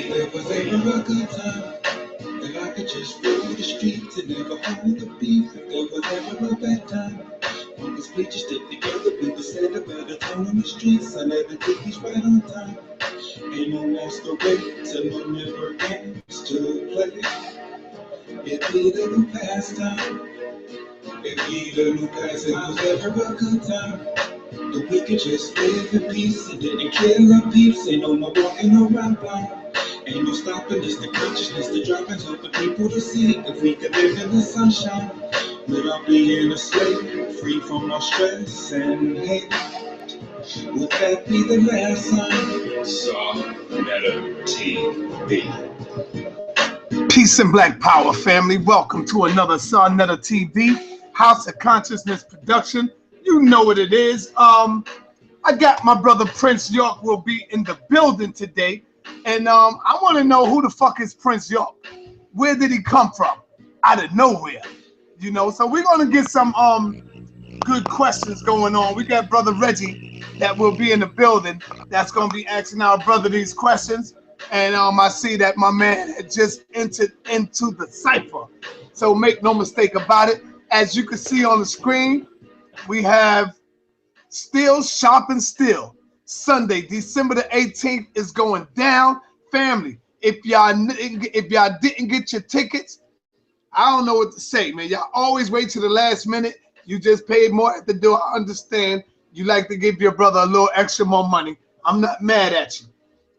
There was ever a good time that I could just roll the streets and never hold a beef. If there was ever a bad time, all these bitches stick together, people said about the tone on the streets. I never did these right on time. Ain't no masquerade till no never games to play. It be the new pastime. It be the new pastime. If there was ever a good time that we could just live in peace and didn't kill our peeps. Ain't no more walking around blind. Ain't no stopping this, the consciousness, the driving, helping people to see if we could live in the sunshine without being a slave, free from our stress and hate. Would that be the last time? Saw Meta TV. Peace and Black Power, family. Welcome to another Sonetta TV House of Consciousness production. You know what it is. I got my brother Prince York will be in the building today. And I want to know, who the fuck is Prince York? Where did he come from? Out of nowhere, you know. So we're gonna get some good questions going on. We got brother Reggie that will be in the building. That's gonna be asking our brother these questions. And I see that my man had just entered into the cipher. So make no mistake about it. As you can see on the screen, we have Still Shopping Still. Sunday, December the 18th is going down. Family, if y'all didn't get your tickets, I don't know what to say, man. Y'all always wait to the last minute. You just paid more at the door. I understand you like to give your brother a little extra more money. I'm not mad at you.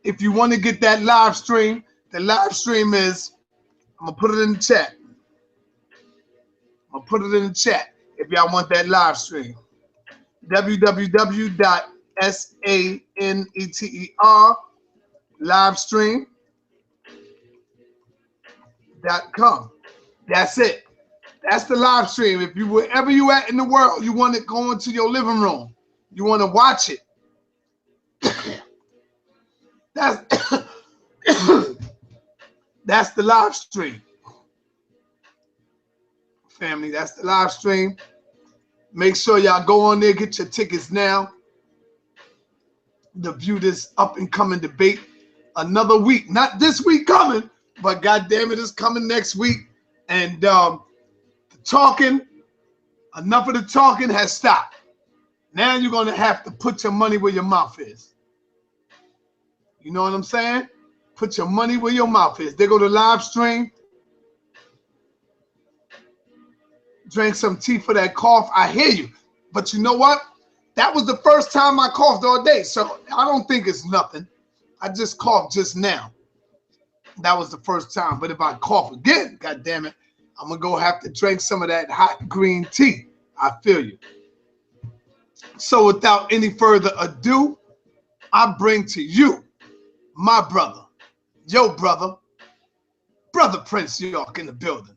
If you want to get that live stream, the live stream is, I'm going to put it in the chat. I'm going to put it in the chat if y'all want that live stream. www.saneter livestream.com. That's it. That's the live stream. If you, wherever you at in the world, you want to go into your living room, you want to watch it. That's the live stream. Family, that's the live stream. Make sure y'all go on there, get your tickets now to view this up and coming debate. Another week, not this week coming, but goddamn it, it's coming next week. And the talking, enough of the talking has stopped. Now you're gonna have to put your money where your mouth is. You know what I'm saying? Put your money where your mouth is. They go to live stream. Drink some tea for that cough. I hear you. But you know what? That was the first time I coughed all day. So I don't think it's nothing. I just coughed just now. That was the first time. But if I cough again, God damn it, I'm going to go have to drink some of that hot green tea. I feel you. So without any further ado, I bring to you my brother, your brother, Brother Prince York in the building.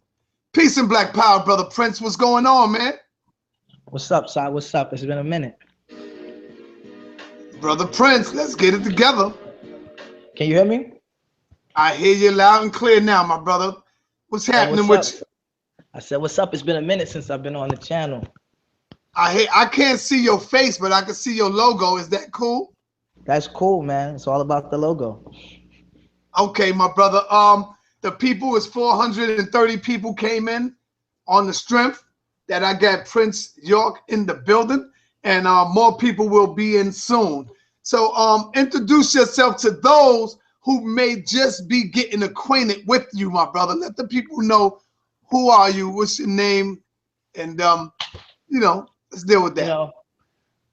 Peace and Black Power, Brother Prince. What's going on, man? What's up, Si? What's up? It's been a minute. Brother Prince, let's get it together. Can you hear me? I hear you loud and clear now, my brother. What's happening What's with up? you? I said, what's up? It's been a minute since I've been on the channel. I can't see your face, but I can see your logo. Is that cool? That's cool, man. It's all about the logo. Okay, my brother. The people is 430 people came in on the strength that I got Prince York in the building, and more people will be in soon. So introduce yourself to those who may just be getting acquainted with you, my brother. Let the people know who are you, what's your name, and let's deal with You that. know,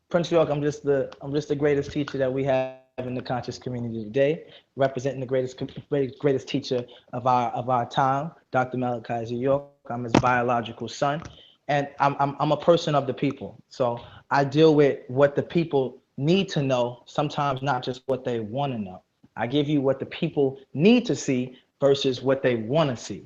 Prince York, I'm just the greatest teacher that we have in the conscious community today, representing the greatest teacher of our time, Dr. Malachi York. I'm his biological son, and I'm a person of the people. So I deal with what the people need to know, sometimes not just what they want to know. I give you what the people need to see versus what they want to see.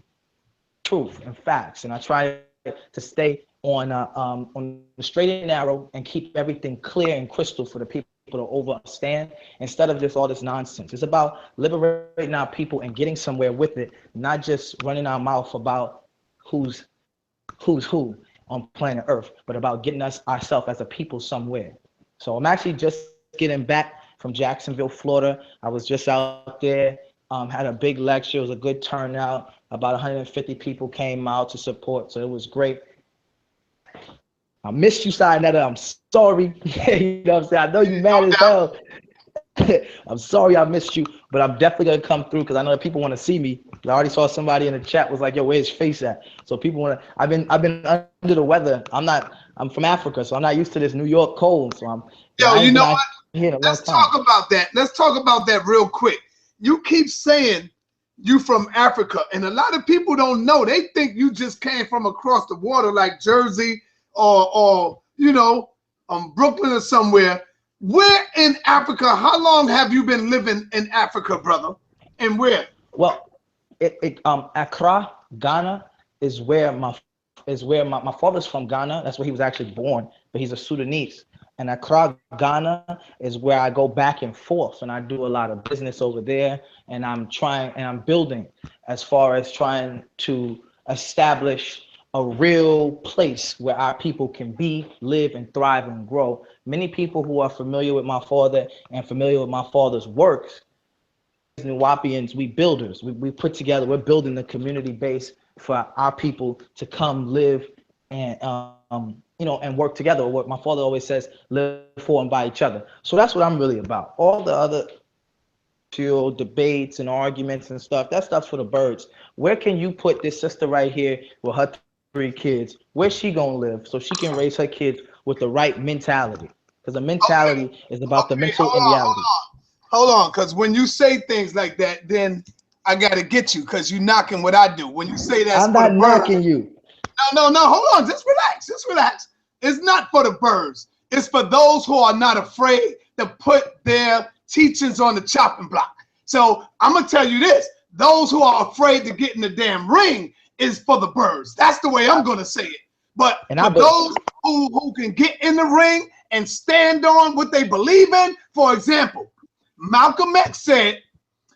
Truth and facts, and I try to stay on the straight and narrow and keep everything clear and crystal for the people to understand instead of just all this nonsense. It's about liberating our people and getting somewhere with it, not just running our mouth about who's who on planet Earth, but about getting us ourselves as a people somewhere. So I'm actually just getting back from Jacksonville, Florida. I was just out there, had a big lecture. It was a good turnout. About 150 people came out to support, so it was great. I missed you, Sayonetta. I'm sorry. You know what I'm saying? I know you No mad as doubt. hell. I'm sorry I missed you, but I'm definitely gonna come through because I know that people want to see me. I already saw somebody in the chat was like, "Yo, where's his face at?" So people want to. I've been under the weather. I'm from Africa, so I'm not used to this New York cold. So Yo, I you ain't been know out what? here in a long Let's time. talk about that. Let's talk about that real quick. You keep saying you from Africa, and a lot of people don't know. They think you just came from across the water, like Jersey or Brooklyn or somewhere. Where in Africa? How long have you been living in Africa, brother? And where? Well, Accra, Ghana is where my father's from Ghana. That's where he was actually born, but he's a Sudanese. And Accra, Ghana is where I go back and forth, and I do a lot of business over there. And I'm building as far as trying to establish a real place where our people can be, live, and thrive and grow. Many people who are familiar with my father and familiar with my father's works, wu-nuwaupians, we builders. We put together, we're building the community base for our people to come live and and work together. What my father always says, live for and by each other. So that's what I'm really about. All the other debates and arguments and stuff, that stuff's for the birds. Where can you put this sister right here with her 3 kids? Where's she gonna live so she can raise her kids with the right mentality? Because the Okay, mentality is about the okay, mental and reality. hold on, because when you say things like that, then I gotta get you because you knocking what I do. When you say that's I'm for the not birds, knocking you. no, hold on, just relax, just relax. It's not for the birds. It's for those who are not afraid to put their teachings on the chopping block. So I'm gonna tell you this: those who are afraid to get in the damn ring is for the birds. That's the way I'm gonna say it. But And for I be, those who can get in the ring and stand on what they believe in, for example, Malcolm X said,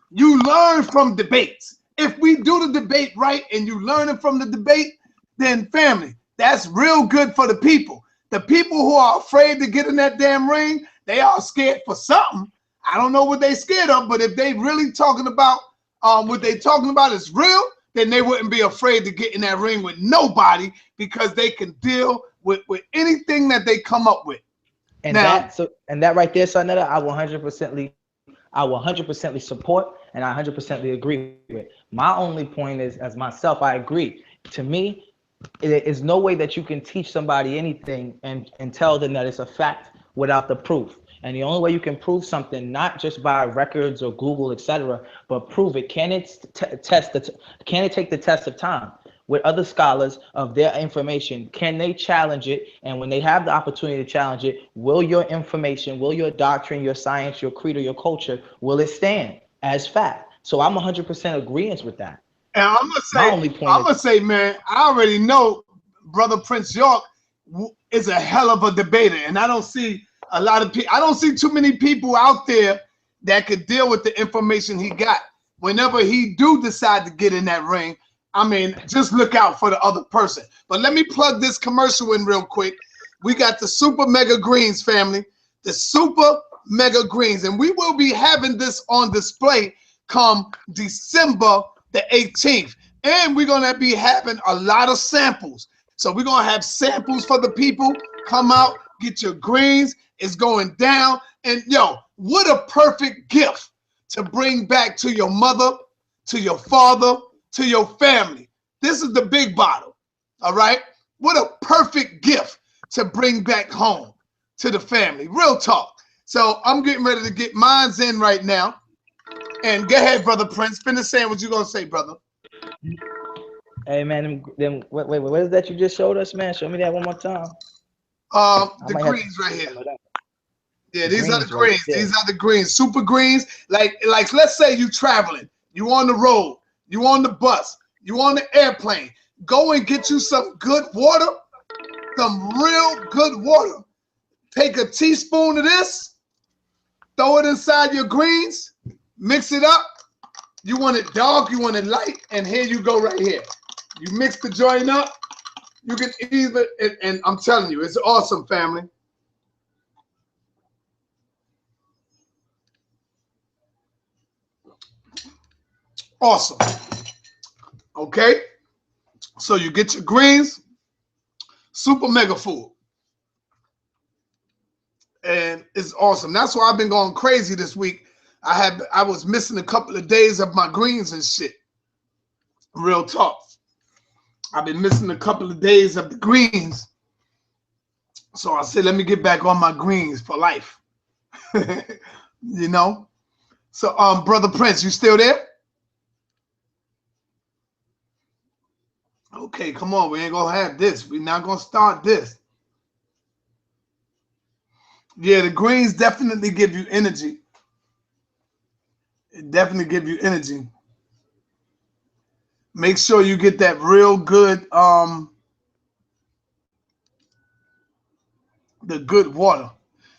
you learn from debates. If we do the debate right and you learning from the debate, then family, that's real good for the people. The people who are afraid to get in that damn ring, they are scared for something. I don't know what they scared of, but if they really talking about what they talking about is real, then they wouldn't be afraid to get in that ring with nobody because they can deal with anything that they come up with. and Now, that right there, Sonetta, I will 100% support and I 100% agree with. My only point is, as myself, I agree. To me, there is no way that you can teach somebody anything and tell them that it's a fact without the proof. And the only way you can prove something, not just by records or Google, etc., but prove it. Can it can it take the test of time with other scholars of their information? Can they challenge it? And when they have the opportunity to challenge it, will your information, will your doctrine, your science, your creed, or your culture, will it stand as fact? So I'm 100% agreeing with that. and My only point I'm is, gonna say, man, I already know brother Prince York is a hell of a debater, and I don't see a lot of people. I don't see too many people out there that could deal with the information he got. whenever he do decide to get in that ring, I mean, just look out for the other person. But let me plug this commercial in real quick. We got the Super Mega Greens, family. The Super Mega Greens. And we will be having this on display come December the 18th. And we're going to be having a lot of samples. So we're going to have samples for the people. Come out, get your greens. It's going down. And yo, what a perfect gift to bring back to your mother, to your father, to your family. This is the big bottle, all right? What a perfect gift to bring back home to the family. Real talk. So I'm getting ready to get mines in right now. And go ahead, Brother Prince. Finish saying what you're going to say, brother. Hey, man, wait, what is that you just showed us, man? Show me that one more time. The greens right here. Yeah, these are the greens. Right, these are the greens. Super greens. Like let's say you traveling. You on the road. You on the bus. You on the airplane. Go and get you some good water. Some real good water. Take a teaspoon of this. Throw it inside your greens. Mix it up. You want it dark. You want it light. And here you go right here. You mix the joint up. You can either, and I'm telling you, it's awesome, family. Awesome. Okay. So you get your greens, super mega food. And it's awesome. That's why I've been going crazy this week. I was missing a couple of days of my greens and shit. Real talk. I've been missing a couple of days of the greens. So I said, let me get back on my greens for life. You know? So Brother Prince, you still there? Okay, come on. We ain't gonna have this. We're not gonna start this. Yeah, the greens definitely give you energy. It definitely give you energy. Make sure you get that real good, the good water.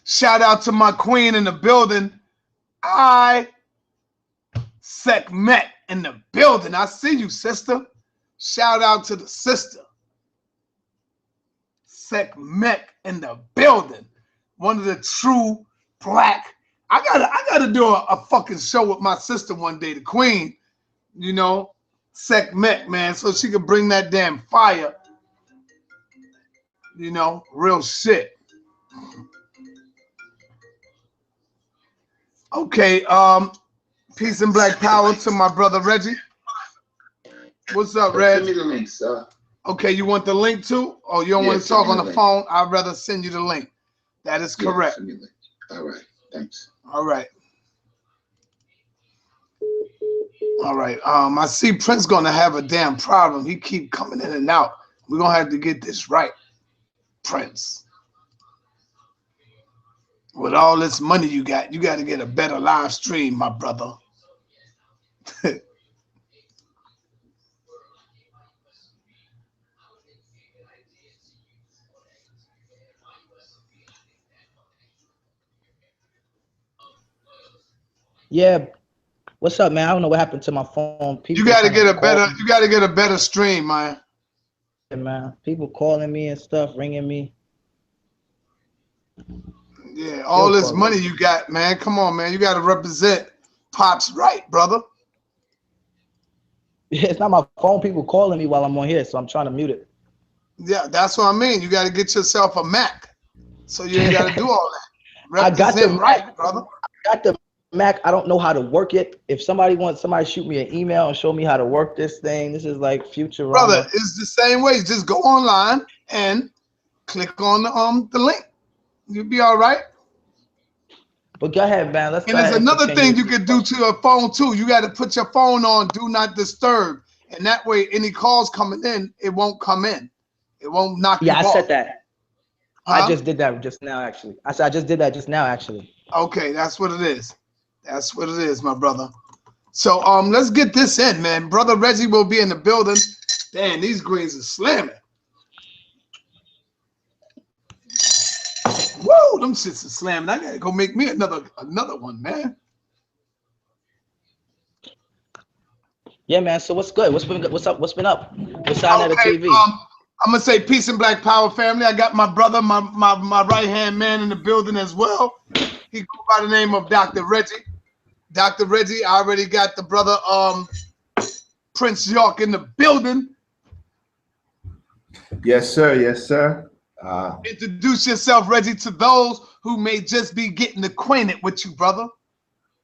Shout out to my queen in the building. Sekhmet in the building. I see you, sister. Shout out to the sister. Sekhmet in the building. One of the true black. I gotta do a fucking show with my sister one day, the queen, you know, Sekhmet, man, so she could bring that damn fire. You know, real shit. Okay, peace and black power to my brother Reggie. What's up, Reg? Send me the link, sir. Okay, you want the link too? Oh, you don't want to talk on the phone? I'd rather send you the link. That is correct. Send me the link. All right, thanks. All right. All right. I see Prince gonna have a damn problem. He keep coming in and out. We're gonna have to get this right, Prince. With all this money you got to get a better live stream, my brother. Yeah. What's up, man? I don't know what happened to my phone. People You gotta get a better stream, man. Yeah, man. People calling me and stuff, ringing me. Yeah, all this money you got, man. Come on, man. You gotta represent Pop's right, brother. Yeah, it's not my phone. People calling me while I'm on here, so I'm trying to mute it. Yeah, that's what I mean. You gotta get yourself a Mac, so you ain't gotta do all that. Represent I got the right, Mac, brother. I got the Mac. I don't know how to work it. If somebody shoot me an email and show me how to work this thing. This is like Futurama. Brother, it's the same way. Just go online and click on the link. You'll be all right. But go ahead, man. And there's another thing you could do to your phone too. You got to put your phone on do not disturb, and that way any calls coming in, it won't come in. It won't knock you off. Yeah, I said that. Huh? I just did that just now, actually. I just did that just now, actually. Okay, that's what it is. That's what it is, my brother. So let's get this in, man. Brother Reggie will be in the building. Damn, these greens are slamming. Whoa, them shits are slamming. I gotta go make me another one, man. Yeah, man. So what's good? What's been good? What's up? What's been up? What's on at the Okay, TV? I'm gonna say peace and black power, family. I got my brother, my right hand man in the building as well. He go by the name of Dr. Reggie. Dr. Reggie, I already got the brother Prince York in the building. Yes, sir. Yes, sir. Introduce yourself, Reggie, to those who may just be getting acquainted with you, brother.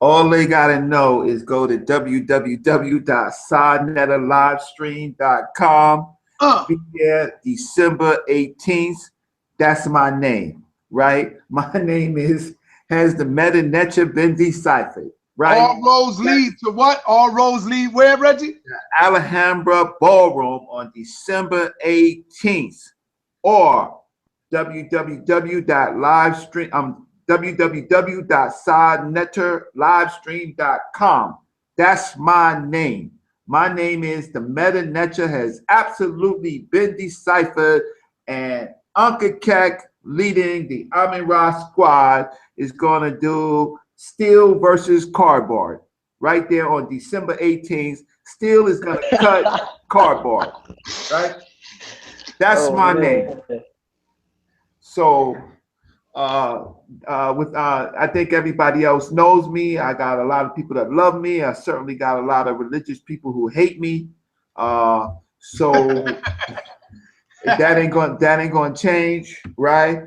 All they gotta know is go to www.sadnetalivestream.com. Be there December 18th. That's my name, right? My name has the meta nature been deciphered, right? All roads lead to what? All roads lead where, Reggie? The Alhambra Ballroom on December 18th, or www.sadnetalivestream.com. That's my name. My name is the meta nature has absolutely been deciphered, and Uncle Keck, leading the Amin Ra squad, is going to do steel versus cardboard right there on December 18th. Steel is going to cut cardboard, right? That's my name. So I think everybody else knows me. I got a lot of people that love me. I certainly got a lot of religious people who hate me. So that ain't going to change, right?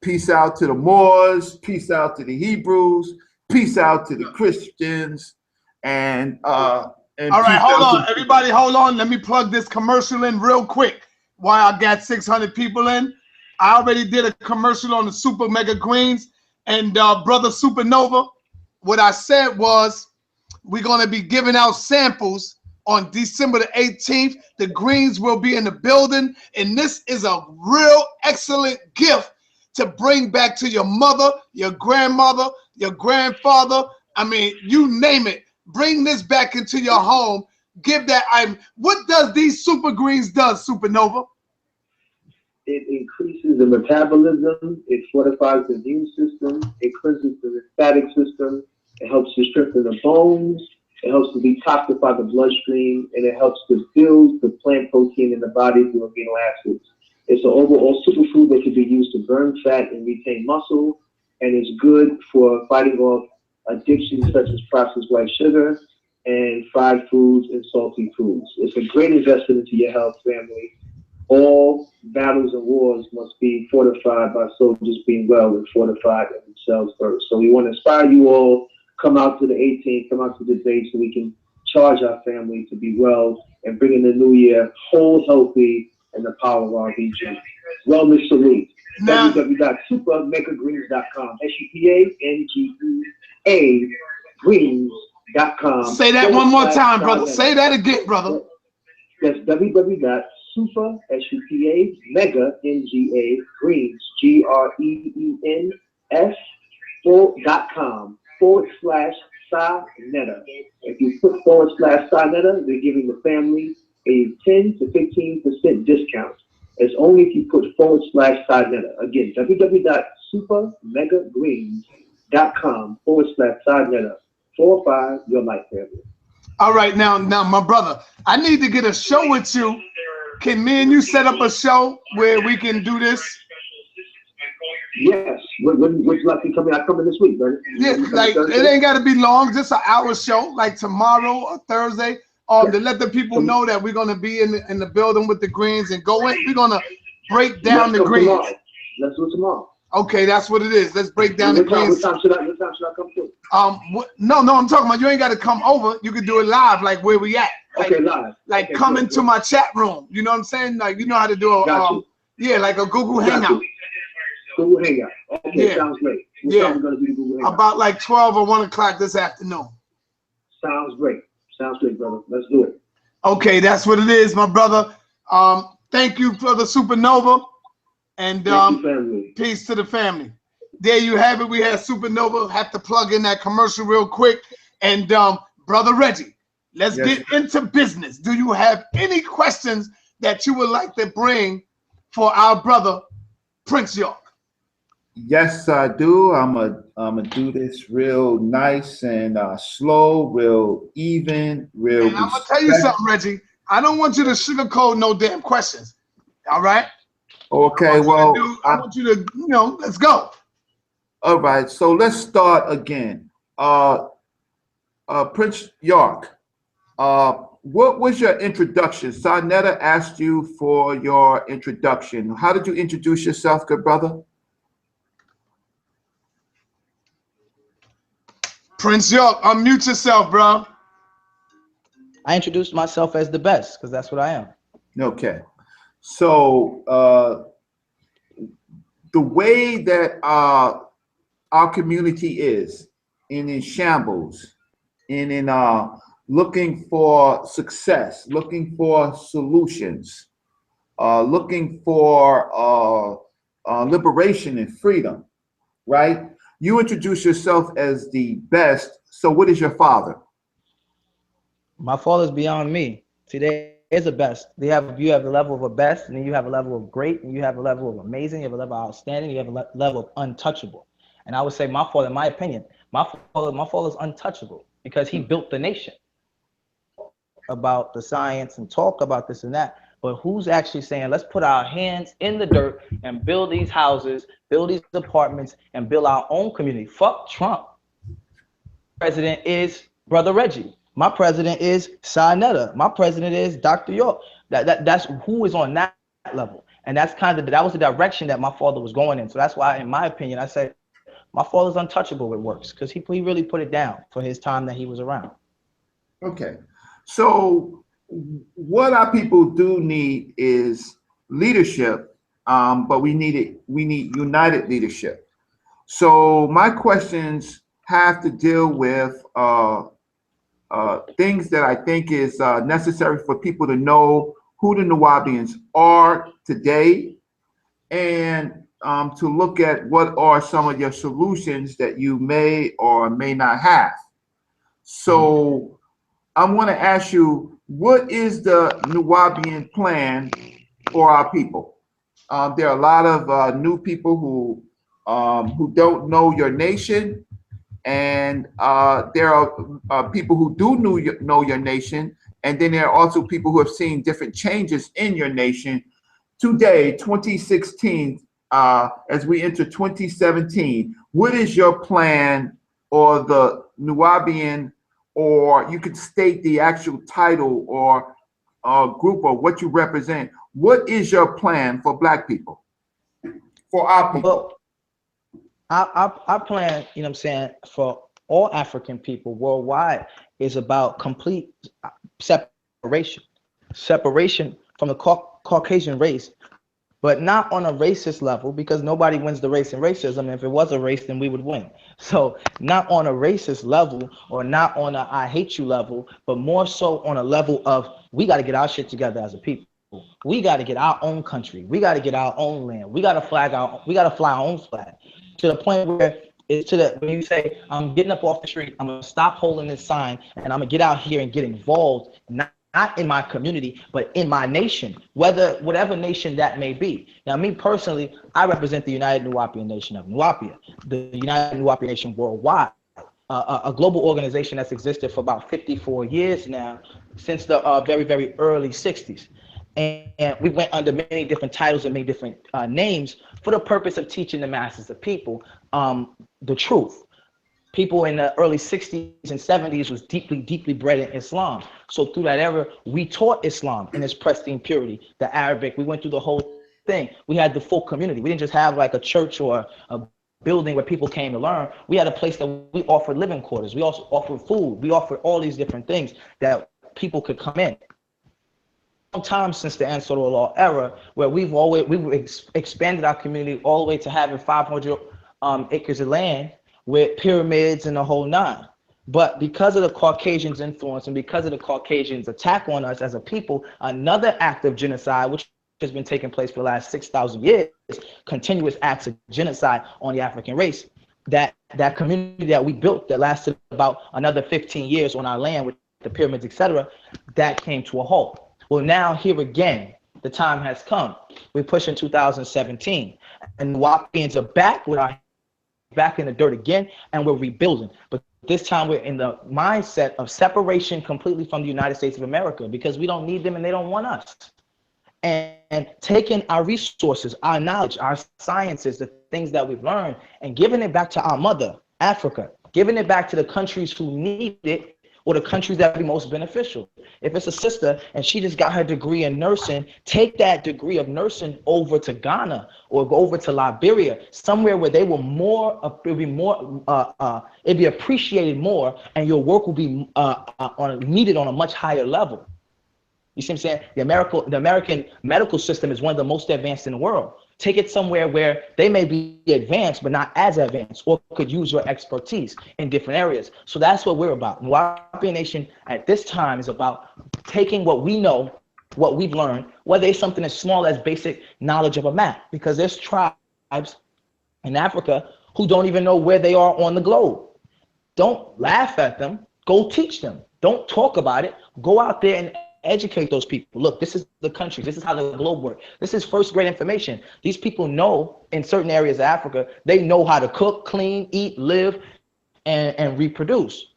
Peace out to the Moors. Peace out to the Hebrews. Peace out to the Christians. And all right, hold on, everybody, hold on. Let me plug this commercial in real quick. While I got 600 people in, I already did a commercial on the Super Mega Greens and Brother Supernova. What I said was we're going to be giving out samples on December the 18th. The greens will be in the building, and this is a real excellent gift to bring back to your mother, your grandmother, your grandfather. I mean, you name it. Bring this back into your home. Give that item. What does these super greens does, Supernova? It increases the metabolism. It fortifies the immune system. It cleanses the lymphatic system. It helps to strengthen the bones. It helps to detoxify the bloodstream, and it helps to build the plant protein in the body through amino acids. It's an overall superfood that can be used to burn fat and retain muscle, and it's good for fighting off addictions such as processed white sugar and fried foods and salty foods. It's a great investment into your health, family. All battles and wars must be fortified by soldiers being well and fortified in themselves first. So we want to inspire you all. Come out to the 18th, come out to the debate so we can charge our family to be well and bring in the new year whole, healthy, and the power of our region. Wellness salute. www.supermegagreens.com. SUPANGEA greens.com. Say that one more time, brother. Say that again, brother. That's www.super, SUPA, mega, NGA, greens, GREENS.com /SciNetta. If you put /SciNetta, they're giving the family a 10 to 15% discount. It's only if you put /SciNetta. Again, www.supermegagreens.com /SciNetta. 45 your life, family. All right, now, my brother, I need to get a show with you. Can me and you set up a show where we can do this? Yes. Would you like to come in? I come in this week, brother. Yeah, like it ain't got to be long, just an hour show, like tomorrow or Thursday, to let the people know that we're gonna be in the building with the greens and go in. We're gonna break down the greens. Tomorrow. Let's do it tomorrow. Okay, that's what it is. Let's break down the greens. What time should I come through? No, I'm talking about you ain't got to come over. You can do it live, like where we at. Like, okay, live. Like okay, come good, into my chat room. You know what I'm saying? Like you know how to do a yeah, like a Google Hangout. Google Hangout. Okay, yeah. Sounds great. What yeah. time we gonna do Google Hangout? About like 12 or 1 o'clock this afternoon. Sounds great. Sounds good, brother. Let's do it. Okay, that's what it is, my brother. Thank you for the Supernova, and peace to the family. There you have it. We had Supernova. Have to plug in that commercial real quick. And Brother Reggie, let's get into business. Do you have any questions that you would like to bring for our brother Prince York? Yes, I do. I'm a do this real nice and slow, real even, real And I'm gonna tell you respect. something, Reggie. I don't want you to sugarcoat no damn questions. All right? Okay, well, I want you to, let's go. all right. So let's start again. Prince York. What was your introduction? Sarnetta asked you for your introduction. How did you introduce yourself, good brother? Prince York, unmute yourself, bro. I introduced myself as the best because that's what I am. Okay. So the way that our community is in shambles, in looking for success, looking for solutions, looking for liberation and freedom, right? You introduce yourself as the best. So, what is your father? My father's beyond me. See, there is a best. You have the level of a best, and then you have a level of great, and you have a level of amazing, you have a level of outstanding, you have a level of untouchable. And I would say my father, in my opinion, my father's untouchable because he built the nation. About the science and talk about this and that, but who's actually saying let's put our hands in the dirt and build these houses, build these apartments, and build our own community? Fuck Trump. President is Brother Reggie. My president is Sarnetta. My president is Dr. York. That's who is on that level. And that was the direction that my father was going in. So that's why, in my opinion, I say my father's untouchable with works because he really put it down for his time that he was around. Okay. So, what our people do need is leadership, but we need united leadership. So, my questions have to deal with things that I think is necessary for people to know who the Nuwaubians are today, and to look at what are some of your solutions that you may or may not have. So, I want to ask you, what is the Nuwaubian plan for our people? There are a lot of new people who don't know your nation, and there are people who do know your nation, and then there are also people who have seen different changes in your nation. Today, 2016, as we enter 2017, what is your plan or the Nuwaubian, or you could state the actual title or group or what you represent? What is your plan for Black people, for our people? Well, our plan, you know what I'm saying, for all African people worldwide is about complete separation. Separation from the Caucasian race, but not on a racist level because nobody wins the race in racism. And if it was a race, then we would win. So not on a racist level or not on a I hate you level, but more so on a level of we got to get our shit together as a people. We got to get our own country. We got to get our own land. We got to fly our own flag to the point where it's to the when you say I'm getting up off the street, I'm gonna stop holding this sign and I'm gonna get out here and get involved, not in my community, but in my nation, whatever nation that may be. Now, me personally, I represent the United Nuwaubian Nation of Nuwapia, the United Nuwaubian Nation worldwide, a global organization that's existed for about 54 years now, since the very, very early 60s. And we went under many different titles and many different names for the purpose of teaching the masses of people the truth. People in the early 60s and 70s was deeply, deeply bred in Islam. So through that era, we taught Islam in its pristine purity, the Arabic. We went through the whole thing. We had the full community. We didn't just have like a church or a building where people came to learn. We had a place that we offered living quarters. We also offered food. We offered all these different things that people could come in. Long time since the Asaru law era, where we've expanded our community all the way to having 500 acres of land with pyramids and the whole nine. But because of the Caucasians' influence and because of the Caucasians' attack on us as a people, another act of genocide, which has been taking place for the last 6,000 years, continuous acts of genocide on the African race, that community that we built that lasted about another 15 years on our land with the pyramids, etc., that came to a halt. Well, now here again, the time has come. We're pushing 2017. And Nuwaupians are back with our back in the dirt again, and we're rebuilding. But this time we're in the mindset of separation completely from the United States of America, because we don't need them and they don't want us. And taking our resources, our knowledge, our sciences, the things that we've learned, and giving it back to our mother, Africa, giving it back to the countries who need it, or the countries that be most beneficial. If it's a sister and she just got her degree in nursing, take that degree of nursing over to Ghana or go over to Liberia, somewhere where they will it'd be appreciated more, and your work will be needed on a much higher level. You see what I'm saying? The American medical system is one of the most advanced in the world. Take it somewhere where they may be advanced, but not as advanced, or could use your expertise in different areas. So that's what we're about. Nuwaubian Nation at this time is about taking what we know, what we've learned, whether it's something as small as basic knowledge of a map, because there's tribes in Africa who don't even know where they are on the globe. Don't laugh at them. Go teach them. Don't talk about it. Go out there and educate those people. Look, this is the country. This is how the globe works. This is first grade information. These people know in certain areas of Africa, they know how to cook, clean, eat, live, and reproduce.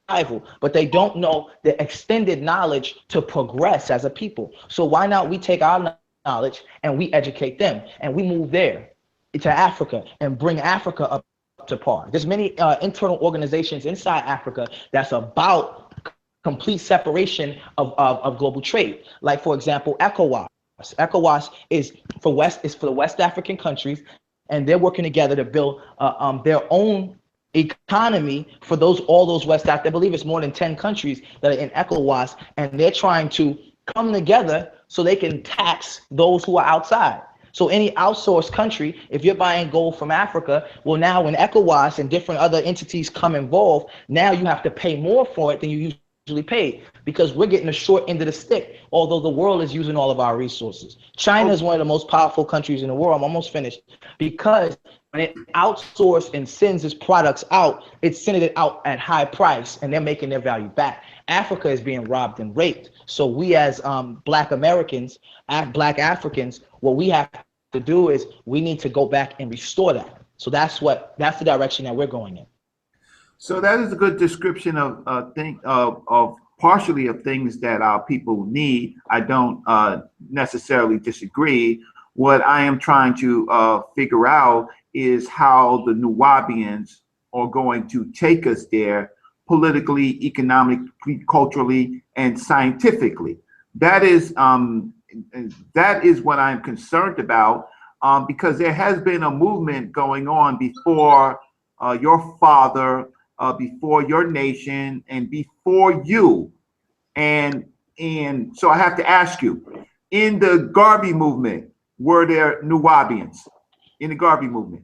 But they don't know the extended knowledge to progress as a people. So why not we take our knowledge and we educate them, and we move there to Africa and bring Africa up to par. There's many internal organizations inside Africa that's about complete separation of global trade. Like, for example, ECOWAS. ECOWAS is for the West African countries, and they're working together to build their own economy for all those West Africa. I believe it's more than 10 countries that are in ECOWAS, and they're trying to come together so they can tax those who are outside. So any outsourced country, if you're buying gold from Africa, well, now when ECOWAS and different other entities come involved, now you have to pay more for it than you usually paid, because we're getting the short end of the stick, although the world is using all of our resources. China is one of the most powerful countries in the world. I'm almost finished. Because when it outsources and sends its products out, it's sending it out at high price, and they're making their value back. Africa is being robbed and raped. So we as Black Americans, Black Africans, what we have to do is we need to go back and restore that. So that's the direction that we're going in. So that is a good description of partially of things that our people need. I don't necessarily disagree. What I am trying to figure out is how the Nuwaubians are going to take us there politically, economically, culturally, and scientifically. That is what I'm concerned about, because there has been a movement going on before your father, before your nation, and before you. And so I have to ask you, in the Garvey movement, were there Nuwaubians in the Garvey movement?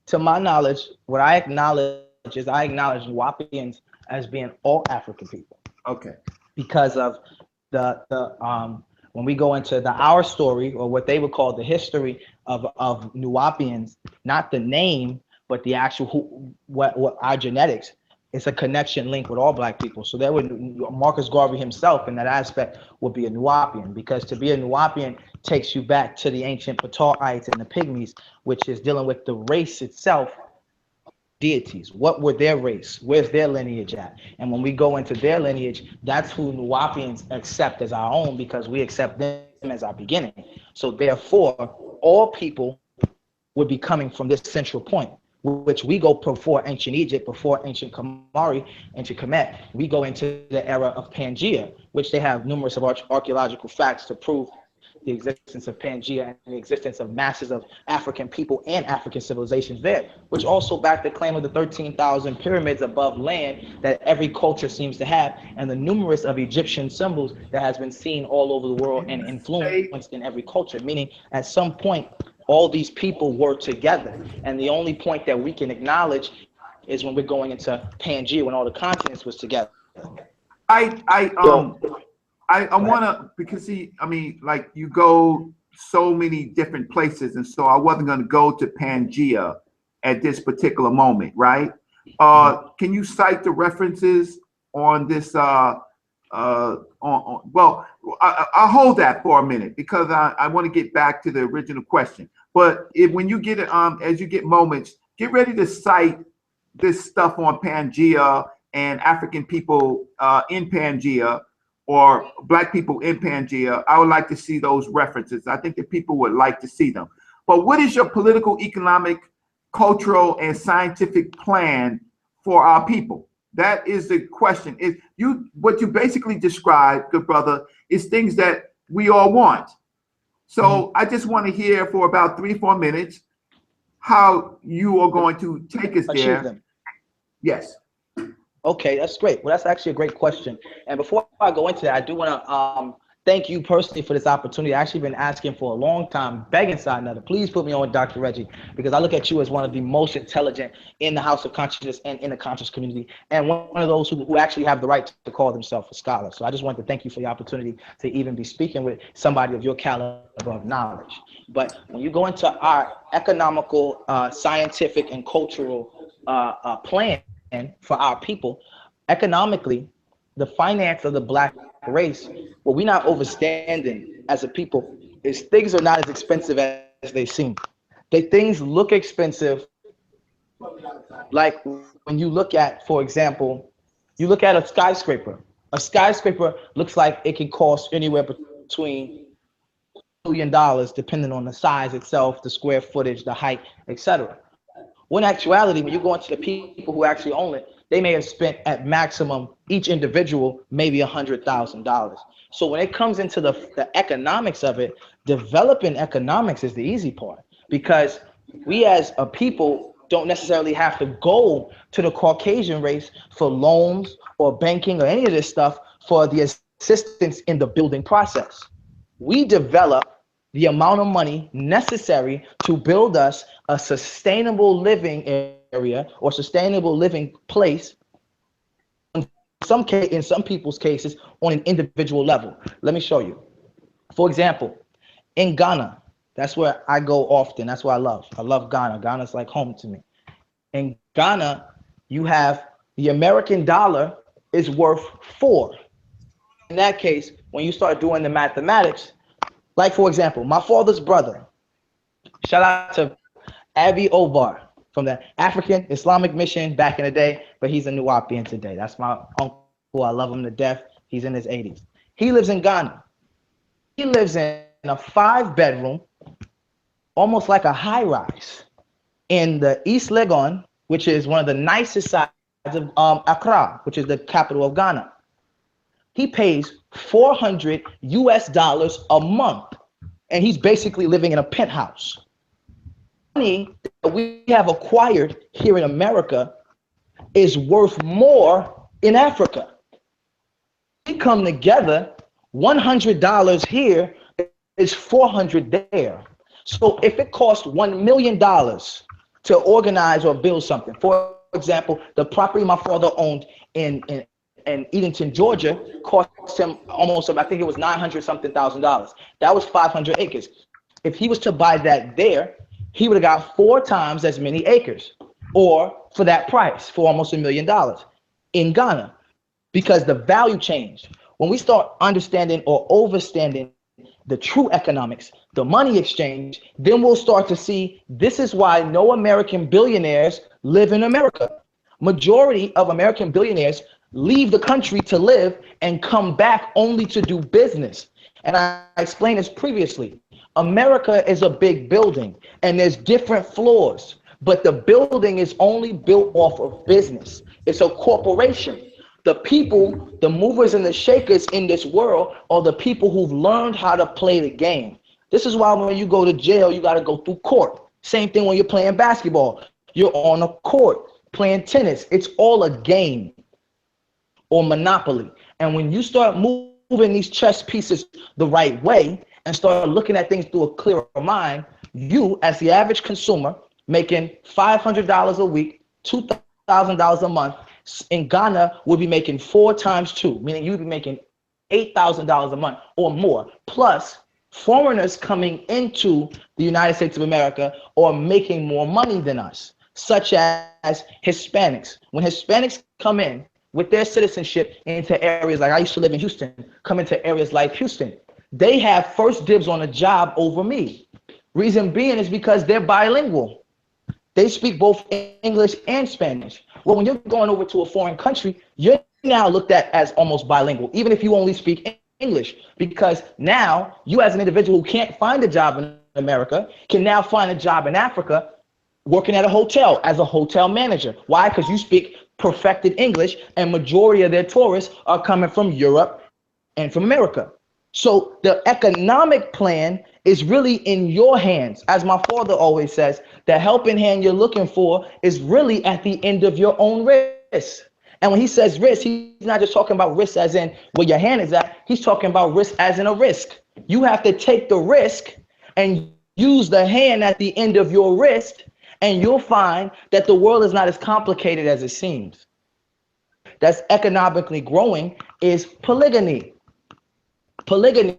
To my knowledge, what I acknowledge is Nuwaubians as being all African people. Okay. Because of the when we go into our story, or what they would call the history of Nuwaubians, not the name, but the actual what our genetics, it's a connection link with all Black people. So there would Marcus Garvey himself in that aspect would be a Nuwaubian, because to be a Nuwaubian takes you back to the ancient Patarites and the Pygmies, which is dealing with the race itself, deities. What were their race? Where's their lineage at? And when we go into their lineage, that's who Nuwaubians accept as our own, because we accept them as our beginning. So therefore, all people would be coming from this central point, which we go before ancient Egypt, before ancient Kamari, ancient Kemet. We go into the era of Pangea, which they have numerous of archaeological facts to prove the existence of Pangea and the existence of masses of African people and African civilizations there, which also back the claim of the 13,000 pyramids above land that every culture seems to have, and the numerous of Egyptian symbols that has been seen all over the world and influenced in every culture, meaning at some point, all these people were together. And the only point that we can acknowledge is when we're going into Pangea, when all the continents was together. I want to, because like you go so many different places, and so I wasn't going to go to Pangea at this particular moment, right? Can you cite the references on this well, I'll hold that for a minute because I want to get back to the original question. But when you get as you get moments, get ready to cite this stuff on Pangea and African people in Pangea or Black people in Pangea. I would like to see those references. I think that people would like to see them. But what is your political, economic, cultural, and scientific plan for our people? That is the question. What you basically described, good brother, is things that we all want. So I just want to hear for about 3-4 minutes how you are going to take us there. Them. Yes. Okay, that's great. Well, that's actually a great question. And before I go into that, I do want to thank you personally for this opportunity. I've actually been asking for a long time, begging Sa-Neter, please put me on with Dr. Reggie, because I look at you as one of the most intelligent in the House of Consciousness and in the conscious community, and one of those who actually have the right to call themselves a scholar. So I just want to thank you for the opportunity to even be speaking with somebody of your caliber of knowledge. But when you go into our economical, scientific, and cultural plan for our people, economically, the finance of the Black race, what we're not understanding as a people is things are not as expensive as they seem. Things look expensive, like when you look at, for example, you look at a skyscraper. A skyscraper looks like it can cost anywhere between $1 million, depending on the size itself, the square footage, the height, etc. When in actuality, when you go into the people who actually own it, they may have spent at maximum, each individual, maybe $100,000. So when it comes into the economics of it, developing economics is the easy part, because we as a people don't necessarily have to go to the Caucasian race for loans or banking or any of this stuff for the assistance in the building process. We develop the amount of money necessary to build us a sustainable living area or sustainable living place, in some people's cases, on an individual level. Let me show you. For example, in Ghana, that's where I go often. That's what I love. I love Ghana. Ghana's like home to me. In Ghana, you have the American dollar is worth 4. In that case, when you start doing the mathematics, like for example, my father's brother, shout out to Abi Obar from the African Islamic Mission back in the day, but he's a wu-nuwaupu today. That's my uncle. I love him to death. He's in his 80s. He lives in Ghana. He lives in a 5-bedroom, almost like a high rise, in the East Legon, which is one of the nicest sides of Accra, which is the capital of Ghana. He pays $400 a month, and he's basically living in a penthouse. Money that we have acquired here in America is worth more in Africa. We come together, $100 here is $400 there. So if it costs $1 million to organize or build something, for example, the property my father owned in Edenton, Georgia, cost him almost, I think it was $900-something thousand. That was 500 acres. If he was to buy that there, he would have got 4 times as many acres, or for that price, for almost $1 million in Ghana, because the value changed. When we start understanding or overstanding the true economics, the money exchange, then we'll start to see this is why no American billionaires live in America. Majority of American billionaires leave the country to live and come back only to do business. And I explained this previously. America is a big building and there's different floors, but the building is only built off of business. It's a corporation. The people, the movers and the shakers in this world are the people who've learned how to play the game. This is why when you go to jail, you got to go through court. Same thing when you're playing basketball. You're on a court playing tennis. It's all a game or monopoly. And when you start moving these chess pieces the right way and start looking at things through a clearer mind, you, as the average consumer, making $500 a week, $2,000 a month, in Ghana will be making 4 times 2, meaning you'll be making $8,000 a month or more. Plus, foreigners coming into the United States of America are making more money than us, such as Hispanics. When Hispanics come in, with their citizenship into areas like I used to live in Houston, come into areas like Houston. They have first dibs on a job over me. Reason being is because they're bilingual. They speak both English and Spanish. Well, when you're going over to a foreign country, you're now looked at as almost bilingual, even if you only speak English, because now you as an individual who can't find a job in America can now find a job in Africa working at a hotel as a hotel manager. Why? Because you speak perfected English, and majority of their tourists are coming from Europe and from America. So the economic plan is really in your hands. As my father always says, the helping hand you're looking for is really at the end of your own wrist. And when he says risk, he's not just talking about risk as in where your hand is at. He's talking about risk as in a risk. You have to take the risk and use the hand at the end of your wrist, and you'll find that the world is not as complicated as it seems. That's economically growing is polygamy. Polygamy,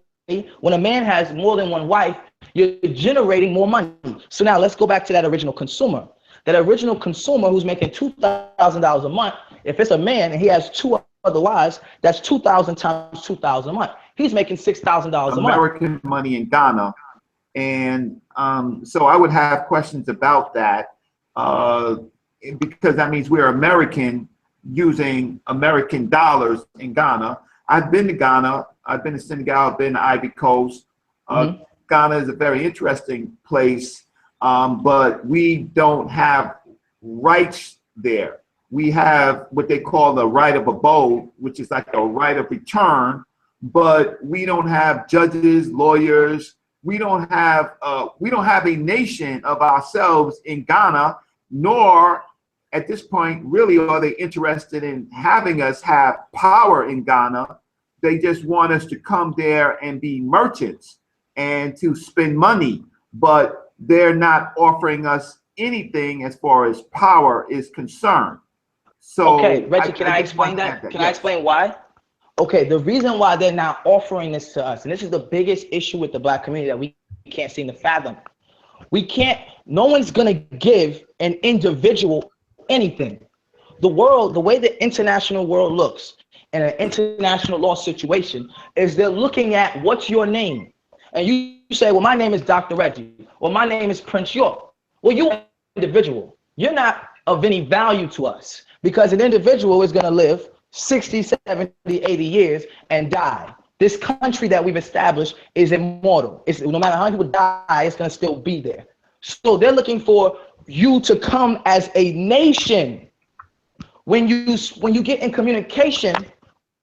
when a man has more than one wife, you're generating more money. So now let's go back to that original consumer. That original consumer who's making $2,000 a month, if it's a man and he has two other wives, that's 2,000 times 2,000 a month. He's making $6,000 a month. American money in Ghana. And so I would have questions about that because that means we're American using American dollars in Ghana. I've been to Ghana. I've been to Senegal. I've been to Ivory Coast. Ghana is a very interesting place, but we don't have rights there. We have what they call the right of abode, which is like a right of return, but we don't have judges, lawyers. We don't have a nation of ourselves in Ghana, nor at this point really are they interested in having us have power in Ghana. They just want us to come there and be merchants and to spend money, but they're not offering us anything as far as power is concerned. So okay, Reggie, can I explain that? Can I explain why? Okay, the reason why they're not offering this to us, and this is the biggest issue with the Black community that we can't seem to fathom. No one's gonna give an individual anything. The world, the way the international world looks in an international law situation is they're looking at what's your name. And you say, well, my name is Dr. Reggie, or my name is Prince York. Well, you're an individual. You're not of any value to us because an individual is gonna live 60, 70, 80 years and die. This country that we've established is immortal. No matter how many people die, it's going to still be there. So they're looking for you to come as a nation. When you get in communication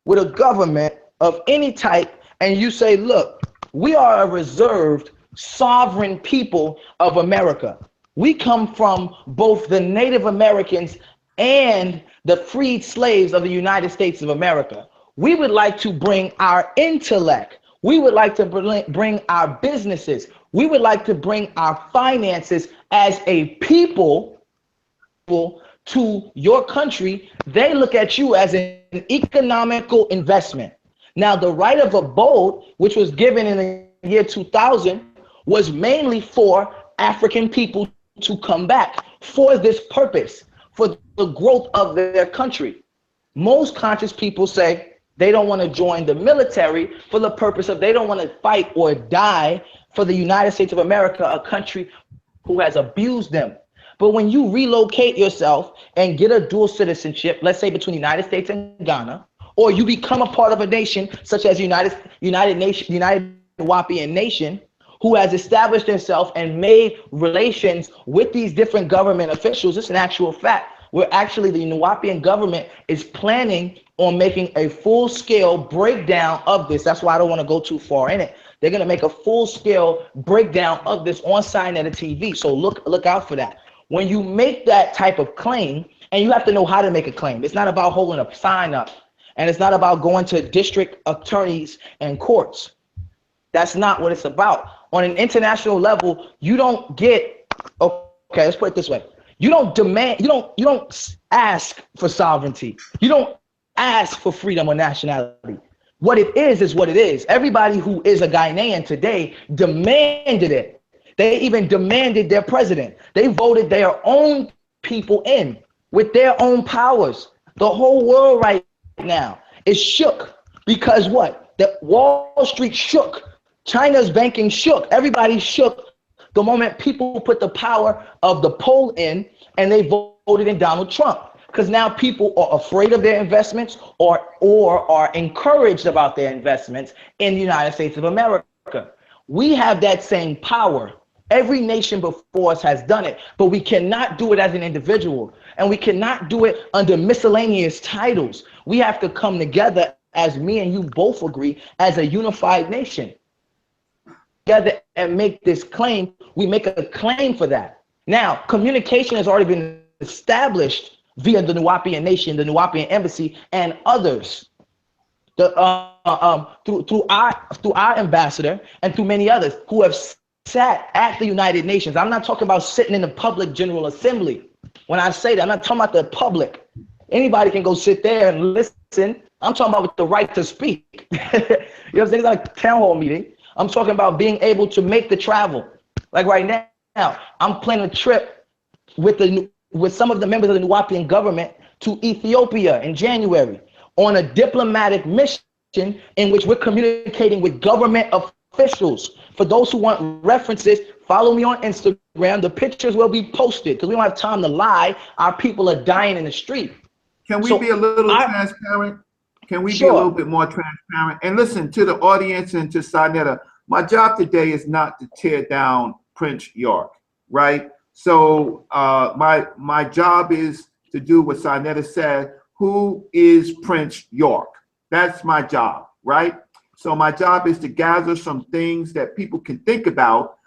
with a government of any type and you say, look, we are a reserved sovereign people of America. We come from both the Native Americans and the freed slaves of the United States of America. We would like to bring our intellect. We would like to bring our businesses. We would like to bring our finances as a people to your country. They look at you as an economical investment. Now, the right of abode, which was given in the year 2000, was mainly for African people to come back for this purpose, for the growth of their country. Most conscious people say they don't want to join the military for the purpose of they don't want to fight or die for the United States of America, a country who has abused them. But when you relocate yourself and get a dual citizenship, let's say between the United States and Ghana, or you become a part of a nation such as United wu-nuwaupu nation, who has established itself and made relations with these different government officials, it's an actual fact, where actually the Nuwaubian government is planning on making a full-scale breakdown of this. That's why I don't want to go too far in it. They're going to make a full-scale breakdown of this on Sinetta TV. So look out for that. When you make that type of claim, and you have to know how to make a claim. It's not about holding a sign up, and it's not about going to district attorneys and courts. That's not what it's about. On an international level, you don't get, okay, let's put it this way. You don't demand, you don't ask for sovereignty. You don't ask for freedom or nationality. What it is what it is. Everybody who is a Ghanaian today demanded it. They even demanded their president. They voted their own people in with their own powers. The whole world right now is shook because what? The Wall Street shook. China's banking shook. Everybody shook the moment people put the power of the poll in and they voted in Donald Trump. Because now people are afraid of their investments or are encouraged about their investments in the United States of America. We have that same power. Every nation before us has done it, but we cannot do it as an individual, and we cannot do it under miscellaneous titles. We have to come together, as me and you both agree, as a unified nation. Together and make this claim. We make a claim for that. Now, communication has already been established via the Nuwaupuan Nation, the Nuwaupuan Embassy, and others. Through our ambassador and through many others who have sat at the United Nations. I'm not talking about sitting in the public General Assembly. When I say that, I'm not talking about the public. Anybody can go sit there and listen. I'm talking about with the right to speak. You know what I'm saying? It's like a town hall meeting. I'm talking about being able to make the travel. Like right now, I'm planning a trip with some of the members of the Nuwaupuan government to Ethiopia in January on a diplomatic mission in which we're communicating with government officials. For those who want references, follow me on Instagram. The pictures will be posted because we don't have time to lie. Our people are dying in the street. Can we be a little transparent? Can we be a little bit more transparent? And listen to the audience and to Sarnetta. My job today is not to tear down Prince York, right? So my job is to do what Sarnetta said. Who is Prince York? That's my job, right? So my job is to gather some things that people can think about.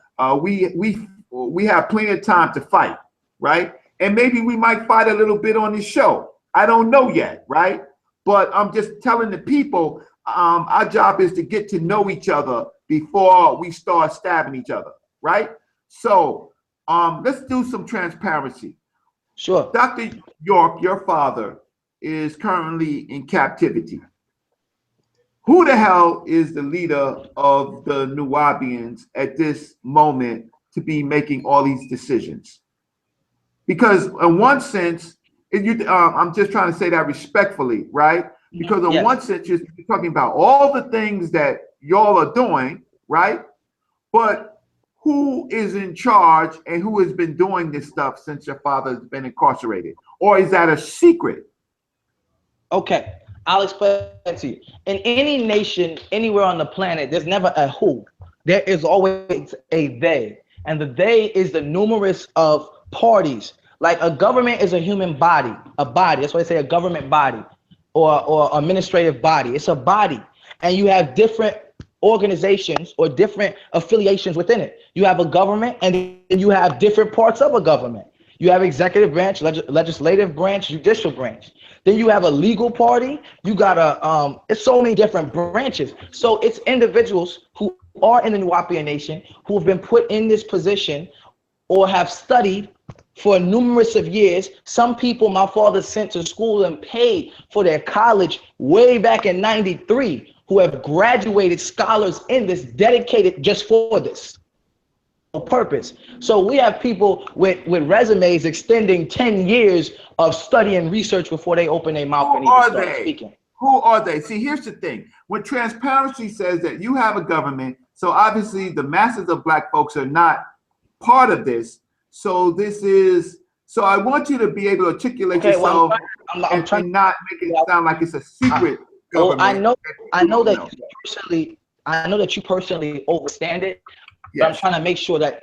We have plenty of time to fight, right? And maybe we might fight a little bit on this show. I don't know yet, right? But I'm just telling the people, our job is to get to know each other before we start stabbing each other, right? So let's do some transparency. Sure. Dr. York, your father, is currently in captivity. Who the hell is the leader of the Nuwaubians at this moment to be making all these decisions? Because in one sense, I'm just trying to say that respectfully, right? Because in one sense, you're talking about all the things that y'all are doing, right? But who is in charge and who has been doing this stuff since your father has been incarcerated? Or is that a secret? Okay, I'll explain that to you. In any nation, anywhere on the planet, there's never a who. There is always a they. And the they is the numerous of parties. Like a government is a human body, a body. That's why they say a government body or administrative body. It's a body. And you have different organizations or different affiliations within it. You have a government and then you have different parts of a government. You have executive branch, legislative branch, judicial branch. Then you have a legal party. You got it's so many different branches. So it's individuals who are in the Nuwaupuan Nation who have been put in this position or have studied for numerous of years. Some people my father sent to school and paid for their college way back in '93 who have graduated scholars in this, dedicated just for this purpose. So we have people with resumes extending 10 years of study and research before they open their mouth and even start speaking. Who are they? See, here's the thing. When transparency says that you have a government, so obviously the masses of black folks are not part of this. So this is, so I want you to be able to articulate yourself and not make it sound like it's a secret government. I know that you personally understand it. Yes. But I'm trying to make sure that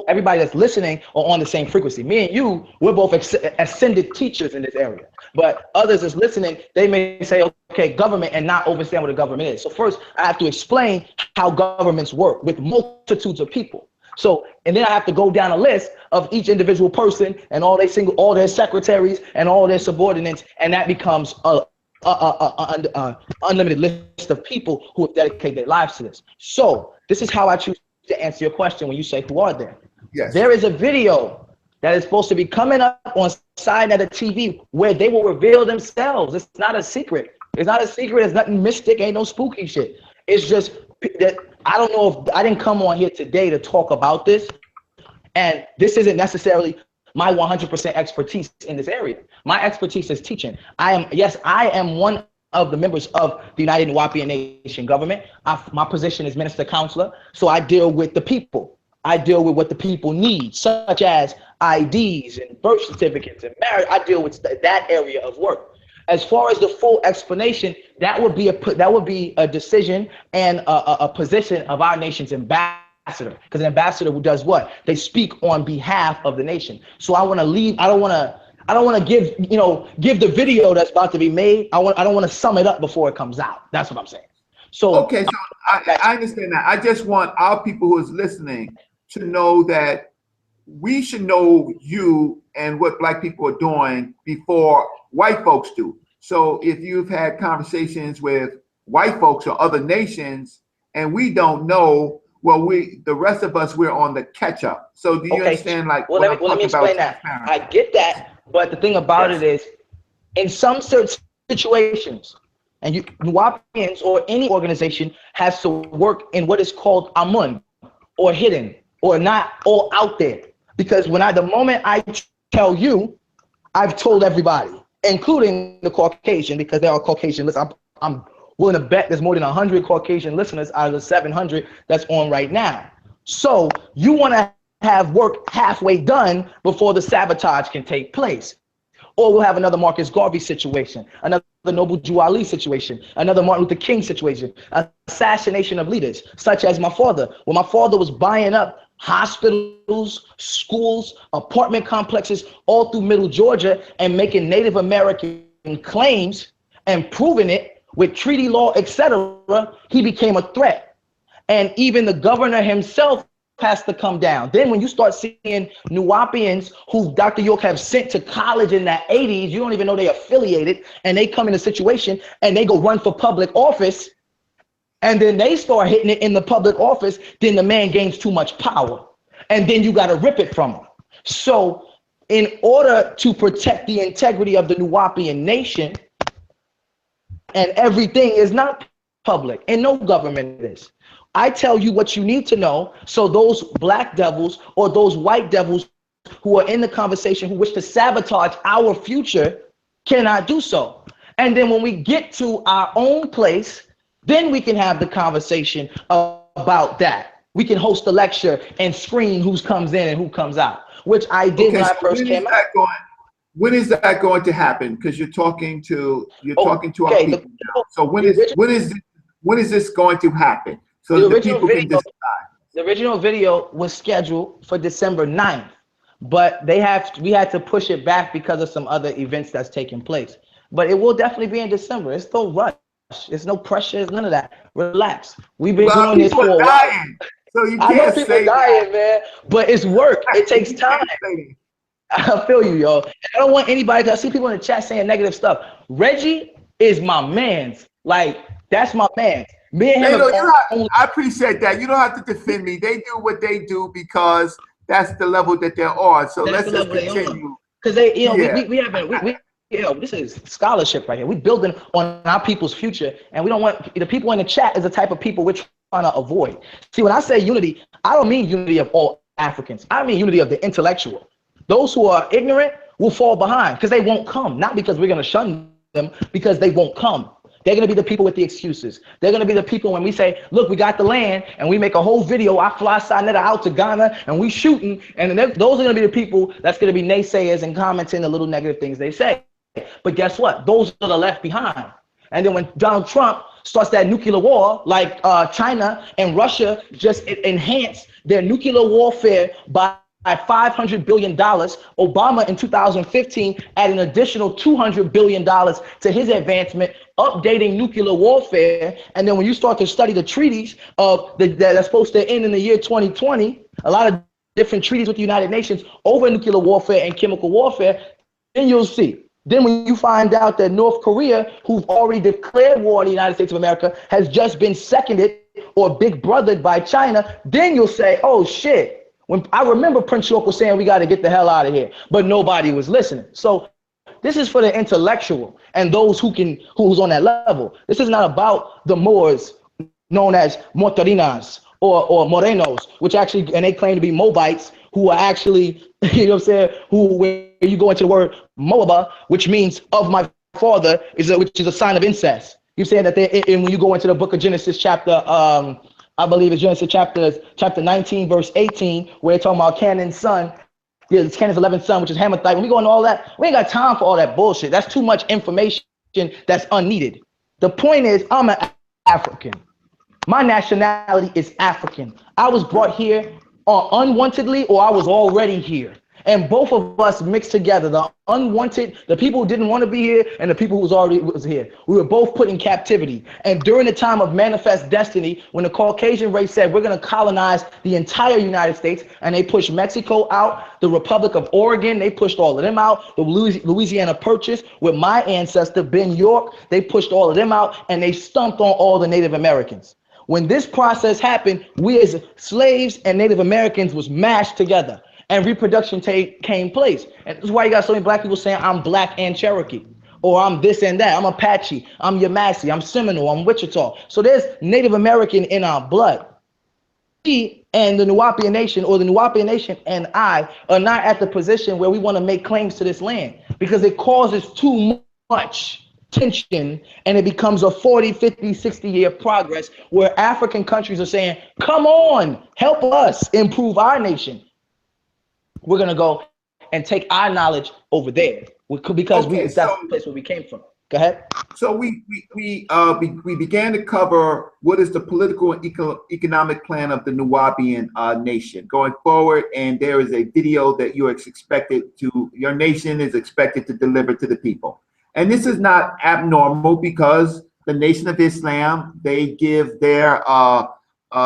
everybody that's listening are on the same frequency. Me and you, we're both ascended teachers in this area. But others that's listening, they may say, okay, government, and not understand what a government is. So first, I have to explain how governments work with multitudes of people. So, and then I have to go down a list of each individual person and all their secretaries and all their subordinates, and that becomes a unlimited list of people who have dedicated their lives to this. So this is how I choose to answer your question when you say who are there. Yes. There is a video that is supposed to be coming up on Sarnetta TV where they will reveal themselves. It's not a secret. It's not a secret. It's nothing mystic. Ain't no spooky shit. It's just that I don't know if I didn't come on here today to talk about this. And this isn't necessarily my 100% expertise in this area. My expertise is teaching. I am one of the members of the United wu-nuwaupu Nation government. My position is minister counselor, so I deal with the people. I deal with what the people need, such as IDs and birth certificates and marriage. I deal with that area of work. As far as the full explanation, that would be a decision and a position of our nation's ambassador, because an ambassador who does what? They speak on behalf of the nation. So I want to leave. I don't want to give the video that's about to be made. I don't want to sum it up before it comes out. That's what I'm saying. So okay, so I understand that. I just want our people who is listening to know that we should know you and what Black people are doing before white folks do. So if you've had conversations with white folks or other nations and we don't know, well, the rest of us, we're on the catch up. So do you understand? Like, well, let me explain that. I get that, but the thing about it is, in some certain situations, and wu-nuwaupians or any organization has to work in what is called amun, or hidden, or not all out there. Because the moment I tell you, I've told everybody, including the Caucasian, because there are Caucasian listeners. I'm willing to bet there's more than 100 Caucasian listeners out of the 700 that's on right now. So you want to have work halfway done before the sabotage can take place. Or we'll have another Marcus Garvey situation, another Noble Drew Ali situation, another Martin Luther King situation, assassination of leaders, such as my father. When my father was buying up hospitals, schools, apartment complexes all through middle Georgia and making Native American claims and proving it with treaty law, etc., he became a threat. And even the governor himself has to come down. Then when you start seeing wu-nuwaupians who Dr. York have sent to college in the 80s, you don't even know they affiliated, and they come in a situation and they go run for public office, and then they start hitting it in the public office, then the man gains too much power. And then you got to rip it from him. So in order to protect the integrity of the wu-nuwaupian nation, and everything is not public, and no government is. I tell you what you need to know, so those black devils or those white devils who are in the conversation who wish to sabotage our future cannot do so. And then when we get to our own place, then we can have the conversation about that. We can host a lecture and screen who comes in and who comes out, which I did when I first came out. When is that going to happen? Because you're talking to our people now. So when is this going to happen? So the people can decide. The original video was scheduled for December 9th, but we had to push it back because of some other events that's taking place. But it will definitely be in December. It's no rush. There's no pressure. It's none of that. Relax. We've been doing this for a while. So you I know people dying, man, but it's work. It takes time. I feel you, yo. I don't want anybody to see people in the chat saying negative stuff. Reggie is my man's. Like, that's my man. Me and him. I appreciate that. You don't have to defend me. They do what they do because that's the level that they're on. So let's just continue. Because this is scholarship right here. We're building on our people's future, and we don't want the people in the chat is the type of people we're trying to avoid. See, when I say unity, I don't mean unity of all Africans. I mean unity of the intellectual. Those who are ignorant will fall behind because they won't come. Not because we're going to shun them, because they won't come. They're going to be the people with the excuses. They're going to be the people when we say, look, we got the land, and we make a whole video. I fly Sinetta out to Ghana, and we shooting. And those are going to be the people that's going to be naysayers and commenting the little negative things they say. But guess what? Those are the left behind. And then when Donald Trump starts that nuclear war, like China and Russia just enhanced their nuclear warfare by $500 billion. Obama in 2015 added an additional $200 billion to his advancement, updating nuclear warfare. And then when you start to study the treaties that are supposed to end in the year 2020, a lot of different treaties with the United Nations over nuclear warfare and chemical warfare, then you'll see. Then when you find out that North Korea, who've already declared war on the United States of America, has just been seconded or big brothered by China, then you'll say, oh shit. When I remember Prince York was saying we got to get the hell out of here, but nobody was listening. So this is for the intellectual and those who's on that level. This is not about the Moors known as Mortarinas or Morenos, which actually, and they claim to be Moabites who are actually, you know what I'm saying, who, where you go into the word Moabah, which means of my father, which is a sign of incest. You're saying that and when you go into the book of Genesis chapter, I believe it's Genesis chapter 19, verse 18, where it's talking about Canaan's son. Yeah, it's Canaan's 11th son, which is Hamathite. When we go into all that, we ain't got time for all that bullshit. That's too much information that's unneeded. The point is, I'm an African. My nationality is African. I was brought here unwantedly, or I was already here. And both of us mixed together, the unwanted, the people who didn't want to be here, and the people who was here. We were both put in captivity. And during the time of manifest destiny, when the Caucasian race said, we're going to colonize the entire United States, and they pushed Mexico out, the Republic of Oregon, they pushed all of them out, the Louisiana Purchase with my ancestor, Ben York, they pushed all of them out, and they stumped on all the Native Americans. When this process happened, we as slaves and Native Americans was mashed together. And reproduction came place. And that's why you got so many black people saying, I'm black and Cherokee, or I'm this and that. I'm Apache, I'm Yamasee, I'm Seminole, I'm Wichita. So there's Native American in our blood. We and the wu-nuwaupu Nation, or the wu-nuwaupu Nation and I, are not at the position where we want to make claims to this land, because it causes too much tension, and it becomes a 40, 50, 60-year progress where African countries are saying, come on, help us improve our nation. We're going to go and take our knowledge over there because that's the place where we came from. Go ahead. So we began to cover what is the political and economic plan of the wu-nuwaupu nation going forward, and there is a video that your nation is expected to deliver to the people. And this is not abnormal, because the Nation of Islam, they give their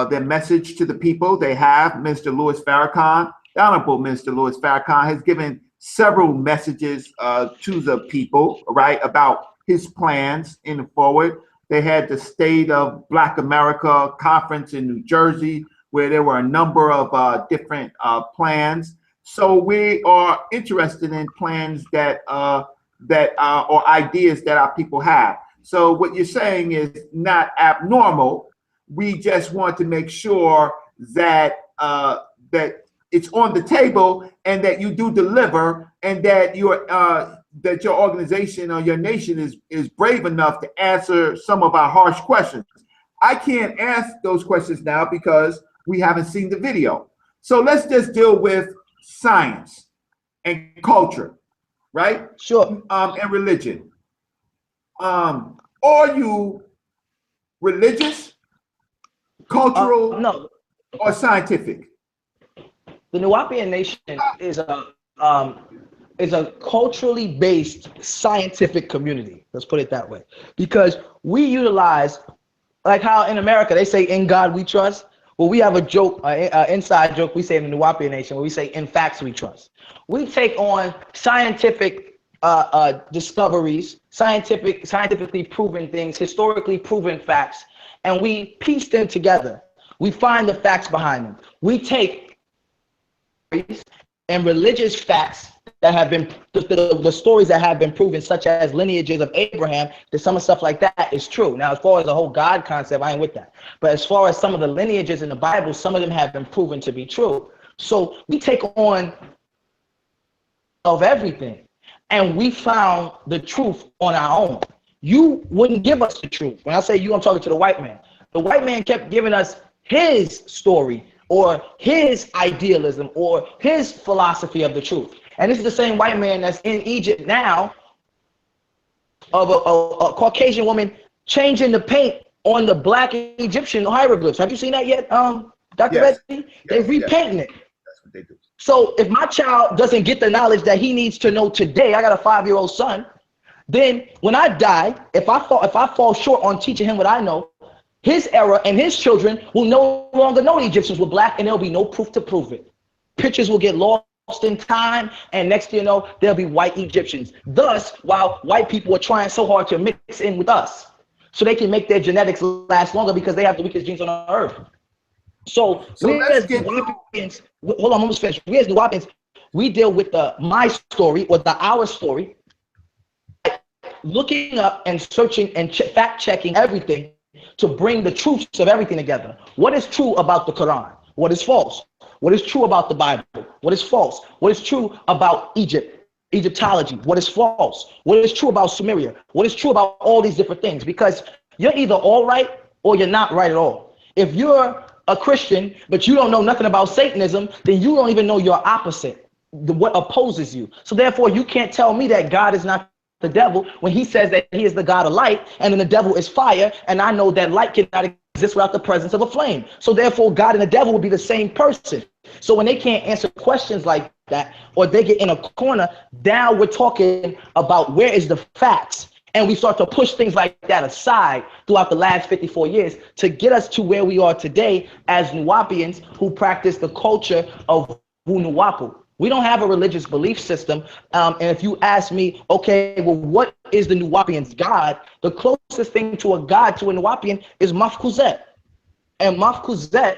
message to the people. They have Mr. Louis Farrakhan. The Honorable Minister Louis Farrakhan has given several messages to the people, right, about his plans in the forward. They had the State of Black America conference in New Jersey, where there were a number of different plans. So we are interested in plans or ideas that our people have. So what you're saying is not abnormal. We just want to make sure that that it's on the table, and that you do deliver, and that your organization or your nation is brave enough to answer some of our harsh questions. I can't ask those questions now because we haven't seen the video. So let's just deal with science and culture, right? Sure. And religion. Are you religious, cultural, no, or scientific? The wu-nuwaupu Nation is a culturally based scientific community. Let's put it that way, because we utilize, like how in America they say, "In God we trust." Well, we have a joke, inside joke we say in the wu-nuwaupu Nation, where we say, "In facts we trust." We take on scientific discoveries, scientifically proven things, historically proven facts, and we piece them together. We find the facts behind them. We take and religious facts that have been the stories that have been proven, such as lineages of Abraham, that some of stuff like that is true. Now, as far as the whole God concept, I ain't with that. But as far as some of the lineages in the Bible, some of them have been proven to be true. So we take on of everything, and we found the truth on our own. You wouldn't give us the truth. When I say you, I'm talking to the white man. The white man kept giving us his story, or his idealism, or his philosophy of the truth. And this is the same white man that's in Egypt now, of a Caucasian woman changing the paint on the black Egyptian hieroglyphs. Have you seen that yet, Dr. Yes. Betty? They're repainting it. That's what they do. So if my child doesn't get the knowledge that he needs to know today, I got a 5-year-old son, then when I die, if I fall short on teaching him what I know, his era and his children will no longer know the Egyptians were black, and there'll be no proof to prove it. Pictures will get lost in time, and next thing you know, there'll be white Egyptians. Thus, while white people are trying so hard to mix in with us so they can make their genetics last longer, because they have the weakest genes on earth. So we as wu-nuwaupians, hold on, I'm almost finished. We as wu-nuwaupians, we deal with my story, or our story, looking up and searching and fact checking everything to bring the truths of everything together. What is true about the Quran? What is false? What is true about the Bible? What is false? What is true about Egypt, Egyptology? What is false? What is true about Sumeria? What is true about all these different things? Because you're either all right or you're not right at all. If you're a Christian, but you don't know nothing about Satanism, then you don't even know your opposite, what opposes you. So therefore, you can't tell me that God is not the devil when he says that he is the God of light, and then the devil is fire, and I know that light cannot exist without the presence of a flame. So therefore, God and the devil will be the same person. So when they can't answer questions like that, or they get in a corner, now we're talking about where is the facts. And we start to push things like that aside throughout the last 54 years to get us to where we are today as wu-nuwaupians who practice the culture of wu-nuwaupu. We don't have a religious belief system. And if you ask me, okay, well, what is the wu-nuwaupian's God? The closest thing to a God to a wu-nuwaupian is mafkuzet. And mafkuzet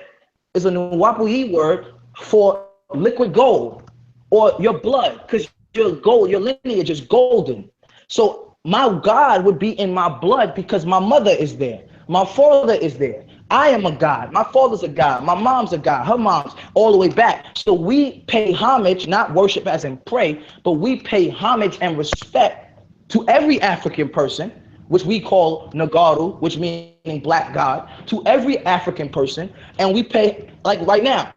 is a wu-nuwaupu word for liquid gold or your blood, because your gold, your lineage is golden. So my God would be in my blood because my mother is there. My father is there. I am a God. My father's a God. My mom's a God. Her mom's all the way back. So we pay homage, not worship as in pray, but we pay homage and respect to every African person, which we call Nagaru, which meaning black God, to every African person. And we pay, like right now,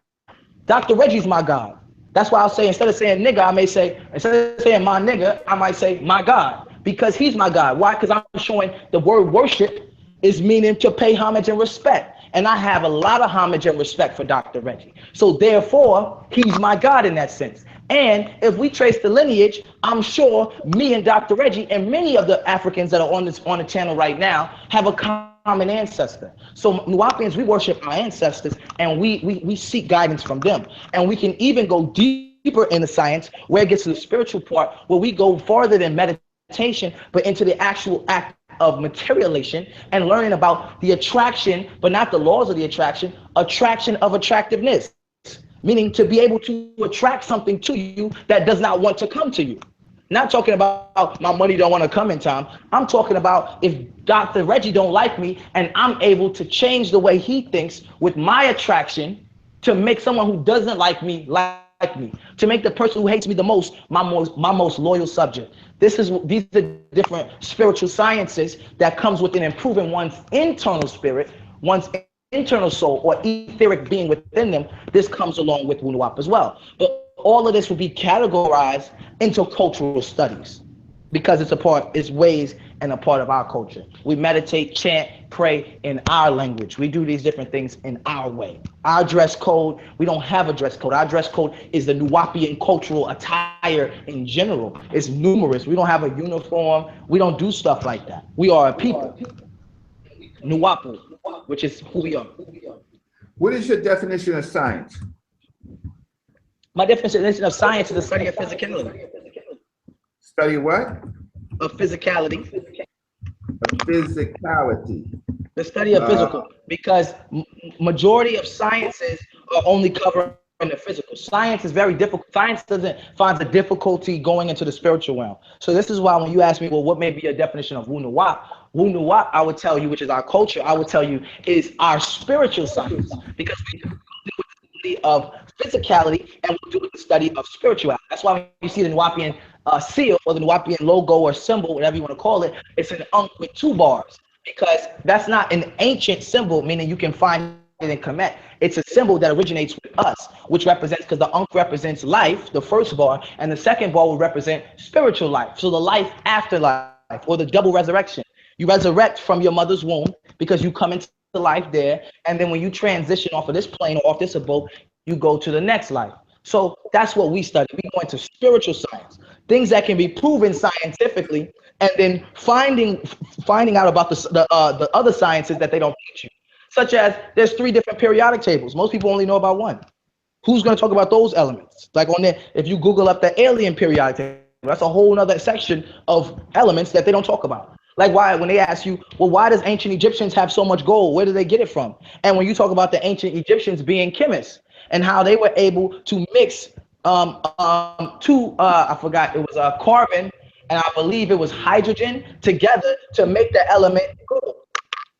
Dr. Reggie's my God. That's why I'll say, instead of saying nigga, I may say, instead of saying my nigga, I might say my God. Because he's my God. Why? Because I'm showing the word worship is meaning to pay homage and respect. And I have a lot of homage and respect for Dr. Reggie. So therefore, he's my God in that sense. And if we trace the lineage, I'm sure me and Dr. Reggie and many of the Africans that are on the channel right now have a common ancestor. So wu-nuwaupians, we worship our ancestors and we seek guidance from them. And we can even go deeper in the science where it gets to the spiritual part, where we go farther than meditation, but into the actual act of materialization and learning about the attraction, but not the laws of the attraction of attractiveness, meaning to be able to attract something to you that does not want to come to you. Not talking about my money don't want to come in time. I'm talking about if Dr. Reggie don't like me and I'm able to change the way he thinks with my attraction to make someone who doesn't like me, to make the person who hates me the most my most loyal subject. These are different spiritual sciences that comes within improving one's internal spirit, one's internal soul, or etheric being within them. This comes along with wu-nuwaupu as well. But all of this will be categorized into cultural studies because it's ways and a part of our culture. We meditate, chant, pray in our language. We do these different things in our way. Our dress code, we don't have a dress code. Our dress code is the wu-nuwaupian cultural attire in general. It's numerous. We don't have a uniform. We don't do stuff like that. We are a people. Nuwaupu, which is who we are. What is your definition of science? My definition of science is the study of physicality. Study what? Of physicality. Of physicality. The study of physical, because majority of sciences are only covering the physical. Science is very difficult. Science finds a difficulty going into the spiritual realm. So this is why when you ask me, well, what may be a definition of wu-nuwaupu? Wu-nuwaupu, I would tell you, which is our culture, I would tell you is our spiritual science, because we do with the study of physicality and we do with the study of spirituality. That's why when you see the wu-nuwaupian seal or the wu-nuwaupian logo or symbol, whatever you want to call it, it's an unk with 2 bars, because that's not an ancient symbol, meaning you can find it in Kemet. It's a symbol that originates with us, which represents, because the unk represents life, the first bar, and the second bar will represent spiritual life. So the life after life, or the double resurrection. You resurrect from your mother's womb because you come into life there, and then when you transition off of this plane or off this abode, you go to the next life. So that's what we study. We go into spiritual science, things that can be proven scientifically, and then finding out about the other sciences that they don't teach you. Such as there's 3 different periodic tables. Most people only know about 1. Who's going to talk about those elements? Like on there, if you Google up the alien periodic table, that's a whole nother section of elements that they don't talk about. Like when they ask you, well, why does ancient Egyptians have so much gold? Where do they get it from? And when you talk about the ancient Egyptians being chemists and how they were able to mix I forgot, it was carbon and I believe it was hydrogen together to make the element gold.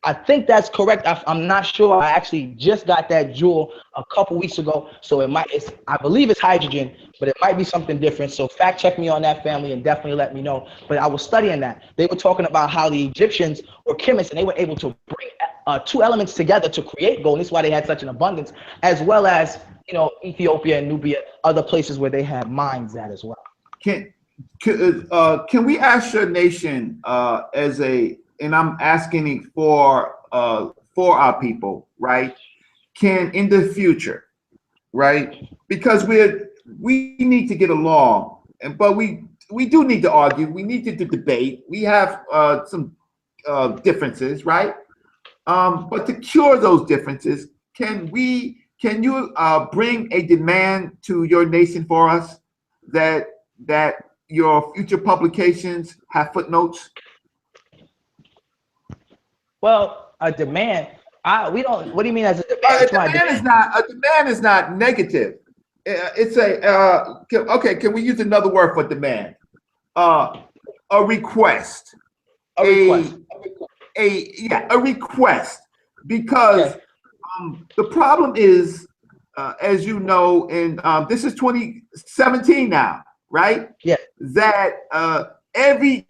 I think that's correct. I'm not sure. I actually just got that jewel a couple weeks ago, so I believe it's hydrogen, but it might be something different. So fact check me on that, family, and definitely let me know. But I was studying that. They were talking about how the Egyptians were chemists, and they were able to bring two elements together to create gold. And this is why they had such an abundance, as well as Ethiopia and Nubia, other places where they had mines at as well. Can we ask your nation and I'm asking it for our people, right? Can in the future, right? Because we need to get along, but we do need to argue. We need to debate. We have some differences, right? But to cure those differences, can you bring a demand to your nation for us that your future publications have footnotes? Well, a demand. We don't. What do you mean as a demand? A demand is not negative. It's okay. Can we use another word for demand? A request. A request. Because the problem is, as you know, and this is 2017 now, right? Yeah. That every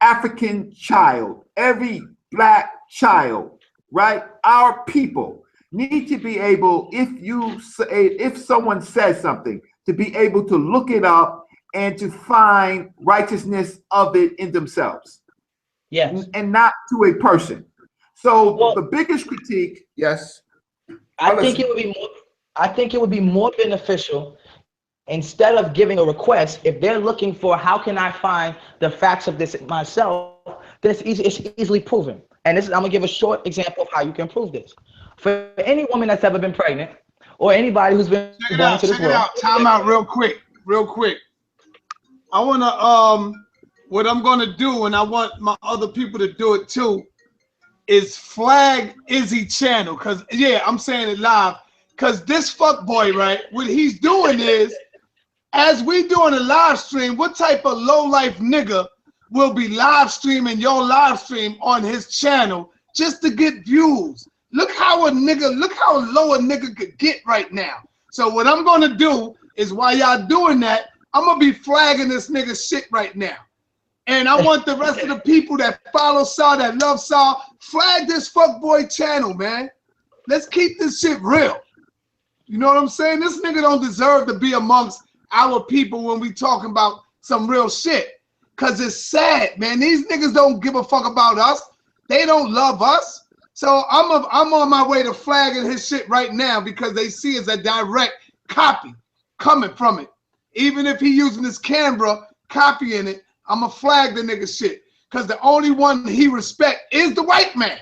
African child, every Black child, right? Our people need to be able, if someone says something, to be able to look it up and to find righteousness of it in themselves. Yes. And not to a person. So the biggest critique, yes. I think it would be more beneficial, instead of giving a request, if they're looking for how can I find the facts of this myself, then it's easily proven. And I'm gonna give a short example of how you can prove this. For any woman that's ever been pregnant, or anybody who's been born into this world. Time out real quick. I wanna what I'm gonna do, and I want my other people to do it too, is flag Izzy channel. Cause I'm saying it live. Cause this fuckboy, right? What he's doing is, as we doing a live stream, what type of low life nigga will be live streaming your live stream on his channel just to get views? Look how low a nigga could get right now. So what I'm gonna do is, while y'all doing that, I'm gonna be flagging this nigga shit right now. And I want the rest of the people that follow Saw, that love Saw, flag this fuckboy channel, man. Let's keep this shit real. You know what I'm saying? This nigga don't deserve to be amongst our people when we talking about some real shit. Cause it's sad, man. These niggas don't give a fuck about us. They don't love us. So I'm on my way to flagging his shit right now, because they see it's a direct copy coming from it. Even if he using his camera copying it, I'ma flag the nigga shit. Cause the only one he respect is the white man.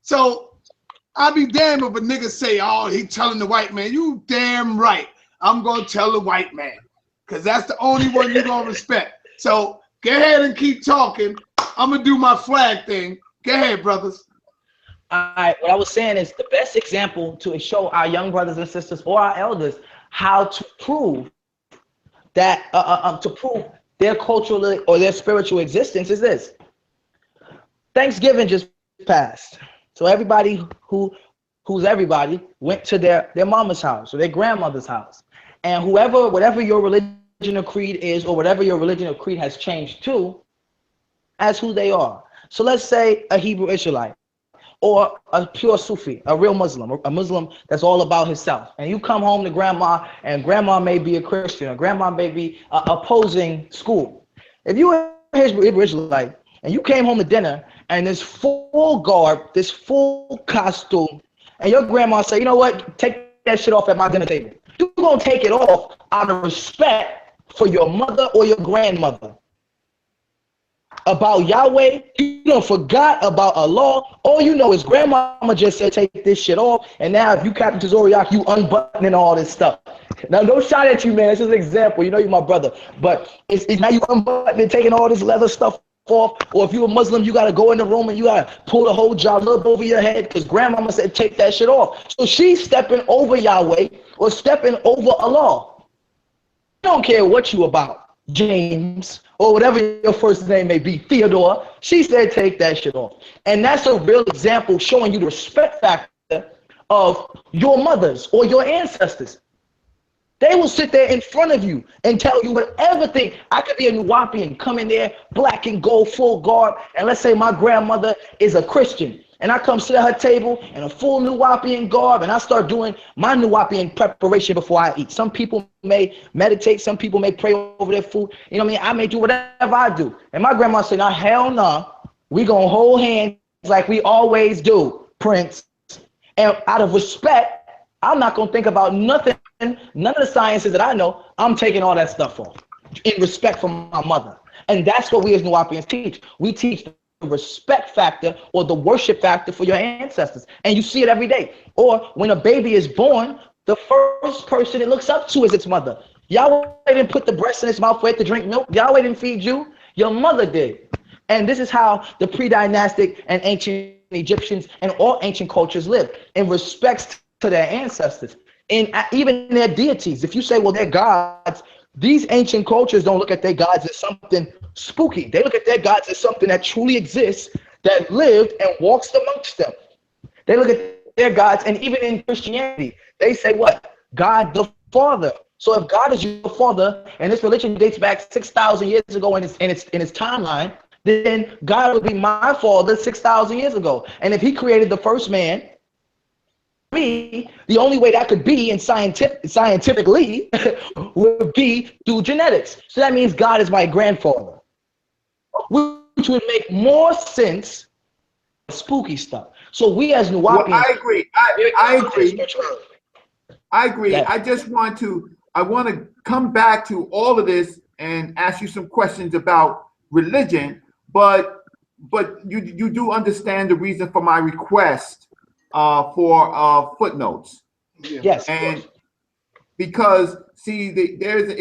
So I'll be damned if a nigga say, oh, he telling the white man. You damn right. I'm gonna tell the white man. Cause that's the only one you gonna respect. So go ahead and keep talking. I'm gonna do my flag thing. Go ahead, brothers. All right, what I was saying is the best example to show our young brothers and sisters or our elders how to prove that, to prove their cultural or their spiritual existence is this. Thanksgiving just passed. So everybody who's everybody went to their mama's house or their grandmother's house. And whatever your religion or creed is, or whatever your religion or creed has changed to, as who they are. So let's say a Hebrew Israelite, or a pure Sufi, a real Muslim, or a Muslim that's all about himself. And you come home to grandma, and grandma may be a Christian, or grandma may be opposing school. If you were a Hebrew Israelite, and you came home to dinner, and this full garb, this full costume, and your grandma say, you know what, take that shit off at my dinner table. You're gonna take it off out of respect for your mother or your grandmother. About Yahweh, you don't forgot about Allah. All you know is grandmama just said take this shit off, and now if you Captain Zoriak, you unbuttoning all this stuff. Now no shot at you, man. It's just an example. You know you're my brother, but it's now you unbuttoning, taking all this leather stuff off. Or if you're a Muslim, you gotta go in the room and you gotta pull the whole jalab over your head because grandmama said take that shit off. So she's stepping over Yahweh or stepping over Allah. I don't care what you about. James, or whatever your first name may be, Theodore. She said, take that shit off. And that's a real example showing you the respect factor of your mothers or your ancestors. They will sit there in front of you and tell you whatever thing. I could be a wu-nuwaupu, come in there, black and gold, full garb, and let's say my grandmother is a Christian. And I come sit at her table in a full wu-nuwaupu garb, and I start doing my wu-nuwaupu preparation before I eat. Some people may meditate, some people may pray over their food. You know what I mean? I may do whatever I do. And my grandma said, "Now, hell no, we gonna hold hands like we always do, Prince." And out of respect, I'm not gonna think about nothing, none of the sciences that I know. I'm taking all that stuff off in respect for my mother. And that's what we as wu-nuwaupians teach. We teach the respect factor or the worship factor for your ancestors. And you see it every day. Or when a baby is born, the first person it looks up to is its mother. Yahweh didn't put the breast in its mouth for it to drink milk. Yahweh didn't feed you. Your mother did. And this is how the pre-dynastic and ancient Egyptians and all ancient cultures lived, in respects to their ancestors and even their deities. If you say, well, they're gods, these ancient cultures don't look at their gods as something spooky. They look at their gods as something that truly exists, that lived and walks amongst them. They look at their gods, and even in Christianity, they say what? God the Father. So if God is your father, and this religion dates back 6,000 years ago in its timeline, then God would be my father 6,000 years ago. And if he created the first man, the only way that could be, and scientifically would be through genetics. So that means God is my grandfather, which would make more sense than spooky stuff. So we as wu-nuwaupians, well, I agree. I agree. I agree. Yeah. I want to come back to all of this and ask you some questions about religion, but you do understand the reason for my request for footnotes. Yes. And because see, there's an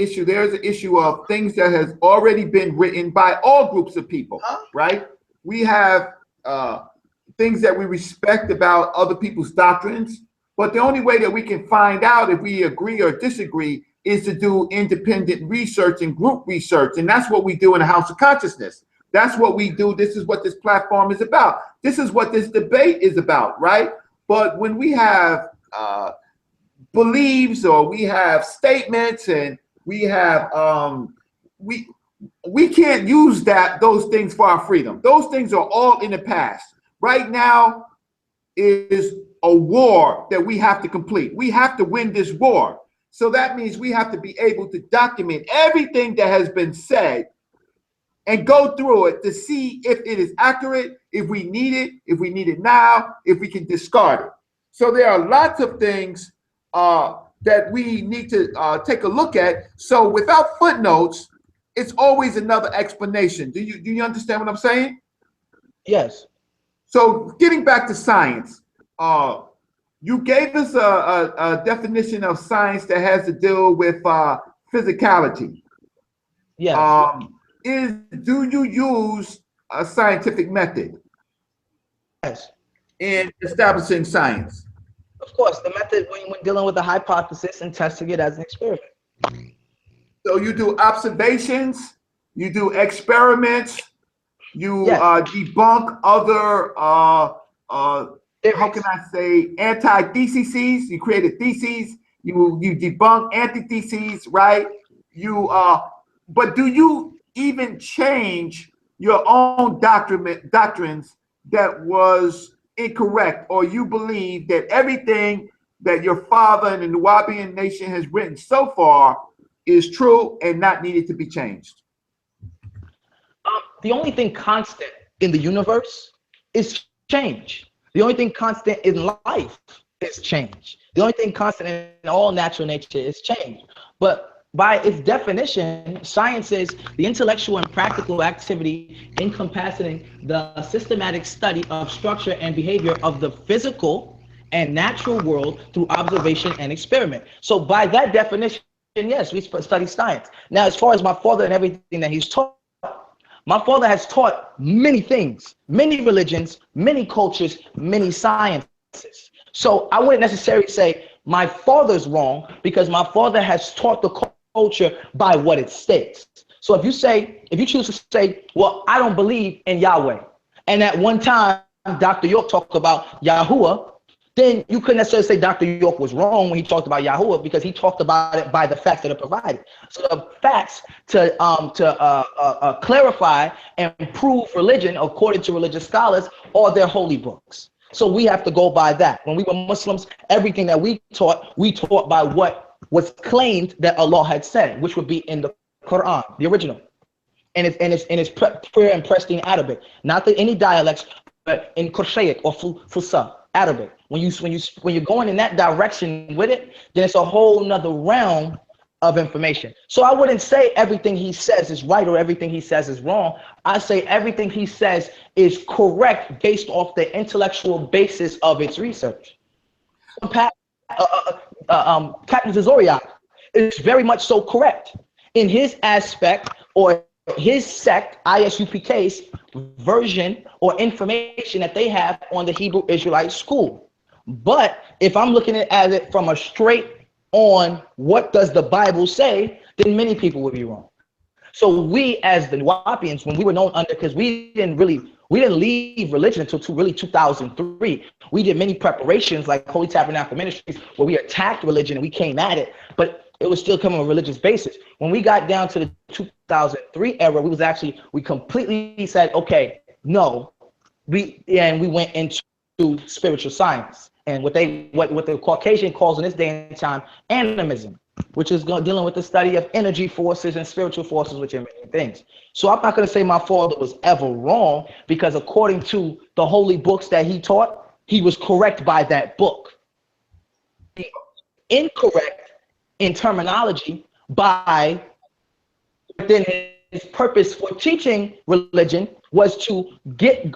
issue of things that has already been written by all groups of people, right? We have things that we respect about other people's doctrines, but the only way that we can find out if we agree or disagree is to do independent research and group research. And that's what we do in the House of Consciousness. That's what we do. This is what this platform is about. This is what this debate is about, right? But when we have beliefs, or we have statements, and we have we can't use those things for our freedom. Those things are all in the past. Right now is a war that we have to complete. We have to win this war. So that means we have to be able to document everything that has been said and go through it to see if it is accurate, if we need it now, if we can discard it. So there are lots of things that we need to take a look at. So without footnotes, it's always another explanation. Do you understand what I'm saying? Yes. So getting back to science, you gave us a definition of science that has to deal with physicality. Yes. Do you use a scientific method? Yes. In establishing science? Of course, the method when dealing with a hypothesis and testing it as an experiment. So you do observations, you do experiments, you debunk other how can I say, anti-theses. You create a thesis, you debunk antitheses, right? But do you even change your own doctrines that was incorrect, or you believe that everything that your father and the wu-nuwaupian nation has written so far is true and not needed to be changed? The only thing constant in the universe is change. The only thing constant in life is change. The only thing constant in all natural nature is change. But by its definition, science is the intellectual and practical activity encompassing the systematic study of structure and behavior of the physical and natural world through observation and experiment. So by that definition, yes, we study science. Now, as far as my father and everything that he's taught, my father has taught many things, many religions, many cultures, many sciences. So I wouldn't necessarily say my father's wrong, because my father has taught the culture by what it states. So if you choose to say, well, I don't believe in Yahweh, and at one time Dr. York talked about Yahuwah, then you couldn't necessarily say Dr. York was wrong when he talked about Yahuwah, because he talked about it by the facts that are provided. So the facts to clarify and prove religion, according to religious scholars, are their holy books. So we have to go by that. When we were Muslims, everything that we taught by what was claimed that Allah had said, which would be in the Quran, the original, and it's prayer and pristine Arabic, not any dialects, but in Quraysh or Fusa Arabic. When you're going in that direction with it, then it's a whole nother realm of information. So I wouldn't say everything he says is right or everything he says is wrong. I say everything he says is correct based off the intellectual basis of its research. Captain Zoriak is very much so correct in his aspect, or his sect, ISUPK's version or information that they have on the Hebrew Israelite school. But if I'm looking at it from a straight on what does the Bible say, then many people would be wrong. So we, as the wu-nuwaupians, when we were known under, because we didn't leave religion until really 2003. We did many preparations like Holy Tabernacle Ministries, where we attacked religion and we came at it, but it was still coming on a religious basis. When we got down to the 2003 era, we completely said, okay, no, we went into spiritual science and what the Caucasian calls in this day and time animism, which is dealing with the study of energy forces and spiritual forces, which are many things. So I'm not going to say my father was ever wrong, because according to the holy books that he taught, he was correct by that book. He incorrect in terminology by within his purpose for teaching religion was to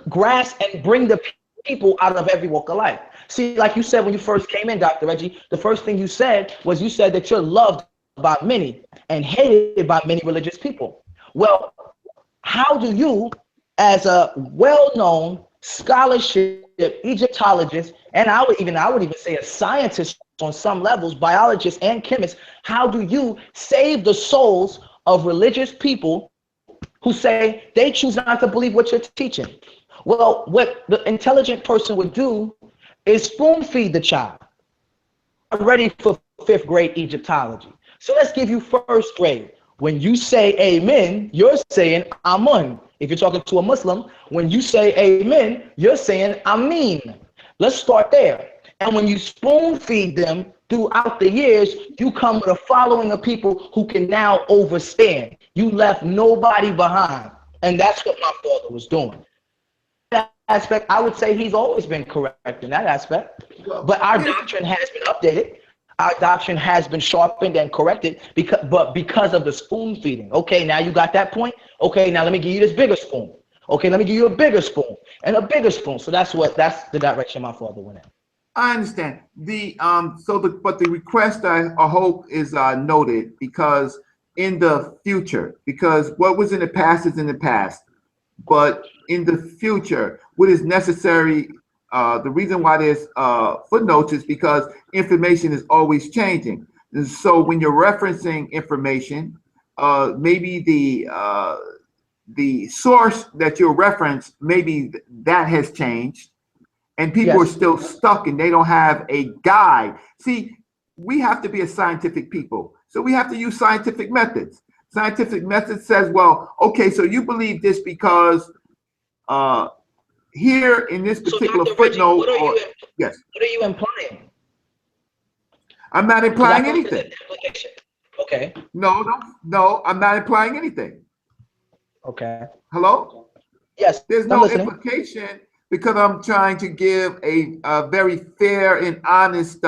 grasp and bring the people out of every walk of life. See, like you said when you first came in, Dr. Reggie, the first thing you said that you're loved by many and hated by many religious people. Well, how do you, as a well-known scholarship Egyptologist, and I would even say a scientist on some levels, biologist and chemist, how do you save the souls of religious people who say they choose not to believe what you're teaching? Well, what the intelligent person would do is spoon feed the child. I'm ready for 5th grade Egyptology. So let's give you 1st grade. When you say amen, you're saying amun. If you're talking to a Muslim, when you say amen, you're saying amin. Let's start there. And when you spoon feed them throughout the years, you come with a following of people who can now overstand. You left nobody behind. And that's what my father was doing. That aspect, I would say he's always been correct in that aspect. But our doctrine has been updated. Our doctrine has been sharpened and corrected because of the spoon feeding. Okay, now you got that point. Okay, now let me give you this bigger spoon. Okay, let me give you a bigger spoon and a bigger spoon. So that's the direction my father went in. I understand but the request I hope is noted, because in the future, because what was in the past is in the past, but in the future, what is necessary, the reason why there's footnotes is because information is always changing. And so when you're referencing information, maybe the source that you reference, maybe that has changed, and people are still stuck and they don't have a guide. See, we have to be a scientific people, so we have to use scientific methods. Scientific method says, well, okay, so you believe this because here in this particular footnote, yes. What are you implying? I'm not implying anything. Okay. No, I'm not implying anything. Okay. Hello? Yes. There's no implication, because I'm trying to give a very fair and honest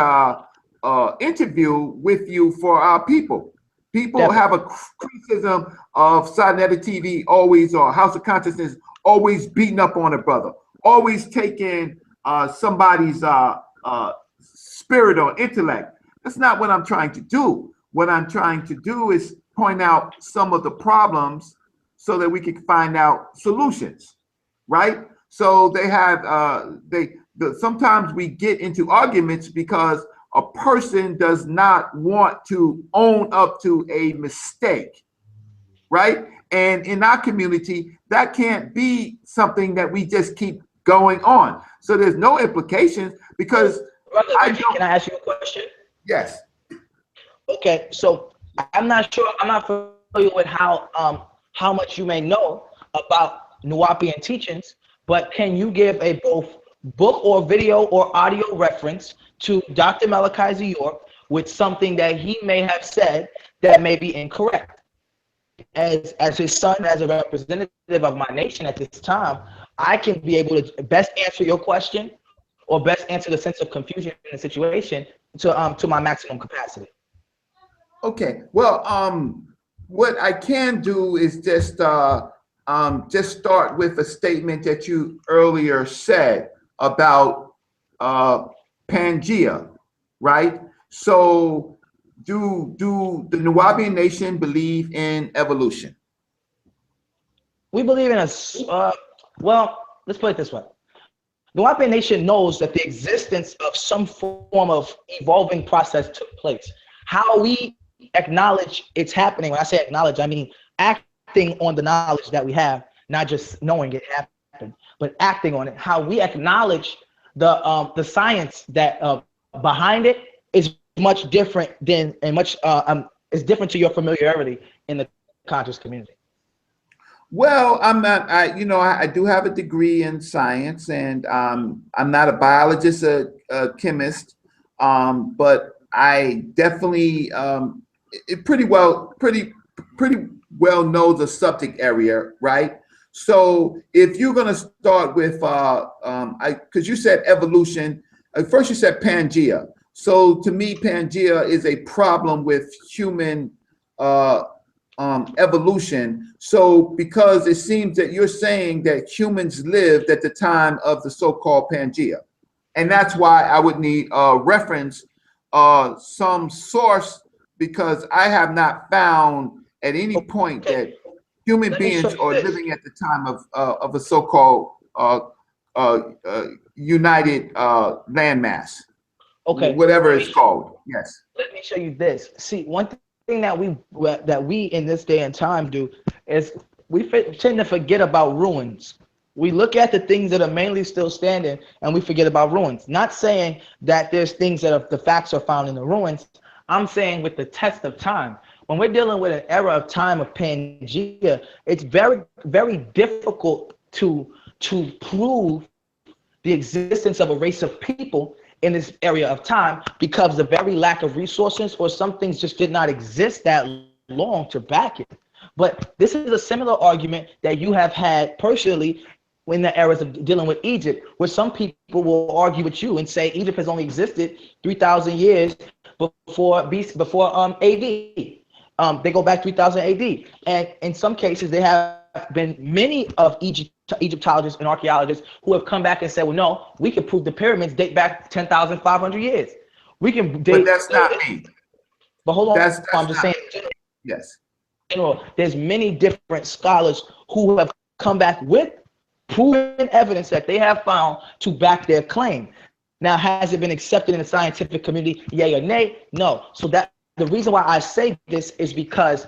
interview with you for our people. People have a criticism of Sarnetta TV always, or House of Consciousness, always beating up on a brother, always taking somebody's spirit or intellect. That's not what I'm trying to do. What I'm trying to do is point out some of the problems so that we can find out solutions, right? So they have, sometimes we get into arguments because a person does not want to own up to a mistake. right? And in our community, that can't be something that we just keep going on. So there's no implications because Brother I Reggie, don't. can I ask you a question? Yes. Okay, so I'm not sure. I'm not familiar with how much you may know about Nuwaupuan teachings, but can you give a both book or video or audio reference to Dr. Malachi Z. York with something that he may have said that may be incorrect? As his son, as a representative of my nation at this time, I can be able to best answer your question or best answer the sense of confusion in the situation to my maximum capacity. Okay. Well, what I can do is just start with a statement that you earlier said about Pangea, right? So, do the Nuwaubian nation believe in evolution? We believe in well, let's put it this way. The Nuwaubian nation knows that the existence of some form of evolving process took place. How we acknowledge it's happening, when I say acknowledge, I mean acting on the knowledge that we have, not just knowing it happened, but acting on it. How we acknowledge the science that behind it is much different than is different to your familiarity in the conscious community. Well, I'm not. I do have a degree in science, and I'm not a biologist, a chemist, but I definitely pretty well know the subject area, right? So if you're going to start with, because you said evolution, first you said Pangea. So to me, Pangea is a problem with human evolution. So because it seems that you're saying that humans lived at the time of the so-called Pangea, and that's why I would need reference, some source, because I have not found at any point that human beings are living at the time of a so-called united landmass. Okay. Whatever it's called. Yes. Let me show you this. See, one thing that we in this day and time do is we tend to forget about ruins. We look at the things that are mainly still standing and we forget about ruins. Not saying that there's things that the facts are found in the ruins. I'm saying with the test of time. When we're dealing with an era of time of Pangea, it's very, very difficult to prove the existence of a race of people in this area of time because the very lack of resources, or some things just did not exist that long to back it. But this is a similar argument that you have had personally in the eras of dealing with Egypt, where some people will argue with you and say Egypt has only existed 3,000 years before AD. They go back 3,000 AD, and in some cases there have been many of Egyptologists and archaeologists who have come back and said, well, no, we can prove the pyramids date back 10,500 years. We can date. But that's not me. But hold on, that's I'm just saying. Yes. In general, there's many different scholars who have come back with proven evidence that they have found to back their claim. Now, has it been accepted in the scientific community, yay or nay? No. So that the reason why I say this is because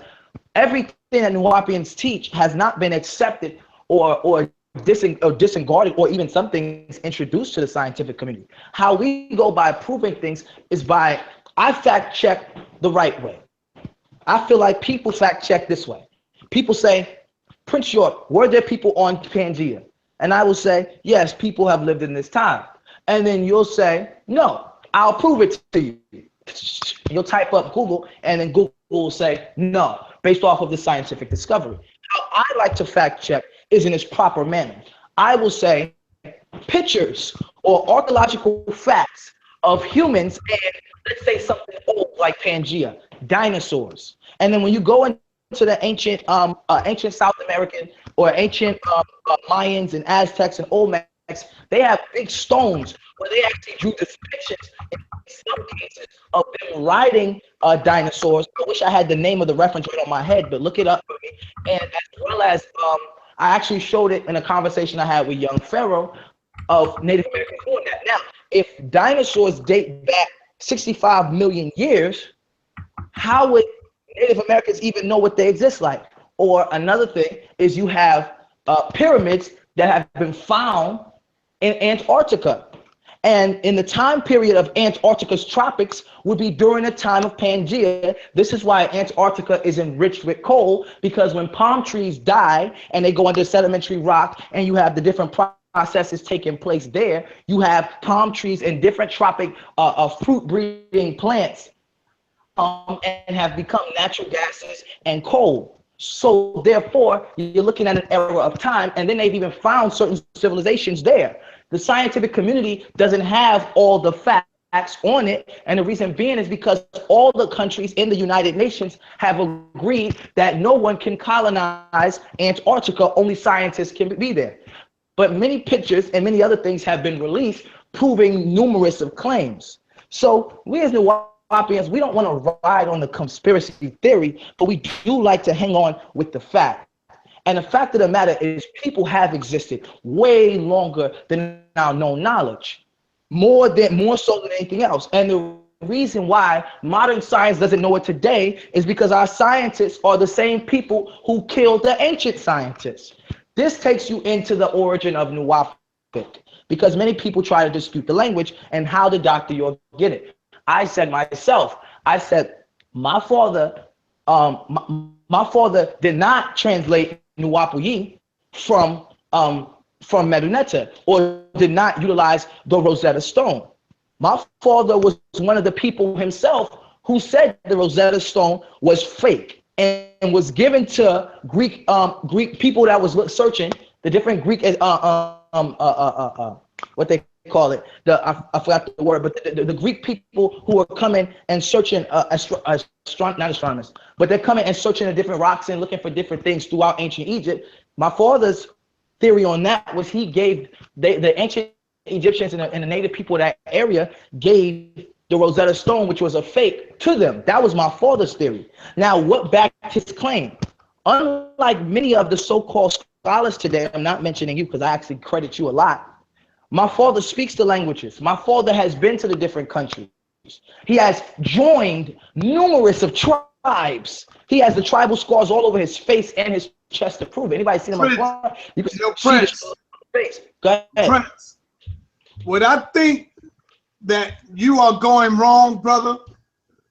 everything that Nuwaubians teach has not been accepted or disregarded, or even some things introduced to the scientific community. How we go by proving things is by, I fact check the right way. I feel like people fact check this way. People say, Prince York, were there people on Pangea? And I will say, yes, people have lived in this time. And then you'll say, no, I'll prove it to you. You'll type up Google, and then Google will say, no, based off of the scientific discovery. How I like to fact check is in its proper manner. I will say pictures or archaeological facts of humans, and let's say something old like Pangea, dinosaurs. And then when you go into the ancient South American or ancient Mayans and Aztecs and Olmecs, they have big stones where they actually drew depictions in some cases of them riding dinosaurs. I wish I had the name of the reference right on my head, but look it up for me. And as well as I actually showed it in a conversation I had with young Pharaoh of Native Americans doing that. Now, if dinosaurs date back 65 million years, how would Native Americans even know what they exist like? Or another thing is you have pyramids that have been found in Antarctica. And in the time period of Antarctica's tropics would be during the time of Pangea. This is why Antarctica is enriched with coal, because when palm trees die and they go under sedimentary rock and you have the different processes taking place there, you have palm trees and different tropic fruit breeding plants and have become natural gases and coal. So therefore, you're looking at an era of time, and then they've even found certain civilizations there. The scientific community doesn't have all the facts on it, and the reason being is because all the countries in the United Nations have agreed that no one can colonize Antarctica, only scientists can be there. But many pictures and many other things have been released proving numerous of claims. So we as wu-nuwaupians, we don't want to ride on the conspiracy theory, but we do like to hang on with the fact. And the fact of the matter is people have existed way longer than our known knowledge, more so than anything else. And the reason why modern science doesn't know it today is because our scientists are the same people who killed the ancient scientists. This takes you into the origin of wu-nuwaupu, because many people try to dispute the language. And how did Dr. York get it? I said myself, my father did not translate wu-nuwaupu from Medunetta, or did not utilize the Rosetta Stone. My father was one of the people himself who said the Rosetta Stone was fake and was given to Greek people that was searching the different Greek what they call it, I forgot the word, but the Greek people who are coming and searching not astronomers, but they're coming and searching the different rocks and looking for different things throughout ancient Egypt. My father's theory on that was he gave the ancient Egyptians and the native people of that area gave the Rosetta Stone, which was a fake, to them. That was my father's theory. Now, what backed his claim? Unlike many of the so-called scholars today, I'm not mentioning you because I actually credit you a lot, my father speaks the languages. My father has been to the different countries. He has joined numerous of tribes. He has the tribal scars all over his face and his chest to prove it. Anybody seen him on front? You can see the face. Go ahead. Prince, what I think that you are going wrong, brother,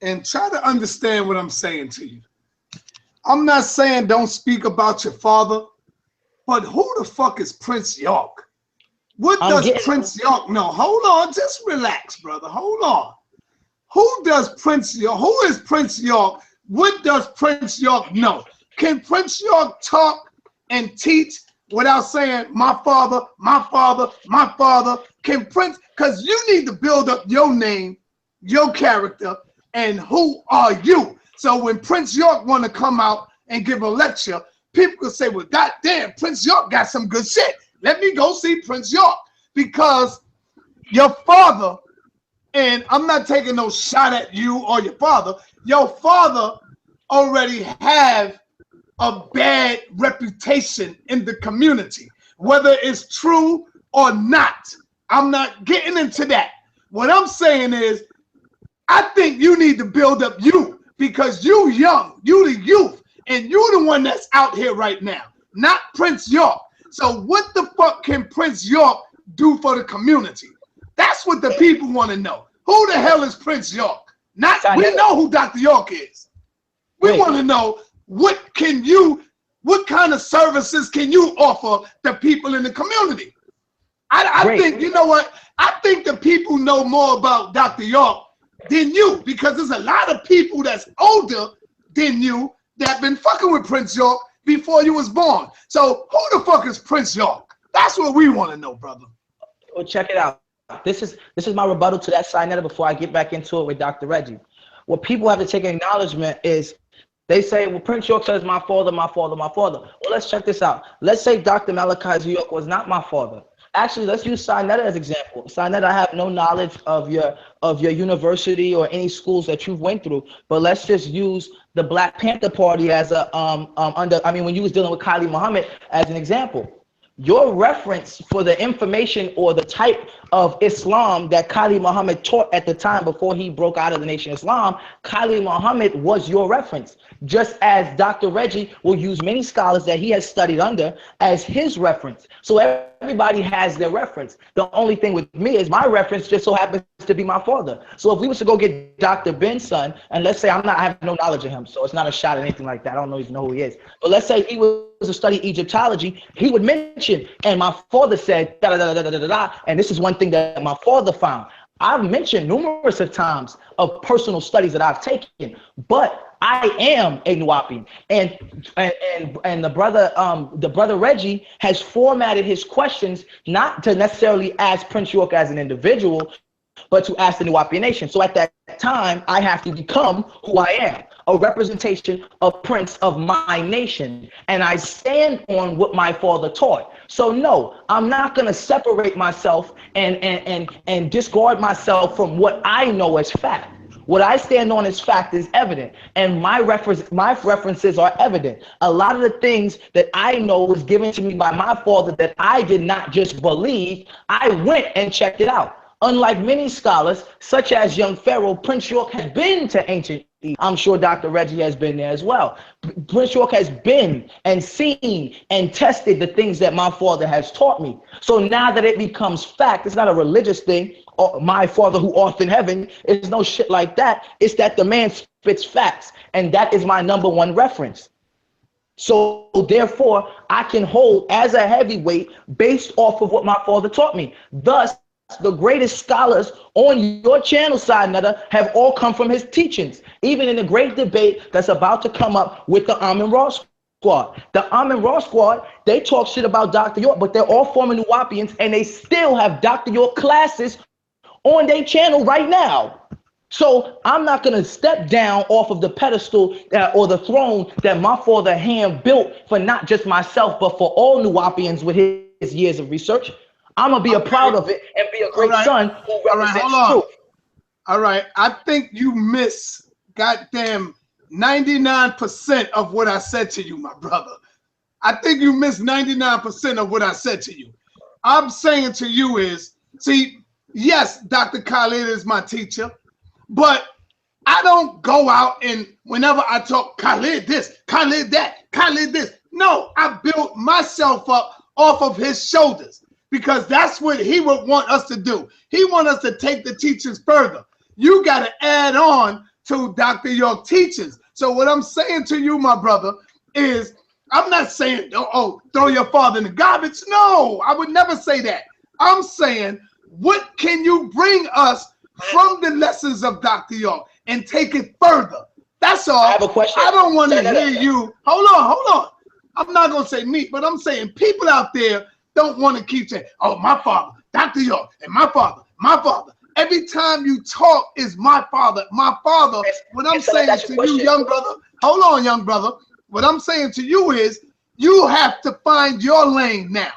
and try to understand what I'm saying to you. I'm not saying don't speak about your father, but who the fuck is Prince York? What does Prince York know? Hold on, just relax, brother. Hold on. Who does Prince York? Who is Prince York? What does Prince York know? Can Prince York talk and teach without saying my father, my father, my father? Can Prince, because you need to build up your name, your character, and who are you? So when Prince York want to come out and give a lecture, people could say, well, goddamn, Prince York got some good shit. Let me go see Prince York, because your father, and I'm not taking no shot at you or your father, your father already have a bad reputation in the community, whether it's true or not. I'm not getting into that. What I'm saying is, I think you need to build up you, because you young, you the youth, and you the one that's out here right now, not Prince York. So what the fuck can Prince York do for the community? That's what the people want to know. Who the hell is Prince York? Not, we know who Dr. York is. We want to know what kind of services can you offer the people in the community? I think, you know what? I think the people know more about Dr. York than you, because there's a lot of people that's older than you that been fucking with Prince York before you was born. So who the fuck is Prince York? That's what we want to know, brother. Well, check it out. This is my rebuttal to that side letter before I get back into it with Dr. Reggie. What people have to take acknowledgement is, they say, well, Prince York says my father, my father, my father. Well, let's check this out. Let's say Dr. Malachi York was not my father. Actually, let's use Sinetta as example. Sinetta, I have no knowledge of your university or any schools that you've went through, but let's just use the Black Panther Party as a when you was dealing with Kylie Muhammad as an example. your reference for the information or the type of Islam that Khalid Muhammad taught at the time before he broke out of the Nation of Islam, Khalid Muhammad was your reference. Just as Dr. Reggie will use many scholars that he has studied under as his reference. So everybody has their reference. The only thing with me is my reference just so happens to be my father. So if we was to go get Dr. Ben's son, and let's say I have no knowledge of him, so it's not a shot or anything like that. I don't even know who he is. But let's say he was to study Egyptology, he would mention, and my father said, da, da, da, da, da, da, da, and this is one thing that my father found. I've mentioned numerous of times of personal studies that I've taken, but I am a Nuwaupu, and the brother Reggie has formatted his questions not to necessarily ask Prince York as an individual, but to ask the Nuwaupu nation. So at that time, I have to become who I am, a representation of Prince of my nation, and I stand on what my father taught. So no, I'm not going to separate myself and discard myself from what I know as fact. What I stand on as fact is evident, and my references are evident. A lot of the things that I know was given to me by my father that I did not just believe, I went and checked it out. Unlike many scholars, such as young Pharaoh, Prince York has been to ancient Egypt. I'm sure Dr. Reggie has been there as well. Prince York has been and seen and tested the things that my father has taught me. So now that it becomes fact, it's not a religious thing. Or my father who art in heaven, it's no shit like that. It's that the man spits facts, and that is my #1 reference. So therefore, I can hold as a heavyweight based off of what my father taught me. Thus, the greatest scholars on your channel, Side Nutter, have all come from his teachings. Even in the great debate that's about to come up with the Amin Ra Squad. The Amin Ra Squad, they talk shit about Dr. York, but they're all former Nuwaupians, and they still have Dr. York classes on their channel right now. So I'm not going to step down off of the pedestal or the throne that my father hand built for not just myself, but for all Nuwaupians with his years of research. I'm going to be a proud of it and be a great son who represents truth. All right. I think you miss goddamn 99% of what I said to you, my brother. I think you missed 99% of what I said to you. I'm saying to you is, see, yes, Dr. Khalid is my teacher, but I don't go out and whenever I talk Khalid this, Khalid that, Khalid this. No, I built myself up off of his shoulders because that's what he would want us to do. He wants us to take the teachings further. You got to add on to Dr. York teachings. So what I'm saying to you, my brother, is I'm not saying, oh, throw your father in the garbage. No, I would never say that. I'm saying, what can you bring us from the lessons of Dr. York and take it further? That's all. I have a question. I don't want to hear you. Hold on. I'm not going to say me, but I'm saying people out there don't want to keep saying, oh, my father, Dr. York, and my father, my father. Every time you talk is my father, my father. What I'm saying to you, young brother, hold on, young brother. What I'm saying to you is you have to find your lane now.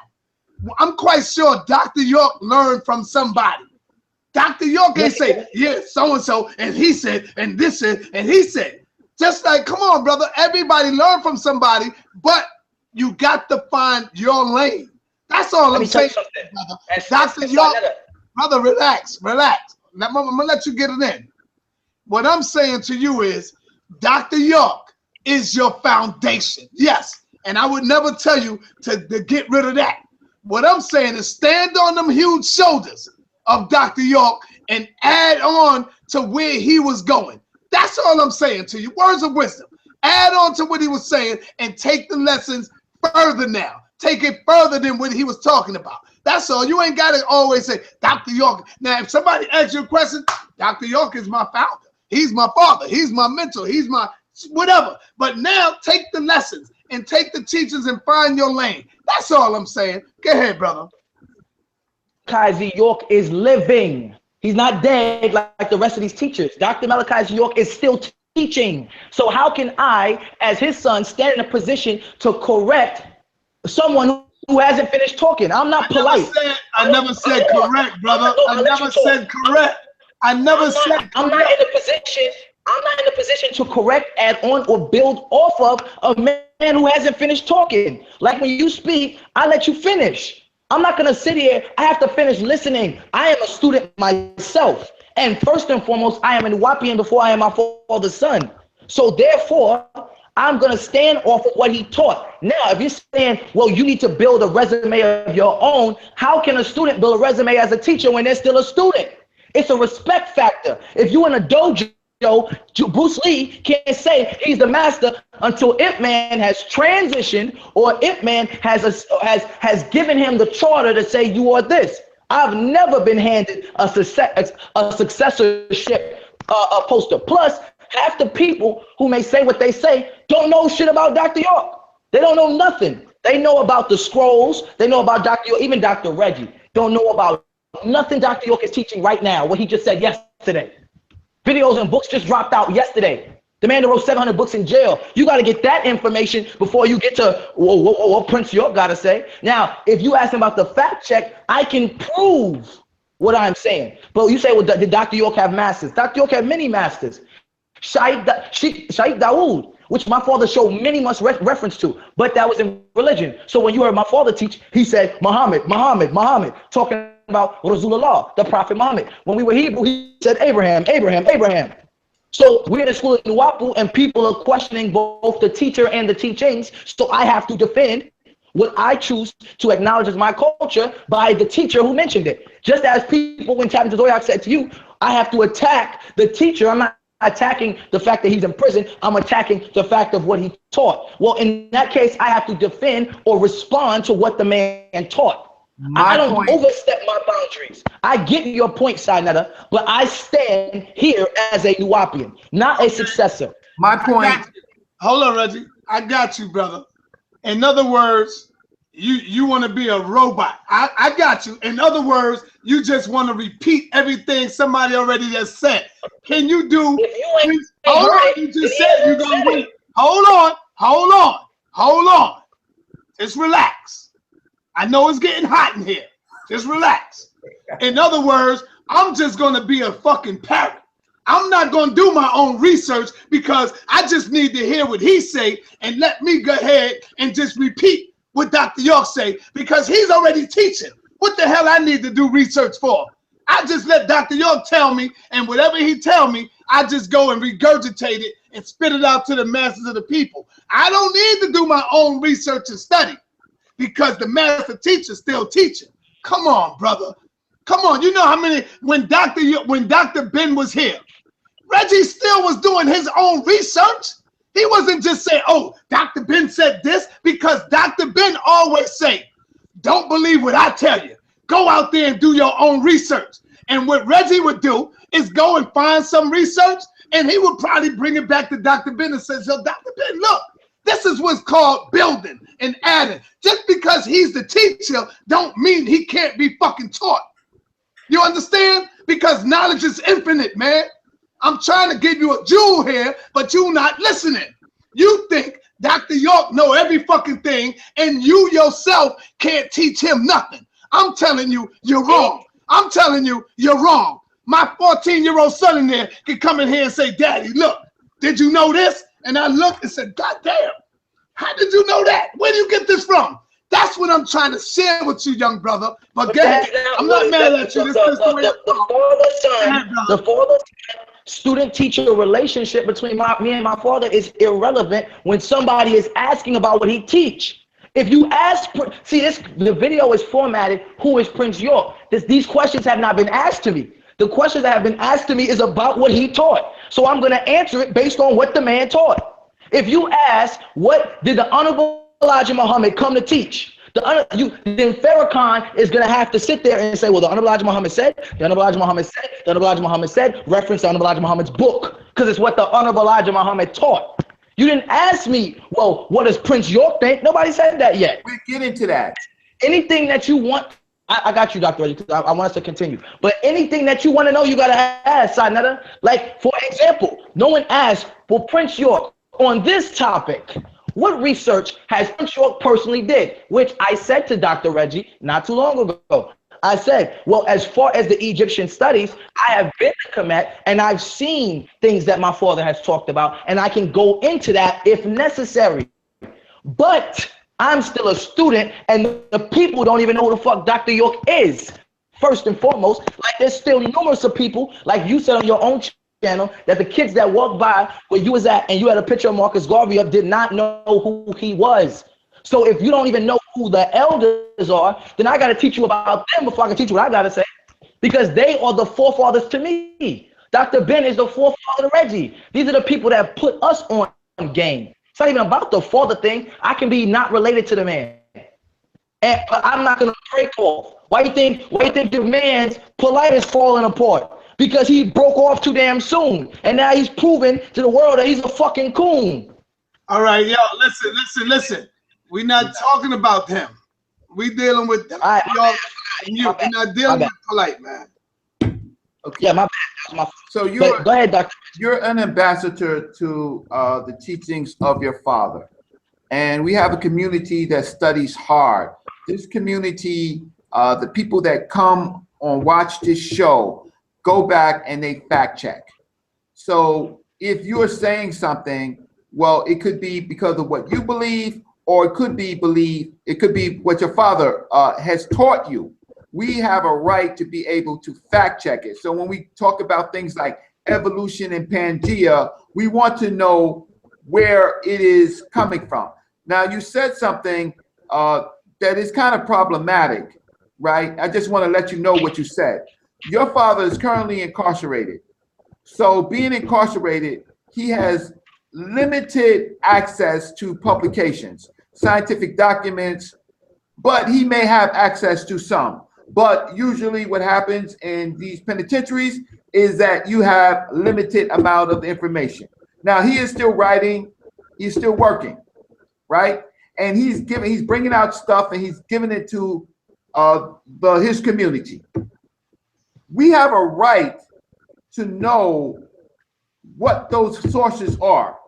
I'm quite sure Dr. York learned from somebody. Dr. York can say, yeah, so-and-so, and he said, and this said, and he said. Just like, come on, brother. Everybody learned from somebody, but you got to find your lane. That's all I'm saying, brother. Dr. York, brother, relax. I'm going to let you get it in. What I'm saying to you is Dr. York is your foundation. Yes, and I would never tell you to get rid of that. What I'm saying is stand on them huge shoulders of Dr. York and add on to where he was going. That's all I'm saying to you. Words of wisdom. Add on to what he was saying and take the lessons further now. Take it further than what he was talking about. That's all. You ain't got to always say Dr. York. Now, if somebody asks you a question, Dr. York is my founder. He's my father. He's my mentor. He's my whatever. But now take the lessons and take the teachings and find your lane. That's all I'm saying. Go ahead, brother. Malachi York is living. He's not dead like the rest of these teachers. Dr. Malachi York is still teaching. So how can I, as his son, stand in a position to correct someone who hasn't finished talking? I'm not polite. I never said correct, brother. I never said correct. I never said correct. I'm not in a position information to correct, add on, or build off of a man who hasn't finished talking. Like when you speak, I let you finish. I'm not gonna sit here, I have to finish listening. I am a student myself. And first and foremost, I am a wu-nuwaupu before I am my father's son. So therefore, I'm gonna stand off of what he taught. Now, if you're saying, well, you need to build a resume of your own, how can a student build a resume as a teacher when they're still a student? It's a respect factor. If you in a dojo, Bruce Lee can't say he's the master until Ip Man has transitioned or Ip Man has given him the charter to say you are this. I've never been handed a successorship poster. Plus, half the people who may say what they say don't know shit about Dr. York. They don't know nothing. They know about the scrolls. They know about Dr. York. Even Dr. Reggie don't know about nothing Dr. York is teaching right now, what he just said yesterday. Videos and books just dropped out yesterday. The man that wrote 700 books in jail. You got to get that information before you get to what Prince York got to say. Now, if you ask him about the fact check, I can prove what I'm saying. But you say, well, did Dr. York have masters? Dr. York had many masters. Shaikh Dawood, which my father showed many much reference to, but that was in religion. So when you heard my father teach, he said, Muhammad, talking about Rasulullah, the Prophet Muhammad. When we were Hebrew, he said Abraham. So we're in the school of wu-nuwaupu, and people are questioning both the teacher and the teachings. So I have to defend what I choose to acknowledge as my culture by the teacher who mentioned it. Just as people, when Captain Zoyak said to you, I have to attack the teacher. I'm not attacking the fact that he's in prison. I'm attacking the fact of what he taught. Well, in that case, I have to defend or respond to what the man taught. I don't overstep my boundaries. I get your point, Sinetta, but I stand here as a wu-nuwaupu, not a successor. My point. Hold on, Reggie. I got you, brother. In other words, you want to be a robot. I got you. In other words, you just want to repeat everything somebody already just said. Can you do? Hold on. You just said you're gonna win. Hold on. Just relax. I know it's getting hot in here. Just relax. In other words, I'm just going to be a fucking parrot. I'm not going to do my own research because I just need to hear what he say and let me go ahead and just repeat what Dr. York say because he's already teaching. What the hell I need to do research for? I just let Dr. York tell me, and whatever he tell me, I just go and regurgitate it and spit it out to the masses of the people. I don't need to do my own research and study. Because the master teacher's still teaching. Come on, brother. Come on. You know how many, when Dr. Ben was here, Reggie still was doing his own research. He wasn't just saying, oh, Dr. Ben said this, because Dr. Ben always say, don't believe what I tell you. Go out there and do your own research. And what Reggie would do is go and find some research, and he would probably bring it back to Dr. Ben and say, so Dr. Ben, look, this is what's called building and adding. Just because he's the teacher don't mean he can't be fucking taught. You understand? Because knowledge is infinite, man. I'm trying to give you a jewel here, but you're not listening. You think Dr. York know every fucking thing and you yourself can't teach him nothing. I'm telling you, you're wrong. I'm telling you, you're wrong. My 14-year-old son in there can come in here and say, Daddy, look, did you know this? And I looked and said, God damn, how did you know that? Where do you get this from? That's what I'm trying to share with you, young brother. But get ahead. I'm not mad at you. The father-son, student-teacher relationship between me and my father is irrelevant when somebody is asking about what he teach. If you ask, see, the video is formatted, who is Prince York? These questions have not been asked to me. The questions that have been asked to me is about what he taught. So I'm going to answer it based on what the man taught. If you ask, what did the Honorable Elijah Muhammad come to teach? Then Farrakhan is going to have to sit there and say, well, the Honorable Elijah Muhammad said, the Honorable Elijah Muhammad said, the Honorable Elijah Muhammad said, reference the Honorable Elijah Muhammad's book, because it's what the Honorable Elijah Muhammad taught. You didn't ask me, well, what does Prince York think? Nobody said that yet. We'll get into that. Anything that you want, I got you, Dr. Reggie, because I want us to continue. But anything that you want to know, you got to ask, Sinetta. Like, for example, no one asked, well, Prince York, on this topic, what research has Prince York personally did? Which I said to Dr. Reggie not too long ago. I said, well, as far as the Egyptian studies, I have been to Kemet and I've seen things that my father has talked about, and I can go into that if necessary. But I'm still a student, and the people don't even know who the fuck Dr. York is. First and foremost, like there's still numerous of people, like you said on your own channel, that the kids that walked by where you was at and you had a picture of Marcus Garvey up did not know who he was. So if you don't even know who the elders are, then I got to teach you about them before I can teach you what I got to say, because they are the forefathers to me. Dr. Ben is the forefather to Reggie. These are the people that put us on game. It's not even about the father thing. I can be not related to the man, but I'm not gonna break off. Why you think the man's polite is falling apart? Because he broke off too damn soon, and now he's proving to the world that he's a fucking coon. All right, yo, listen. We're not talking about him. We dealing with them. Right, And you. We're not dealing with polite, man. Okay. Yeah, my bad. That was my fault. So go ahead, Doctor. You're an ambassador to the teachings of your father. And we have a community that studies hard. This community, the people that come on watch this show, go back and they fact check. So if you're saying something, well, it could be because of what you believe, or it could be what your father has taught you. We have a right to be able to fact check it. So when we talk about things like evolution and Pangea, we want to know where it is coming from. Now, you said something that is kind of problematic, right? I just want to let you know what you said. Your father is currently incarcerated. So being incarcerated, he has limited access to publications, scientific documents, but he may have access to some. But usually what happens in these penitentiaries is that you have limited amount of information. Now, he is still writing, he's still working, right? And he's bringing out stuff and he's giving it to his community. We have a right to know what those sources are,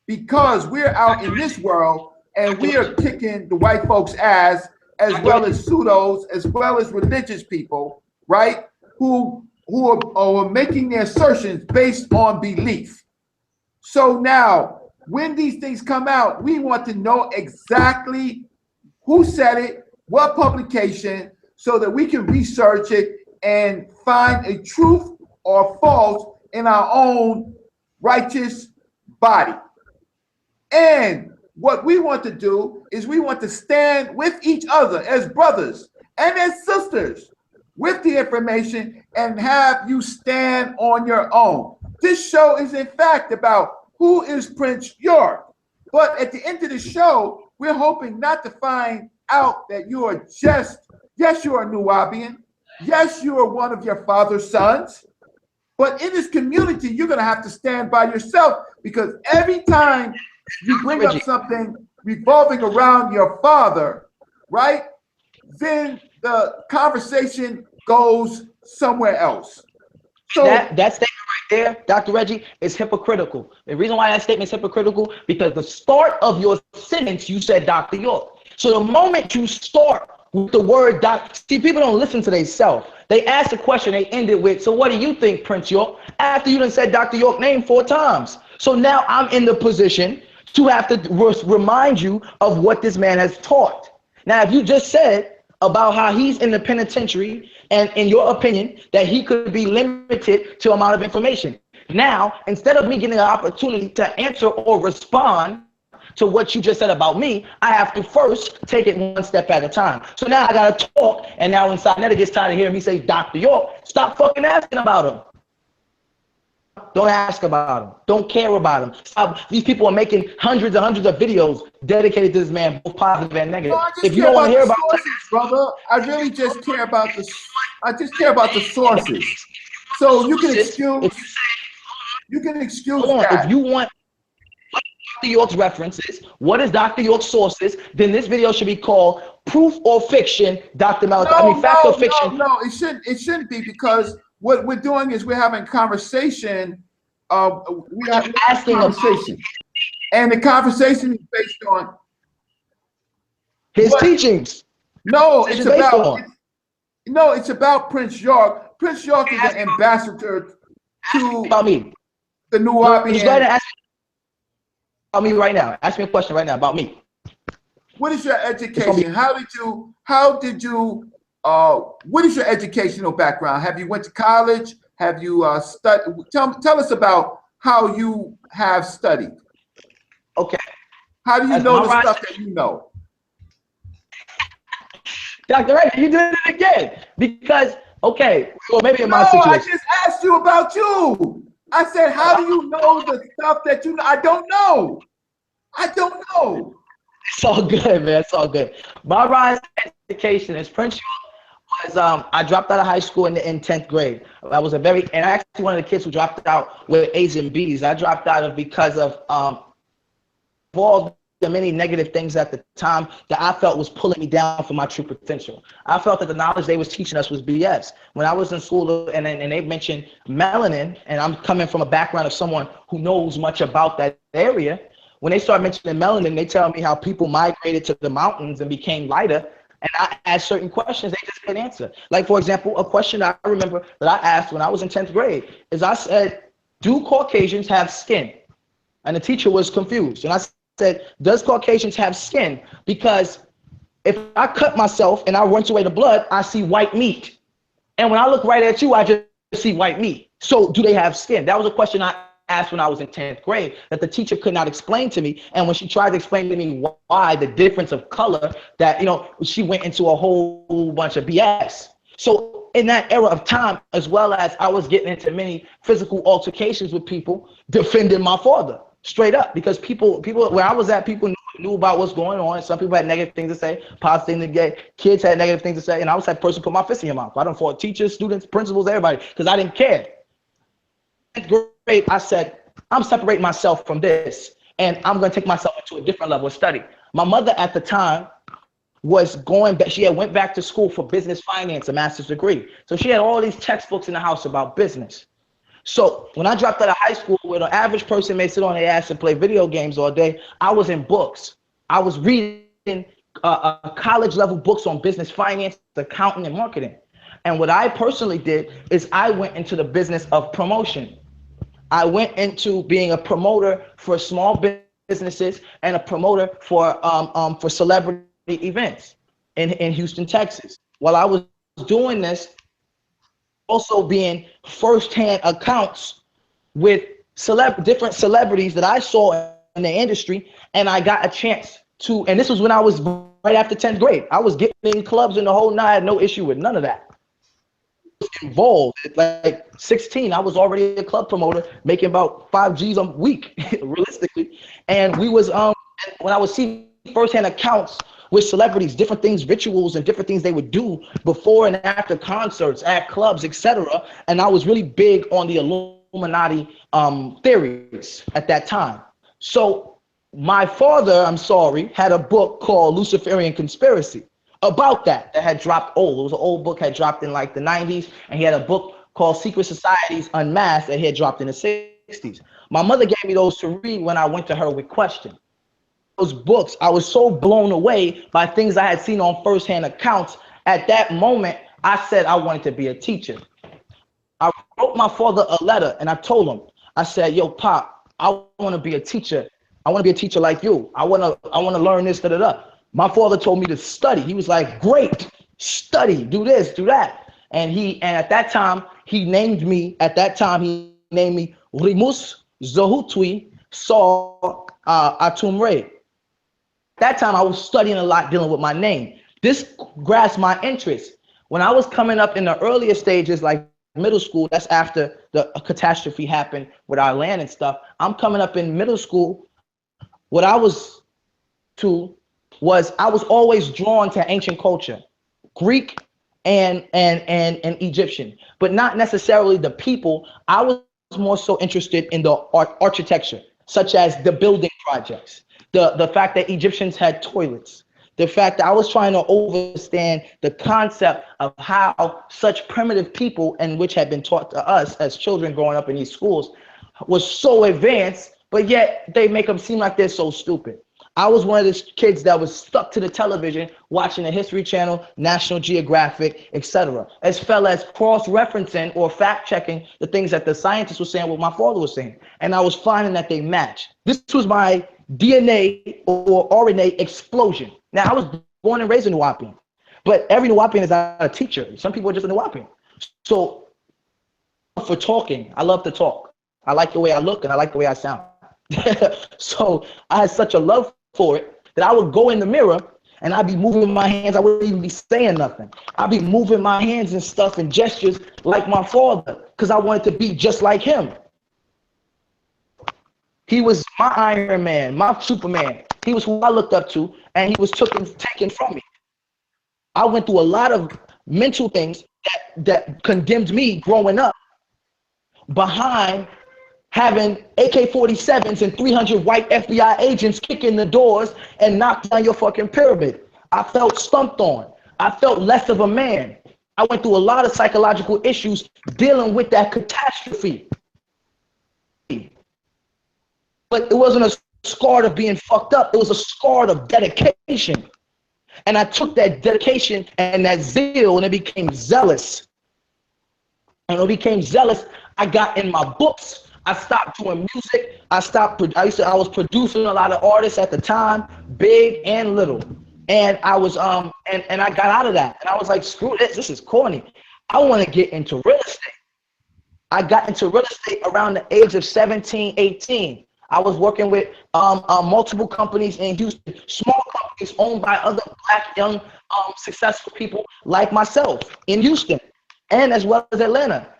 because we're out in this world and we are kicking the white folks' ass, as well as pseudos, as well as religious people, right? Who are making their assertions based on belief. So now, when these things come out, we want to know exactly who said it, what publication, so that we can research it and find a truth or false in our own righteous body. And what we want to do is we want to stand with each other as brothers and as sisters with the information and have you stand on your own. This show is in fact about who is Prince York. But at the end of the show, we're hoping not to find out that you are just, yes, you are Nuwaubian. Yes, you are one of your father's sons. But in this community, you're going to have to stand by yourself, because every time you bring up something revolving around your father, right, then the conversation goes somewhere else. So that statement right there, Dr. Reggie, is hypocritical. The reason why that statement is hypocritical, because the start of your sentence, you said Dr. York. So the moment you start with the word doc, see, people don't listen to themselves. They ask a question, they end it with, so what do you think, Prince York? After you done said Dr. York name 4 times. So now I'm in the position to have to remind you of what this man has taught. Now, if you just said about how he's in the penitentiary, and in your opinion, that he could be limited to amount of information. Now, instead of me getting an opportunity to answer or respond to what you just said about me, I have to first take it one step at a time. So now I gotta talk, and now when Sinetta gets tired of hearing me say Dr. York, stop fucking asking about him. Don't ask about him. Don't care about him. Stop. These people are making hundreds and hundreds of videos dedicated to this man, both positive and negative. No, if you don't want to hear about sources, brother, I really just care about the. I just care about the sources. So you can excuse. You can excuse that. If you want Dr. York's references, what is Dr. York's sources? Then this video should be called "Proof or Fiction." Dr. Malachi, fact or fiction? No, it shouldn't. It shouldn't be, because what we're doing is we're having conversation. We are asking conversation, and the conversation is based on his teachings. No, it's No, it's about Prince York. Prince York is an ambassador to About me. the No, just go ahead Nuwaubian. and ask me about me right now. Ask me a question right now about me. What is your It's gonna be education? What is your educational background? Have you went to college? Have you studied? Tell us about how you have studied. okay. How do you As know my the rise, stuff that you know? Dr. Ray, you did it again. Because, okay, well, maybe in No, my I situation. just asked you about you. I said, how do you know the stuff that you know? I don't know. I don't know. It's all good, man. It's all good. My rise to education is Prince York was I dropped out of high school in 10th grade. I was and I actually one of the kids who dropped out with A's and B's. I dropped out of because of all the many negative things at the time that I felt was pulling me down from my true potential. I felt that the knowledge they was teaching us was BS. When I was in school and they mentioned melanin, and I'm coming from a background of someone who knows much about that area, when they start mentioning melanin, they tell me how people migrated to the mountains and became lighter. And I asked certain questions they just couldn't answer. Like, for example, a question I remember that I asked when I was in 10th grade is I said, do Caucasians have skin? And the teacher was confused. And I said, does Caucasians have skin? Because if I cut myself and I rinse away the blood, I see white meat. And when I look right at you, I just see white meat. So do they have skin? That was a question I asked when I was in 10th grade that the teacher could not explain to me. And when she tried to explain to me why the difference of color, that, she went into a whole bunch of BS. So in that era of time, as well as I was getting into many physical altercations with people defending my father straight up, because people where I was at, people knew about what's going on. Some people had negative things to say, positive things to get. Kids had negative things to say, and I was that person put my fist in your mouth. I done fought teachers, students, principals, everybody, because I didn't care. 10th grade, I said, I'm separating myself from this, and I'm going to take myself into a different level of study. My mother at the time was going back. She had went back to school for business finance, a master's degree. So she had all these textbooks in the house about business. So when I dropped out of high school, where the average person may sit on their ass and play video games all day, I was in books. I was reading college level books on business finance, accounting, and marketing. And what I personally did is I went into the business of promotion. I went into being a promoter for small businesses and a promoter for celebrity events in Houston, Texas. While I was doing this, also being firsthand accounts with different celebrities that I saw in the industry, and I got a chance to, and this was when I was right after 10th grade. I was getting in clubs and the whole nine, I had no issue with none of that. I was involved at like 16. I was already a club promoter, making about 5 G's a week, realistically. And we was when I was seeing firsthand accounts with celebrities, different things, rituals, and different things they would do before and after concerts, at clubs, etc. And I was really big on the Illuminati theories at that time. So my father, I'm sorry, had a book called Luciferian Conspiracy about that had dropped old. It was an old book, had dropped in like the 90s, and he had a book called Secret Societies Unmasked that he had dropped in the 60s. My mother gave me those to read when I went to her with questions. Those books, I was so blown away by things I had seen on firsthand accounts. At that moment, I said I wanted to be a teacher. I wrote my father a letter and I told him, I said, yo, Pop, I want to be a teacher. I want to be a teacher like you. I want to learn this, da, da, da. My father told me to study. He was like, great, study, do this, do that. And at that time, he named me Rimus Zohutwi Saw Atumre. That time I was studying a lot, dealing with my name. This grasped my interest. When I was coming up in the earlier stages, like middle school, that's after a catastrophe happened with our land and stuff. I'm coming up in middle school. What I was always drawn to ancient culture, Greek and Egyptian, but not necessarily the people. I was more so interested in the architecture, such as the building projects, the fact that Egyptians had toilets, the fact that I was trying to understand the concept of how such primitive people, and which had been taught to us as children growing up in these schools, was so advanced, but yet they make them seem like they're so stupid. I was one of those kids that was stuck to the television, watching the History Channel, National Geographic, etc., as well as cross-referencing or fact-checking the things that the scientists were saying, what my father was saying. And I was finding that they match. This was my DNA or RNA explosion. Now, I was born and raised in Nuwaupu, but every Nuwaupian is not a teacher. Some people are just a Nuwaupian. So for talking, I love to talk. I like the way I look and I like the way I sound. So I had such a love for it that I would go in the mirror and I'd be moving my hands. I wouldn't even be saying nothing. I'd be moving my hands and stuff and gestures like my father because I wanted to be just like him. He was my Iron Man, my Superman. He was who I looked up to, and he was taken from me. I went through a lot of mental things that condemned me growing up behind having AK-47s and 300 white FBI agents kick in the doors and knock down your fucking pyramid. I felt stumped on. I felt less of a man. I went through a lot of psychological issues dealing with that catastrophe. But it wasn't a scar of being fucked up. It was a scar of dedication. And I took that dedication and that zeal and it became zealous. And when it became zealous, I got in my books. I stopped doing music. I was producing a lot of artists at the time, big and little. And I was and I got out of that. And I was like, screw this is corny. I want to get into real estate. I got into real estate around the age of 17, 18. I was working with multiple companies in Houston, small companies owned by other black, young, successful people like myself in Houston, and as well as Atlanta.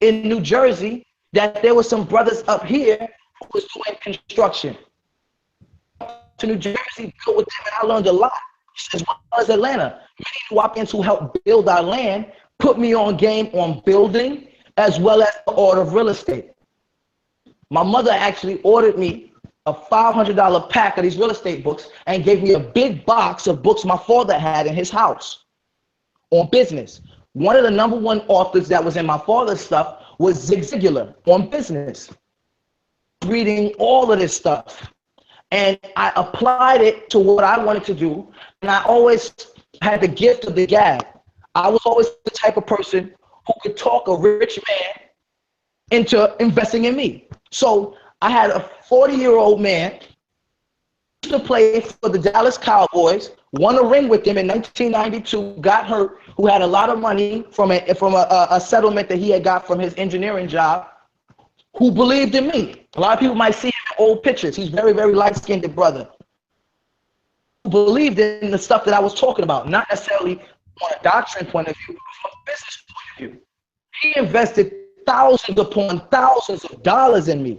In New Jersey, that there were some brothers up here who was doing construction. To New Jersey, built with them, and I learned a lot, as well as Atlanta. Many Nuwaupians who helped build our land put me on game on building, as well as the art of real estate. My mother actually ordered me a $500 pack of these real estate books and gave me a big box of books my father had in his house on business. One of the #1 authors that was in my father's stuff was Zig Ziglar on business. Reading all of this stuff. And I applied it to what I wanted to do. And I always had the gift of the gab. I was always the type of person who could talk a rich man into investing in me. So I had a 40-year-old man to play for the Dallas Cowboys, won a ring with him in 1992, got hurt, who had a lot of money from a settlement that he had got from his engineering job, who believed in me. A lot of people might see him in old pictures. He's very, very light-skinned brother. Who believed in the stuff that I was talking about, not necessarily on a doctrine point of view, but from a business point of view. He invested thousands upon thousands of dollars in me.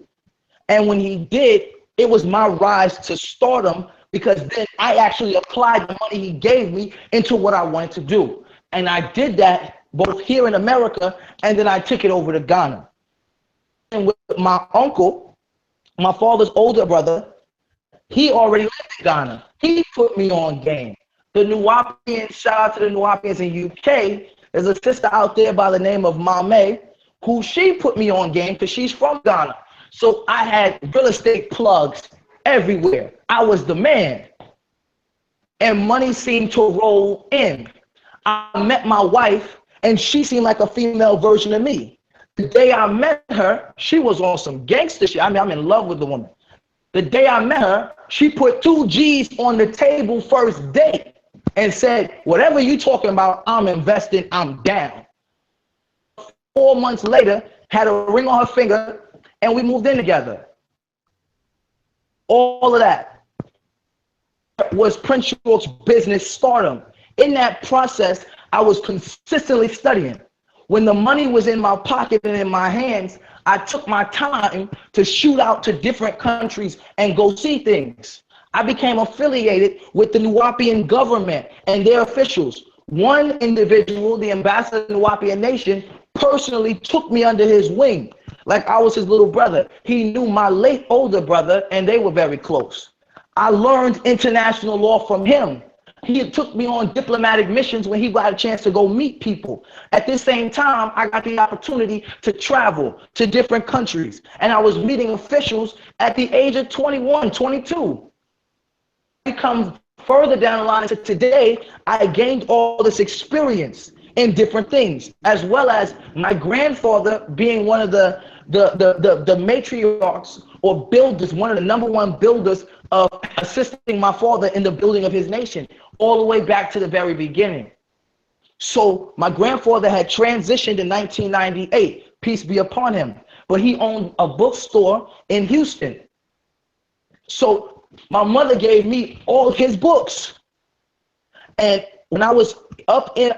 And when he did, it was my rise to stardom, because then I actually applied the money he gave me into what I wanted to do. And I did that both here in America, and then I took it over to Ghana. And with my uncle, my father's older brother, he already lived in Ghana. He put me on game. The Nuwaupians, shout out to the Nuwaupians in UK, there's a sister out there by the name of Mame, who she put me on game because she's from Ghana. So I had real estate plugs everywhere. I was the man. And money seemed to roll in. I met my wife, and she seemed like a female version of me. The day I met her, she was on some gangster shit. I mean, I'm in love with the woman. The day I met her, she put 2 G's on the table first date and said, whatever you talking about, I'm investing, I'm down. 4 months later, had a ring on her finger, and we moved in together. All of that was Prince York's business stardom. In that process, I was consistently studying. When the money was in my pocket and in my hands, I took my time to shoot out to different countries and go see things. I became affiliated with the Nuwaupian government and their officials. One individual, the ambassador of the Nuwaupian Nation, personally took me under his wing, like I was his little brother. He knew my late older brother, and they were very close. I learned international law from him. He took me on diplomatic missions when he got a chance to go meet people. At the same time, I got the opportunity to travel to different countries. And I was meeting officials at the age of 21, 22. I come further down the line to today, I gained all this experience in different things, as well as my grandfather being one of the matriarchs or builders, one of the #1 builders of assisting my father in the building of his nation, all the way back to the very beginning. So my grandfather had transitioned in 1998, peace be upon him, but he owned a bookstore in Houston. So my mother gave me all his books. And when I was up in,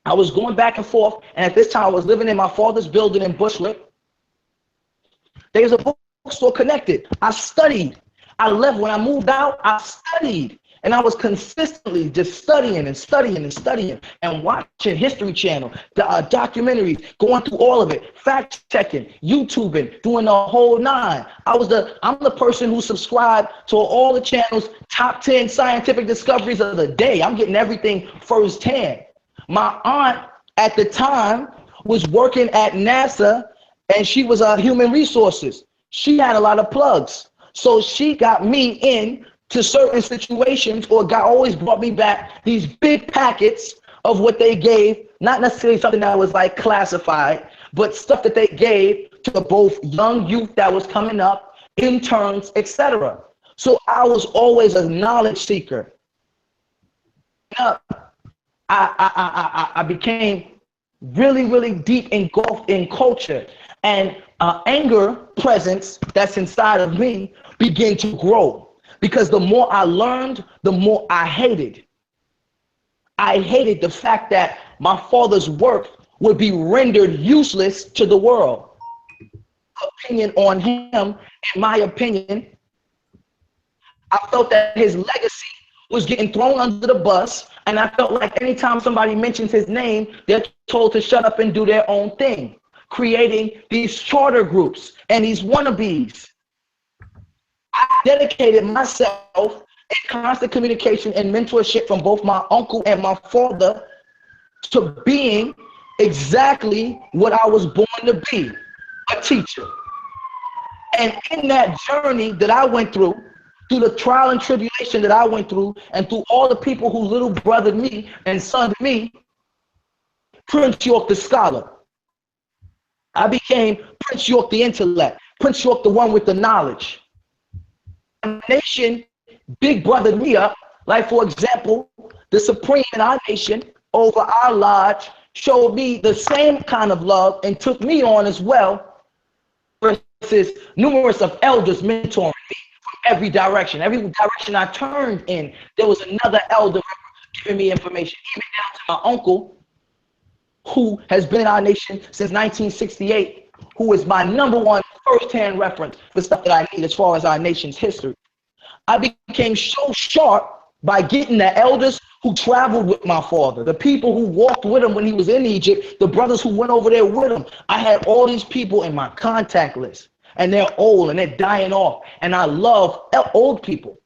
I was going back and forth, and at this time I was living in my father's building in Bushwick. There was a bookstore connected. I studied. I left. When I moved out, I studied. And I was consistently just studying and studying and studying and watching History Channel, documentaries, going through all of it, fact checking, YouTubing, doing the whole nine. I'm the person who subscribed to all the channels, top 10 scientific discoveries of the day. I'm getting everything firsthand. My aunt at the time was working at NASA, and she was human resources. She had a lot of plugs. So she got me in to certain situations, or always brought me back these big packets of what they gave, not necessarily something that was like classified, but stuff that they gave to both young youth that was coming up, interns, etc. So I was always a knowledge seeker. I became really, really deep engulfed in culture, and anger presence that's inside of me began to grow. Because the more I learned, the more I hated. I hated the fact that my father's work would be rendered useless to the world. Opinion on him, in my opinion, I felt that his legacy was getting thrown under the bus, and I felt like anytime somebody mentions his name, they're told to shut up and do their own thing, creating these charter groups and these wannabes. I dedicated myself in constant communication and mentorship from both my uncle and my father to being exactly what I was born to be, a teacher. And in that journey that I went through the trial and tribulation that I went through, and through all the people who little brothered me and sonned me, Prince York the scholar. I became Prince York the intellect, Prince York the one with the knowledge. Nation big brothered me up, like for example, the Supreme in our nation over our lodge showed me the same kind of love and took me on as well, versus numerous of elders mentoring me from every direction. Every direction I turned in, there was another elder giving me information, even down to my uncle, who has been in our nation since 1968, who is my #1 first-hand reference for stuff that I need as far as our nation's history. I became so sharp by getting the elders who traveled with my father, the people who walked with him when he was in Egypt, the brothers who went over there with him. I had all these people in my contact list, and they're old and they're dying off. And I love old people.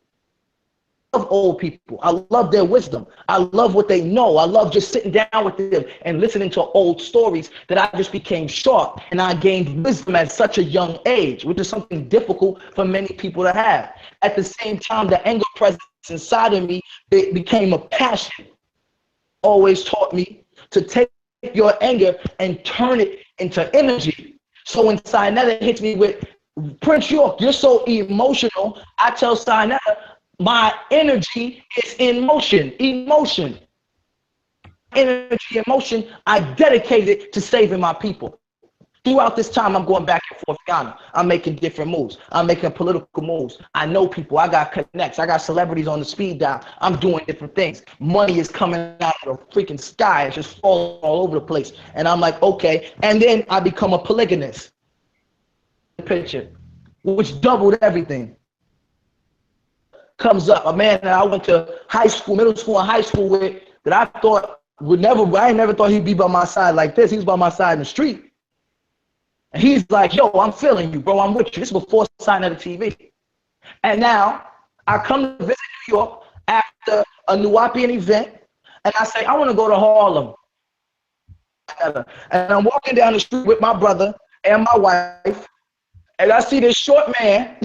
I love their wisdom. I love what they know. I love just sitting down with them and listening to old stories, that I just became sharp, and I gained wisdom at such a young age, which is something difficult for many people to have. At the same time, the anger presence inside of me, it became a passion. Always taught me to take your anger and turn it into energy. So when Sinetta hits me with, Prince York, you're so emotional, I tell Sinetta, my energy is in motion, emotion. Energy, emotion, I dedicated it to saving my people. Throughout this time, I'm going back and forth Ghana. I'm making different moves. I'm making political moves. I know people. I got connects. I got celebrities on the speed dial. I'm doing different things. Money is coming out of the freaking sky. It's just falling all over the place. And I'm like, okay. And then I become a polygamist. Picture, which doubled everything. Comes up a man that I went to high school, middle school, and high school with, that I thought would never, I never thought he'd be by my side like this. He was by my side in the street. And he's like, yo, I'm feeling you, bro. I'm with you. This is before signing of the TV. And now I come to visit New York after a Nuwaupu event, and I say, I want to go to Harlem. And I'm walking down the street with my brother and my wife, and I see this short man,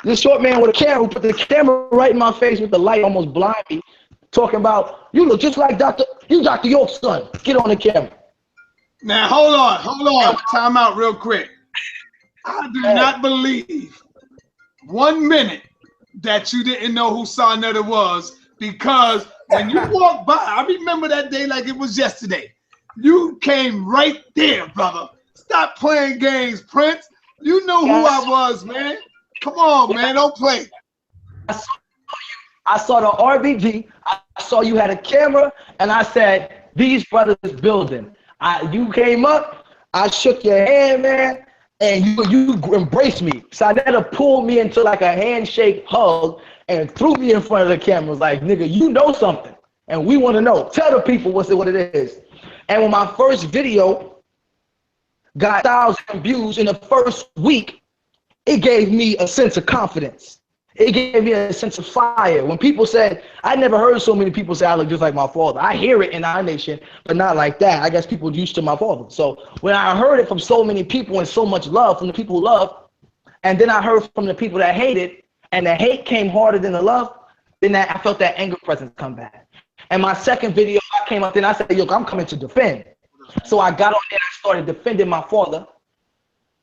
this short man with a camera, who put the camera right in my face with the light, almost blind me, talking about, you look just like Dr. York's son. Get on the camera. Now, hold on. Time out real quick. I do not believe 1 minute that you didn't know who Sa Neter was, because when you walked by, I remember that day like it was yesterday. You came right there, brother. Stop playing games, Prince. You know who I was, man. Come on, man. Don't play. I saw the RBG. I saw you had a camera, and I said, these brothers building. You came up, I shook your hand, man, and you embraced me. Sa Neter pulled me into like a handshake hug and threw me in front of the camera. Was like, nigga, you know something, and we want to know. Tell the people what it is. And when my first video got 1,000 views in the first week, it gave me a sense of confidence. It gave me a sense of fire. When people said, I never heard so many people say I look just like my father. I hear it in our nation, but not like that. I guess people used to my father. So when I heard it from so many people and so much love from the people who love, and then I heard from the people that hated, and the hate came harder than the love, then I felt that anger presence come back. And my second video, I came up there and I said, yo, I'm coming to defend. So I got on there and I started defending my father.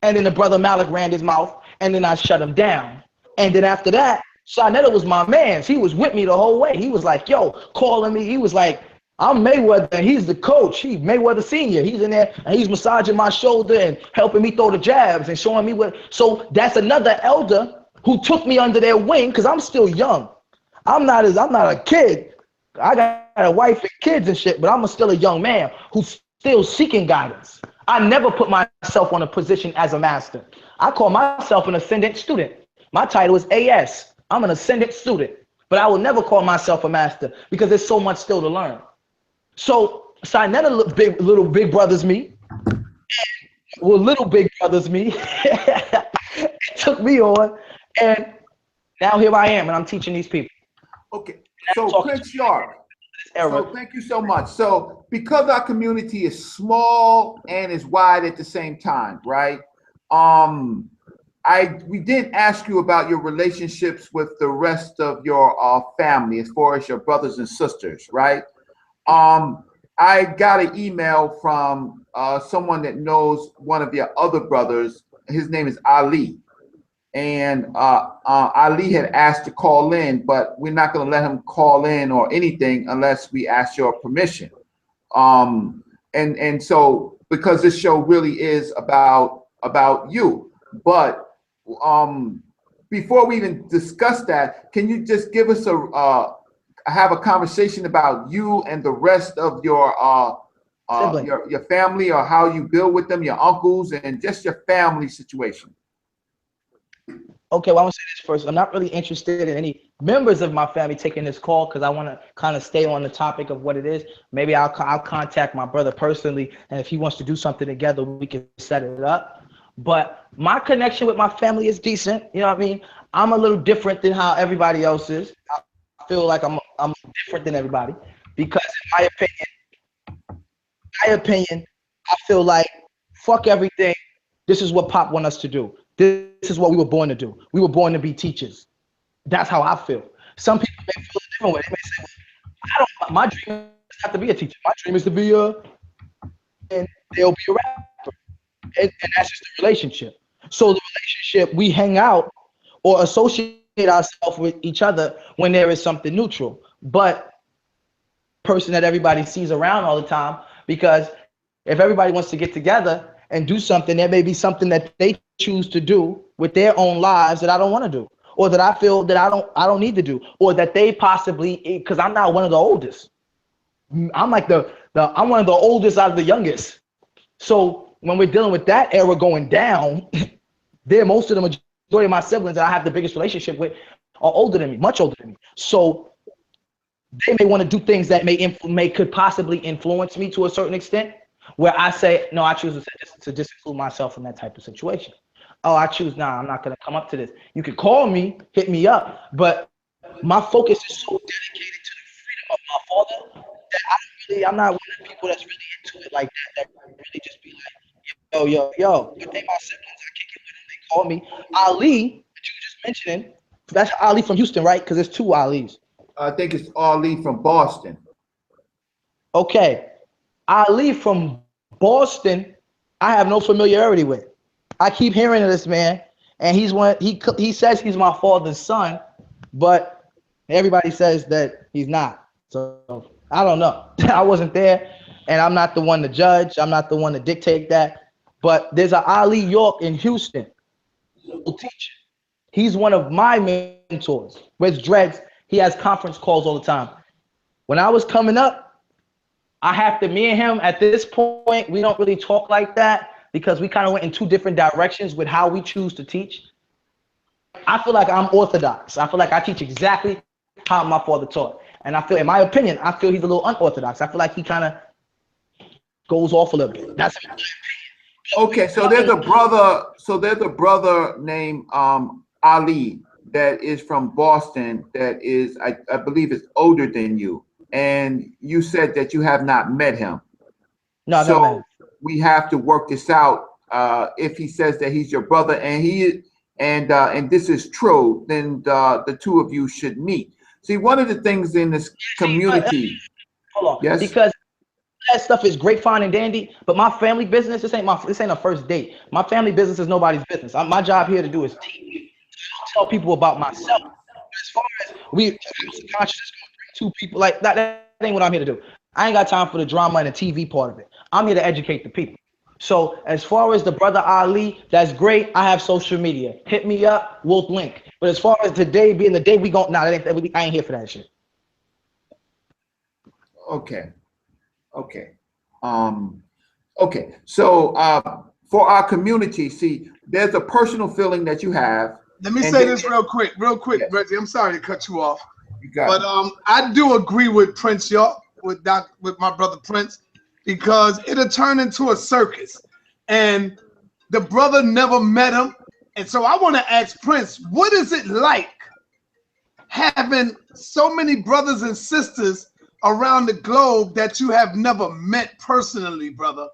And then the brother Malik ran his mouth, and then I shut him down. And then after that, Sa Neter was my man. He was with me the whole way. He was like, yo, calling me. He was like, I'm Mayweather, and he's the coach. He's Mayweather Senior. He's in there, and he's massaging my shoulder and helping me throw the jabs and showing me what. So that's another elder who took me under their wing, because I'm still young. I'm not a kid. I got a wife and kids and shit, but I'm still a young man who's still seeking guidance. I never put myself on a position as a master. I call myself an ascendant student. My title is AS. I'm an ascendant student, but I will never call myself a master because there's so much still to learn. So Sa Neter little big brothers me. Well, little big brothers me. It took me on, and now here I am, and I'm teaching these people. Okay, so Prince York, so thank you so much. So because our community is small and is wide at the same time, right? We didn't ask you about your relationships with the rest of your family, as far as your brothers and sisters, right? I got an email from someone that knows one of your other brothers. His name is Ali. And Ali had asked to call in, but we're not going to let him call in or anything unless we ask your permission. And so, because this show really is about you, but before we even discuss that, can you just give us have a conversation about you and the rest of your family, or how you build with them, your uncles, and just your family situation? Okay, well, I'm gonna say this first. I'm not really interested in any members of my family taking this call, because I want to kind of stay on the topic of what it is. Maybe I'll contact my brother personally, and if he wants to do something together, we can set it up. But my connection with my family is decent. You know what I mean? I'm a little different than how everybody else is. I feel like I'm different than everybody, because in my opinion, I feel like fuck everything. This is what Pop want us to do. This is what we were born to do. We were born to be teachers. That's how I feel. Some people may feel a different way. They may say, well, my dream is not to be a teacher. My dream is to be and they'll be a rapper. And that's just the relationship. So the relationship, we hang out or associate ourselves with each other when there is something neutral. But person that everybody sees around all the time, because if everybody wants to get together and do something, there may be something that they choose to do with their own lives that I don't want to do, or that I feel that I don't need to do, or that they possibly, because I'm not one of the oldest. I'm like I'm one of the oldest out of the youngest. So when we're dealing with that era going down, most of the majority of my siblings that I have the biggest relationship with are older than me, much older than me. So they may want to do things that could possibly influence me to a certain extent, where I say, no, I choose to disclude myself from that type of situation. Oh, I choose, nah, I'm not going to come up to this. You can call me, hit me up, but my focus is so dedicated to the freedom of my father that I'm not one of the people that's really into it like that. That really just be like, yo. If they my siblings, I kick it with them. They call me Ali, that you just mentioning. That's Ali from Houston, right? Because there's two Alis. I think it's Ali from Boston. Okay, Ali from Boston, I have no familiarity with. I keep hearing of this man, and he says he's my father's son, but everybody says that he's not. So I don't know. I wasn't there, and I'm not the one to judge. I'm not the one to dictate that. But there's an Ali York in Houston, teacher. He's one of my mentors. With Dreads, he has conference calls all the time. When I was coming up, me and him at this point, we don't really talk like that because we kind of went in two different directions with how we choose to teach. I feel like I'm orthodox. I feel like I teach exactly how my father taught. And I feel, in my opinion, he's a little unorthodox. I feel like he kind of goes off a little bit. That's my opinion. Okay, so there's a brother named Ali that is from Boston that is, I believe, is older than you. And you said that you have not met him. No, I've never met him. We have to work this out. If he says that he's your brother and this is true, then the two of you should meet. See, one of the things in this community. Hold on. Yes. Because that stuff is great, fine, and dandy, but my family business, this ain't a first date. My family business is nobody's business. My job here to do is teach. Tell people about myself. As far as consciousness, two people like that ain't what I'm here to do. I ain't got time for the drama and the TV part of it. I'm here to educate the people. So as far as the brother Ali, that's great. I have social media. Hit me up, we'll link. But as far as today being the day we go, I ain't here for that shit. Okay. So for our community, see, there's a personal feeling that you have. Let me say this real quick, yes. Reggie. I'm sorry to cut you off. But I do agree with Prince York, with my brother Prince, because it'll turn into a circus, and the brother never met him, and so I want to ask Prince, what is it like having so many brothers and sisters around the globe that you have never met personally, brother?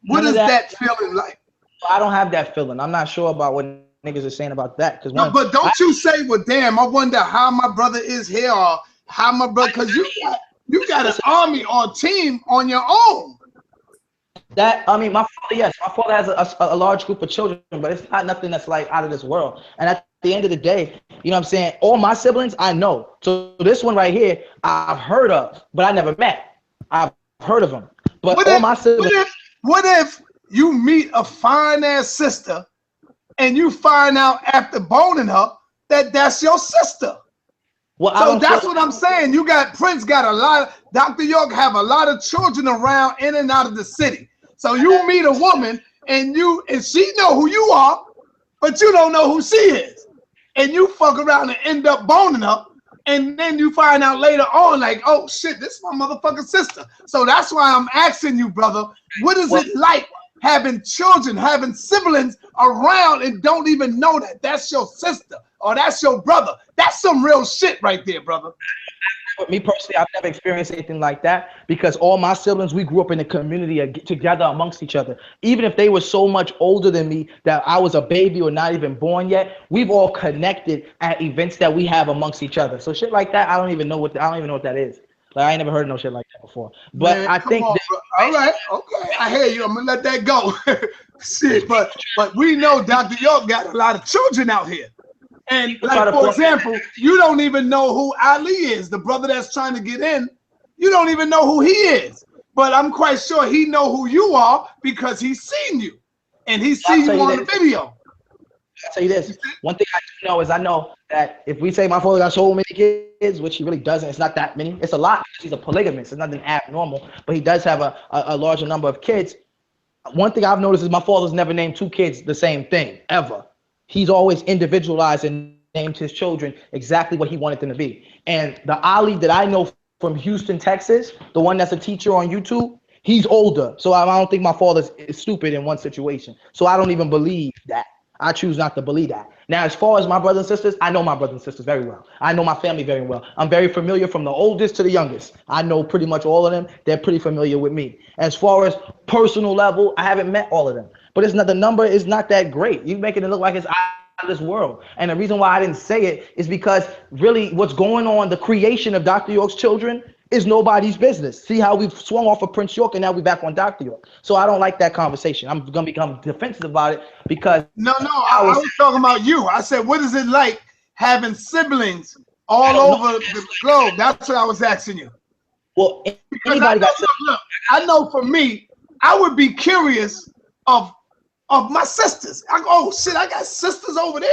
What is that feeling like? I don't have that feeling. I'm not sure about what niggas are saying about that. But don't you say, well, damn, I wonder how my brother is here, or how my brother, because you got an army or team on your own. My father has a large group of children, but it's not nothing that's like out of this world. And at the end of the day, you know what I'm saying? All my siblings, I know. So this one right here, I've heard of, but I never met. I've heard of him. But my siblings. What if you meet a fine ass sister and you find out after boning her that that's your sister? Well, so that's what I'm saying. Prince got a lot. Dr. York have a lot of children around in and out of the city. So you meet a woman and she know who you are, but you don't know who she is. And you fuck around and end up boning her. And then you find out later on, like, oh shit, this is my motherfucking sister. So that's why I'm asking you, brother, what is it like having children, having siblings around and don't even know that that's your sister or that's your brother? That's some real shit right there, brother. But me personally, I've never experienced anything like that because all my siblings, we grew up in a community together amongst each other. Even if they were so much older than me that I was a baby or not even born yet, we've all connected at events that we have amongst each other. So shit like that, I don't even know what that is. Like, I ain't never heard no shit like that before. But man, I think all right, okay, I hear you. I'm gonna let that go. Shit, but we know Dr. York got a lot of children out here. And like, for example, you don't even know who Ali is, the brother that's trying to get in. You don't even know who he is. But I'm quite sure he know who you are because he's seen you. And he's seen you on the video. I'll tell you this. One thing I do know is I know that if we say my father got so many kids, which he really doesn't, it's not that many. It's a lot because he's a polygamist. It's nothing abnormal. But he does have a larger number of kids. One thing I've noticed is my father's never named two kids the same thing, ever. He's always individualized and named his children exactly what he wanted them to be. And the Ali that I know from Houston, Texas, the one that's a teacher on YouTube, he's older. So I don't think my father's stupid in one situation. So I don't even believe that. I choose not to believe that. Now, as far as my brothers and sisters, I know my brothers and sisters very well. I know my family very well. I'm very familiar from the oldest to the youngest. I know pretty much all of them. They're pretty familiar with me. As far as personal level, I haven't met all of them. But it's not, the number is not that great. You're making it look like it's out of this world. And the reason why I didn't say it is because really what's going on, the creation of Dr. York's children, is nobody's business. See how we've swung off of Prince York and now we're back on Dr. York. So I don't like that conversation. I'm going to become defensive about it because I was talking about you. I said, what is it like having siblings all over the globe? That's what I was asking you. Well, Because I know for me, I would be curious of my sisters. I go, oh shit, I got sisters over there.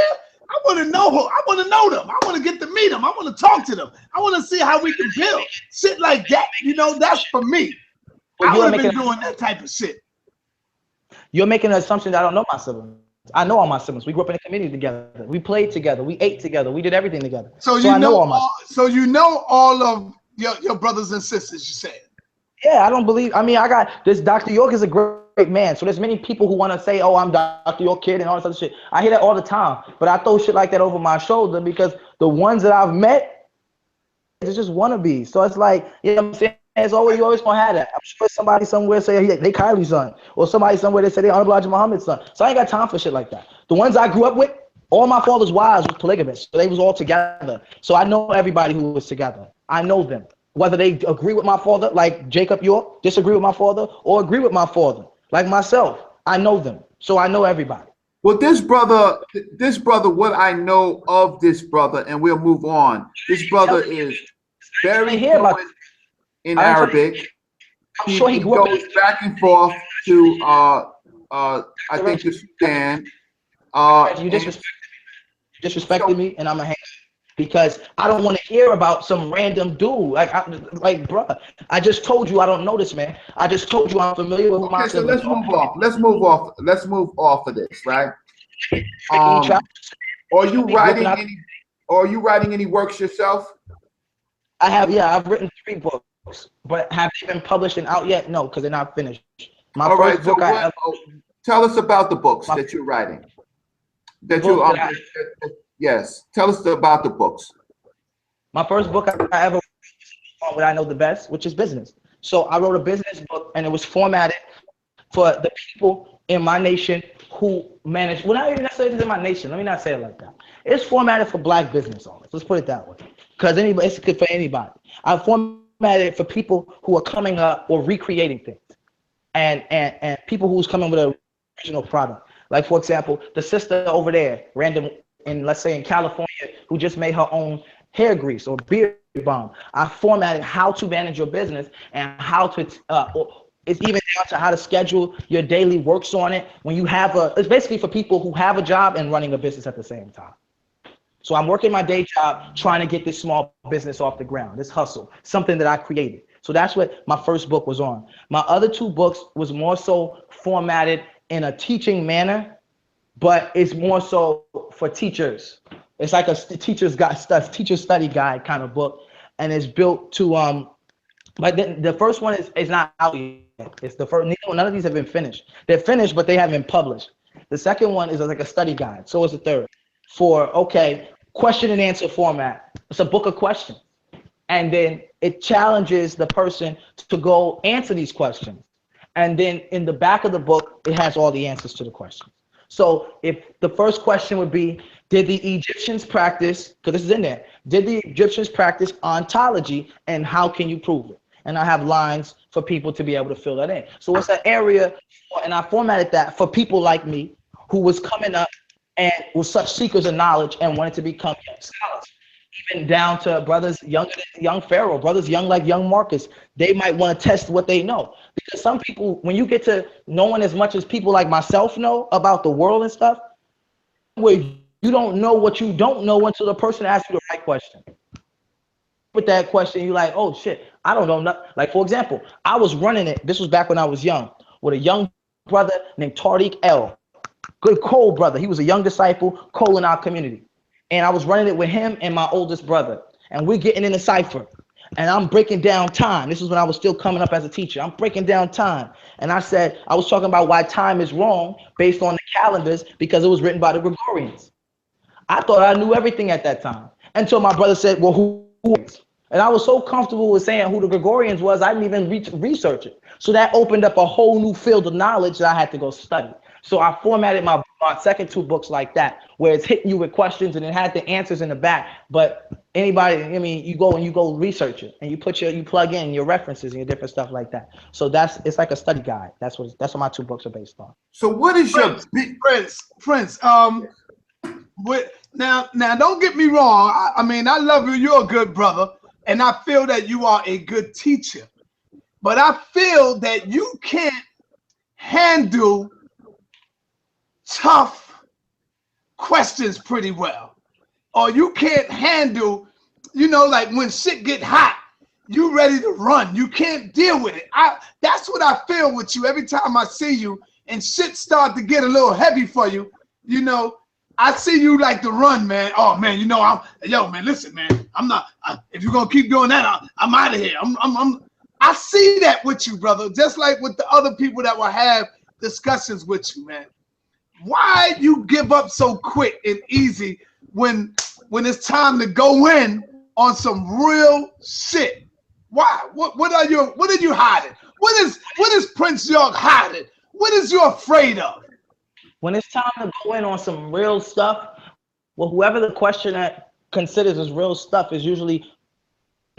I want to know her. I want to know them. I want to get to meet them. I want to talk to them. I want to see how we can build shit like that. You know, that's for me. Well, I would have been doing that type of shit. You're making an assumption that I don't know my siblings. I know all my siblings. We grew up in a community together. We played together. We ate together. We did everything together. So you know all of your brothers and sisters, you said. Yeah, I don't believe. I mean, I got this. Dr. York is a great man. So there's many people who want to say, "Oh, I'm Dr. York kid" and all this other shit. I hear that all the time, but I throw shit like that over my shoulder because the ones that I've met, it's just wannabes. So it's like, you know what I'm saying? It's always, you always gonna have that. I'm sure somebody somewhere say they Kylie's son, or somebody somewhere they say they Elijah Muhammad's son. So I ain't got time for shit like that. The ones I grew up with, all my father's wives was polygamous, so they was all together. So I know everybody who was together. I know them. Whether they agree with my father, like Jacob York, disagree with my father, or agree with my father, like myself, I know them. So I know everybody. Well, this brother, what I know of this brother, and we'll move on. This brother is very fluent in Arabic. I'm sure he goes back and forth to, I think, to Sudan. You disrespected me, and I'm a hand. Because I don't want to hear about some random dude. Like, bro, I just told you I don't know this man. I just told you I'm familiar with my siblings. So let's move off of this, right? Are you writing any works yourself? I have, yeah, I've written 3 books, but have they been published and out yet? No, because they're not finished. My first book tell us about the books that you're writing. Yes, tell us about the books. My first book I ever wrote, what I know the best, which is business. So I wrote a business book, and it was formatted for the people in my nation who manage. Well, not even necessarily in my nation. Let me not say it like that. It's formatted for Black business owners. Let's put it that way, because it's good for anybody. I formatted it for people who are coming up or recreating things, and people who's coming with an original product. Like, for example, the sister over there, random. Let's say in California, who just made her own hair grease or beard balm. I formatted how to manage your business and how to, it's even down to how to schedule your daily works on it. When you have it's basically for people who have a job and running a business at the same time. So I'm working my day job, trying to get this small business off the ground, this hustle, something that I created. So that's what my first book was on. My other 2 books was more so formatted in a teaching manner, but it's more so for teachers. It's like a teacher's study guide kind of book, and it's built to but the first one is not out yet. It's the first. None of these have been finished. They're finished, but they haven't been published. The second one is like a study guide. So is the third for question and answer format. It's a book of questions, and then it challenges the person to go answer these questions, and then in the back of the book it has all the answers to the questions. So if the first question would be, did the Egyptians practice, because this is in there, did the Egyptians practice ontology, and how can you prove it? And I have lines for people to be able to fill that in. So it's an area, and I formatted that for people like me who was coming up and were such seekers of knowledge and wanted to become young scholars. Even down to brothers younger than young Pharaoh, brothers young like young Marcus. They might want to test what they know. Because some people, when you get to knowing as much as people like myself know about the world and stuff, where you don't know what you don't know until the person asks you the right question. With that question, you're like, oh shit, I don't know. Like, for example, I was running it. This was back when I was young, with a young brother named Tariq L. Good Cole brother. He was a young disciple, Cole in our community. And I was running it with him and my oldest brother. And we're getting in the cipher. and I'm breaking down time. This is when I was still coming up as a teacher. I'm breaking down time. And I said, I was talking about why time is wrong based on the calendars because it was written by the Gregorians. I thought I knew everything at that time until my brother said, well, who is? And I was so comfortable with saying who the Gregorians was, I didn't even research it. So that opened up a whole new field of knowledge that I had to go study. So I formatted my second 2 books like that, where it's hitting you with questions and it had the answers in the back. But anybody, I mean, you go research it and you plug in your references and your different stuff like that. So it's like a study guide. That's what my 2 books are based on. So what is your Prince? Now, don't get me wrong. I mean, I love you. You're a good brother, and I feel that you are a good teacher. But I feel that you can't handle tough questions pretty well, or you can't handle, like when shit get hot, you ready to run. You can't deal with it. That's what I feel with you every time I see you, and shit start to get a little heavy for you. I see you like to run, man. Oh man, man, listen, man, I'm not. If you're gonna keep doing that, I'm out of here. I see that with you, brother. Just like with the other people that will have discussions with you, man. Why you give up so quick and easy when it's time to go in on some real shit? Why? What are you hiding? What is Prince York hiding? What is you afraid of? When it's time to go in on some real stuff, well, whoever the questioner considers as real stuff is usually.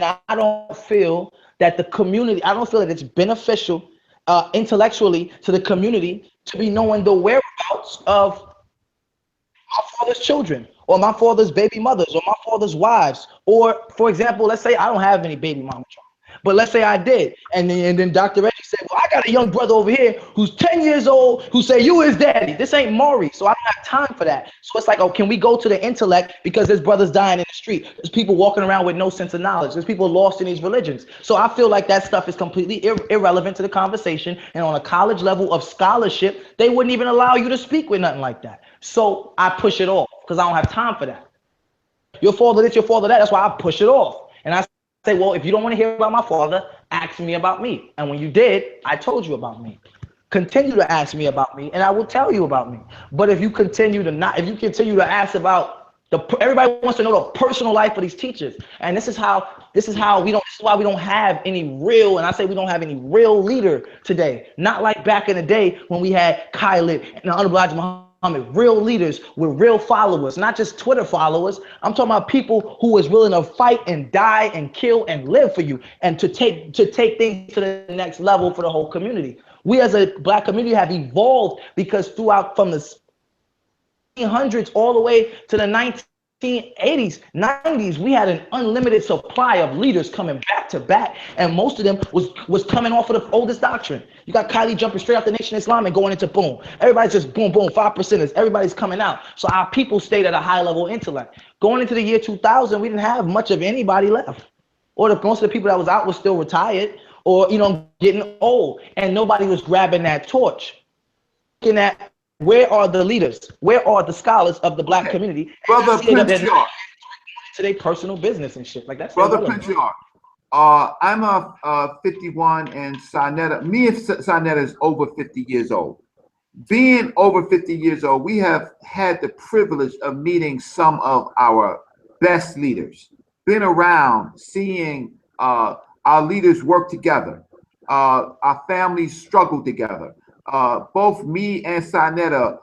I don't feel that the community. I don't feel that it's beneficial intellectually to the community to be knowing the whereabouts of my father's children or my father's baby mothers or my father's wives. Or, for example, let's say I don't have any baby mama children, but let's say I did. And then Dr. Reggie said, well, I got a young brother over here who's 10 years old who say you his daddy. This ain't Maury, so I don't have time for that. So it's like, oh, can we go to the intellect because there's brothers dying in the street. There's people walking around with no sense of knowledge. There's people lost in these religions. So I feel like that stuff is completely irrelevant to the conversation. And on a college level of scholarship, they wouldn't even allow you to speak with nothing like that. So I push it off because I don't have time for that. Your father this, your father that. That's why I push it off. And I say, well, if you don't want to hear about my father, ask me about me. And when you did, I told you about me. Continue to ask me about me, and I will tell you about me. But if you continue to ask about everybody wants to know the personal life of these teachers, and this is why we don't have any real, and I say we don't have any real leader today. Not like back in the day when we had Khalid and the Honorable Elijah Muhammad, real leaders with real followers, not just Twitter followers. I'm talking about people who is willing to fight and die and kill and live for you, and to take things to the next level for the whole community. We as a Black community have evolved because throughout from the 1800s all the way to the 1980s, 90s, we had an unlimited supply of leaders coming back to back, and most of them was coming off of the oldest doctrine. You got Kylie jumping straight out the Nation of Islam and going into boom. Everybody's just boom, boom, 5%ers. Everybody's coming out. So our people stayed at a high level of intellect. Going into the year 2000, we didn't have much of anybody left. Or most of the people that was out was still retired or, getting old. And nobody was grabbing that torch. Looking at where are the leaders? Where are the scholars of the Black community? Brother Prince York. To their personal business and shit. Like that's Brother Prince York. I'm a 51, and me and Sanetta is over 50 years old. Being over 50 years old, we have had the privilege of meeting some of our best leaders. Been around, seeing our leaders work together, our families struggle together. Both me and Sanetta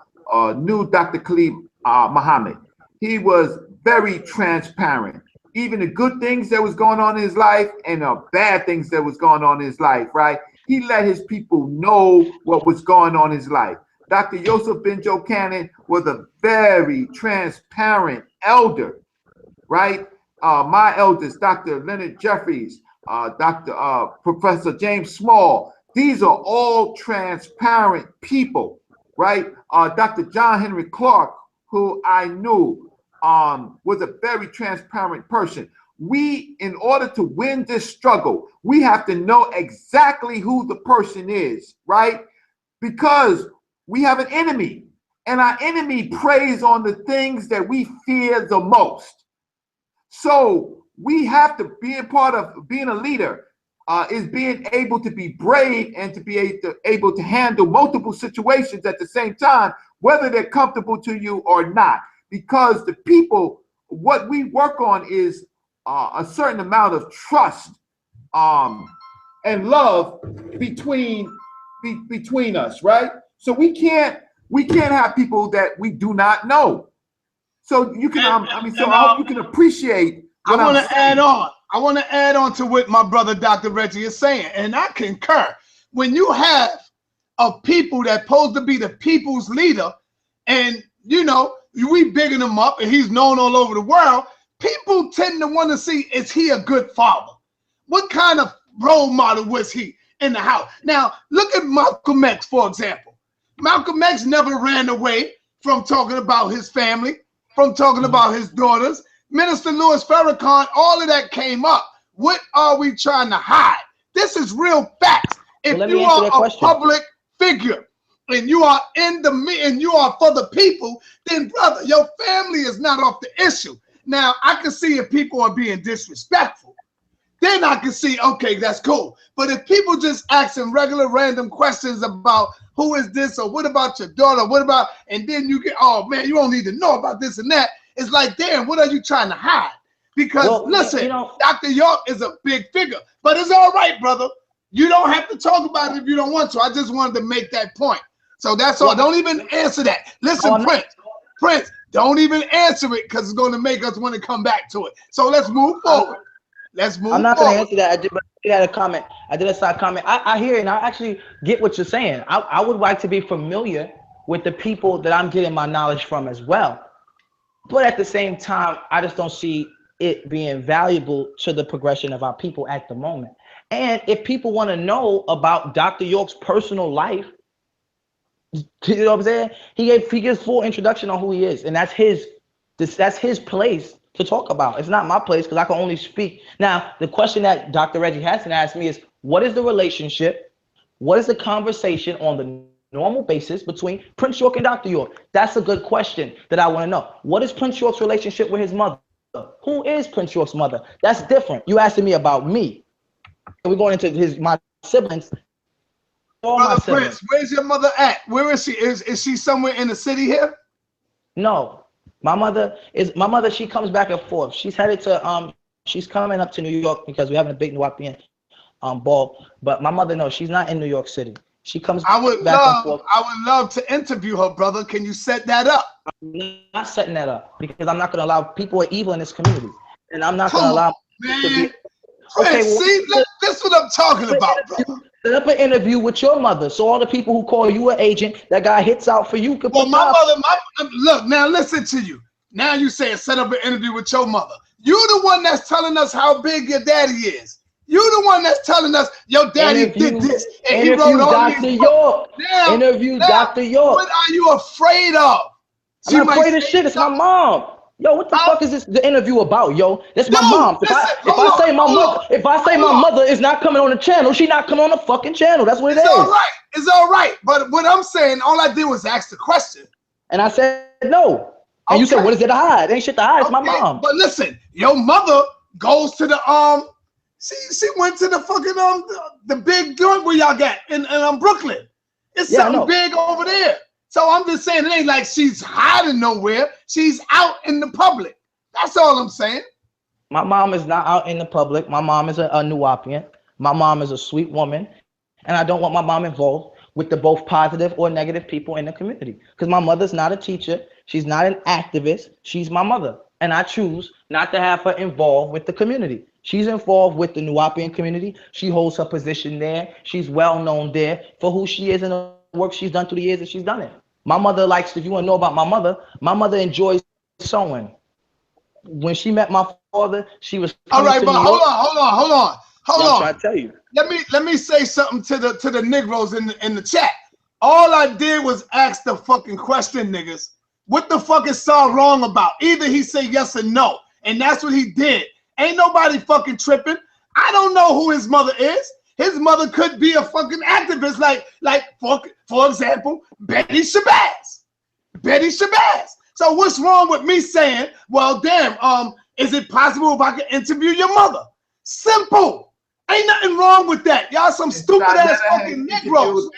knew Dr. Khalid Muhammad. He was very transparent. Even the good things that was going on in his life and the bad things that was going on in his life, right? He let his people know what was going on in his life. Dr. Yosef Ben Jochanan was a very transparent elder, right? My elders, Dr. Leonard Jeffries, Professor James Small, these are all transparent people, right? Dr. John Henry Clark, who I knew was a very transparent person. We, in order to win this struggle, we have to know exactly who the person is, right? Because we have an enemy, and our enemy preys on the things that we fear the most. So we have to be a part of being a leader. Is being able to be brave and to be able to handle multiple situations at the same time, whether they're comfortable to you or not. Because the people, what we work on is a certain amount of trust and love between us, right? So we can't have people that we do not know. So you can, I hope you can appreciate what I'm saying. I want to add on to what my brother Dr. Reggie is saying, and I concur. When you have a people that supposed to be the people's leader, and you know, we bigging him up, and he's known all over the world, people tend to want to see, is he a good father? What kind of role model was he in the house? Now, look at Malcolm X, for example. Malcolm X never ran away from talking about his family, from talking about his daughters. Minister Louis Farrakhan, all of that came up. What are we trying to hide? This is real facts. If you are a public figure and you are and you are for the people, then brother, your family is not off the issue. Now, I can see if people are being disrespectful. Then I can see, okay, that's cool. But if people just asking regular random questions about who is this or what about your daughter, what about, and then you get, oh man, you don't need to know about this and that. It's like, damn, what are you trying to hide? Because listen, you know, Dr. York is a big figure, but it's all right, brother. You don't have to talk about it if you don't want to. I just wanted to make that point. So that's all. Don't even answer that. Listen, Prince, don't even answer it because it's going to make us want to come back to it. So let's move forward. I'm not going to answer that. I had a comment. I did a side comment. I hear it, and I actually get what you're saying. I would like to be familiar with the people that I'm getting my knowledge from as well. But at the same time, I just don't see it being valuable to the progression of our people at the moment. And if people want to know about Dr. York's personal life, you know what I'm saying? He gives full introduction on who he is, and that's his place to talk about. It's not my place because I can only speak. Now, the question that Dr. Reggie Hassan asked me is, what is the relationship? What is the conversation on the normal basis between Prince York and Dr. York? That's a good question that I want to know. What is Prince York's relationship with his mother? Who is Prince York's mother? That's different. You asking me about me. And we're going into my siblings. Brother Prince, where's your mother at? Where is she? Is she somewhere in the city here? No. My mother, she comes back and forth. She's headed to she's coming up to New York because we're having a big wu-nuwaupu ball. But my mother, no, she's not in New York City. She comes back and forth. I would love to interview her, brother. Can you set that up? I'm not setting that up because I'm not going to allow people are evil in this community, and I'm not going to allow. Man. Okay, see, this is what I'm talking about, bro. Set up an interview with your mother, so all the people who call you an agent, that got hits out for you. Could well, my mother, look, now listen to you. Now you saying set up an interview with your mother. You the one that's telling us how big your daddy is. You the one that's telling us your daddy did this and he wrote all these books. Interview Dr. York. What are you afraid of? I'm not afraid of shit. It's my mom. Yo, what the fuck is this the interview about, yo? That's my mom. If I say my mother is not coming on the channel, she not coming on the fucking channel. That's what it is. It's all right. It's all right. But what I'm saying, all I did was ask the question. And I said no. And you said, what is it to hide? Ain't shit to hide. It's my mom. But listen, your mother goes to the she went to the fucking the big joint where y'all got in Brooklyn. It's something big over there. So I'm just saying it ain't like she's hiding nowhere. She's out in the public. That's all I'm saying. My mom is not out in the public. My mom is a wu-nuwaupu. My mom is a sweet woman. And I don't want my mom involved with the both positive or negative people in the community. Because my mother's not a teacher. She's not an activist. She's my mother. And I choose not to have her involved with the community. She's involved with the wu-nuwaupu community. She holds her position there. She's well known there for who she is and the work she's done through the years that she's done it. My mother likes, if you want to know about my mother enjoys sewing. When she met my father, she was all right, but hold on. I'm trying to tell you. Let me say something to the Negroes in the chat. All I did was ask the fucking question, niggas. What the fuck is Saul wrong about? Either he say yes or no, and that's what he did. Ain't nobody fucking tripping. I don't know who his mother is. His mother could be a fucking activist, like for example, Betty Shabazz. So what's wrong with me saying, well, damn, Is it possible if I can interview your mother? Simple. Ain't nothing wrong with that. Y'all some stupid ass fucking Negroes.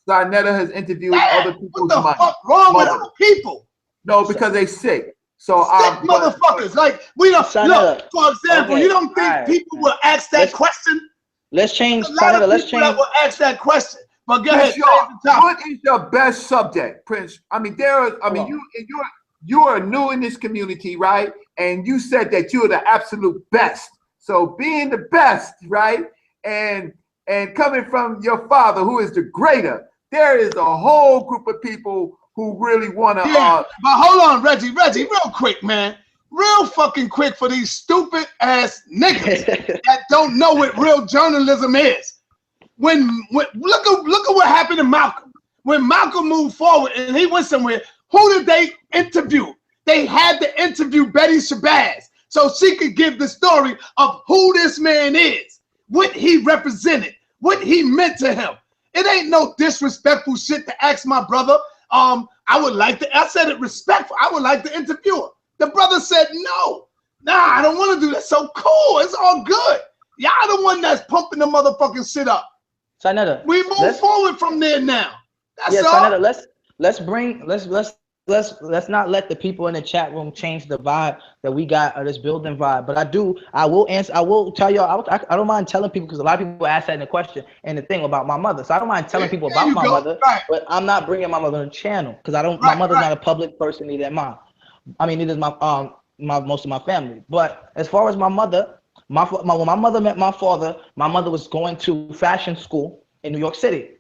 Sarnetta has interviewed other people's What the fuck wrong with our people? No, because they sick. So sick motherfuckers. Like we don't look. For example, you don't think people will ask that question? Let's change. A lot of people that will ask that question. But go ahead. What is your best subject, Prince? I mean, you are new in this community, right? And you said that you're the absolute best. So being the best, right? And coming from your father, who is the greater, there is a whole group of people who really want to. Yeah, but hold on, Reggie, real quick, man. Real fucking quick for these stupid ass niggas that don't know what real journalism is. When look at what happened to Malcolm. When Malcolm moved forward and he went somewhere, who did they interview? They had to interview Betty Shabazz so she could give the story of who this man is, what he represented, what he meant to him. It ain't no disrespectful shit to ask my brother. I said it respectful. I would like to interview her. The brother said no. Nah, I don't want to do that. So cool. It's all good. Y'all the one that's pumping the motherfucking shit up. Sarnetta, we move forward from there now. That's all. Sarnetta, let's not let the people in the chat room change the vibe that we got, or this building vibe. But I will tell y'all, I don't mind telling people, because a lot of people ask that in the question and the thing about my mother. So I don't mind telling people about my mother, but I'm not bringing my mother on the channel because my mother's not a public person, neither am I. I mean, neither is my most of my family. But as far as my mother, when my mother met my father, my mother was going to fashion school in New York City,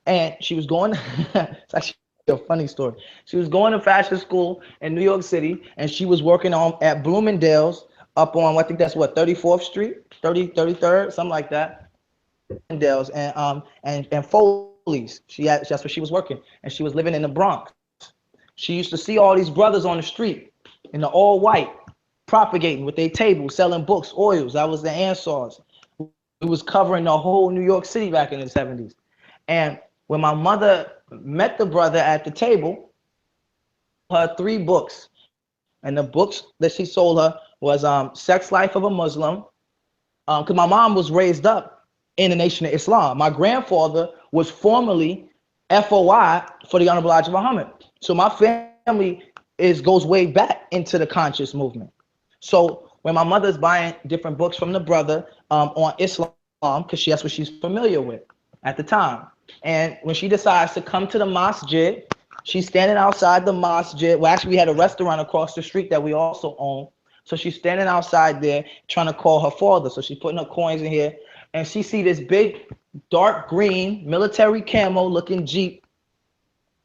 and she was going. It's actually a funny story. She was going to fashion school in New York City, and she was working at Bloomingdale's up on, I think that's what, 34th Street, 33rd, something like that. Bloomingdale's and Foley's. That's where she was working, and she was living in the Bronx. She used to see all these brothers on the street in the all white, propagating with their tables, selling books, oils. That was the Ansars. It was covering the whole New York City back in the 70s. And when my mother met the brother at the table, her 3 books. And the books that she sold her was Sex Life of a Muslim. Because my mom was raised up in the Nation of Islam. My grandfather was formerly FOI for the Honorable Elijah Muhammad. So my family goes way back into the conscious movement. So when my mother's buying different books from the brother on Islam, because that's what she's familiar with at the time. And when she decides to come to the masjid, she's standing outside the masjid. Well, actually, we had a restaurant across the street that we also own. So she's standing outside there trying to call her father. So she's putting her coins in here. And she see this big, dark green, military camo looking Jeep.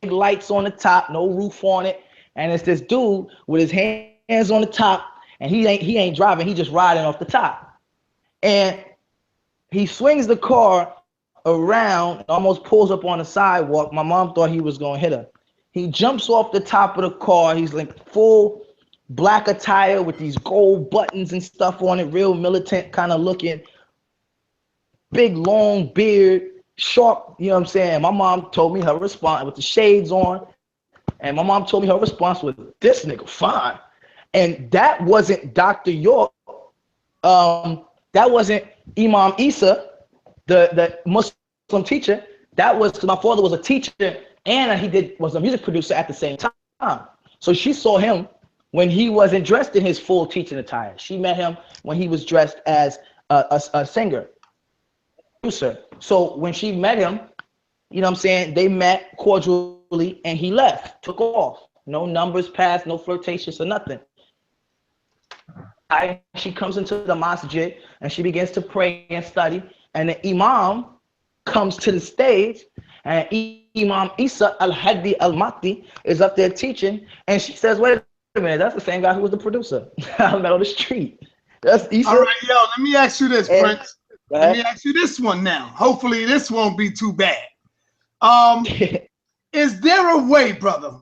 Big lights on the top, no roof on it. And it's this dude with his hands on the top. And he ain't driving. He just riding off the top. And he swings the car around, almost pulls up on the sidewalk. My mom thought he was going to hit her. He jumps off the top of the car. He's like full black attire with these gold buttons and stuff on it, real militant kind of looking. Big, long beard, sharp, you know what I'm saying? My mom told me her response with the shades on. And my mom told me her response was, "This nigga fine." And that wasn't Dr. York. That wasn't Imam Isa, the Muslim teacher. That was, my father was a teacher and was a music producer at the same time. So she saw him when he wasn't dressed in his full teaching attire. She met him when he was dressed as a singer, producer. So when she met him, you know what I'm saying, they met cordially and he left, took off. No numbers passed, no flirtatious or nothing. She comes into the masjid and she begins to pray and study. And the imam comes to the stage, and Imam Isa al-Hadi al-Mahdi is up there teaching. And she says, "Wait a minute, that's the same guy who was the producer I met on the street. That's Isa." All right, yo, let me ask you this, Prince. Let me ask you this one now. Hopefully this won't be too bad. Is there a way, brother?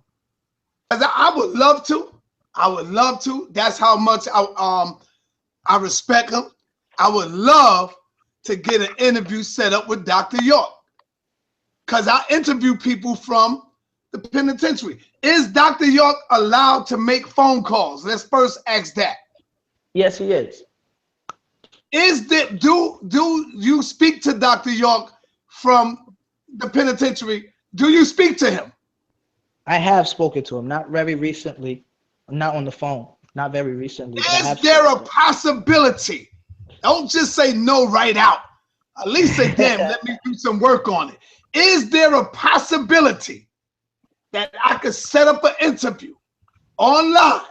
Because I would love to. I would love to. That's how much I respect him. I would love to get an interview set up with Dr. York, because I interview people from the penitentiary. Is Dr. York allowed to make phone calls? Let's first ask that. Yes, he is. Is that do you speak to Dr. York from the penitentiary? Do you speak to him? I have spoken to him, not very recently. I'm not on the phone, not very recently, but I Is have there spoken a possibility? Don't just say no right out. At least say, to damn, him. let me do some work on it. Is there a possibility that I could set up an interview online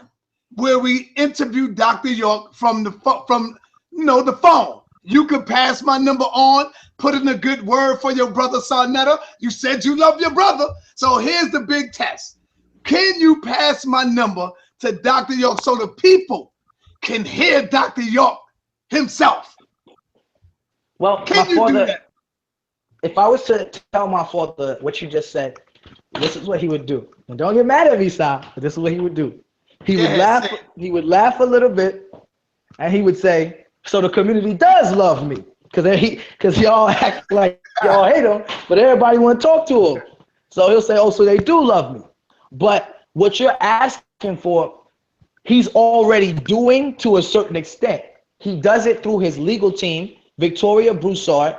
where we interview Dr. York from the the phone? You could pass my number on, put in a good word for your brother Sarnetta. You said you love your brother. So here's the big test. Can you pass my number to Dr. York so the people can hear Dr. York himself? Well, my Can you do father, that? if I was to tell my father what you just said, this is what he would do. And don't get mad at me, Sal, but this is what he would do. He Go would ahead, laugh. say it. He would laugh a little bit, and he would say, "So the community does love me, because y'all act like y'all hate him, but everybody want to talk to him." So he'll say, "Oh, so they do love me." But what you're asking for, he's already doing to a certain extent. He does it through his legal team, Victoria Broussard.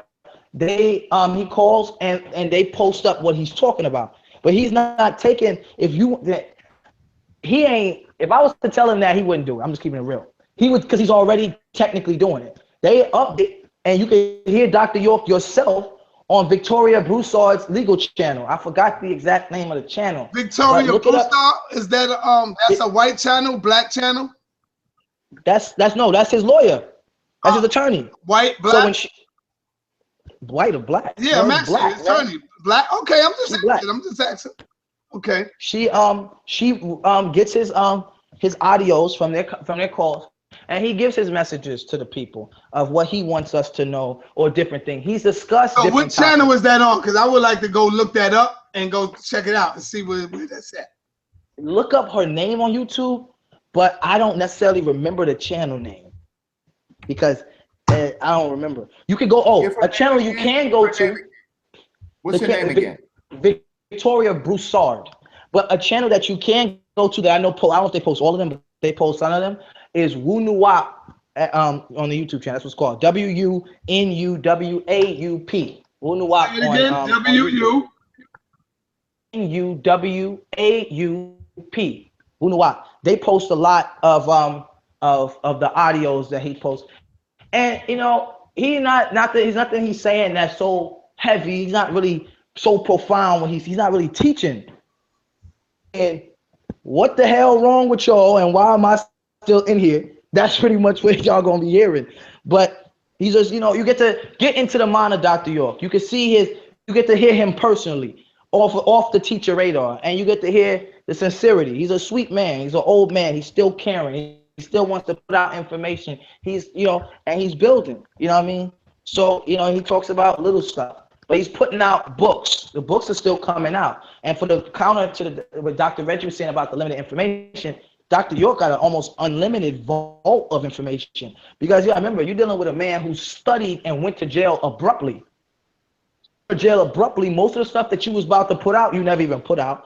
He calls and they post up what he's talking about. But he's not taking, he ain't, if I was to tell him that, he wouldn't do it. I'm just keeping it real. He would, because he's already technically doing it. They update, and you can hear Dr. York yourself on Victoria Broussard's legal channel. I forgot the exact name of the channel. Victoria Look it up. Broussard, is that that's a white channel, black channel? That's his lawyer. That's his attorney. White, black? So when white or black? Yeah, No, I'm it's actually black, man. attorney. Black. Okay, I'm just She black. asking. I'm just asking. Okay. She gets his audios from their calls, and he gives his messages to the people of what he wants us to know or different things. He's discussed So different what channel topics. is that on? Because I would like to go look that up and go check it out and see where that's at. Look up her name on YouTube, but I don't necessarily remember the channel name because I don't remember. You can go. Give her A name channel you again. can Give go her to. name again. What's her name again? Victoria Broussard. But a channel that you can go to that I know, I don't know if they post all of them, but they post some of them, is wu-nuwaupu on the YouTube channel. That's what's called. wu-nuwaupu. Wu-nuwaupu Say it again. on W-U. N-U-W-A-U-P. Wu-nuwaupu. They post a lot of the audios that he posts. And he's nothing he's saying that's so heavy. He's not really so profound when he's not really teaching. And what the hell wrong with y'all and why am I still in here? That's pretty much what y'all gonna be hearing. But he's just, you get to get into the mind of Dr. York. You can see you get to hear him personally off the teacher radar, and you get to hear the sincerity. He's a sweet man. He's an old man. He's still caring. He still wants to put out information. He's, and he's building. You know what I mean? So, he talks about little stuff. But he's putting out books. The books are still coming out. And for the counter to what Dr. Reggie was saying about the limited information, Dr. York got an almost unlimited vault of information. Because remember, you're dealing with a man who studied and went to jail abruptly. Most of the stuff that you was about to put out, you never even put out.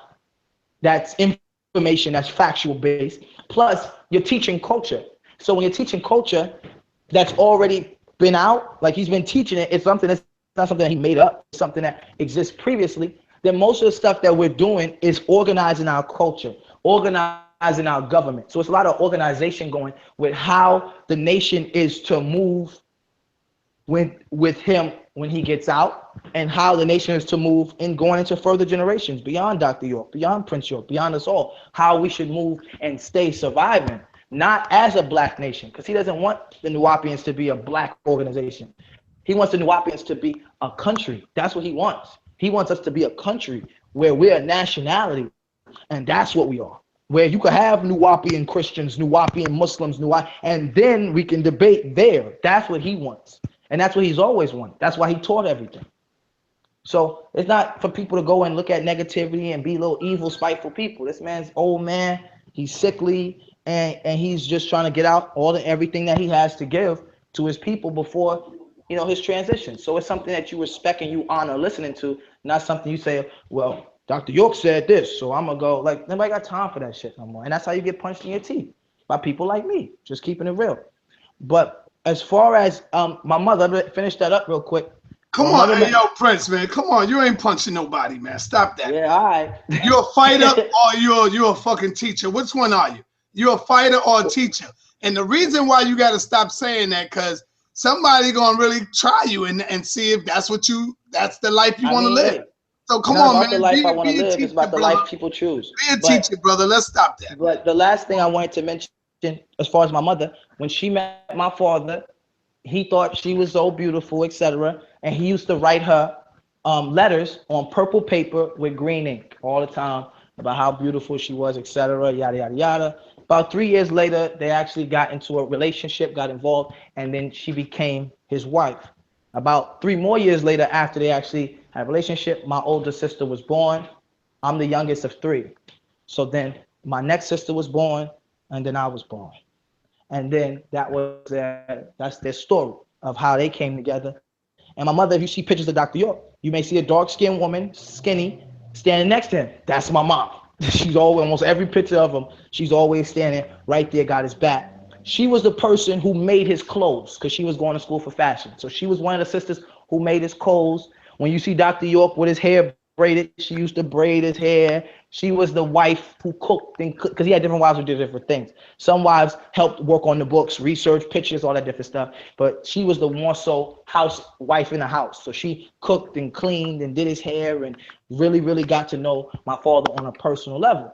That's information that's factual based. Plus, you're teaching culture. So when you're teaching culture that's already been out, like he's been teaching it, it's something that's not something that he made up, it's something that exists previously, then most of the stuff that we're doing is organizing our culture, organizing our government. So it's a lot of organization going with how the nation is to move with him when he gets out, and how the nation is to move in going into further generations beyond Dr. York, beyond Prince York, beyond us all, how we should move and stay surviving, not as a black nation, because he doesn't want the Nuwaupians to be a black organization. He wants the Nuwaupians to be a country. That's what he wants. He wants us to be a country where we're a nationality, and that's what we are. Where you could have Nuwaupian Christians, Nuwaupian Muslims, and then we can debate there. That's what he wants. And that's what he's always wanted. That's why he taught everything. So it's not for people to go and look at negativity and be little evil, spiteful people. This man's old man. He's sickly, and he's just trying to get out everything that he has to give to his people before his transition. So it's something that you respect and you honor listening to, not something you say, well, Dr. York said this, so I'm gonna go. Like, nobody got time for that shit no more. And that's how you get punched in your teeth. by people like me, just keeping it real. But as far as my mother, finish that up real quick. Come on, hey, yo, Prince, man. Come on, you ain't punching nobody, man. Stop that. Yeah, all right. You a fighter or you're a fucking teacher? Which one are you? You a fighter or a teacher? And the reason why you got to stop saying that, because somebody gonna really try you and see if that's the life you want to live. So come on, man. The life I want to live. Teacher, it's about the brother. life people choose. Be a teacher, brother. Let's stop that. But the last thing I wanted to mention, as far as my mother, when she met my father, he thought she was so beautiful, etc. And he used to write her letters on purple paper with green ink all the time about how beautiful she was, etc. Yada yada yada. About 3 years later, they actually got into a relationship, got involved, and then she became his wife. About 3 more years later, after they actually had a relationship, my older sister was born. I'm the youngest of 3. So then my next sister was born, and then I was born. And then that's their story of how they came together. And my mother, if you see pictures of Dr. York, you may see a dark-skinned woman, skinny, standing next to him. That's my mom. She's always, almost every picture of him, she's always standing right there, got his back. She was the person who made his clothes because she was going to school for fashion. So she was one of the sisters who made his clothes. When you see Dr. York with his hair braided, she used to braid his hair. She was the wife who cooked and cooked, because he had different wives who did different things. Some wives helped work on the books, research, pictures, all that different stuff. But she was the more so housewife in the house. So she cooked and cleaned and did his hair and really, really got to know my father on a personal level.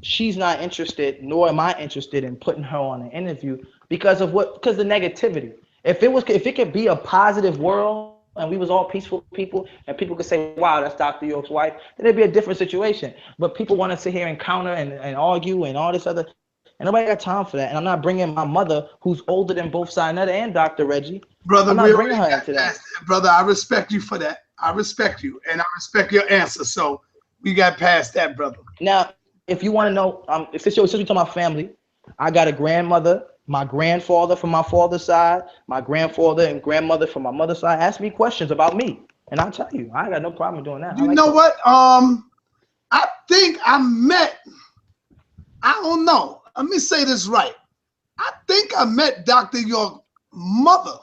She's not interested, nor am I interested in putting her on an interview because of the negativity. If it could be a positive world and we was all peaceful people and people could say, wow, that's Dr. York's wife, then it'd be a different situation. But people want to sit here and counter and argue and all this other, and nobody got time for that. And I'm not bringing my mother, who's older than both Sinetta and Dr. Reggie. Brother, I'm not bringing her into that. Brother, I respect you for that. I respect you, and I respect your answer. So we got past that, brother. Now, if you want to know, since we talking about family, I got a grandmother, my grandfather from my father's side, my grandfather and grandmother from my mother's side. Ask me questions about me, and I'll tell you. I got no problem doing that. You know what? I think I met. I don't know. Let me say this right. I think I met Dr. York's mother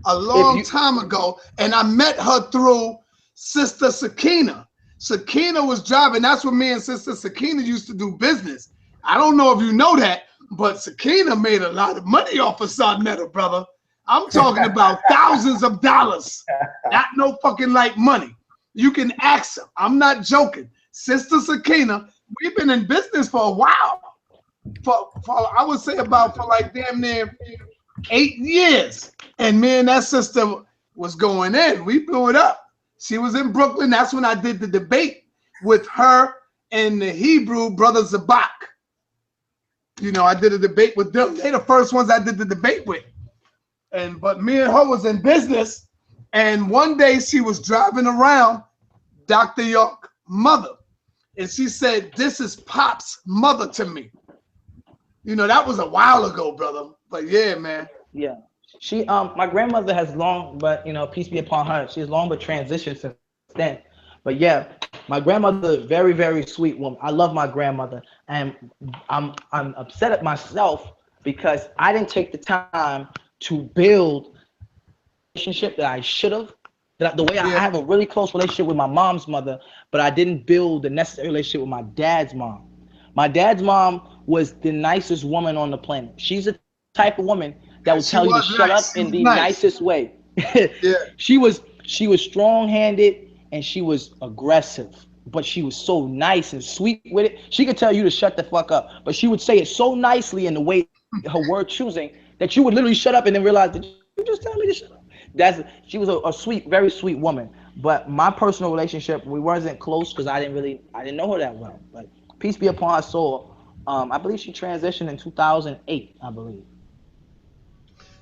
a long time ago, and I met her through Sister Sakina. Sakina was driving. That's when me and Sister Sakina used to do business. I don't know if you know that, but Sakina made a lot of money off of Sarnetta, brother. I'm talking about thousands of dollars. Not no fucking light money. You can ask her. I'm not joking. Sister Sakina, we've been in business for a while. For I would say about for like damn near 8 years. And me and that sister was going in. We blew it up. She was in Brooklyn. That's when I did the debate with her and the Hebrew brother Zabak. You know, I did a debate with them. They the first ones I did the debate with. But me and her was in business. And one day she was driving around Dr. York's mother. And she said, this is Pop's mother to me. You know, that was a while ago, brother. But yeah, man. Yeah. She my grandmother has long, but you know, peace be upon her, she's long but transitioned since then. But yeah, my grandmother, very, very sweet woman. I love my grandmother, and I'm upset at myself because I didn't take the time to build a relationship that I should have. The way I have a really close relationship with my mom's mother, but I didn't build the necessary relationship with my dad's mom. My dad's mom was the nicest woman on the planet. She's the type of woman that would tell you to shut up in the nicest way. She was strong-handed and she was aggressive, but she was so nice and sweet with it. She could tell you to shut the fuck up, but she would say it so nicely in the way her word choosing that you would literally shut up and then realize, did you just tell me to shut up? She was a sweet, very sweet woman. But my personal relationship, we wasn't close because I didn't know her that well. But peace be upon her soul. I believe she transitioned in 2008, I believe.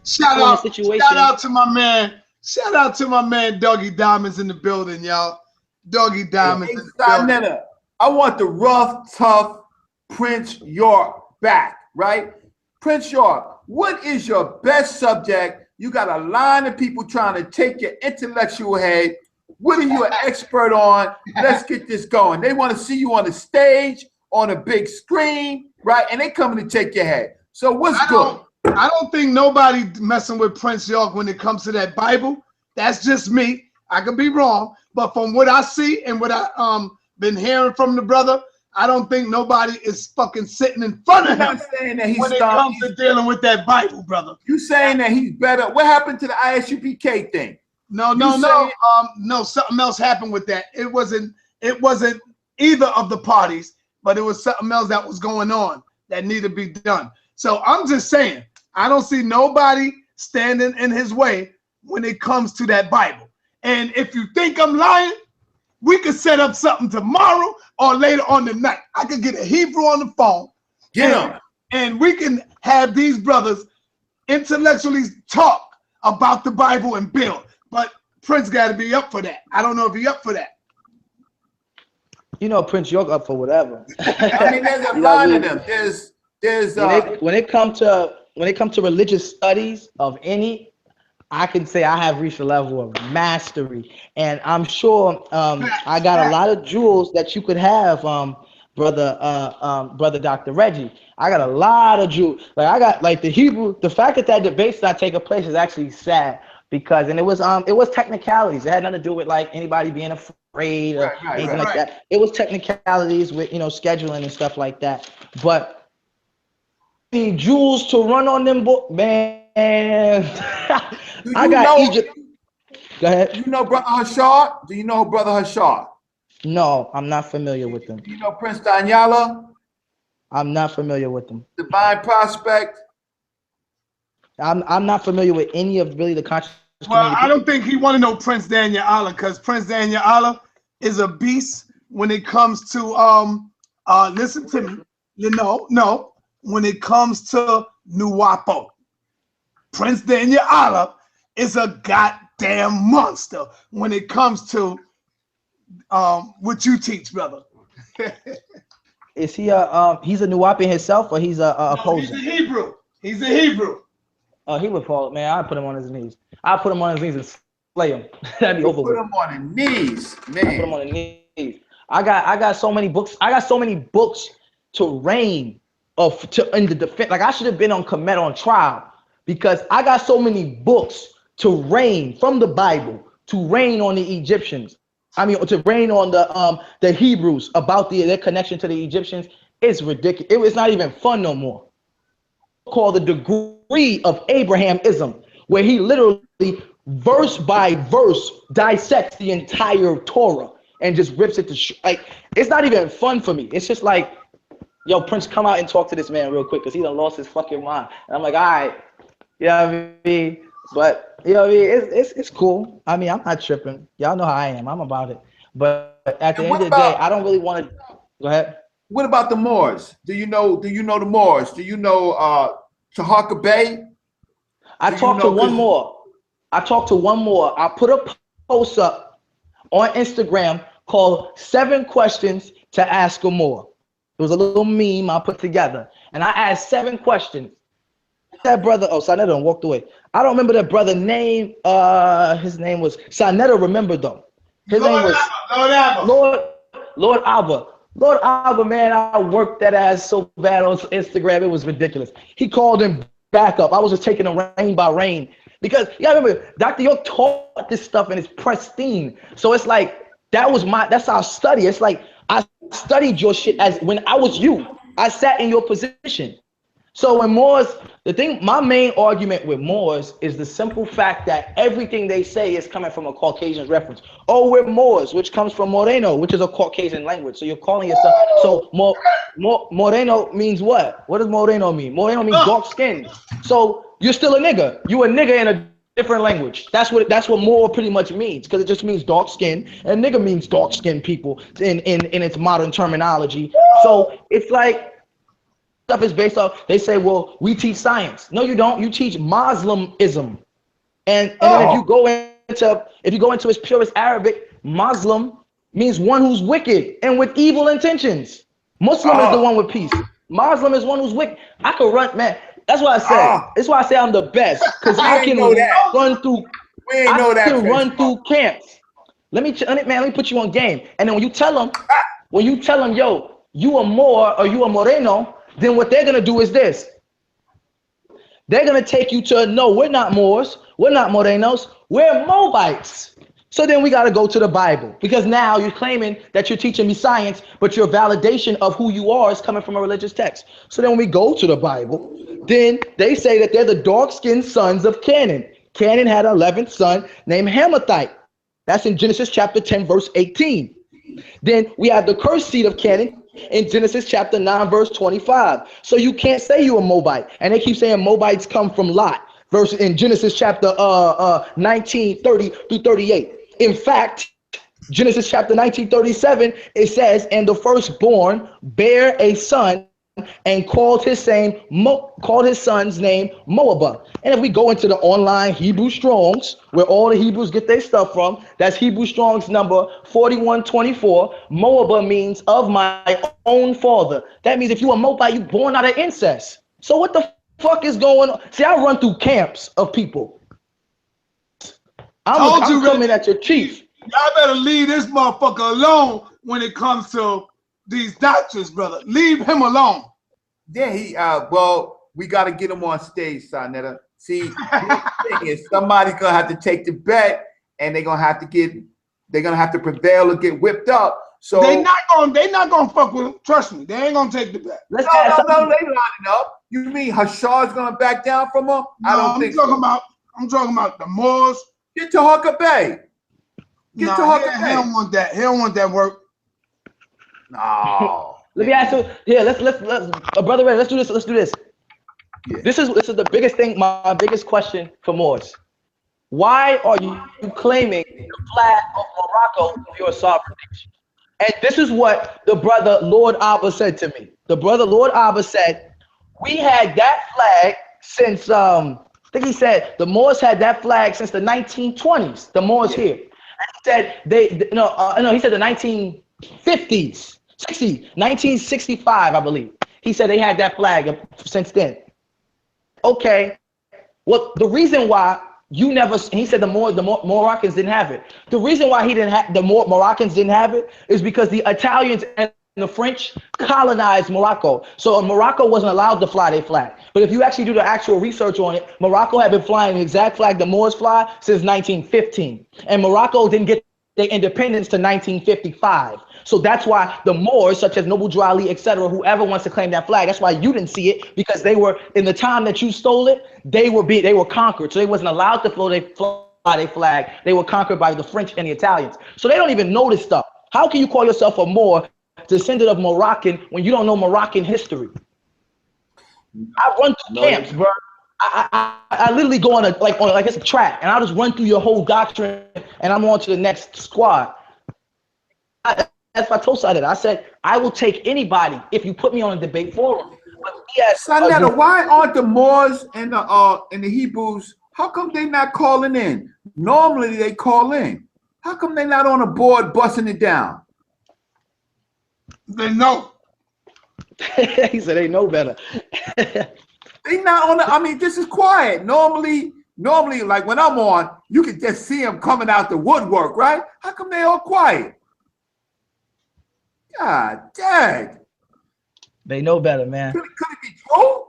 Shout out to my man. Shout out to my man Doggy Diamonds in the building, y'all. Doggy Diamonds in the building. I want the rough, tough Prince York back, right? Prince York, what is your best subject? You got a line of people trying to take your intellectual head. What are you an expert on? Let's get this going. They want to see you on the stage, on a big screen. right? And they coming to take your head. So what's good? I don't think nobody messing with Prince York when it comes to that Bible. That's just me. I could be wrong, but from what I see and what I been hearing from the brother, I don't think nobody is fucking sitting in front of him saying that when it comes to dealing with that Bible, brother. You saying that he's better? What happened to the ISUPK thing? No, something else happened with that. It wasn't either of the parties, but it was something else that was going on that needed to be done. So I'm just saying, I don't see nobody standing in his way when it comes to that Bible. And if you think I'm lying, we could set up something tomorrow or later on tonight. I could get a Hebrew on the phone. And we can have these brothers intellectually talk about the Bible and build. But Prince got to be up for that. I don't know if he's up for that. You know, Prince York up for whatever. I mean, there's a lot of them. There's when it comes to religious studies of any, I can say I have reached a level of mastery, and I'm sure I got a lot of jewels that you could have, brother Dr. Reggie. I got a lot of jewels. Like I got like the Hebrew. The fact that debate's not taking place is actually sad because, and it was technicalities. It had nothing to do with like anybody being afraid or anything like that. It was technicalities with scheduling and stuff like that. But the jewels to run on them, man. I got Egypt. Go ahead. Do you know Brother Hashard? Do you know Brother Hashard? No, I'm not familiar with them. Do you know Prince Daniela? I'm not familiar with them. Divine Prospect? I'm not familiar with any of really the conscious community. I don't think he want to know Prince Daniela because Prince Daniela is a beast when it comes to listen to me. No. When it comes to wu-nuwaupu, Prince Daniela is a goddamn monster when it comes to what you teach, brother. Is he he's a wu-nuwaupu himself or he's a opposer? He's a Hebrew. He's a Hebrew. Oh, he would fall, man. I'd put him on his knees. I'd put him on his knees and slay him. That'd be over with. Put him on his knees, man. I put him on his knees. I got so many books. I got so many books to reign in the defense. Like I should have been on Kemet on trial because I got so many books to reign from the Bible to reign on the Egyptians. I mean, to reign on the Hebrews about their connection to the Egyptians. It's ridiculous. It's not even fun no more. Called the degree of Abrahamism, where he literally verse by verse dissects the entire Torah and just rips it to like. It's not even fun for me. It's just like, yo, Prince, come out and talk to this man real quick because he done lost his fucking mind. And I'm like, all right, you know what I mean? But you know what I mean? It's cool. I mean, I'm not tripping. Y'all know how I am. I'm about it. But at the end of the day, I don't really want to. Go ahead. What about the Moors? Do you know the Moors? Do you know Tahaka Bay? I talked to one more. I put a post up on Instagram called 7 Questions to Ask a Moor. It was a little meme I put together. And I asked 7 questions. That brother, Sanetta walked away. I don't remember that brother name. His name was Sanetta, remember though. His name was Lord Alba. Lord Alba, man, I worked that ass so bad on Instagram. It was ridiculous. He called him back up. I was just taking him rain by rain. Because, yeah, remember, Dr. York taught this stuff and it's pristine. So it's like, that's our study. It's like, I studied your shit as when I was you. I sat in your position. So when Moors, my main argument with Moors is the simple fact that everything they say is coming from a Caucasian reference. Oh, we're Moors, which comes from Moreno, which is a Caucasian language. So you're calling yourself, so Moreno means what? What does Moreno mean? Moreno means dark skin. So you're still a nigga. You a nigga in a different language. That's what Moor pretty much means, because it just means dark skin, and nigga means dark skinned people in its modern terminology. So it's like, stuff is based off, they say, well, we teach science. No, you don't. You teach Muslimism. And then if you go into its purest Arabic, Muslim means one who's wicked and with evil intentions. Muslim is the one with peace. Muslim is one who's wicked. I could run, man. That's why I said. That's why I say I'm the best, because I can run through. Run through camps. Let me put you on game. And then when you tell them, yo, you a Moor or you a Moreno, then what they're going to do is this. They're going to take you to, no, we're not Moors. We're not Morenos. We're Moabites. So then we got to go to the Bible, because now you're claiming that you're teaching me science, but your validation of who you are is coming from a religious text. So then when we go to the Bible, then they say that they're the dark-skinned sons of Canaan. Canaan had an 11th son named Hamathite. That's in Genesis chapter 10, verse 18. Then we have the cursed seed of Canaan in Genesis chapter 9, verse 25. So you can't say you're a Moabite. And they keep saying Moabites come from Lot, verse in Genesis chapter 19, 30 through 38. In fact, Genesis chapter 19:37, it says, and the firstborn bare a son and called his son's name Moabah. And if we go into the online Hebrew Strongs, where all the Hebrews get their stuff from, that's Hebrew Strongs number 4124. Moabah means of my own father. That means if you a Moabite, you born out of incest. So what the fuck is going on? See, I run through camps of people. I'm coming at your chief. Y'all better leave this motherfucker alone when it comes to these doctors, brother. Leave him alone. Yeah, well, we got to get him on stage, Sarnetta. See, the thing is, somebody's gonna have to take the bet, and they're gonna have to prevail or get whipped up. So they're not gonna fuck with him. Trust me, they ain't gonna take the bet. No, they lining up. You mean Hashard's gonna back down from him? No, I don't think I'm talking about the Moors. Get to Huckabee. He don't want that. He don't want that work. No. Let me ask you. Yeah, let's brother Red, let's do this. Let's do this. Yeah. This is the biggest thing. My biggest question for Moors. Why are you claiming the flag of Morocco as your sovereign nation? And this is what the brother Lord Abba said to me. The brother Lord Abba said, we had that flag since I think he said the Moors had that flag since the 1920s. The Moors here. And he said he said the 1950s, 1965, I believe. He said they had that flag since then. Okay. Well, the reason why you never, he said the Moroccans didn't have it. The reason why Moroccans didn't have it is because the Italians and the French colonized Morocco. So Morocco wasn't allowed to fly their flag. But if you actually do the actual research on it, Morocco had been flying the exact flag the Moors fly since 1915. And Morocco didn't get their independence to 1955. So that's why the Moors, such as Noble Drew Ali, etc., whoever wants to claim that flag, that's why you didn't see it, because they were, in the time that you stole it, they were conquered. So they wasn't allowed to fly their flag. They were conquered by the French and the Italians. So they don't even know this stuff. How can you call yourself a Moor, descendant of Moroccan, when you don't know Moroccan history? I run through camps, bro. I literally go on it's a track, and I'll just run through your whole doctrine, and I'm on to the next squad. That's what I told Saded. I said, I will take anybody if you put me on a debate forum. Saded, why aren't the Moors and the Hebrews, how come they not calling in? Normally they call in. How come they not on a board busting it down? They know. He said they know better. They not on I mean, this is quiet. Normally, like when I'm on, you can just see them coming out the woodwork, right? How come they all quiet? God dang. They know better, man. Could it be true?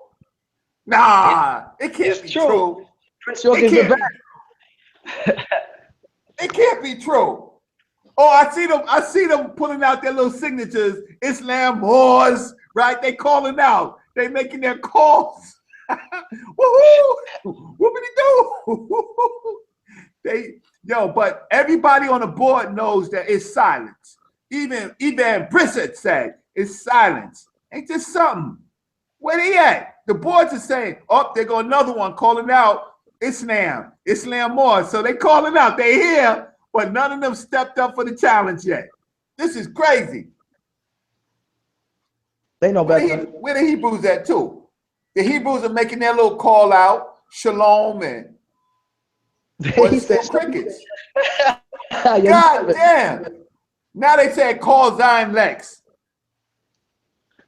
Nah, it can't be true. It can't be true. Oh, I see them putting out their little signatures. Islam Moors, right? They calling out. They making their calls. Woohoo! Whoopity do. But everybody on the board knows that it's silence. Even Brissett said it's silence. Ain't this something? Where they at? The boards are saying, oh, there go another one calling out Islam Moors. So they calling out. They here, but none of them stepped up for the challenge yet. This is crazy. They know better. Where the Hebrews at too? The Hebrews are making their little call out, shalom and crickets. God damn. Now they said call Zion Lex.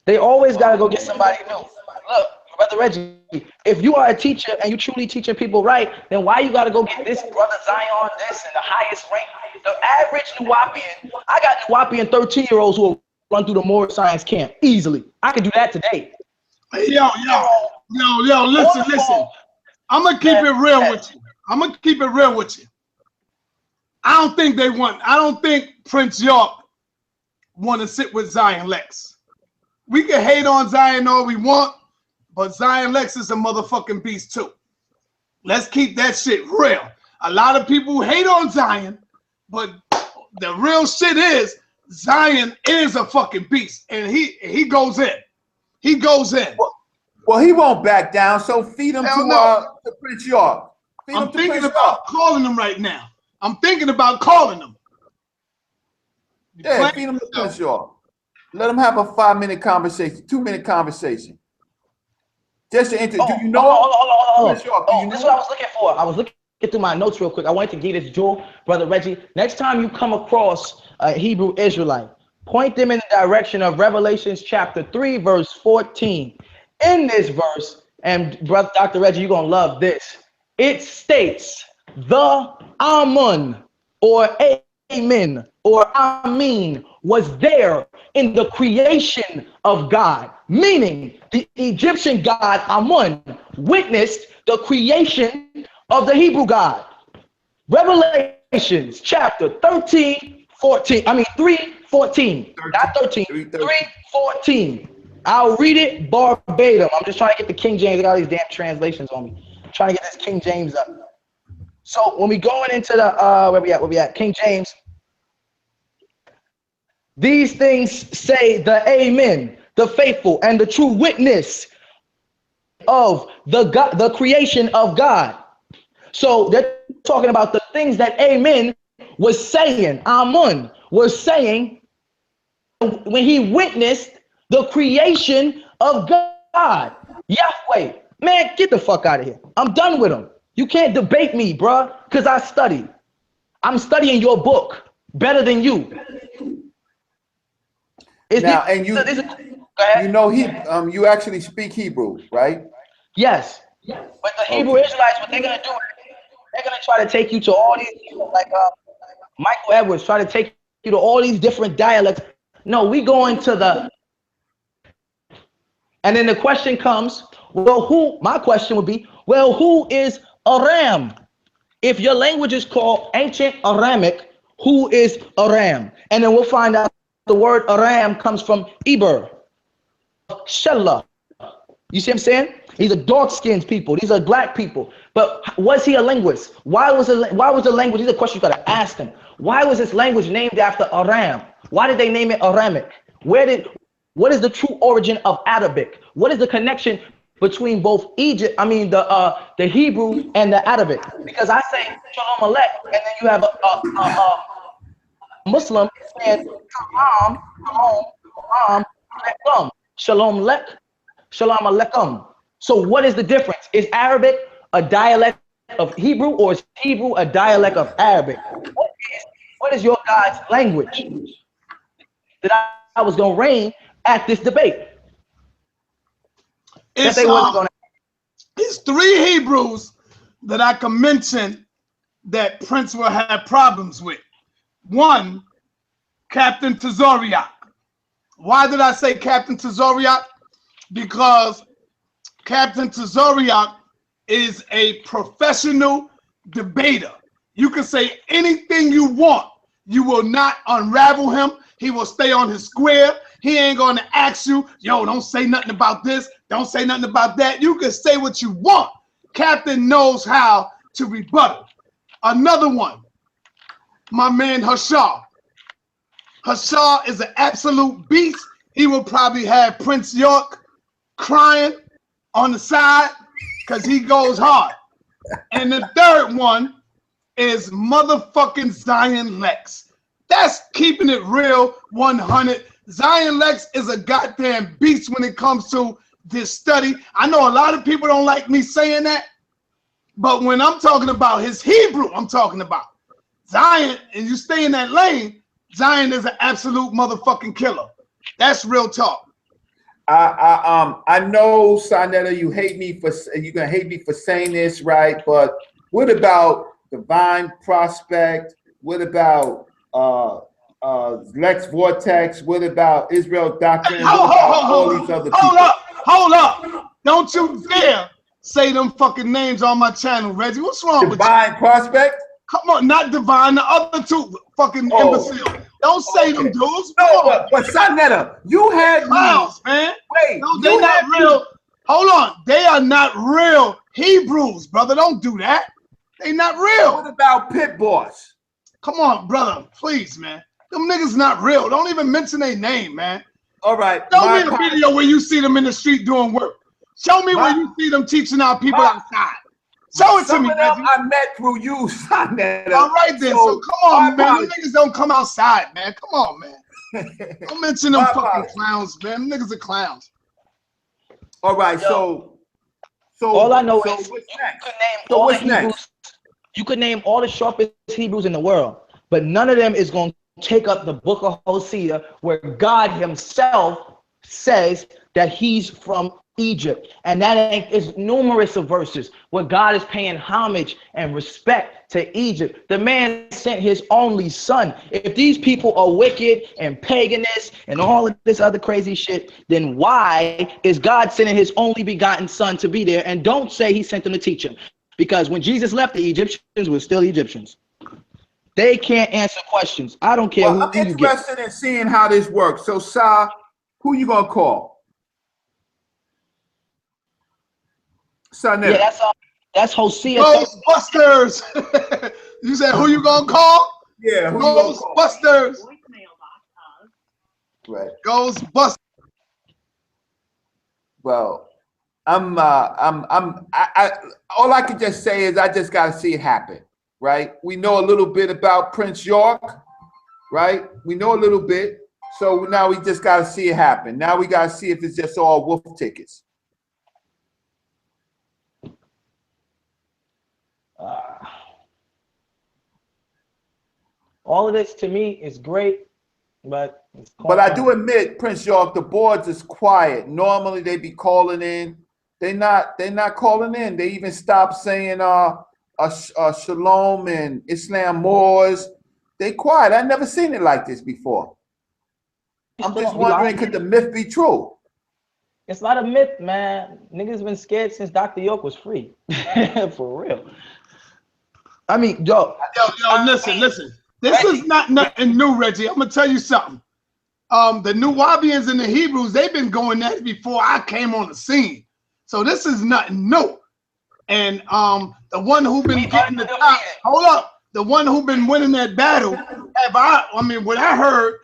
They always got to go get somebody new. Look, Brother Reggie, if you are a teacher and you truly teaching people right, then why you got to go get this Brother Zion, this, and the highest rank? The average wu-nuwaupian, I got wu-nuwaupian 13-year-olds who will run through the Moor Science camp easily. I could do that today. Hey, yo, listen. I'm gonna keep it real with you. I don't think Prince York want to sit with Zion Lex. We can hate on Zion all we want, but Zion Lex is a motherfucking beast too. Let's keep that shit real. A lot of people hate on Zion, but the real shit is Zion is a fucking beast, and he goes in. He goes in. Well, he won't back down. So feed him to Prince York. I'm thinking about calling him right now. I'm thinking about calling him. Yeah, feed him to Prince York. Let him have a 5-minute conversation, 2-minute conversation. Just to introduce. Do you know Prince York? That's what I was looking for. I was looking through my notes real quick. I wanted to give this jewel, Brother Reggie. Next time you come across a Hebrew Israelite, point them in the direction of Revelations chapter 3, verse 14. In this verse, and Brother Dr. Reggie, you're going to love this. It states the Amun or Amen or Amin was there in the creation of God, meaning the Egyptian god Amun witnessed the creation of the Hebrew God. Revelations chapter 3:14. Not 13, 3:14. I'll read it verbatim. I'm just trying to get the King James. I got all these damn translations on me. I'm trying to get this King James up. So when we going into the where we at? King James. These things say the Amen, the faithful and the true witness of the creation of God. So they're talking about the things that Amen was saying. Amun was saying when he witnessed the creation of God. Yahweh, man, get the fuck out of here. I'm done with him. You can't debate me, bruh, because I study. I'm studying your book better than you. You know, you actually speak Hebrew, right? Yes. But the Hebrew Israelites, what they're gonna do, they're gonna try to take you to all these, like Michael Edwards, try to take you to all these different dialects. No, we go into the, and then the question comes, well, my question would be, well, who is Aram? If your language is called ancient Aramic, who is Aram? And then we'll find out the word Aram comes from Eber, Shelah. You see what I'm saying? These are dark-skinned people. These are black people. But was he a linguist? Why was the language? These are questions you got to ask them. Why was this language named after Aram? Why did they name it Aramic? What is the true origin of Arabic? What is the connection between both the Hebrew and the Arabic? Because I say Shalom Alek, and then you have a Muslim saying Shalom Lek, Shalom Alekum. So what is the difference? Is Arabic a dialect of Hebrew, or is Hebrew a dialect of Arabic? What is your God's language? That I was going to reign at this debate. It's 3 Hebrews that I can mention that Prince will have problems with. 1, Captain Tazoriak. Why did I say Captain Tazoriak? Because Captain Tazoriak is a professional debater. You can say anything you want. You will not unravel him. He will stay on his square. He ain't going to ask you, yo, don't say nothing about this. Don't say nothing about that. You can say what you want. Captain knows how to rebuttal. Another one, my man Hashar. Hashar is an absolute beast. He will probably have Prince York crying on the side because he goes hard. And the third one is motherfucking Zion Lex. That's keeping it real 100. Zion Lex is a goddamn beast when it comes to this study. I know a lot of people don't like me saying that, but when I'm talking about his Hebrew, I'm talking about Zion, and you stay in that lane, Zion is an absolute motherfucking killer. That's real talk. I know, Sonetta, you're gonna hate me for saying this, right? But what about Divine Prospect? What about Lex Vortex? What about Israel Doctrine? What about all these other people? Hold up. Don't you dare say them fucking names on my channel, Reggie. What's wrong with you? Divine Prospect? Come on, not Divine, the other two fucking imbecile. Don't say them dudes. No, but Sonetta, you had clowns, man. Wait, no, they not real. Hold on. They are not real Hebrews, brother. Don't do that. They not real. What about Pit Boss? Come on, brother. Please, man. Them niggas not real. Don't even mention their name, man. All right. Show me a video where you see them in the street doing work. Show me where you see them teaching our people outside. Show it to me, Reggie. I met through you, Sonetta. All right, then. So come on, man. Them niggas don't come outside, man. Come on, man. Don't mention them fucking clowns, man. Them niggas are clowns. All right, so all I know is you could name all the sharpest Hebrews in the world, but none of them is going to take up the book of Hosea, where God himself says that he's from Egypt. And that is numerous of verses where God is paying homage and respect to Egypt. The man sent his only son. If these people are wicked and paganist and all of this other crazy shit, then why is God sending his only begotten son to be there? And don't say he sent them to teach him, because when Jesus left, the Egyptians were still Egyptians. They can't answer questions. I don't care who you get. I'm interested in seeing how this works. So, Sa, who you gonna call? Yeah, that's Hosea. Ghostbusters. You said who you gonna call? Yeah, who Ghostbusters. Right. Ghostbusters. Well, all I can just say is I just gotta see it happen, right? We know a little bit about Prince York, right? We know a little bit, so now we just gotta see it happen. Now we gotta see if it's just all wolf tickets. All of this to me is great, but I do admit, Prince York, the boards is quiet. Normally they be calling in. They're not calling in. They even stopped saying Shalom and Islam Moors. They quiet. I never seen it like this before. I'm just wondering, could the myth be true? It's not a myth, man. Niggas been scared since Dr. York was free. For real. I mean, yo, listen. This is not nothing new, Reggie. I'm gonna tell you something. The wu-nuwaupians and the Hebrews, they've been going at it before I came on the scene. So this is nothing new. And the one who been getting the top, hold up, the one who been winning that battle, what I heard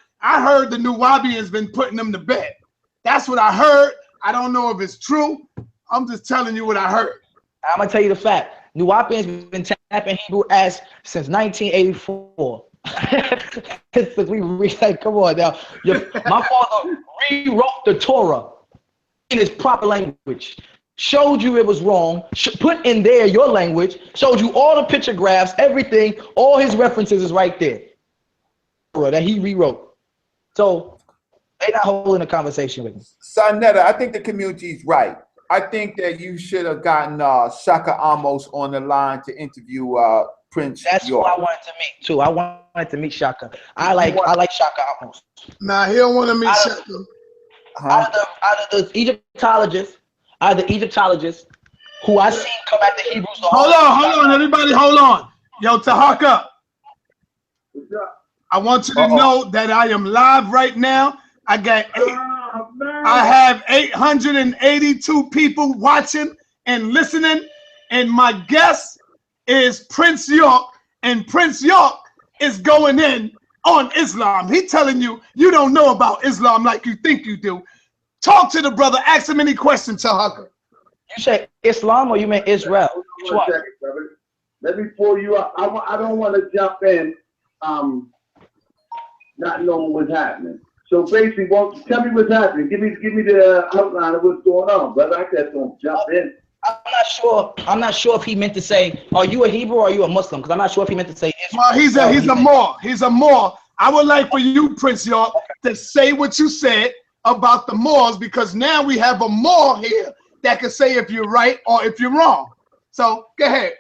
the wu-nuwaupians been putting them to bed. That's what I heard. I don't know if it's true. I'm just telling you what I heard. I'm gonna tell you the fact. Nuwaupians been tapping Hebrew ass since 1984. Come on now. My father rewrote the Torah in its proper language, showed you it was wrong, put in there your language, showed you all the picture graphs, everything, all his references is right there that he rewrote. So they not holding a conversation with me. Sonetta, I think the community's right. I think that you should have gotten Shaka Amos on the line to interview Prince York. That's who I wanted to meet too. I wanted to meet Shaka. I like Shaka Amos. Nah, he don't want to meet Shaka. Out of the Egyptologists, who I seen come at the Hebrews. Hold on, everybody, hold on. Yo, Tahaka. I want you to know that I am live right now. I have 882 people watching and listening, and my guest is Prince York, and Prince York is going in on Islam. He telling you you don't know about Islam like you think you do. Talk to the brother. Ask him any questions, Tahaka. You say Islam or you mean Israel? Which one? Let me pull you up. I don't want to jump in, not knowing what's happening. So basically, tell me what's happening. Give me the outline of what's going on, brother. I just don't jump in. I'm not sure if he meant to say, are you a Hebrew or are you a Muslim? Because I'm not sure if he meant to say Israel. Well, he's a Moor. He's a Moor. I would like for you, Prince York, to say what you said about the Moors, because now we have a Moor here that can say if you're right or if you're wrong. So go ahead.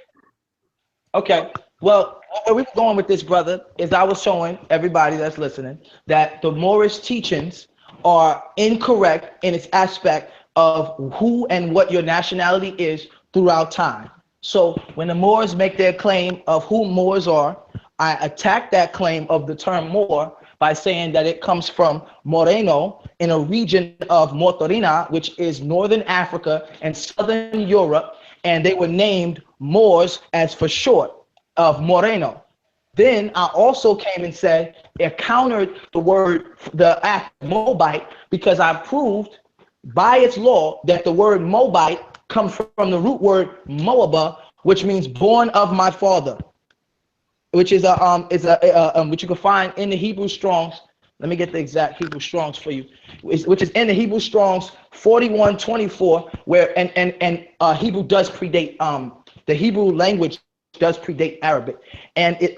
Okay. Well, where we're going with this, brother, is I was showing everybody that's listening that the Moorish teachings are incorrect in its aspect of who and what your nationality is throughout time. So when the Moors make their claim of who Moors are, I attack that claim of the term Moor by saying that it comes from Moreno in a region of Motorina, which is northern Africa and southern Europe, and they were named Moors as for short of Moreno. Then I also came and said, it countered the act Moabite, because I proved by its law that the word Moabite comes from the root word Moabah, which means born of my father, which is which you can find in the Hebrew Strongs. Let me get the exact Hebrew Strongs for you, which is in the Hebrew Strongs 4124, where and Hebrew does predate the Hebrew language does predate Arabic, and it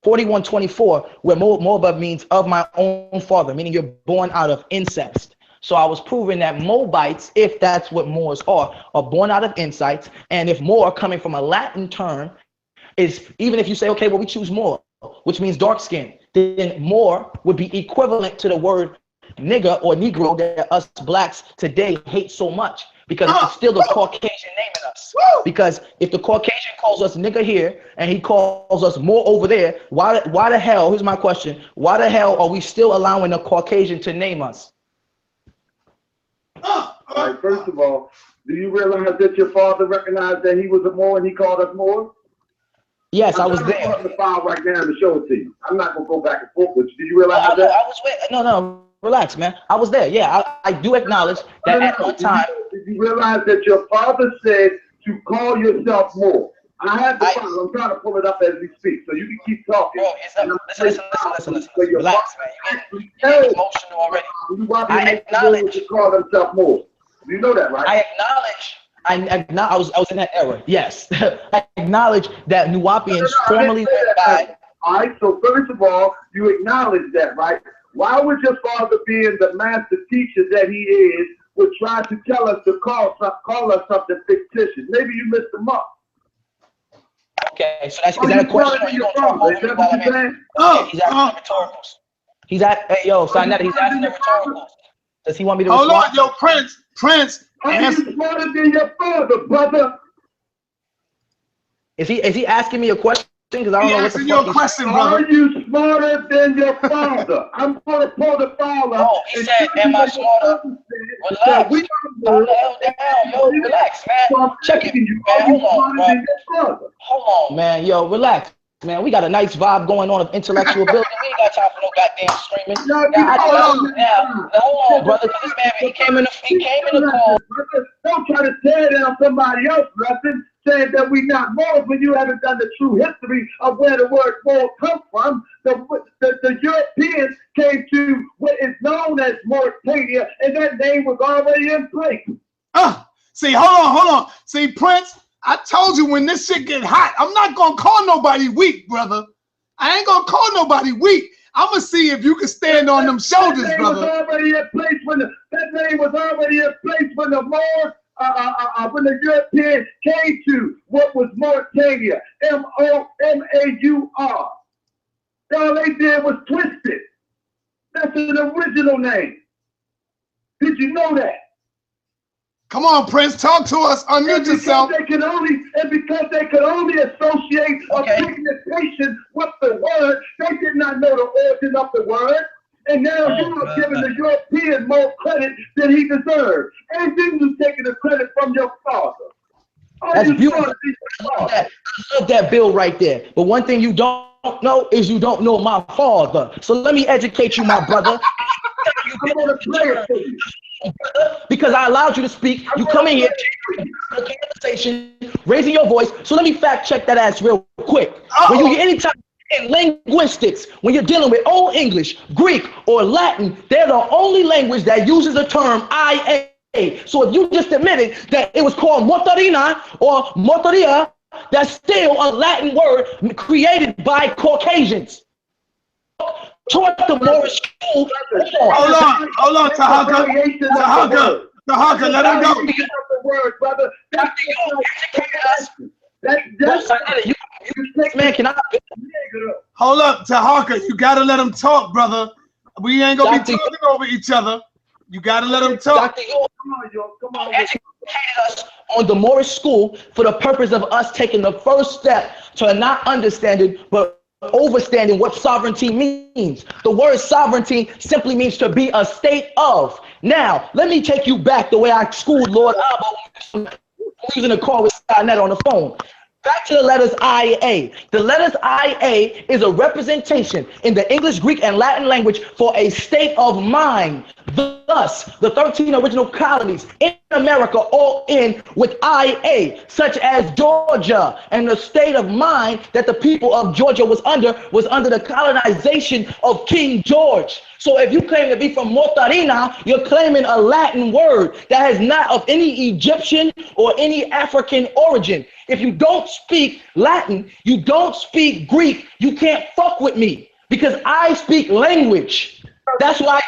4124, where Moabah means of my own father, meaning you're born out of incest. So I was proving that Moabites, if that's what Moors are born out of incest, and if Moor coming from a Latin term is, even if you say, okay, well, we choose Moor, which means dark skin, then Moor would be equivalent to the word nigger or Negro that us blacks today hate so much, because it's still the Caucasian naming us. Because if the Caucasian calls us nigger here and he calls us Moor over there, why the hell, here's my question, why the hell are we still allowing the Caucasian to name us? All right, first of all, do you realize that your father recognized that he was a Moor and he called us Moors? Yes, I was there. I'm going to the file right now to show it to you. I'm not going to go back and forth with you. Did you realize that? I was with, no, relax, man. I was there. Yeah, I do acknowledge that at one time. Did you realize that your father said to call yourself Moor? I have the file. I'm trying to pull it up as we speak, so you can keep talking. Bro, listen. Relax, man. You're getting emotional already. I acknowledge. To call himself Moor. You know that, right? I was in that era. Yes, I acknowledge that Nuwaupians formerly went by. All right. So first of all, you acknowledge that, right? Why would your father, being the master teacher that he is, would try to tell us to call us something fictitious? Maybe you missed the mark. Okay, so is that a question? Or you don't talk over me while I'm in? He's asking the rhetoricals. He's at, hey, yo, Sinetta, he's asking the rhetoricals. Does he want me to respond? Hold on, yo, Prince. Are you smarter than your father, brother? Is he asking me a question? Because I don't know what the fuck your question, brother. Are you smarter than your father? I'm going to pull the file up. Oh, he said, am I smarter? Relax. Calm the hell down, yo. Relax, man. Check it, man. Hold on, bro. Hold on, man. Yo, relax, man. We got a nice vibe going on of intellectual building. We ain't got time for no goddamn screaming. Now, hold on, brother. This man, he came in the call. Don't try to tear down somebody else's lesson, saying that we not Moors when you haven't done the true history of where the word Moor comes from. The Europeans came to what is known as Mauritania, and that name was already in place. See, hold on. See, Prince, I told you when this shit get hot, I'm not gonna call nobody weak, brother. I ain't gonna call nobody weak. I'm gonna see if you can stand on them shoulders, brother. That name was already in place when the Moors, when the Europeans came to what was Mauritania, M-O-M-A-U-R. All they did was twist it. That's an original name. Did you know that? Come on, Prince, talk to us. Unmute yourself. Because they could only associate a pigmentation with the word, they did not know the origin of the word. And now you are giving the European more credit than he deserved. And then you taking the credit from your father. That's beautiful. I love that bill right there. But one thing you don't know is you don't know my father. So let me educate you, my brother. I'm going to play it for you. Because I allowed you to speak. You come in here, a conversation, raising your voice. So let me fact check that ass real quick. When you anytime in linguistics, when you're dealing with Old English, Greek, or Latin, they're the only language that uses the term IA. So if you just admitted that it was called Motorina or Motoria, that's still a Latin word created by Caucasians. Taught the Moorish school. Hold on, Tahaka, let him go. Man, can I? Hold up, Tahaka, you gotta let him talk, brother. We ain't gonna be talking over each other. You gotta let them talk. Dr. York, Come on, York. Come on. educated us on the Moorish school for the purpose of us taking the first step to not understanding but overstanding what sovereignty means. The word sovereignty simply means to be a state of. Now, let me take you back the way I schooled Lord Abba using a call with Skynet on the phone. Back to the letters IA. The letters IA is a representation in the English, Greek, and Latin language for a state of mind. Thus, the 13 original colonies in America all in with IA, such as Georgia, and the state of mind that the people of Georgia was under the colonization of King George. So if you claim to be from Motarina, you're claiming a Latin word that has not of any Egyptian or any African origin. If you don't speak Latin, you don't speak Greek, you can't fuck with me because I speak language. That's why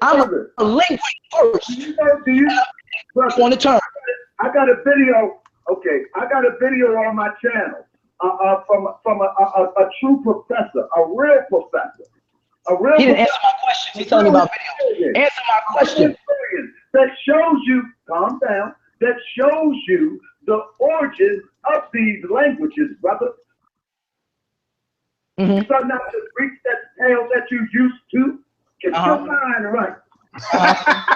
I'm a linguist first. Do you On the term. I got a video. Okay, I got a video on my channel from a true professor, a real professor. He didn't answer my question. He's telling me about video. Answer my question. That shows you, calm down, that shows you the origin of these languages, brother. Mm-hmm. So now to reach that tail that you used to, get your mind right.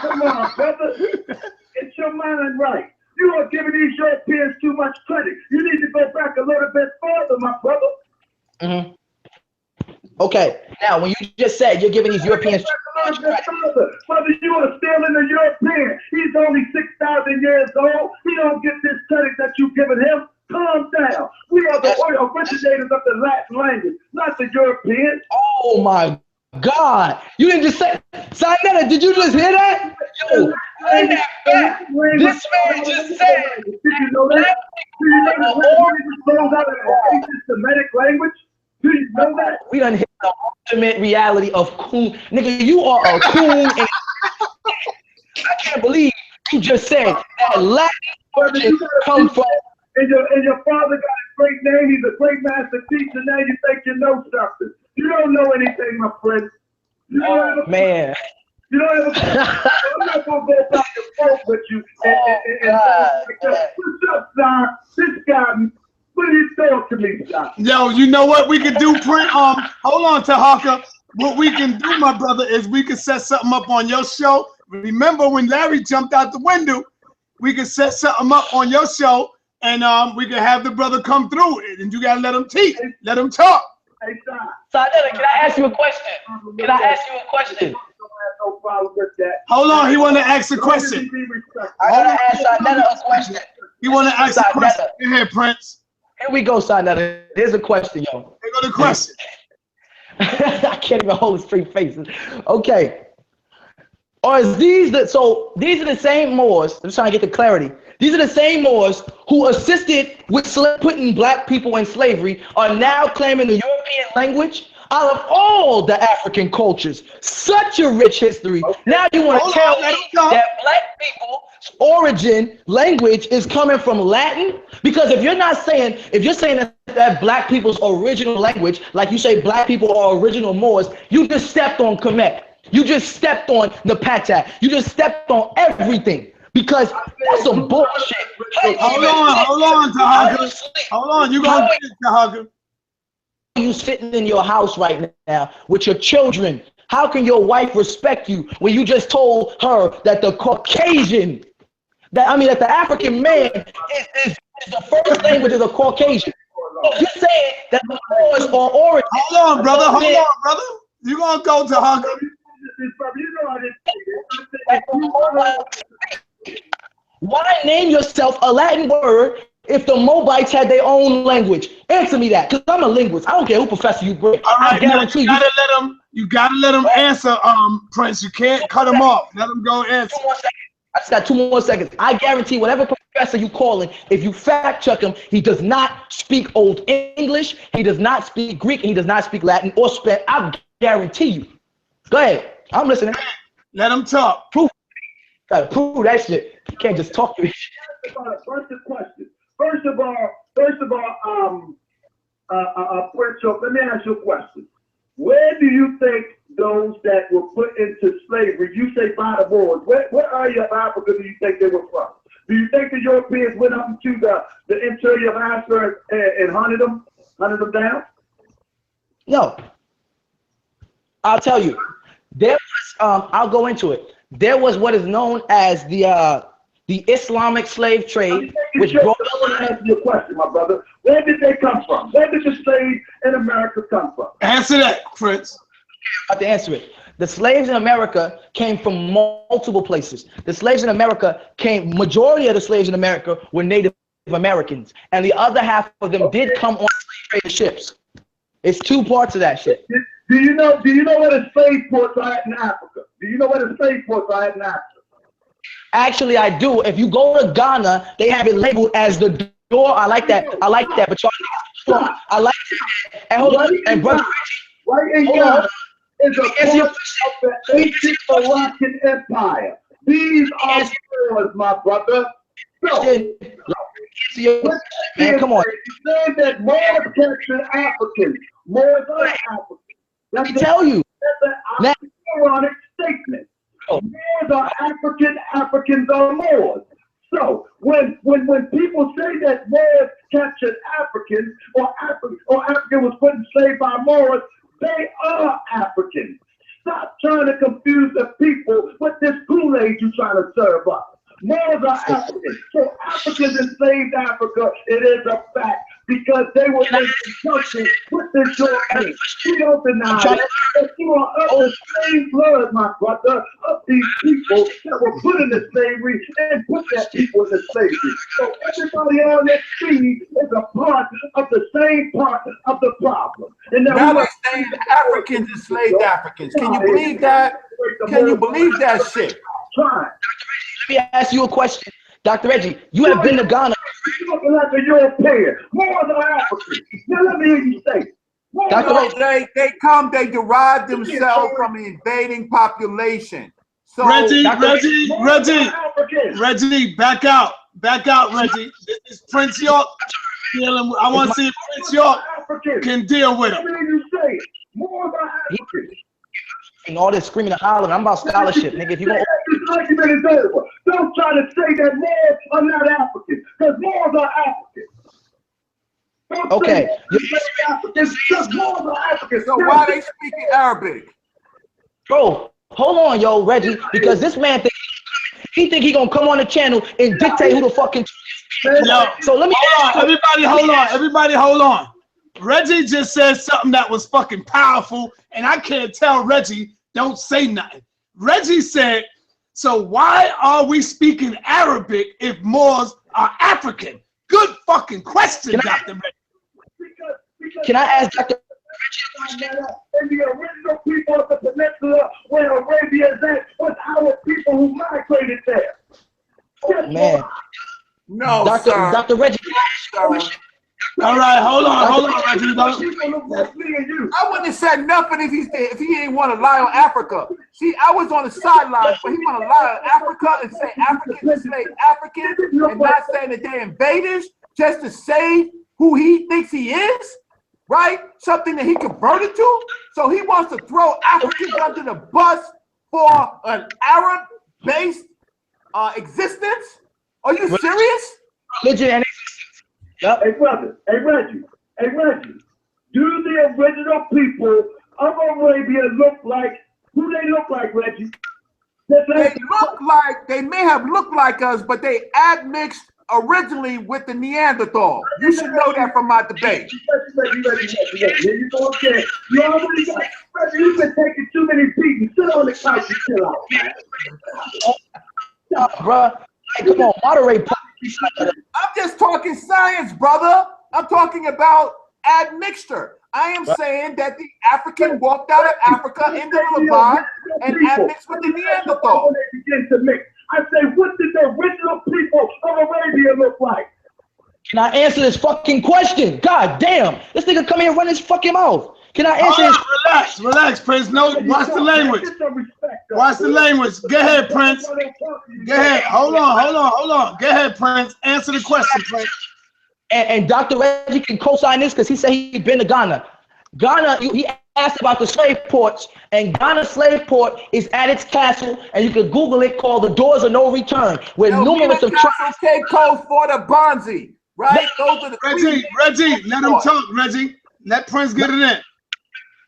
Come on, brother. Get your mind right. You are giving these Europeans too much credit. You need to go back a little bit further, my brother. Mm-hmm. Okay, now when you just said you're giving these Europeans too much credit. Brother, you are stealing a European. He's only 6,000 years old. He don't get this credit that you're giving him. Calm down. We are the originators of the Latin language, not the Europeans. Oh my God. You didn't just say, Sinetta, did you just hear that? Yo, in that back, this man just said, did you know that? Do you know that flows out of a Semitic language? Do you know that? We done hit the ultimate reality of coon. Nigga, you are a coon. And I can't believe you just said that Latin origin come from. And your father got a great name. He's a great master teacher. Now you think you know something. You don't know anything, my friend. You don't Man. You don't ever. I'm not gonna go back and forth with you. What's up, son? This guy. What are you doing to me, son? Yo, you know what we can do, Print? Hold on, Tahaka. What we can do, my brother, is we can set something up on your show. Remember when Larry jumped out the window? We can set something up on your show, and we can have the brother come through it, and you gotta let him teach, let him talk. Hey, son. Sinetta, can I ask you a question? Can I ask you a question? No problem with that. Hold on, he want to ask a question. I gotta ask Sinetta a question. He want to ask a question. Go ahead, Prince. Here we go, Sinetta. There's a question, yo. Here go the question. I can't even hold a straight face. Okay. Or is these the these are the same Moors? I'm just trying to get the clarity. These are the same Moors who assisted with putting black people in slavery are now claiming the European language out of all the African cultures. Such a rich history. Okay. Now you want to tell me that black people's origin language is coming from Latin? Because if you're saying that black people's original language, like you say black people are original Moors, you just stepped on Kemet. You just stepped on the Patak. You just stepped on everything. Because that's some bullshit. Hold on, Tahaka. Hold on, you gonna get it, Tahaka. You sitting in your house right now with your children. How can your wife respect you when you just told her that the Caucasian, that the African man is the first language of the Caucasian? So you're saying that the Moors are origin. Hold on, brother. You gonna go, Tahaka? Why name yourself a Latin word if the Moabites had their own language? Answer me that, because I'm a linguist. I don't care who professor you bring. All right, I guarantee you gotta let him answer, Prince. You can't cut him off. Let him go answer. 2 more seconds. I just got 2 more seconds. I guarantee whatever professor you calling, if you fact check him, he does not speak Old English, he does not speak Greek, and he does not speak Latin or Spanish. I guarantee you. Go ahead. I'm listening. Let him talk. Proof. Gotta prove that shit. You can't just talk to me. First of all, Prince, let me ask you a question. Where do you think those that were put into slavery, you say by the Moors. What area of Africa do you think they were from? Do you think the Europeans went up into the interior of Africa and hunted them down? No. I'll tell you. There was, I'll go into it. There was what is known as the Islamic slave trade, which brought. I want to ask you a question, my brother. Where did they come from? Where did the slaves in America come from? Answer that, Prince. I have to answer it. The slaves in America came from multiple places. The slaves in America majority of the slaves in America were Native Americans, and the other half of them did come on slave trade ships. It's two parts of that shit. Do you know where the slave ports are at in Africa? Do you know where the slave ports are at in Africa? Actually, I do. If you go to Ghana, they have it labeled as the door. I like that. But y'all, I like that. And hold on, and brother, right in Ghana is a part of the ancient Moroccan Empire. These are wars, my brother. So, man, come on. You said that Moors captured Africans. Moors are Africans. Let me tell you. That's an ironic statement. Moors are African, Africans are Moors. So when people say that Moors captured Africans or Africa was put in slave by Moors, they are Africans. Stop trying to confuse the people with this Kool-Aid you're trying to serve up. Moors are Africans. So Africans enslaved Africa, it is a fact, because they were in conjunction with the Europeans. We don't deny that. But you are of the same blood, my brother, of these people that were put into slavery and put that people into slavery. So everybody on that scene is a part of the same part of the problem. And now they're saying Africans enslaved Africans. Can you believe that? Can you believe that shit? Try. Let me ask you a question, Dr. Reggie. You have been to Ghana. You're looking like a European. Moors are African. Now let me hear you say. They derive themselves from an invading population. So Reggie, back out, Reggie. This is Prince York dealing with. I want to see if Prince York can deal with him. Let me hear you say. Moors are African. And all this screaming and hollering, I'm about scholarship, nigga. If you gonna don't try to say that Moors are not African, because Moors are African. Okay. Moors are African. So why are they speaking Arabic? Bro, hold on, yo, Reggie, because this man think he gonna come on the channel and dictate who the fucking. So let me. Everybody, hold on. Reggie just said something that was fucking powerful, and I can't tell Reggie don't say nothing. Reggie said, so why are we speaking Arabic if Moors are African? Good fucking question, Dr. Reggie. Can I ask Dr. And the original people of the peninsula where Arabia is at was our people who migrated there. Man. No, Dr. Reggie. All right, hold on, Reggie. I wouldn't have said nothing if he didn't want to lie on Africa. See, I was on the sidelines, but he want to lie on Africa and say Africans enslaved Africans and not saying that they're invaders just to say who he thinks he is, right? Something that he converted to. So he wants to throw Africans under the bus for an Arab-based existence. Are you serious? Religion and Yep. Hey, brother. Hey, Reggie. Do the original people of Arabia look like who they look like, Reggie? They may have looked like us, but they admixed originally with the Neanderthal. You should know that from my debate. Here you go again. You already got, Reggie, you've been taking too many beatings. Sit on the couch and chill out, man. Bro, hey, come on, moderate. I'm just talking science, brother. I'm talking about admixture. I am saying that the African walked out of Africa into the Levant and admixed with the Neanderthal. I say, what did the original people of Arabia look like? Can I answer this fucking question? God damn, this nigga come here and run his fucking mouth. Can I answer this? Relax, Prince. No, watch the language. Watch the language. Go ahead, Prince. Go ahead. Hold on. Go ahead, Prince. Answer the question, Prince. And Dr. Reggie can co-sign this because he said he'd been to Ghana. Ghana, he asked about the slave ports, and Ghana slave port is at its castle, and you can Google it, called the Doors of No Return, where numerous of tribes. Cape Coast for the Bonzi, right? Those are the Reggie, let him talk, Reggie. Let Prince get it in.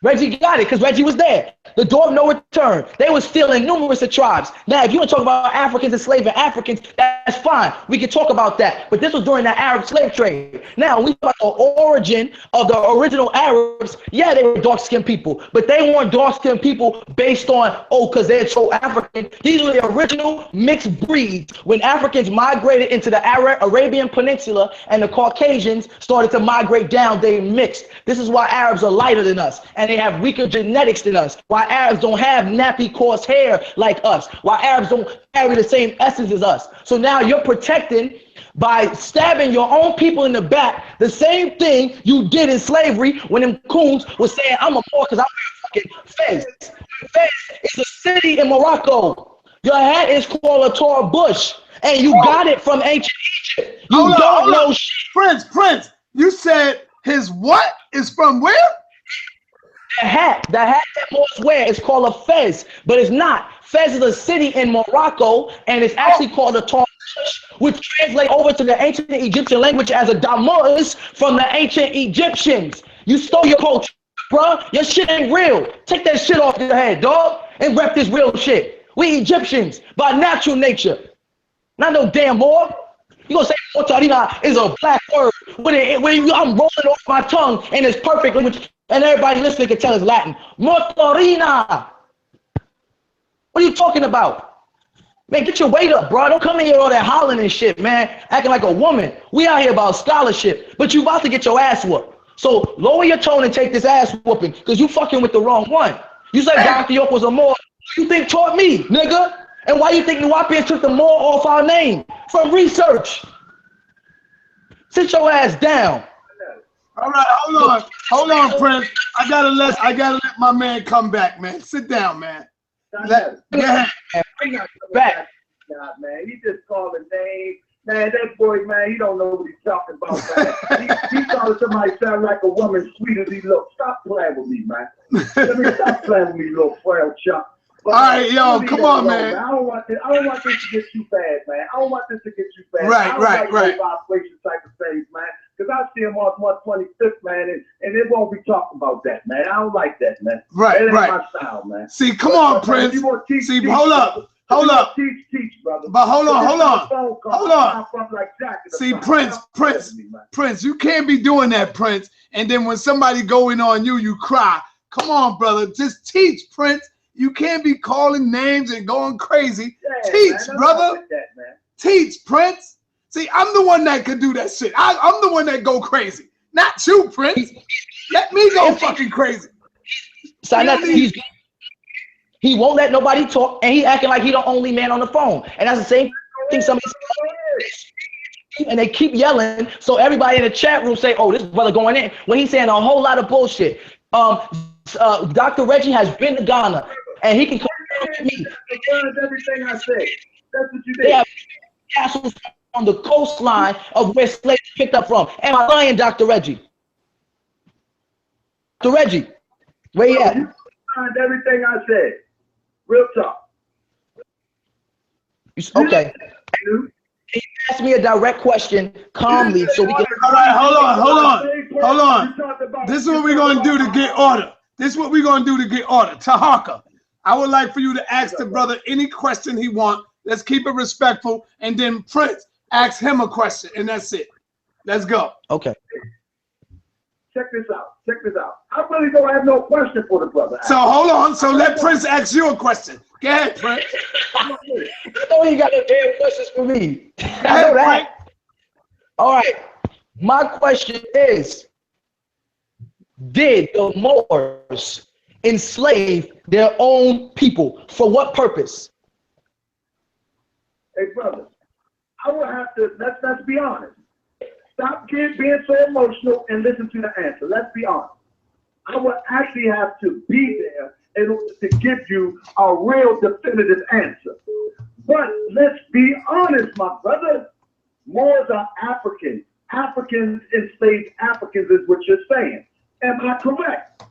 Reggie got it because Reggie was there. The door of no return. They were stealing numerous of tribes. Now, if you want to talk about Africans enslaving Africans, that's fine. We can talk about that. But this was during the Arab slave trade. Now, we talk about the origin of the original Arabs. Yeah, they were dark-skinned people, but they weren't dark-skinned people based on, because they're so African. These were the original mixed breeds. When Africans migrated into the Arabian Peninsula and the Caucasians started to migrate down, they mixed. This is why Arabs are lighter than us, and they have weaker genetics than us. Why Arabs don't have nappy coarse hair like us. Why Arabs don't carry the same essence as us. So now you're protecting by stabbing your own people in the back, the same thing you did in slavery when them coons was saying, I'm a poor because I'm fucking Fez. Fez is a city in Morocco. Your hat is called a Torah bush, and you got it from ancient Egypt. You don't know shit. Prince, you said his what is from where? The hat that Moors wear is called a fez, but it's not. Fez is a city in Morocco, and it's actually called a Torah, which translates over to the ancient Egyptian language as a damus from the ancient Egyptians. You stole your culture, bro. Your shit ain't real. Take that shit off your head, dog, and rep this real shit. We Egyptians by natural nature, not no damn Moor. You gonna say Motarina is a black word when I'm rolling off my tongue and it's perfect language. And everybody listening can tell it's Latin. Motorina. What are you talking about? Man, get your weight up, bro. Don't come in here all that hollering and shit, man. Acting like a woman. We out here about scholarship, but you about to get your ass whooped. So lower your tone and take this ass whooping, because you fucking with the wrong one. You said Dr. York was a Moor. You think taught me, nigga? And why you think wu-nuwaupu took the Moor off our name? From research. Sit your ass down. All right, hold on, Prince. I gotta let my man come back, man. Sit down, man. Go ahead. Back. God, man, he just calling names. Man, that boy, man, he don't know what he's talking about, man. he calling somebody sound like a woman sweet as he looks. Stop playing with me, man. Let me stop playing with me, little frail chuck. All right, yo, come on, man. I don't want this to get too bad, man. I don't want this to get too bad. Right. Vibration type of things, man. Because I see him on March 25th, man, and it won't be talking about that, man. I don't like that, man. Right. That ain't my style, man. See, come on, Prince. See, hold up. Teach, brother. But hold on. Like see, Prince, you can't be doing that, Prince. And then when somebody going on you cry. Come on, brother. Just teach, Prince. You can't be calling names and going crazy. Yeah, teach, man, brother. Like that, man. Teach, Prince. See, I'm the one that could do that shit. I'm the one that go crazy. Not you, Prince. Let me go fucking crazy. So he won't let nobody talk, and he acting like he the only man on the phone. And that's the same thing somebody says. And they keep yelling, so everybody in the chat room say, oh, this brother going in. When he's saying a whole lot of bullshit. Dr. Reggie has been to Ghana, and he can come to me. Everything I said. That's what you did. They have castles on the coastline of where slaves picked up from. Am I lying, Dr. Reggie? Dr. Reggie, where you at? You signed everything I said. Real talk. Okay. Can you ask me a direct question calmly so we can... All right, hold on. This is what we're going to do to get order. Tahaka, I would like for you to ask the brother any question he wants. Let's keep it respectful. And then Prince, ask him a question, and that's it. Let's go. Okay. Check this out. I really don't have no question for the brother. So hold on. So let Prince ask you a question. Go ahead, Prince. I know you got no damn questions for me. I know that. All right. My question is, did the Moors enslave their own people? For what purpose? Hey, brother, I will have to, let's be honest. Stop being so emotional and listen to the answer. Let's be honest. I will actually have to be there in order to give you a real definitive answer. But let's be honest, my brother. Moors are Africans. Africans enslaved Africans is what you're saying. Am I correct?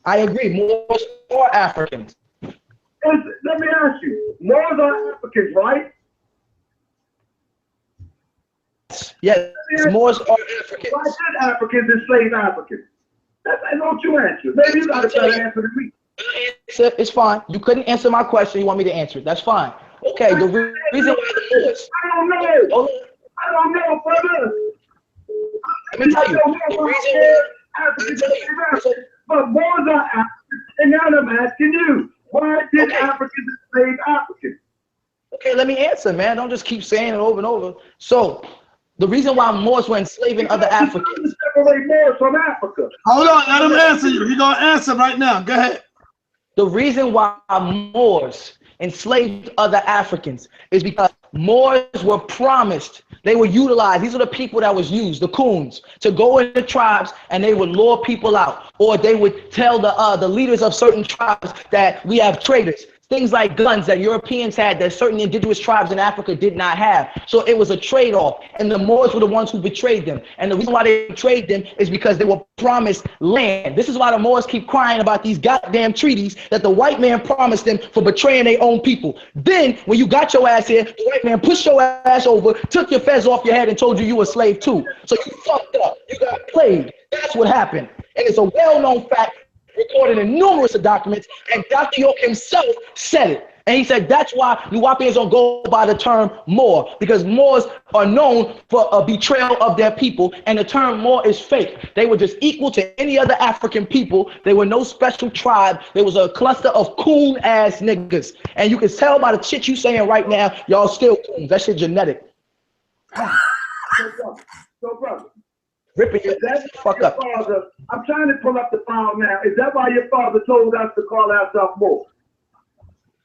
I agree. Moors or Africans. Let me ask you. Moors are Africans, right? Yes, Moors are Africans. Why did Africans enslave Africans? That's what you answer. Maybe you got a better answer than me. It's fine. You couldn't answer my question. You want me to answer it. That's fine. Okay, the reason why the Moors. I don't know. I don't know, brother. Let me tell you. The reason why. Africans enslaved, but Moors are Africans, and now I'm asking you, why did Africans enslave Africans? Okay, let me answer, man. Don't just keep saying it over and over. So, the reason why Moors were enslaving other Africans. Separate Moors from Africa. Hold on, let him answer you. He's gonna answer right now. Go ahead. The reason why Moors enslaved other Africans is because Moors were promised, they were utilized, these are the people that was used, the coons, to go into tribes and they would lure people out, or they would tell the leaders of certain tribes that we have traitors. Things like guns that Europeans had that certain indigenous tribes in Africa did not have. So it was a trade-off, and the Moors were the ones who betrayed them. And the reason why they betrayed them is because they were promised land. This is why the Moors keep crying about these goddamn treaties that the white man promised them for betraying their own people. Then, when you got your ass here, the white man pushed your ass over, took your fez off your head, and told you you were a slave too. So you fucked up. You got played. That's what happened. And it's a well-known fact, recorded in numerous documents, and Dr. York himself said it. And he said that's why Nuwaupians don't go by the term Moor, because Moors are known for a betrayal of their people, and the term Moor is fake. They were just equal to any other African people. They were no special tribe. There was a cluster of coon-ass niggas. And you can tell by the shit you saying right now, y'all still coons. That shit genetic. So, brother. Ripping your fuck up. Father, I'm trying to pull up the file now. Is that why your father told us to call ourselves Moor?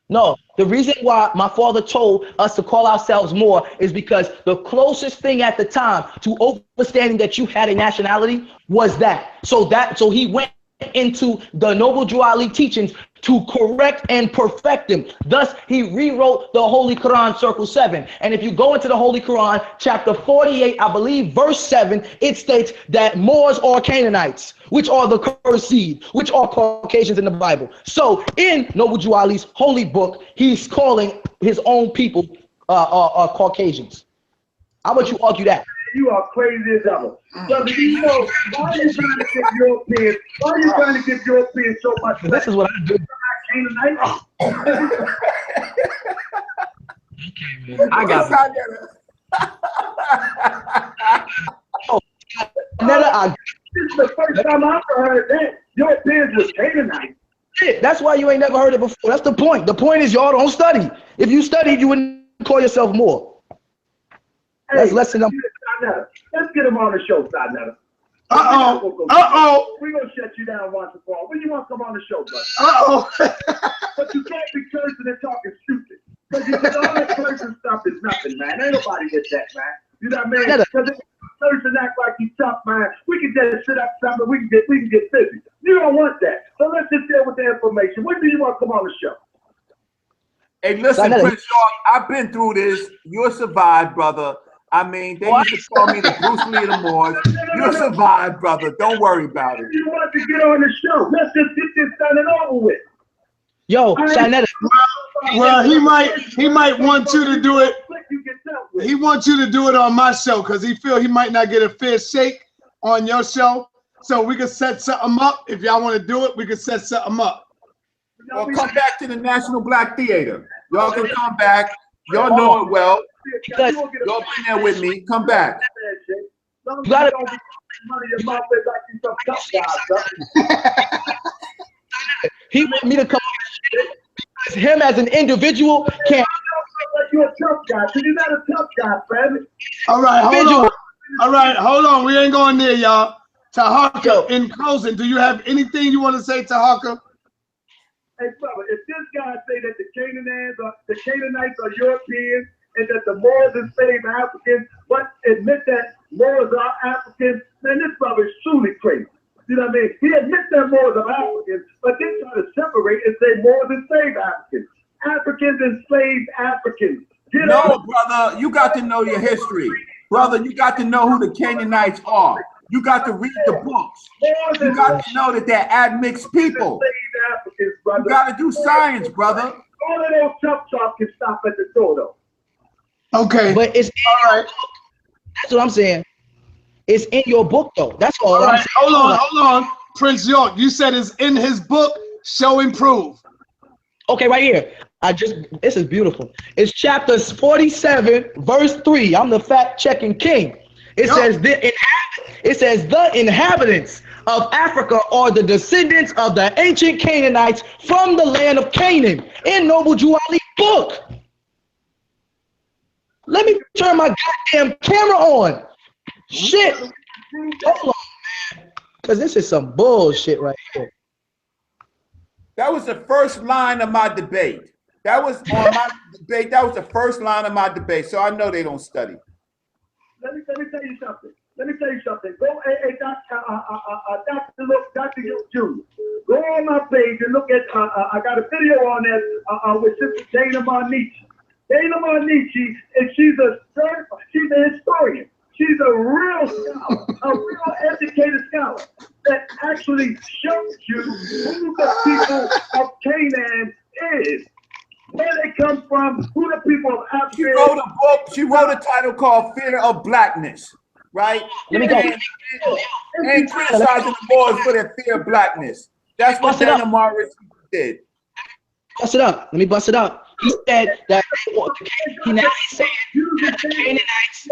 No, the reason why my father told us to call ourselves Moor is because the closest thing at the time to understanding that you had a nationality was that. So he went into the Noble Drew Ali teachings to correct and perfect them. Thus, he rewrote the Holy Quran, Circle 7. And if you go into the Holy Quran, chapter 48, I believe, verse 7, it states that Moors are Canaanites, which are the cursed seed, which are Caucasians in the Bible. So, in Noble Drew Ali's holy book, he's calling his own people Caucasians. How about you argue that? You are crazy as ever. Brother, you know, why are you trying to give Europeans, so much? This is what I do. I got it. This is the first time I've ever heard that. Europeans was Canaanites. Shit, that's why you ain't never heard it before. That's the point. The point is y'all don't study. If you studied, you wouldn't call yourself Moor. That's lesson number. Let's get him on the show, Sinetta. We're going to shut you down once and for all. When you want to come on the show, brother? But you can't be cursing and talking stupid. Because you said all that cursing stuff is nothing, man. Ain't nobody get that, man. You know what I mean? Because if you curse and act like you tough, man, we can just sit up something, we can get busy. You don't want that. So let's just deal with the information. When do you want to come on the show? Hey, listen, Prince York, I've been through this. You'll survive, brother. I mean, they used to call me the Bruce Lee of the Moors. You'll survive, brother. Don't worry about it. You want to get on the show. Let's just get this done and over with. Yo, Shanetta. Well, he might want you to do it. He wants you to do it on my show because he feel he might not get a fair shake on your show. So we can set something up. If y'all want to do it, we can set something up. Or come back to the National Black Theater. Y'all can come back. Y'all know it well. Y'all been there with me. Come back. You gotta he want me to come because him as an individual can't. You're a tough guy. You're not a tough guy, Fred. All right, hold on. We ain't going there, y'all. Tahaka, in closing, do you have anything you want to say, Tahaka? Hey, brother, if this guy say that the Canaanites are Europeans and that the Moors enslaved Africans, but admit that Moors are Africans, man, this brother is truly crazy. You know what I mean? He admits that Moors are Africans, but then try to separate and say Moors enslaved Africans. Africans enslaved Africans. No, brother, you got to know your history. Brother, you got to know who the Canaanites are. You got to read the books. You got to know that they're admixed people. You got to do science, brother. All of those tough talk can stop at the door, though. Okay. But it's all right. That's what I'm saying. It's in your book, though. That's all I'm saying. Hold on. Prince York, you said it's in his book, Show and Prove. Okay, right here. This is beautiful. It's chapter 47, verse 3. I'm the fact-checking king. It says the inhabitants of Africa are the descendants of the ancient Canaanites from the land of Canaan in Noble Jew Ali book. Let me turn my goddamn camera on. Shit. Hold on, man. Because this is some bullshit right here. That was the first line of my debate. That was on my debate. That was the first line of my debate. So I know they don't study. Let me tell you something. Go, Dr. Jr. Go on my page and look at. I got a video on that with Sister Dana Marnici. Dana Marnici, and she's a historian. She's a real scholar, a real educated scholar that actually shows you who the people of Canaan is, where they come from, who the people of Africa. She wrote a book. She wrote a title called "Fear of Blackness." Right? Let me go. And criticizing the Moors for their fear of blackness. That's what Dana Marnici did. Bust it up. Let me bust it up. He said that he now he's saying that the Canaanites.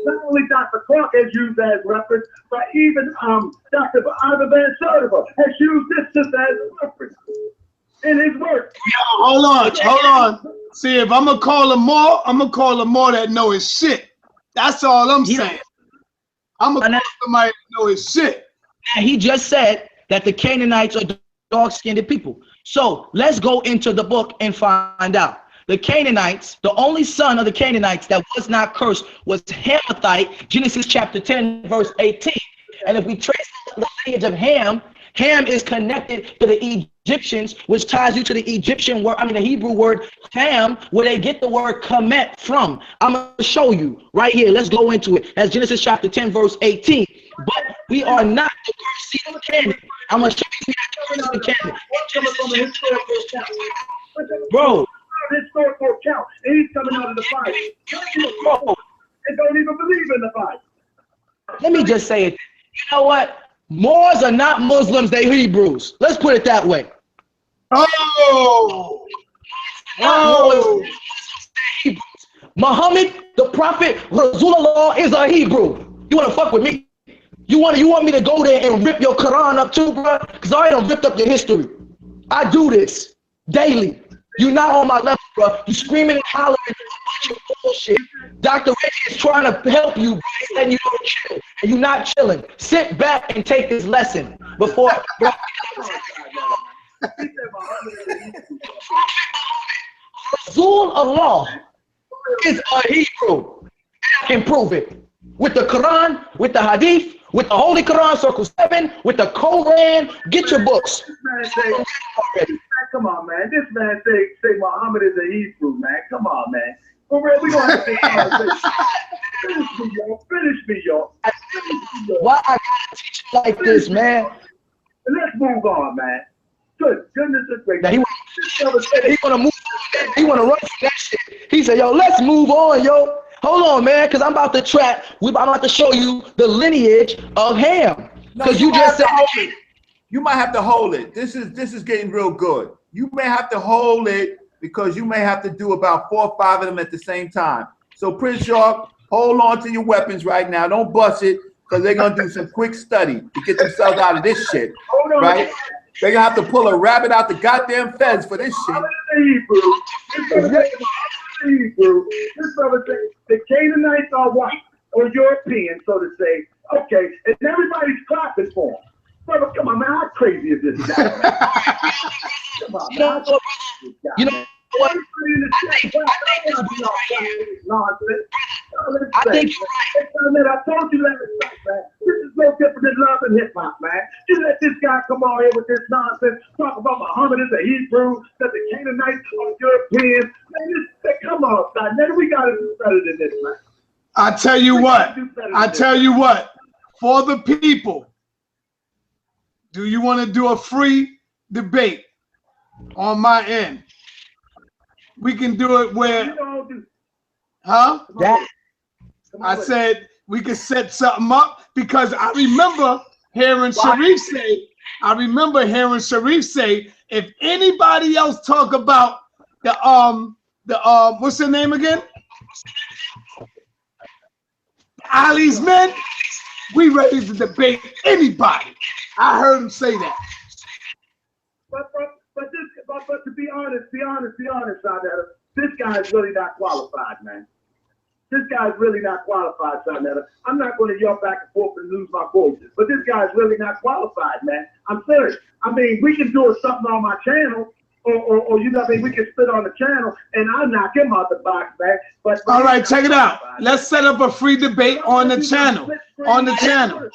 Not only Dr. Clark has used that as reference, but even Dr. Ivan Van Sertima has used this as a reference in his work. Yo, hold on. See, if I'm gonna call them more that know his shit. That's all I'm saying. I'm gonna call somebody that know his shit. Now he just said that the Canaanites are dark-skinned people. So let's go into the book and find out. The Canaanites, the only son of the Canaanites that was not cursed was Hamathite, Genesis chapter 10, verse 18. And if we trace the lineage of Ham, Ham is connected to the Egyptians, which ties you to the Egyptian word, the Hebrew word Ham, where they get the word Kemet from. I'm going to show you right here. Let's go into it. That's Genesis chapter 10, verse 18. But we are not the cursed seed of Canaan. I'm going to show you we are the cursed seed of Canaan. Bro. Historical account, and he's coming out of the Bible. And don't even believe in the Bible. Let me just say it. You know what? Moors are not Muslims, they Hebrews. Let's put it that way. Muhammad, the prophet, Rasulullah is a Hebrew. You want to fuck with me? You want me to go there and rip your Quran up too, bro? Because I already done ripped up your history. I do this daily. You're not on my level, bro. You screaming and hollering a bunch of bullshit. Dr. Reggie is trying to help you, bro. He's letting you know to chill, and you're not chilling. Sit back and take this lesson before. Bro. Rasulullah is a Hebrew. I can prove it with the Quran, with the Hadith, with the Holy Quran, Circle 7, with the Koran. Get your books. Come on, man. This man say Muhammad is a Hebrew, man. Come on, man. For real, we gonna have this conversation. Finish me, y'all. Why I gotta teach you like this, man? And let's move on, man. Goodness is great. Now he wanna move on. He wanna run from that shit. He said, yo, let's move on, yo. Hold on, man, because I'm about to trap. I'm about to show you the lineage of Ham. Because you just said you might have to hold it. This is getting real good. You may have to hold it because you may have to do about 4 or 5 of them at the same time. So Prince York, hold on to your weapons right now. Don't bust it because they're gonna do some quick study to get themselves out of this shit. Right? They're gonna have to pull a rabbit out the goddamn fence for this shit. This brother said the Canaanites are white or European, so to say. Okay, and everybody's clapping for him. Brother, come on, man. How crazy is this guy? Come on, man. You know what? I think you're right. I told you last night, man. This is no different than love and hip hop, man. You let this guy come on here with this nonsense, talk about Muhammad is a Hebrew, that the Canaanites are Europeans. Man, come on, son. Man, we got to do better than this, man. I tell you what. For the people, do you want to do a free debate on my end? We can do it where, huh? I said we could set something up because I remember hearing Sharif say, if anybody else talk about the what's the name again? Ali's men, we ready to debate anybody. I heard him say that. But to be honest, Sonetta, this guy is really not qualified, man. This guy's really not qualified, Sonetta. I'm not going to yell back and forth and lose my voice, but this guy's really not qualified, man. I'm serious. I mean, we can do something on my channel, or you know what I mean, we can spit on the channel, and I'll knock him out the box, man. But all right, check it out. Let's set up a free debate on the channel. On the channel.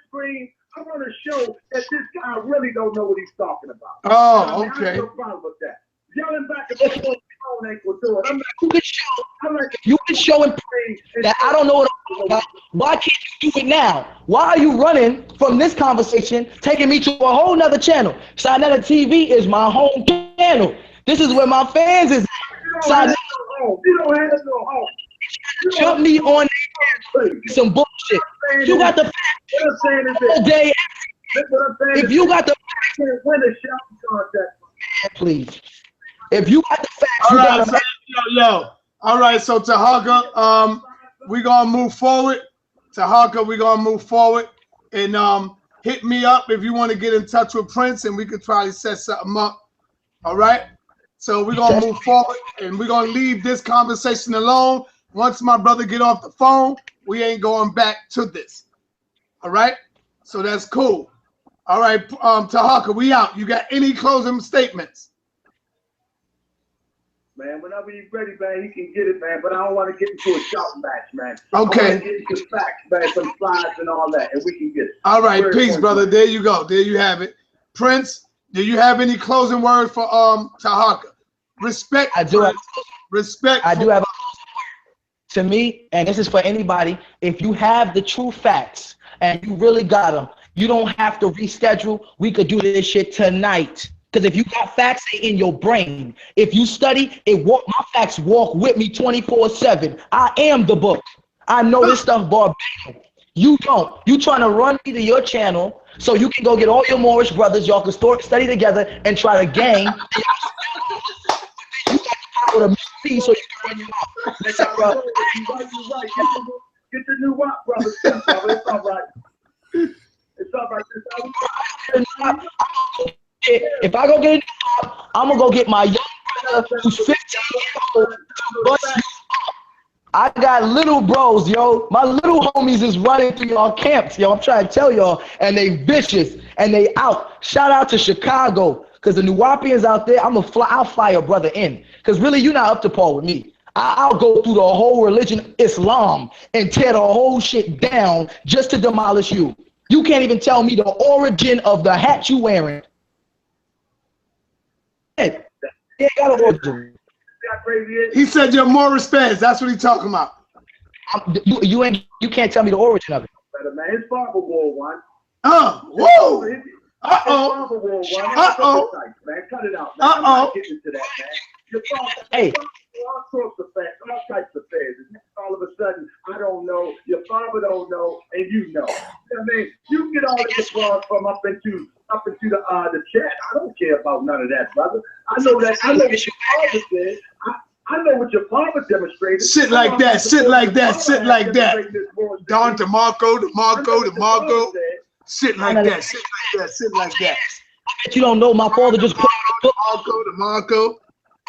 Screen. I want to show that this guy really don't know what he's talking about. Oh, okay. I have no problem with that. Yelling back and forth ain't gonna do it. You can show and prove that I don't know what I'm talking about. Why can't you do it now? Why are you running from this conversation, taking me to a whole nother channel? Sonetta TV is my home channel. This is where my fans is. You don't have no home. Jump me on some bullshit. You got the facts all day. If you got the facts, win a shouting contest. Please. If you got the facts, all right, so, yo. All right, so Tahaka, we're gonna move forward. Tahaka, we're gonna move forward. And hit me up if you want to get in touch with Prince, and we could try to set something up. All right. So we're gonna move forward, and we're gonna leave this conversation alone. Once my brother get off the phone, we ain't going back to this. All right. So that's cool. All right, Tahaka, we out. You got any closing statements? Man, whenever he's ready, man, he can get it, man. But I don't want to get into a shouting match, man. Okay. I want to get into facts, man, some slides and all that, and we can get it. All right, peace, brother. There you go. There you have it. Prince, do you have any closing words for Tahaka? Respect. I do have respect. I do have a to me, and this is for anybody. If you have the true facts and you really got them, you don't have to reschedule. We could do this shit tonight. Because if you got facts in your brain, if you study, my facts walk with me 24/7. I am the book. I know this stuff verbatim. You don't. You trying to run me to your channel so you can go get all your Moorish brothers. Y'all can study together and try to gang. You got the power to me so you can run your mouth. That's it, bro. Get the new WAP, brother. It's all right. It's all right. If I go get a new job, I'm gonna go get my young brother who's 15 years old to bust you up. I got little bros, yo. My little homies is running through y'all camps, yo. I'm trying to tell y'all, and they vicious and they out. Shout out to Chicago, cause the wu-nuwaupians out there. I'll fly your brother in, cause really you're not up to par with me. I'll go through the whole religion, Islam, and tear the whole shit down just to demolish you. You can't even tell me the origin of the hat you wearing. Yeah, got origin. He said you're more respect. That's what he's talking about. You can't tell me the origin of it. Man, his father wore one. Whoa. Man, cut it out, man. I'm not getting into that, man. Your father, hey. All sorts of facts, all types of affairs. All of a sudden, I don't know, your father don't know, and you know. I mean, you get all this from up into the chat. I don't care about none of that, brother. I know that. I know what your father said. I know what your father demonstrated. Shit like that. Shit like that. Shit like that. Don DeMarco. Shit like that. Shit like that. Shit like that. I bet you don't know my father just put a book. DeMarco.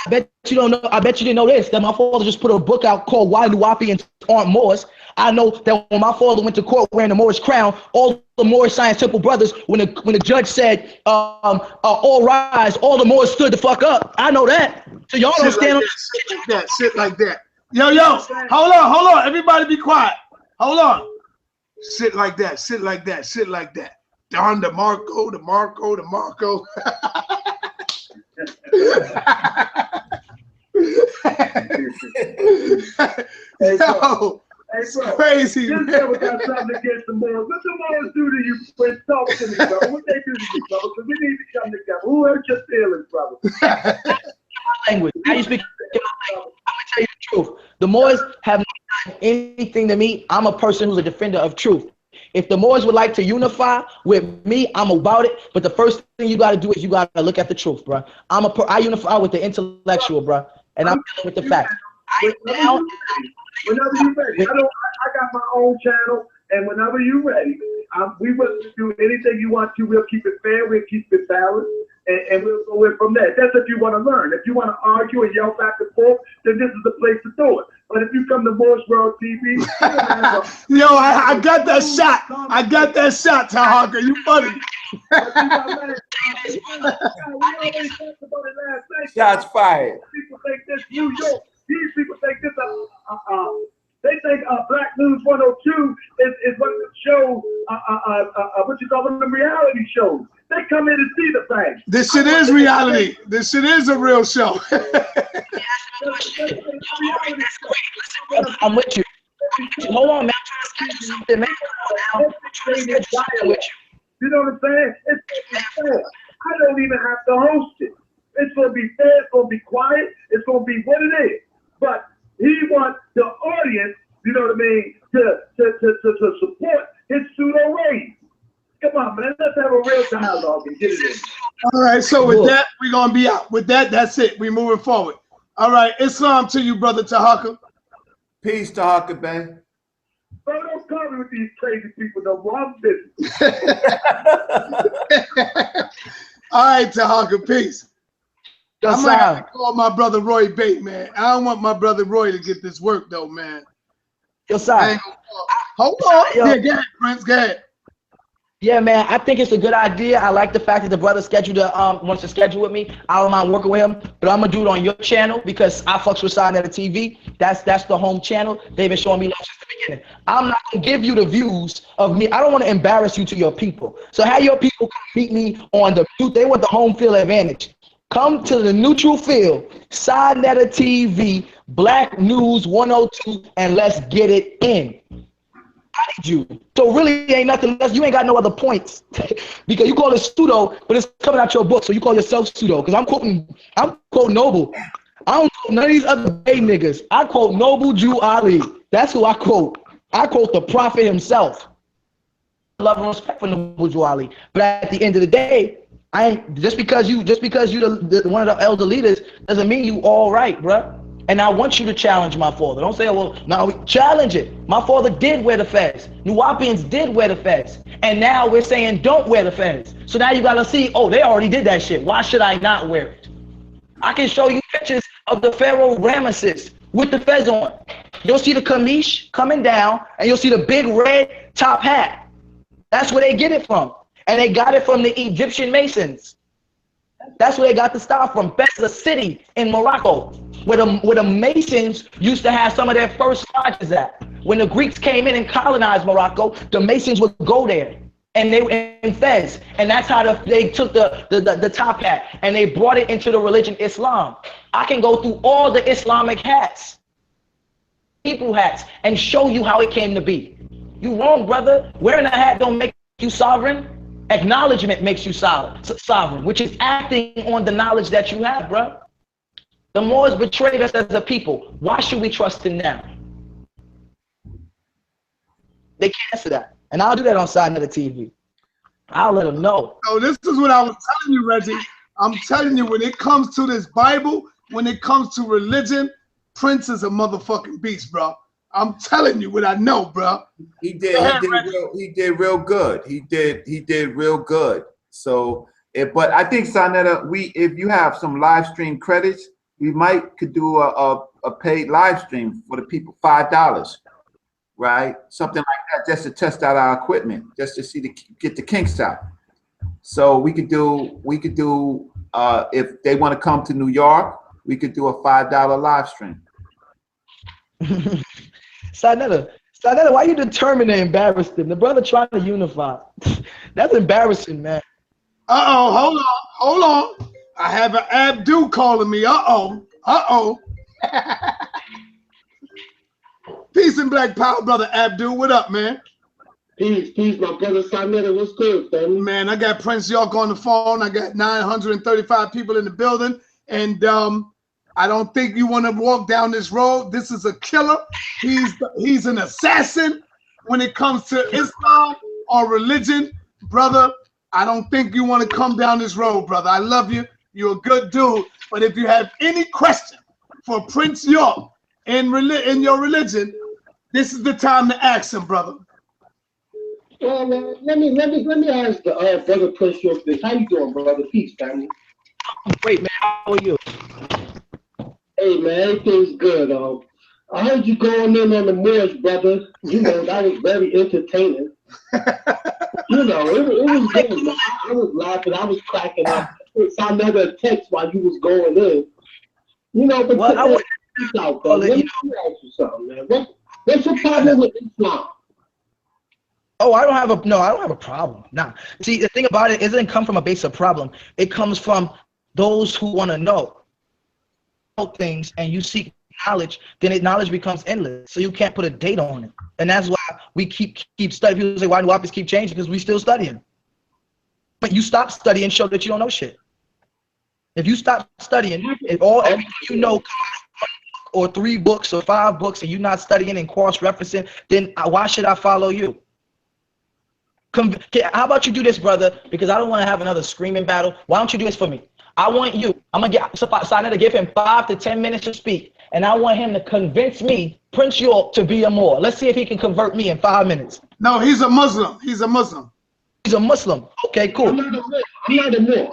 I bet you don't know. I bet you didn't know this. That my father just put a book out called "Why Wu-nuwaupians Aren't Moors." I know that when my father went to court wearing the Moorish crown, all the Moorish Science Temple brothers, when the judge said, "All rise," all the Moors stood the fuck up. I know that. So y'all don't stand on shit like that. Yo, hold on. Everybody be quiet. Hold on. Shit like that. Shit like that. Shit like that. Don DeMarco. Hey, bro. Yo, Hey, it's bro. crazy, This man. brother got something against the Moors. What the Moors do to you, Prince? Talk to me, brother. What they do to you, brother? Because we need to come together. Who hurt your feelings, brother? Language. How you speak? I'm gonna tell you the truth. The Moors have not done anything to me. I'm a person who's a defender of truth. If the Moors would like to unify with me, I'm about it. But the first thing you got to do is you got to look at the truth, bro. I unify with the intellectual, bro, and I'm dealing with the facts. Whenever you ready. I got my own channel, and whenever you ready, we will do anything you want to. We'll keep it fair. We'll keep it balanced. And we'll go in from there. That's if you want to learn. If you want to argue and yell back and forth, then this is the place to do it. But if you come to Morse World TV, yo, I got that shot. I got that shot, Tahaka. You funny. Shots fired. People think this New York. These people think this. They think Black News 102 is what the show. What you call them, the reality shows. They come in to see the thing. This shit is reality. This shit is a real show. I'm with you. Hold on, man. I'm trying to schedule something, man. Come on now. I'm trying to schedule something with you. You know what I'm saying? It's fair. I don't even have to host it. It's going to be fair. It's going to be quiet. It's going to be what it is. But he wants the audience, you know what I mean, to support his pseudo race. Come on, man. Let's have a real dialogue and get it in. All right. So with that, we're going to be out. With that, that's it. We're moving forward. All right. Islam to you, brother Tahaka. Peace, Tahaka, man. Bro, don't call me with these crazy people. No wrong business. All right, Tahaka. Peace. Yo, I might have to call my brother Roy Bate, man. I don't want my brother Roy to get this work, though, man. Yo, Sai. Hold on. Yeah, go ahead, Prince. Go ahead. Yeah, man, I think it's a good idea. I like the fact that the brother wants to schedule with me. I don't mind working with him, but I'm gonna do it on your channel because I fucks with Side Netter TV. That's the home channel. They've been showing me love since the beginning. I'm not gonna give you the views of me. I don't want to embarrass you to your people. So have your people come meet me on the. They want the home field advantage. Come to the neutral field, Side Netter TV, Black News 102, and let's get it in. I need you. So really ain't nothing less. You ain't got no other points because you call it pseudo, but it's coming out your book. So you call yourself pseudo because I'm quoting Noble. I don't quote none of these other gay niggas. I quote Noble Jew Ali. That's who I quote. I quote the prophet himself. Love and respect for Noble Jew Ali. But at the end of the day, I ain't just because you the one of the elder leaders doesn't mean you all right, bruh. And I want you to challenge my father. Don't say, well, no, we challenge it. My father did wear the fez. Nuwaupians did wear the fez. And now we're saying don't wear the fez. So now you got to see, oh, they already did that shit. Why should I not wear it? I can show you pictures of the Pharaoh Ramesses with the fez on. You'll see the kamish coming down, and you'll see the big red top hat. That's where they get it from. And they got it from the Egyptian Masons. That's where they got the style from. Fez, a city in Morocco, where the Masons used to have some of their first lodges at. When the Greeks came in and colonized Morocco, the Masons would go there, and they were in Fez, and that's how they took the top hat and they brought it into the religion Islam. I can go through all the Islamic hats, Hebrew hats, and show you how it came to be. You wrong, brother. Wearing a hat don't make you sovereign. Acknowledgement makes you sovereign, which is acting on the knowledge that you have, bro. The Moors betrayed us as a people. Why should we trust them now? They can't answer that. And I'll do that on Side Netter TV. I'll let them know. So this is what I was telling you, Reggie. I'm telling you, when it comes to this Bible, when it comes to religion, Prince is a motherfucking beast, bro. I'm telling you what I know, bro. He did real good. He did real good. So, but I think Side Netter, if you have some live stream credits, we could do a paid live stream for the people, $5, right? Something like that, just to test out our equipment, just to get the kinks out. So we could do if they want to come to New York, we could do a $5 live stream. Side Netter, why you determined to embarrass them? The brother trying to unify. That's embarrassing, man. Hold on. I have an Abdu calling me. Peace and black power, brother Abdul. What up, man? Peace, my brother Simon. What's good, family? Man, I got Prince York on the phone. I got 935 people in the building, and I don't think you want to walk down this road. This is a killer. He's an assassin when it comes to Islam or religion, brother. I don't think you want to come down this road, brother. I love you. You're a good dude. But if you have any question for Prince York in your religion, this is the time to ask him, brother. Well, let me ask the brother Prince York this. How you doing, brother? Peace, family. Great, man. How are you? Hey, man, everything's good. I heard you going in on the Moors, brother. You know, that was very entertaining. You know, it was good, man. I was laughing. I was cracking up. I never text while you was going in. You know, but well, let me ask you something, man. What's your problem with Islam? Oh, I don't have a problem. Nah. See, the thing about it doesn't come from a base of problem. It comes from those who want to know things, and you seek knowledge, then knowledge becomes endless. So you can't put a date on it. And that's why we keep studying. People say, why do wapis keep changing? Because we still studying. But you stop studying, show that you don't know shit. If you stop studying, everything you know or 3 books or 5 books, and you're not studying and cross-referencing, then why should I follow you? How about you do this, brother? Because I don't want to have another screaming battle. Why don't you do this for me? I want you. I'm gonna get Sana to give him 5 to 10 minutes to speak, and I want him to convince me, Prince York, to be a Moor. Let's see if he can convert me in 5 minutes. No, he's a Muslim. He's a Muslim. He's a Muslim. Okay, cool. I'm not a Moor.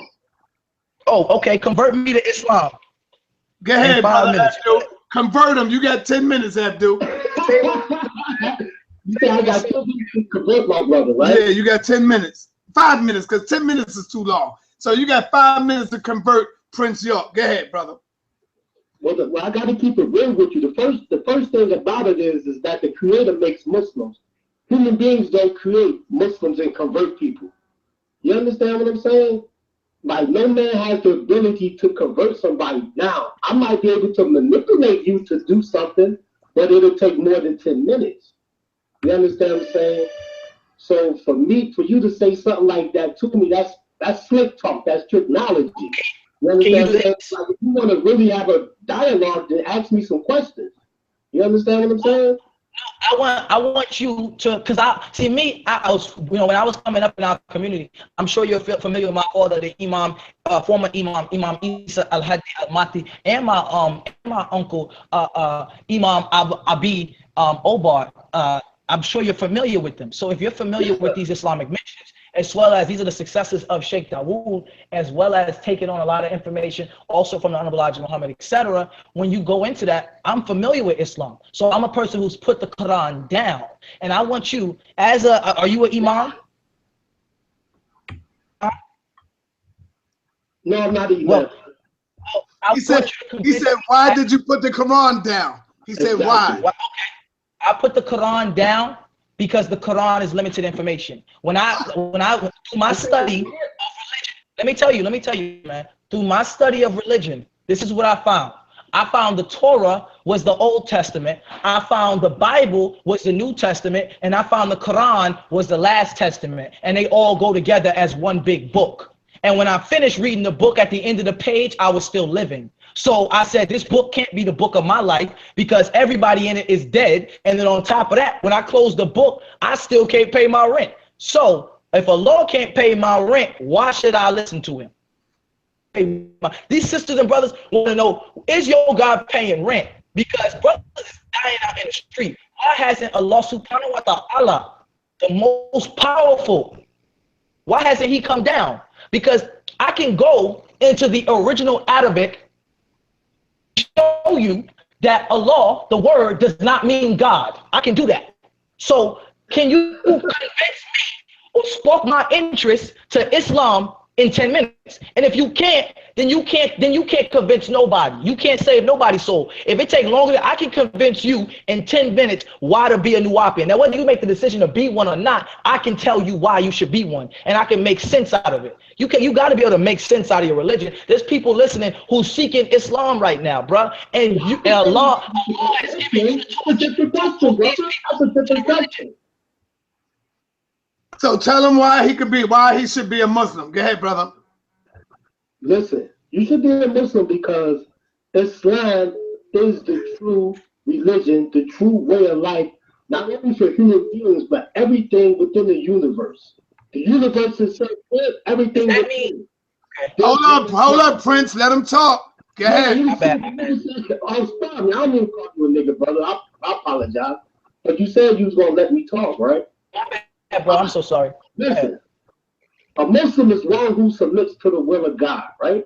Oh, okay. Convert me to Islam. Go ahead, brother minutes. Abdul. Convert him. You got 10 minutes, Abdul. You say I got 10 minutes to convert my brother, right? Yeah, you got 10 minutes. 5 minutes, because 10 minutes is too long. So you got 5 minutes to convert Prince York. Go ahead, brother. Well, I got to keep it real with you. The first thing about it is that the Creator makes Muslims. Human beings don't create Muslims and convert people. You understand what I'm saying? Like, no man has the ability to convert somebody. Now, I might be able to manipulate you to do something, but it'll take more than 10 minutes. You understand what I'm saying? So for you to say something like that to me, that's slick talk. That's technology. You understand what I'm saying? Like, if you want to really have a dialogue, then ask me some questions. You understand what I'm saying? I want you to, because I was, when I was coming up in our community, I'm sure you're familiar with my father, the Imam, former Imam Isa al-Hadi al-Mati, and my uncle, Imam Abi Obar. I'm sure you're familiar with them. So if you're familiar with these Islamic missions, as well as these are the successors of Sheikh Dawood, as well as taking on a lot of information also from the Honorable Elijah Muhammad, etc. When you go into that, I'm familiar with Islam. So I'm a person who's put the Quran down. And I want you, are you an Imam? No, I'm not an Imam. Well, he said, why did you put the Quran down? He said, why? Well, okay. I put the Quran down because the Quran is limited information. When I through my study of religion, let me tell you, man, through my study of religion, this is what I found. I found the Torah was the Old Testament. I found the Bible was the New Testament, and I found the Quran was the Last Testament, and they all go together as one big book. And when I finished reading the book, at the end of the page, I was still living. So I said, this book can't be the book of my life because everybody in it is dead. And then on top of that, when I close the book, I still can't pay my rent. So if Allah can't pay my rent, why should I listen to him? These sisters and brothers want to know, is your God paying rent? Because brothers is dying out in the street. Why hasn't Allah subhanahu wa ta'ala, the most powerful, why hasn't he come down? Because I can go into the original Arabic, show you that Allah, the word, does not mean God. I can do that. So can you convince me or spark my interest to Islam in 10 minutes. And if you can't, then you can't convince nobody. You can't save nobody's soul. If it takes longer, I can convince you in 10 minutes why to be a wu-nuwaupu. Now, whether you make the decision to be one or not, I can tell you why you should be one, and I can make sense out of it. You got to be able to make sense out of your religion. There's people listening who's seeking Islam right now, bro, and Allah is giving you the torch. So tell him why he should be a Muslim. Go ahead, brother. Listen, you should be a Muslim because Islam is the true religion, the true way of life, not only for human beings, but everything within the universe. The universe is so good, everything within. Hold up, Prince. Let him talk. Go ahead. I was sorry. I don't even call you a nigga, brother. I apologize. But you said you was going to let me talk, right? Yeah, bro, I'm so sorry. Listen, a Muslim is one who submits to the will of God, right?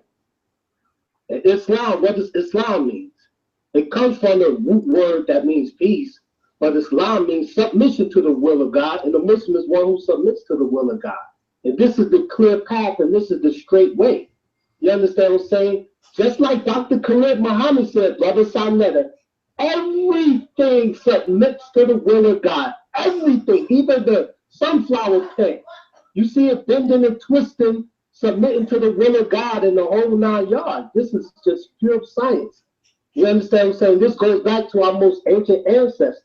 And Islam, what does Islam mean? It comes from the root word that means peace, but Islam means submission to the will of God, and the Muslim is one who submits to the will of God. And this is the clear path, and this is the straight way. You understand what I'm saying? Just like Dr. Khalid Muhammad said, Brother Sarnetta, everything submits to the will of God. Everything, even the sunflower plant. You see it bending and twisting, submitting to the will of God in the whole 9 yards. This is just pure science. You understand what I'm saying? This goes back to our most ancient ancestors.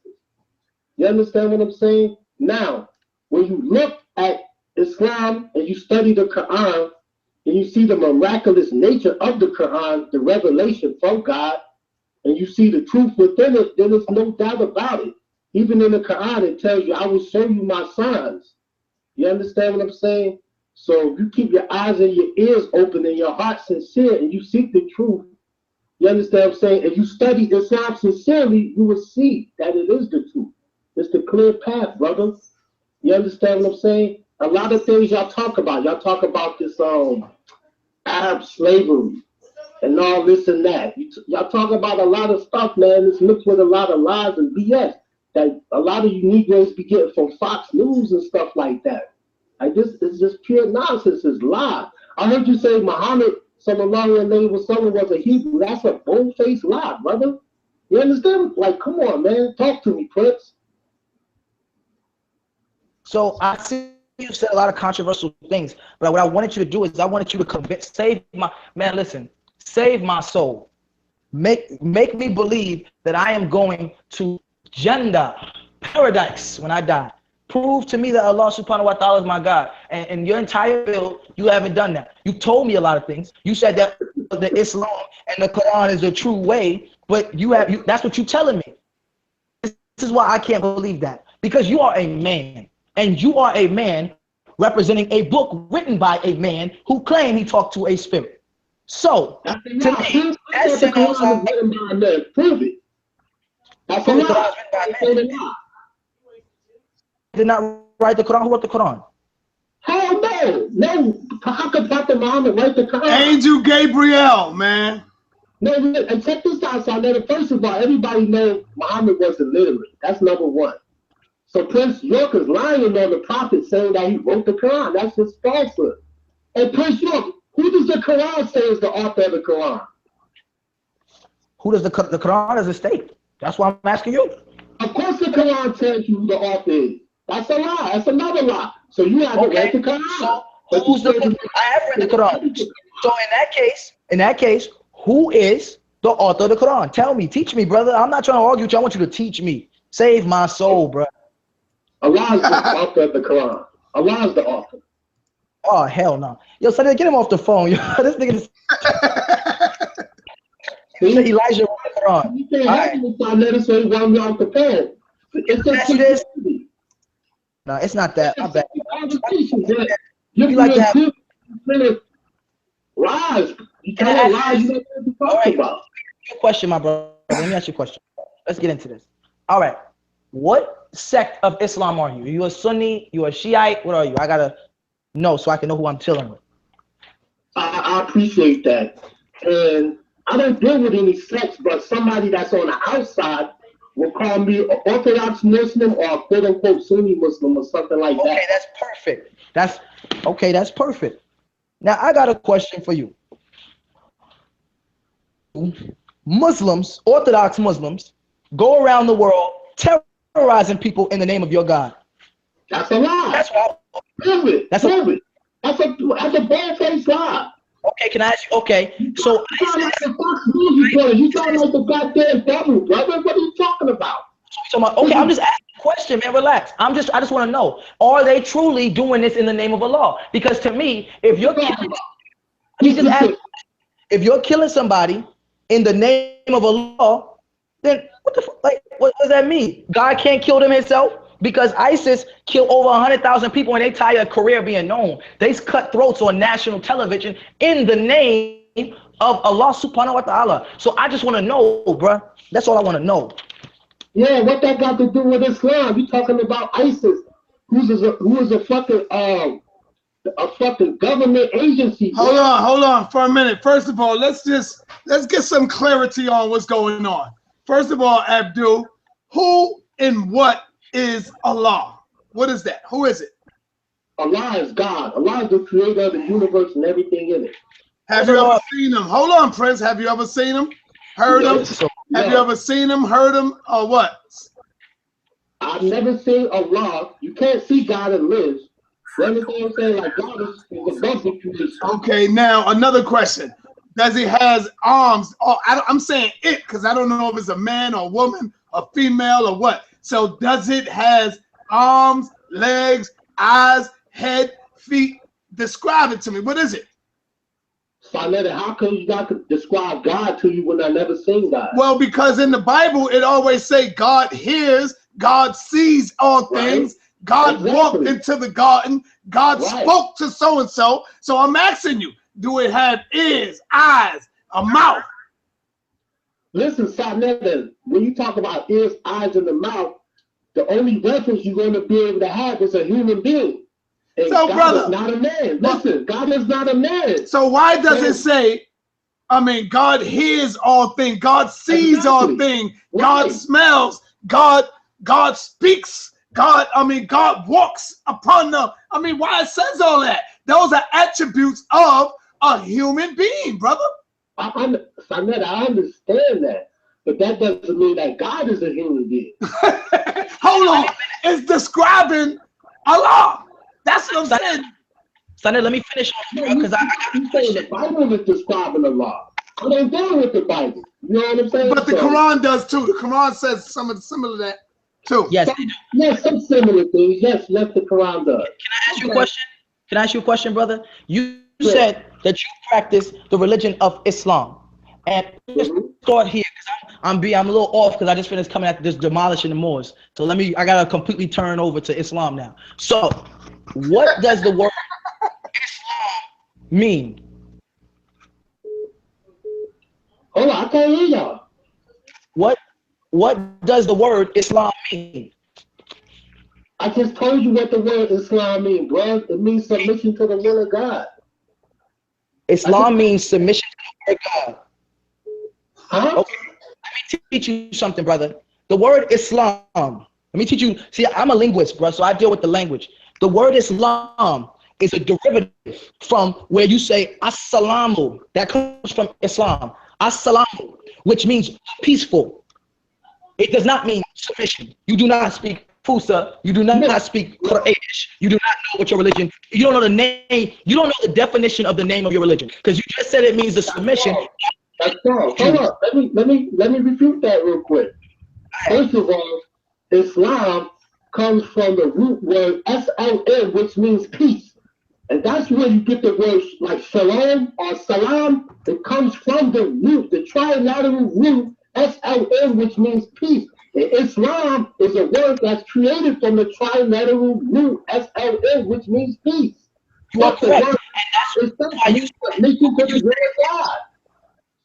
You understand what I'm saying? Now, when you look at Islam and you study the Quran and you see the miraculous nature of the Quran, the revelation from God, and you see the truth within it, then there's no doubt about it. Even in the Quran, it tells you, I will show you my signs. You understand what I'm saying? So if you keep your eyes and your ears open and your heart sincere and you seek the truth, you understand what I'm saying? If you study Islam sincerely, you will see that it is the truth. It's the clear path, brother. You understand what I'm saying? A lot of things y'all talk about this Arab slavery and all this and that. Y'all talk about a lot of stuff, man. It's mixed with a lot of lies and BS that a lot of you Negroes be getting from Fox News and stuff like that. Like this is just pure nonsense. It's lie. I heard you say Muhammad sallallahu alaihi wasallam was a Hebrew. That's a bold-faced lie, brother. You understand? Like, come on, man. Talk to me, Prince. So I see you said a lot of controversial things, but what I wanted you to do is I wanted you to save my soul. Make me believe that I am going to Jannah, paradise, when I die. Prove to me that Allah subhanahu wa ta'ala is my God. And your entire bill, you haven't done that. You told me a lot of things. You said that the Islam and the Quran is the true way, but that's what you're telling me. This is why I can't believe that. Because you are a man, and you are a man representing a book written by a man who claimed he talked to a spirit. So, to me, that sounds like prove it. That's a lie. Did not write the Quran. Who wrote the Quran? Hell no. No. How could Prophet Muhammad write the Quran? Angel Gabriel, man. No, and check this out, Sarnetta. First of all, everybody knows Muhammad was illiterate. That's number one. So Prince York is lying on the prophet saying that he wrote the Quran. That's just falsehood. And Prince York, who does the Quran say is the author of the Quran? Who does the Quran as a state? That's why I'm asking you. Of course the Quran tells you who the author is. That's a lie. That's another lie. So you haven't read the Quran. So I have read the Quran. So in that case, who is the author of the Quran? Tell me, teach me, brother. I'm not trying to argue with you. I want you to teach me. Save my soul, bro. Allah is the author of the Quran. Allah is the author. Oh, hell no. Yo, son, get him off the phone. Yo, this nigga is... Elijah wrote the Quran. You can't have me, Sarnetta, so he won me off the phone. It's no, it's not that. My bad. You like to have lies. You can't lie. You don't know what to talk about. Your question, my brother. Let me ask you a question. Let's get into this. All right. What sect of Islam are you? Are you a Sunni? You a Shiite? What are you? I gotta know so I can know who I'm chilling with. I appreciate that. And I don't deal with any sects, but somebody that's on the outside will call me an Orthodox Muslim or a quote-unquote Sunni Muslim or something like that. Okay, that's perfect. That's perfect. Now I got a question for you. Muslims, Orthodox Muslims, go around the world terrorizing people in the name of your God. That's a lie. That's why. That's a bald-faced lie. Okay, can I ask you? Okay, so you sound like the Fox News reporter. You sound like the goddamn devil, brother. What are you talking about? Okay, I'm just asking a question, man. Relax. I just want to know: are they truly doing this in the name of Allah? Because to me, if you're killing somebody in the name of Allah, then what does that mean? God can't kill them himself? Because ISIS killed over 100,000 people and they tired of career being known. They cut throats on national television in the name of Allah subhanahu wa ta'ala. So I just want to know, bruh. That's all I want to know. Yeah, what that got to do with Islam? You talking about ISIS, who is a fucking government agency. Hold on for a minute. First of all, let's get some clarity on what's going on. First of all, Abdul, who and what is Allah? What is that? Who is it? Allah is God. Allah is the creator of the universe and everything in it. Have you ever seen him? Hold on, Prince. Have you ever seen him? Heard him? Have you ever seen him, heard him, or what? I've never seen Allah. You can't see God and live. You understand what I'm saying? Like God is above the creation. Okay, now another question. Does he has arms? Oh, I'm saying it because I don't know if it's a man or a woman, a female or what. So does it has arms, legs, eyes, head, feet? Describe it to me. What is it? How come you got to describe God to you when I never seen God? Well, because in the Bible, it always say God hears, God sees all things. Right. God walked into the garden. God spoke to so-and-so. So I'm asking you, do it have ears, eyes, a mouth? Listen, Sarnetta, when you talk about ears, eyes, and the mouth, the only reference you're going to be able to have is a human being. And so, God brother, is not a man. Listen, God is not a man. So why does it say, God hears all things, God sees all things, God smells, God speaks, God walks upon them. Why it says all that? Those are attributes of a human being, brother. I understand that, but that doesn't mean that God is a human being. Hold on, it's describing Allah. That's what I'm saying. Sonny, let me finish because the Bible is describing Allah. I don't go with the Bible. You know what I'm saying? But the Quran does too. The Quran says something similar to that too. Yes. Yes, some similar things. Yes, the Quran does. Can I ask you a question? Can I ask you a question, brother? You said that you practice the religion of Islam. And just start here because I'm a little off because I just finished coming at this demolishing the Moors. So I gotta completely turn over to Islam now. So what does the word Islam mean? Hold on, I can't hear y'all. What does the word Islam mean? I just told you what the word Islam means, bro. It means submission to the will of God. Islam means submission to the will of God. Huh? Okay. Let me teach you something, brother. The word Islam. Let me teach you. See, I'm a linguist, bro, so I deal with the language. The word Islam is a derivative from where you say Assalamu. That comes from Islam. Assalamu, which means peaceful. It does not mean submission. You do not speak Fusa. You do not speak Quraysh. You do not know what your religion. You don't know the name. You don't know the definition of the name of your religion because you just said it means the submission. That's wrong. Hold on. Let me refute that real quick. First of all, Islam comes from the root word S-O-M, which means peace. And that's where you get the words like shalom or salam. It comes from the root, the trilateral root, S-O-M, which means peace. And Islam is a word that's created from the trilateral root, S-O-M, which means peace. You are correct. And that's why you submit to the will of God.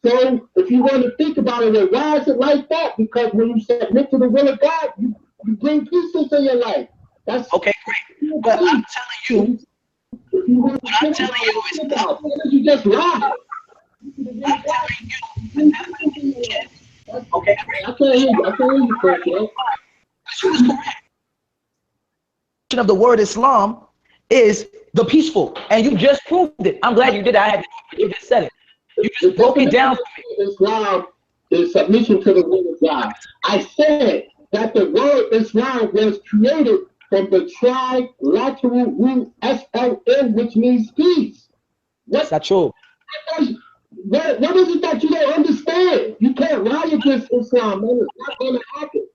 So if you want to think about it, why is it like that? Because when you submit to the will of God, you bring peace into your life. That's okay, great. But I'm telling you, what I'm telling you is about, you just lie. I'm telling you. Okay, great. I can't hear you, Chris. She was correct. Of the word Islam is the peaceful, and you just proved it. I'm glad you did that. You just said it. You just broke it down for me. Islam is submission to the will of God. I said that the word Islam was created from the trilateral root SLM, which means peace. That's not true. What is it that you don't understand? You can't lie against Islam, man. It's not going to happen.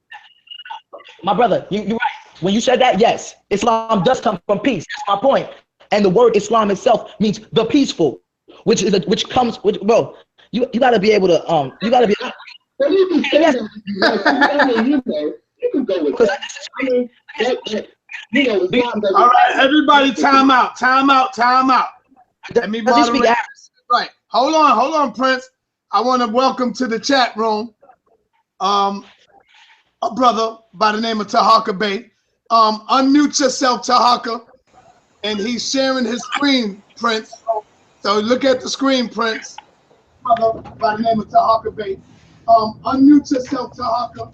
My brother, you're right. When you said that, yes, Islam does come from peace. That's my point. And the word Islam itself means the peaceful, which comes. Bro, you gotta be able to you gotta be. Well, you can say that. You can go with that. I mean, Islam doesn't. All right, everybody, time out. Let me moderate. Right. Hold on, Prince. I want to welcome to the chat room a brother by the name of Tahaka Bey. Unmute yourself, Tahaka. And he's sharing his screen, Prince. So look at the screen, Prince. Brother by the name of Tahaka Bey. Unmute yourself, Tahaka.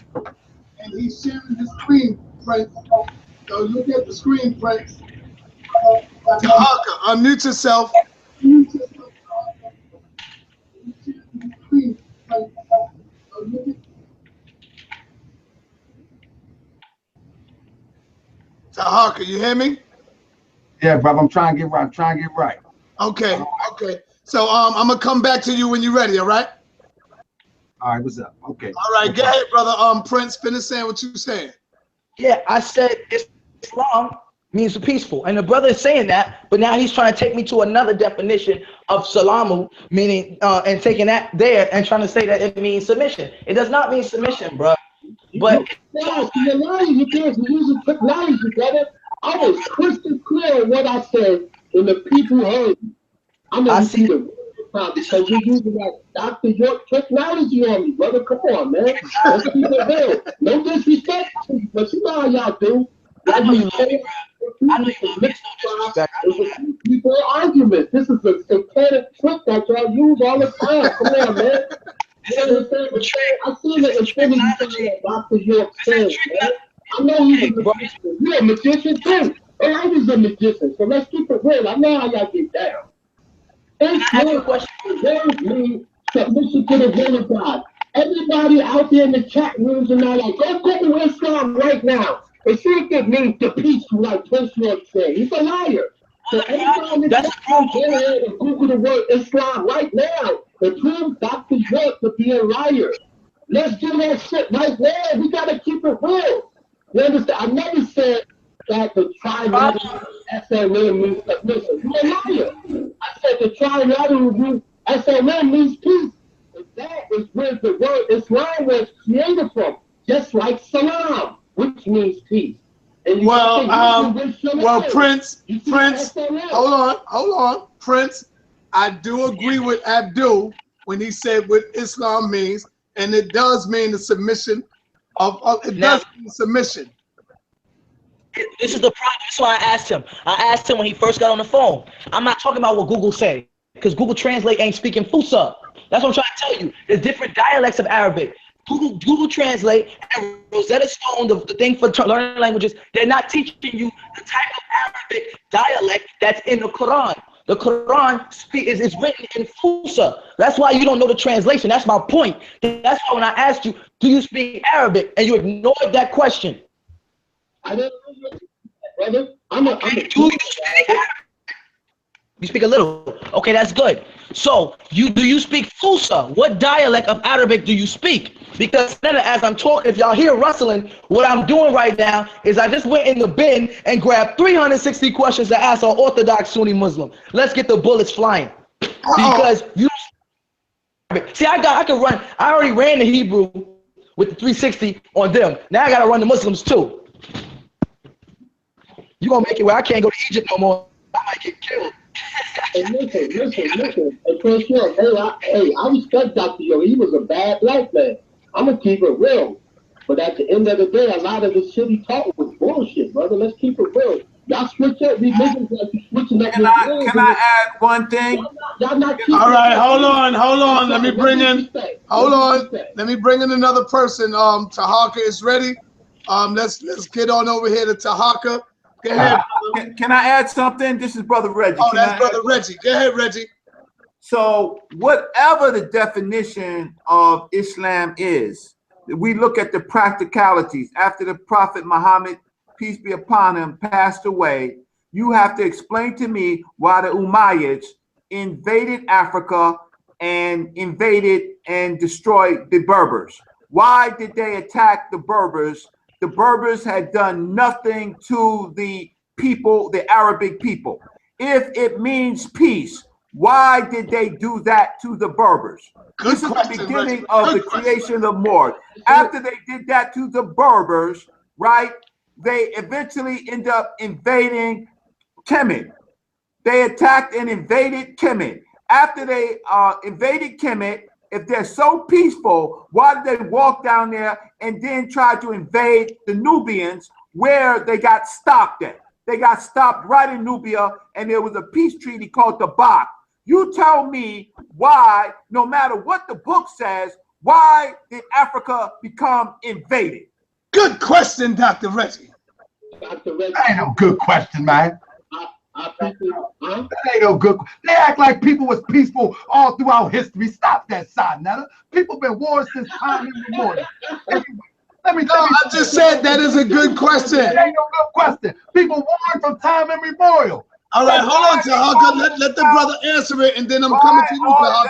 And he's sharing his screen, Prince. So look at the screen, Prince. Tahaka, unmute yourself. Unmute yourself, Tahaka. He's sharing his screen, Prince. So look at Tahaka, you hear me? Yeah, brother, I'm trying to get right. Okay. So I'm gonna come back to you when you're ready, all right? All right, what's up? Okay. All right, go ahead, brother. Prince, finish saying what you saying. Yeah, I said Islam means peaceful, and the brother is saying that, but now he's trying to take me to another definition of salamu, meaning and taking that there and trying to say that it means submission. It does not mean submission, bro. But you're lying. You can't use technology, brother. I was crystal clear on what I said, and the people heard me. I'm gonna see the because you're using that Dr. York technology on me, brother. Come on, man. Let's keep it real. No disrespect to you, but you know how y'all do. I know you love me, bro. I know you love me. It's no disrespect. People arguments. This is a satanic trick that y'all use all the time. Come on, man. I see the infinity that Dr. York says, man. I know he's a magician. You're a magician too. And I was a magician, so let's keep it real. I know how y'all get down. It means submission to the will of God. Everybody out there in the chat rooms and all that, go Google Islam right now. And see if it means the peaceful, like Prince York said. He's a liar. So everybody in the chat room, go ahead and Google the word Islam right now and prove Dr. York to be a liar. Let's do that shit right now. We gotta keep it real. You understand? I never said that the trilateral SLM means submission. You're a liar. I said the trilateral root SLM means peace. And that is where the word Islam was created from, just like salam, which means peace. And Prince, hold on. Prince, I do agree with Abdul when he said what Islam means, and it does mean the submission does mean submission. This is the problem. That's why I asked him. When he first got on the phone. I'm not talking about what Google said, because Google Translate ain't speaking Fusa. That's what I'm trying to tell you. There's different dialects of Arabic. Google Translate and Rosetta Stone, the thing for learning languages, they're not teaching you the type of Arabic dialect that's in the Quran. The Quran is written in Fusa. That's why you don't know the translation. That's my point. That's why when I asked you, do you speak Arabic, and you ignored that question. I don't know, brother. Do you speak Arabic? You speak a little. Okay, that's good. So, do you speak Fusa? What dialect of Arabic do you speak? Because then as I'm talking, if y'all hear rustling, what I'm doing right now is I just went in the bin and grabbed 360 questions to ask an Orthodox Sunni Muslim. Let's get the bullets flying. Because you see, I can run. I already ran the Hebrew with the 360 on them. Now I gotta run the Muslims too. You gonna make it where I can't go to Egypt no more. I might get killed. Hey, listen. Hey, Prince York, I respect Dr. York. He was a bad black man. I'm going to keep it real. But at the end of the day, a lot of the shit he taught was bullshit, brother. Let's keep it real. Y'all switch up. These niggas like you switching up. Can I add one thing? Y'all not all right, hold on. Let me bring in. Hold on. Let me bring in another person. Tahaka is ready. Let's get on over here to Tahaka. Go ahead. Can I add something? This is Brother Reggie. Oh, that's Brother Reggie. Go ahead, Reggie. So whatever the definition of Islam is, we look at the practicalities. After the Prophet Muhammad, peace be upon him, passed away, you have to explain to me why the Umayyads invaded Africa and invaded and destroyed the Berbers. Why did they attack the Berbers? The Berbers had done nothing to the people, the Arabic people. If it means peace, why did they do that to the Berbers? This is the beginning of the creation of Moors. After they did that to the Berbers, right, they eventually end up invading Kemet. They attacked and invaded Kemet. After they invaded Kemet, if they're so peaceful, why did they walk down there and then try to invade the Nubians where they got stopped at? They got stopped right in Nubia, and there was a peace treaty called the Bach. You tell me why, no matter what the book says, why did Africa become invaded? Good question, Dr. Reggie. Dr. Reggie. That ain't no good question, man. That ain't no good. They act like people was peaceful all throughout history. Stop that, Sonetta. People been wars since time immemorial. Let me I just said that is a good question. That ain't no good question. People warred from time immemorial. All right, hold on, Tahaka. Let the brother answer it, and then I'm coming to you, Tahaka.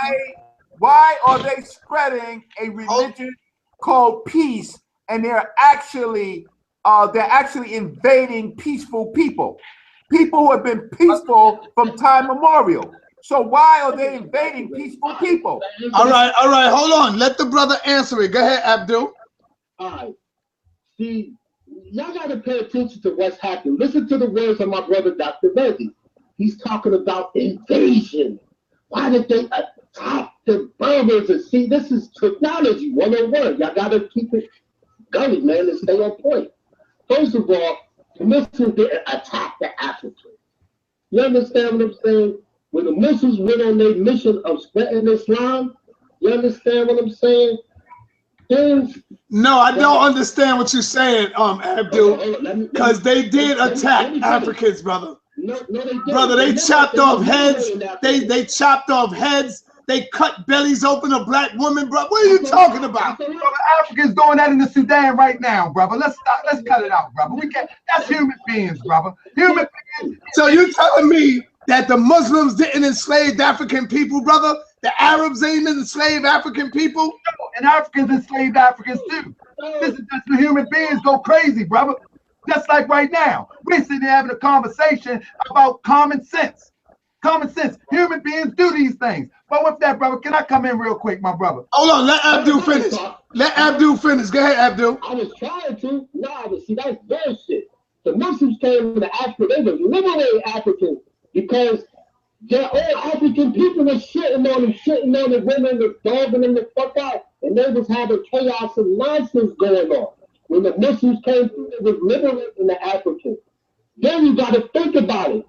Why are they spreading a religion called peace, and they're actually invading peaceful people? People who have been peaceful from time memorial. So why are they invading peaceful people? All right, hold on. Let the brother answer it. Go ahead, Abdul. All right. See, y'all got to pay attention to what's happening. Listen to the words of my brother, Dr. Reggie. He's talking about invasion. Why did they attack the Berbers? And see, this is technology 101. Y'all got to keep it gully, man, and stay on point. First of all, the Muslims didn't attack the Africans. You understand what I'm saying? When the Muslims went on their mission of spreading Islam, you understand what I'm saying? No, I don't understand what you're saying, Abdul, because they did attack Africans, brother. No, they didn't. Brother, they chopped off heads. They chopped off heads. They cut bellies open of black women, bro. What are you talking about? Brother, Africans doing that in the Sudan right now, brother. Let's stop. Let's cut it out, brother. We can't. That's human beings, brother. Human beings. So you telling me that the Muslims didn't enslave African people, brother? The Arabs ain't enslaved African people? No, and Africans enslaved Africans too. This is just the human beings go crazy, brother. Just like right now, we're sitting there having a conversation about common sense. Common sense. Human beings do these things. But with that, brother, can I come in real quick, my brother? Hold on, let Abdul finish. Let Abdul finish. Go ahead, Abdul. I was trying to. Nah, but see, that's bullshit. The Muslims came to Africa. They were liberating Africans because their old African people were shitting on the women, were dogging them the fuck out. And they was having chaos and nonsense going on. When the Muslims came through, they was liberating the Africans. Then you got to think about it.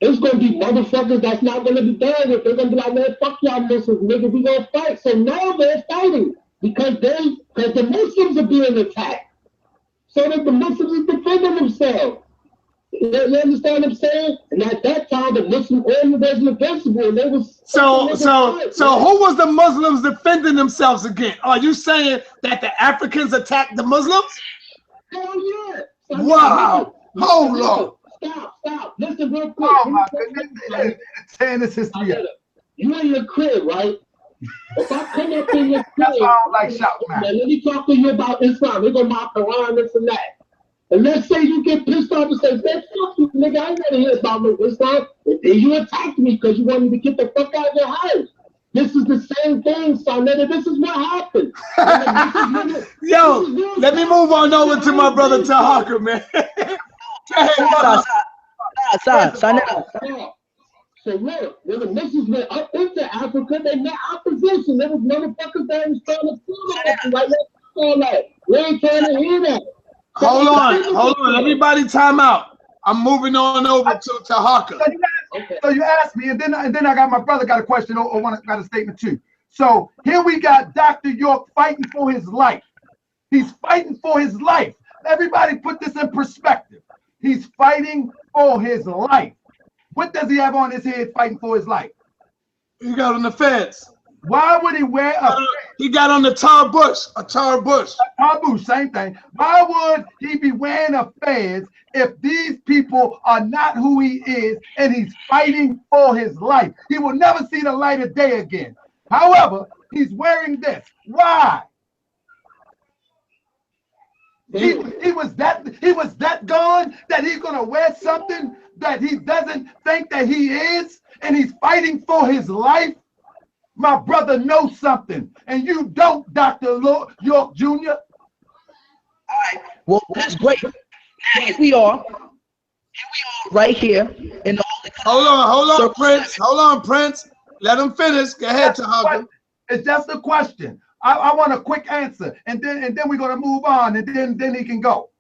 It's going to be motherfuckers that's not going to be down with. They're going to be like, man, fuck y'all Muslims, nigga. We going to fight. So now they're fighting because the Muslims are being attacked. So that the Muslims are defending themselves. You understand what I'm saying? And at that time, the Muslim army wasn't invincible. And they was so who was the Muslims defending themselves against? Are you saying that the Africans attacked the Muslims? Hell yeah. So wow. Hold on. Stop. Listen real quick. Oh my goodness. Saying this history. You in your crib, right? If I come up in your crib, that's why I don't like shouting, man. Let me talk to you about Islam. We're going to mock Quran, this and that. And let's say you get pissed off and say, man, fuck you, nigga. I ain't want to hear about no Islam. And then you attacked me because you wanted me to get the fuck out of your house. This is the same thing, son. This is what happened. Yo, let me move on over to my brother Tahaka, man. So look, when the Muslims went up into Africa, they met opposition. There was motherfuckers that was trying to kill them. Like, all that. We ain't trying to hear that. Hold on. Everybody time out. I'm moving on over to Tahaka. So you asked me, and then I got my brother got a question or got a statement too. So here we got Dr. York fighting for his life. He's fighting for his life. Everybody put this in perspective. He's fighting for his life. What does he have on his head fighting for his life? He got on the fence. Why would he wear a He got on the tar bush, a tar bush. taboo? Same thing. Why would he be wearing a fez if these people are not who he is and he's fighting for his life? He will never see the light of day again. However, he's wearing this. Why? He was that gone that he's gonna wear something that he doesn't think that he is, and he's fighting for his life. My brother knows something, and you don't, Dr. York Jr. All right. Well, that's great. Now, here we are right here in the Hold on, Prince. Hold on, Prince. Let him finish. Go ahead, Tahaka. It's just a question. I want a quick answer, and then we're gonna move on, and then he can go.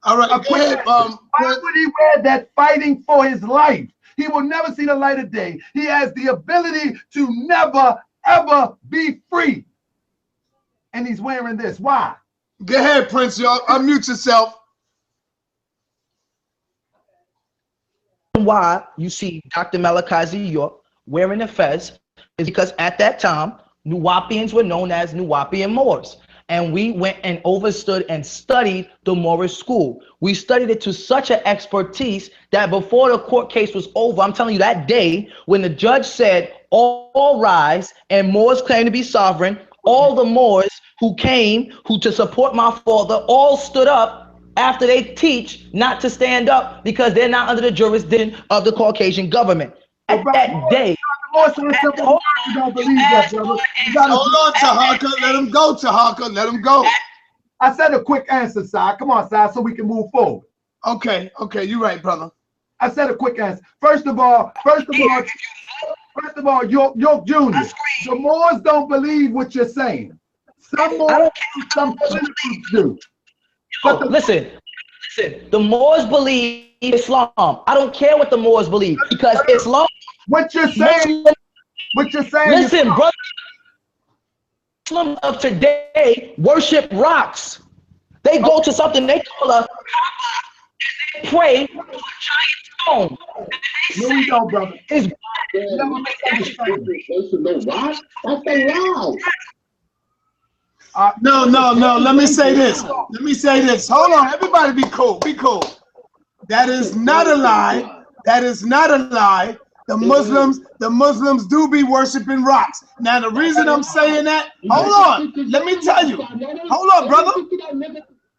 All right, go ahead. Why would he wear that fighting for his life? He will never see the light of day. He has the ability to never, ever be free. And he's wearing this. Why? Go ahead, Prince. Y'all unmute yourself. Why you see Dr. Malachi York wearing a fez is because at that time, wu-nuwaupians were known as wu-nuwaupian Moors. And we went and overstood and studied the Moorish school. We studied it to such an expertise that before the court case was over, I'm telling you, that day when the judge said, all rise and Moors claim to be sovereign, all the Moors who came to support my father all stood up after they teach not to stand up because they're not under the jurisdiction of the Caucasian government. At that day, Hold on, Tahaka. Let him go, Tahaka. Let him go. I said a quick answer, Si. Come on, Si, so we can move forward. Okay, you're right, brother. I said a quick answer. First of all, York Jr., the Moors don't believe what you're saying. Some Moors, some Christians do. But listen, the Moors believe Islam. I don't care what the Moors believe because Islam. What you're saying. Listen, brother. Muslims of today worship rocks. They go to something they call a they pray to a giant stone. No, we don't, brother. It's No. Let me say this. Hold on, everybody, be cool. That is not a lie. The Muslims do be worshiping rocks. Now, the reason I'm saying that, hold on, let me tell you. Hold on, brother.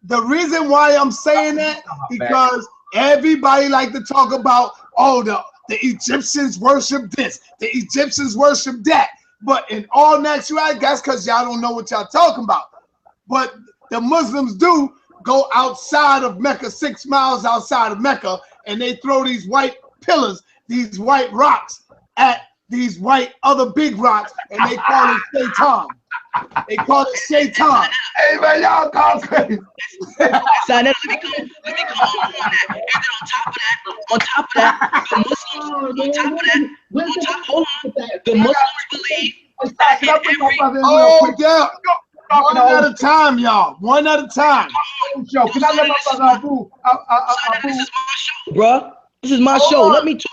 The reason why I'm saying that, because everybody like to talk about, oh, the Egyptians worship this, the Egyptians worship that. But in all actuality, that's because y'all don't know what y'all talking about. But the Muslims do go outside of Mecca, 6 miles outside of Mecca, and they throw these white pillars, these white rocks at these white other big rocks, and they call it Shaitan. They call it Shaitan. Hey man, y'all call crazy. let me come on that. And then on top of that, the Muslims believe that oh yeah. One at a time, y'all. One at a time. Yo, can I let my brother Abu? This is my show, bro. This is my show. Let me talk.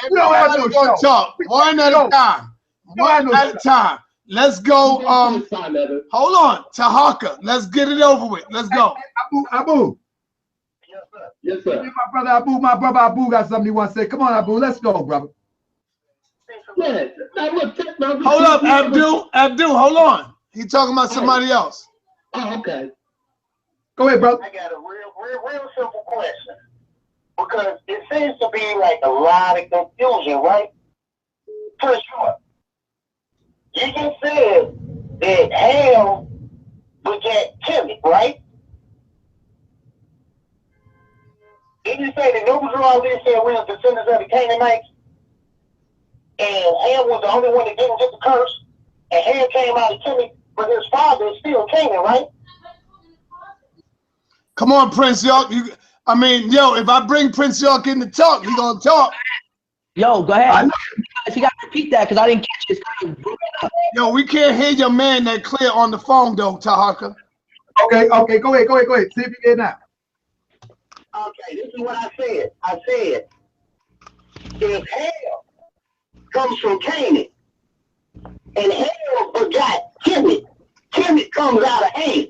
We don't have no show. Talk. One at a time. One at a time. Let's go. Hold on, Tahaka. Let's get it over with. Let's go. Abu. Yes, sir. My brother Abu got something he wants to say. Come on, Abu. Let's go, brother. Yeah. Hold up, Abdul, hold on. He talking about somebody else. Oh, okay. Go ahead, brother. I got a real simple question. Because it seems to be like a lot of confusion, right? For sure. You just said that Ham begat Timmy, right? Didn't you say the New Israelites said we were descendants of the Canaanites? And Ham was the only one that didn't get the curse? And Ham came out of Timmy, but his father is still Canaan, right? Come on, Prince York. If I bring Prince York in to talk, he gonna talk. Yo, go ahead. You got to repeat that because I didn't catch it. Yo, we can't hear your man that clear on the phone though, Tahaka. Okay. Go ahead. See if you get it now. Okay, this is what I said. I said, if hell comes from Canaan, and hell begot Kemet, Kemet comes out of Ham,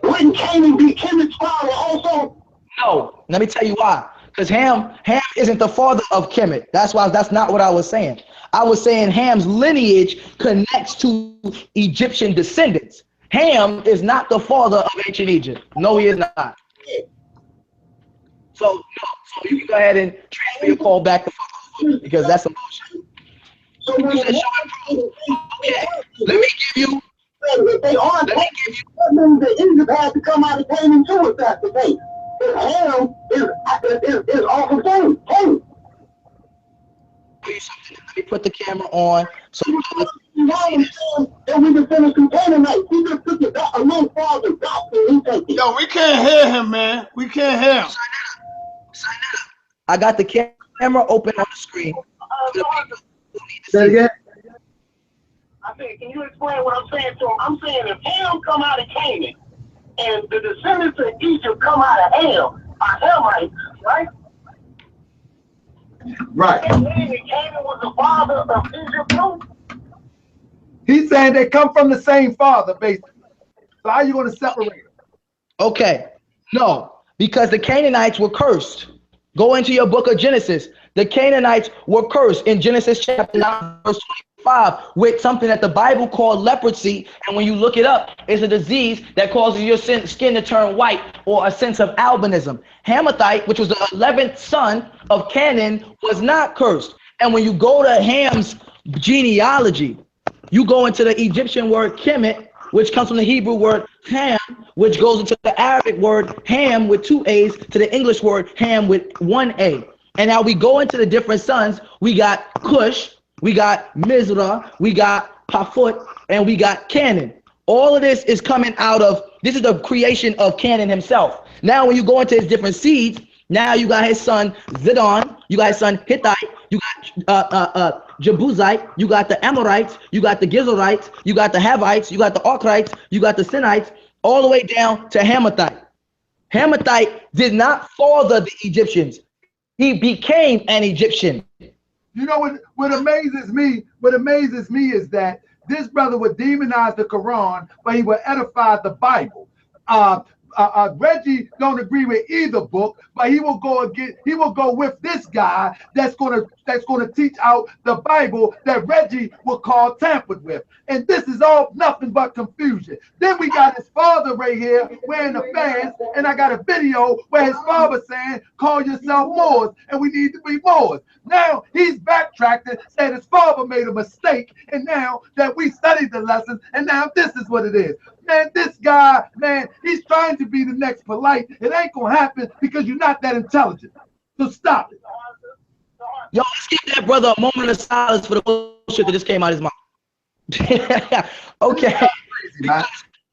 wouldn't Canaan be Kemet's father also? No, let me tell you why. Because Ham isn't the father of Kemet. That's not what I was saying. I was saying Ham's lineage connects to Egyptian descendants. Ham is not the father of ancient Egypt. No, he is not. So you can go ahead and transfer your call back to because that's some bullshit. So You said show and prove. Okay, let me give you. If they are, that means that Egypt had to come out of Canaan too, if that's the case. If Ham is off of Canaan. Let me put the camera on. So then we can finish some Canaanites. He just took it back a little farther back than he took it. Yo, we can't hear him, man. We can't hear him. I got the camera open on the screen. Say it again. I said, can you explain what I'm saying to him? I'm saying if Ham come out of Canaan and the descendants of Egypt come out of Ham, are Hamites, right? Right. And then Canaan was the father of Egypt too? He's saying they come from the same father, basically. So how are you going to separate them? Okay, no, because the Canaanites were cursed. Go into your book of Genesis. The Canaanites were cursed in Genesis chapter 9, verse 25, with something that the Bible called leprosy. And when you look it up, it's a disease that causes your skin to turn white, or a sense of albinism. Hamathite, which was the 11th son of Canaan, was not cursed. And when you go to Ham's genealogy, you go into the Egyptian word Kemet, which comes from the Hebrew word Ham, which goes into the Arabic word Ham with 2 A's, to the English word Ham with 1 A. And now we go into the different sons. We got Cush, we got Mizra, we got Pafut, and we got Canaan. All of this is coming out of, this is the creation of Canaan himself. Now when you go into his different seeds, now you got his son Zidon, you got his son Hittite, you got Jebusite, you got the Amorites, you got the Gizerites, you got the Havites, you got the Archites, you got the Sinites, all the way down to Hamathite. Hamathite did not father the Egyptians. He became an Egyptian. You know what amazes me? What amazes me is that this brother would demonize the Quran, but he would edify the Bible. Reggie don't agree with either book, but he will go with this guy that's gonna teach out the Bible that Reggie will call tampered with. And this is all nothing but confusion. Then we got his father right here wearing the fans, and I got a video where his father saying, call yourself Moors, and we need to be Moors. Now he's backtracking, saying his father made a mistake, and now that we studied the lessons, and now this is what it is. Man, this guy, man, he's trying to be the next polite. It ain't gonna happen because you're not that intelligent. So stop it. Yo, let's give that brother a moment of silence for the bullshit that just came out of his mouth. Okay. Because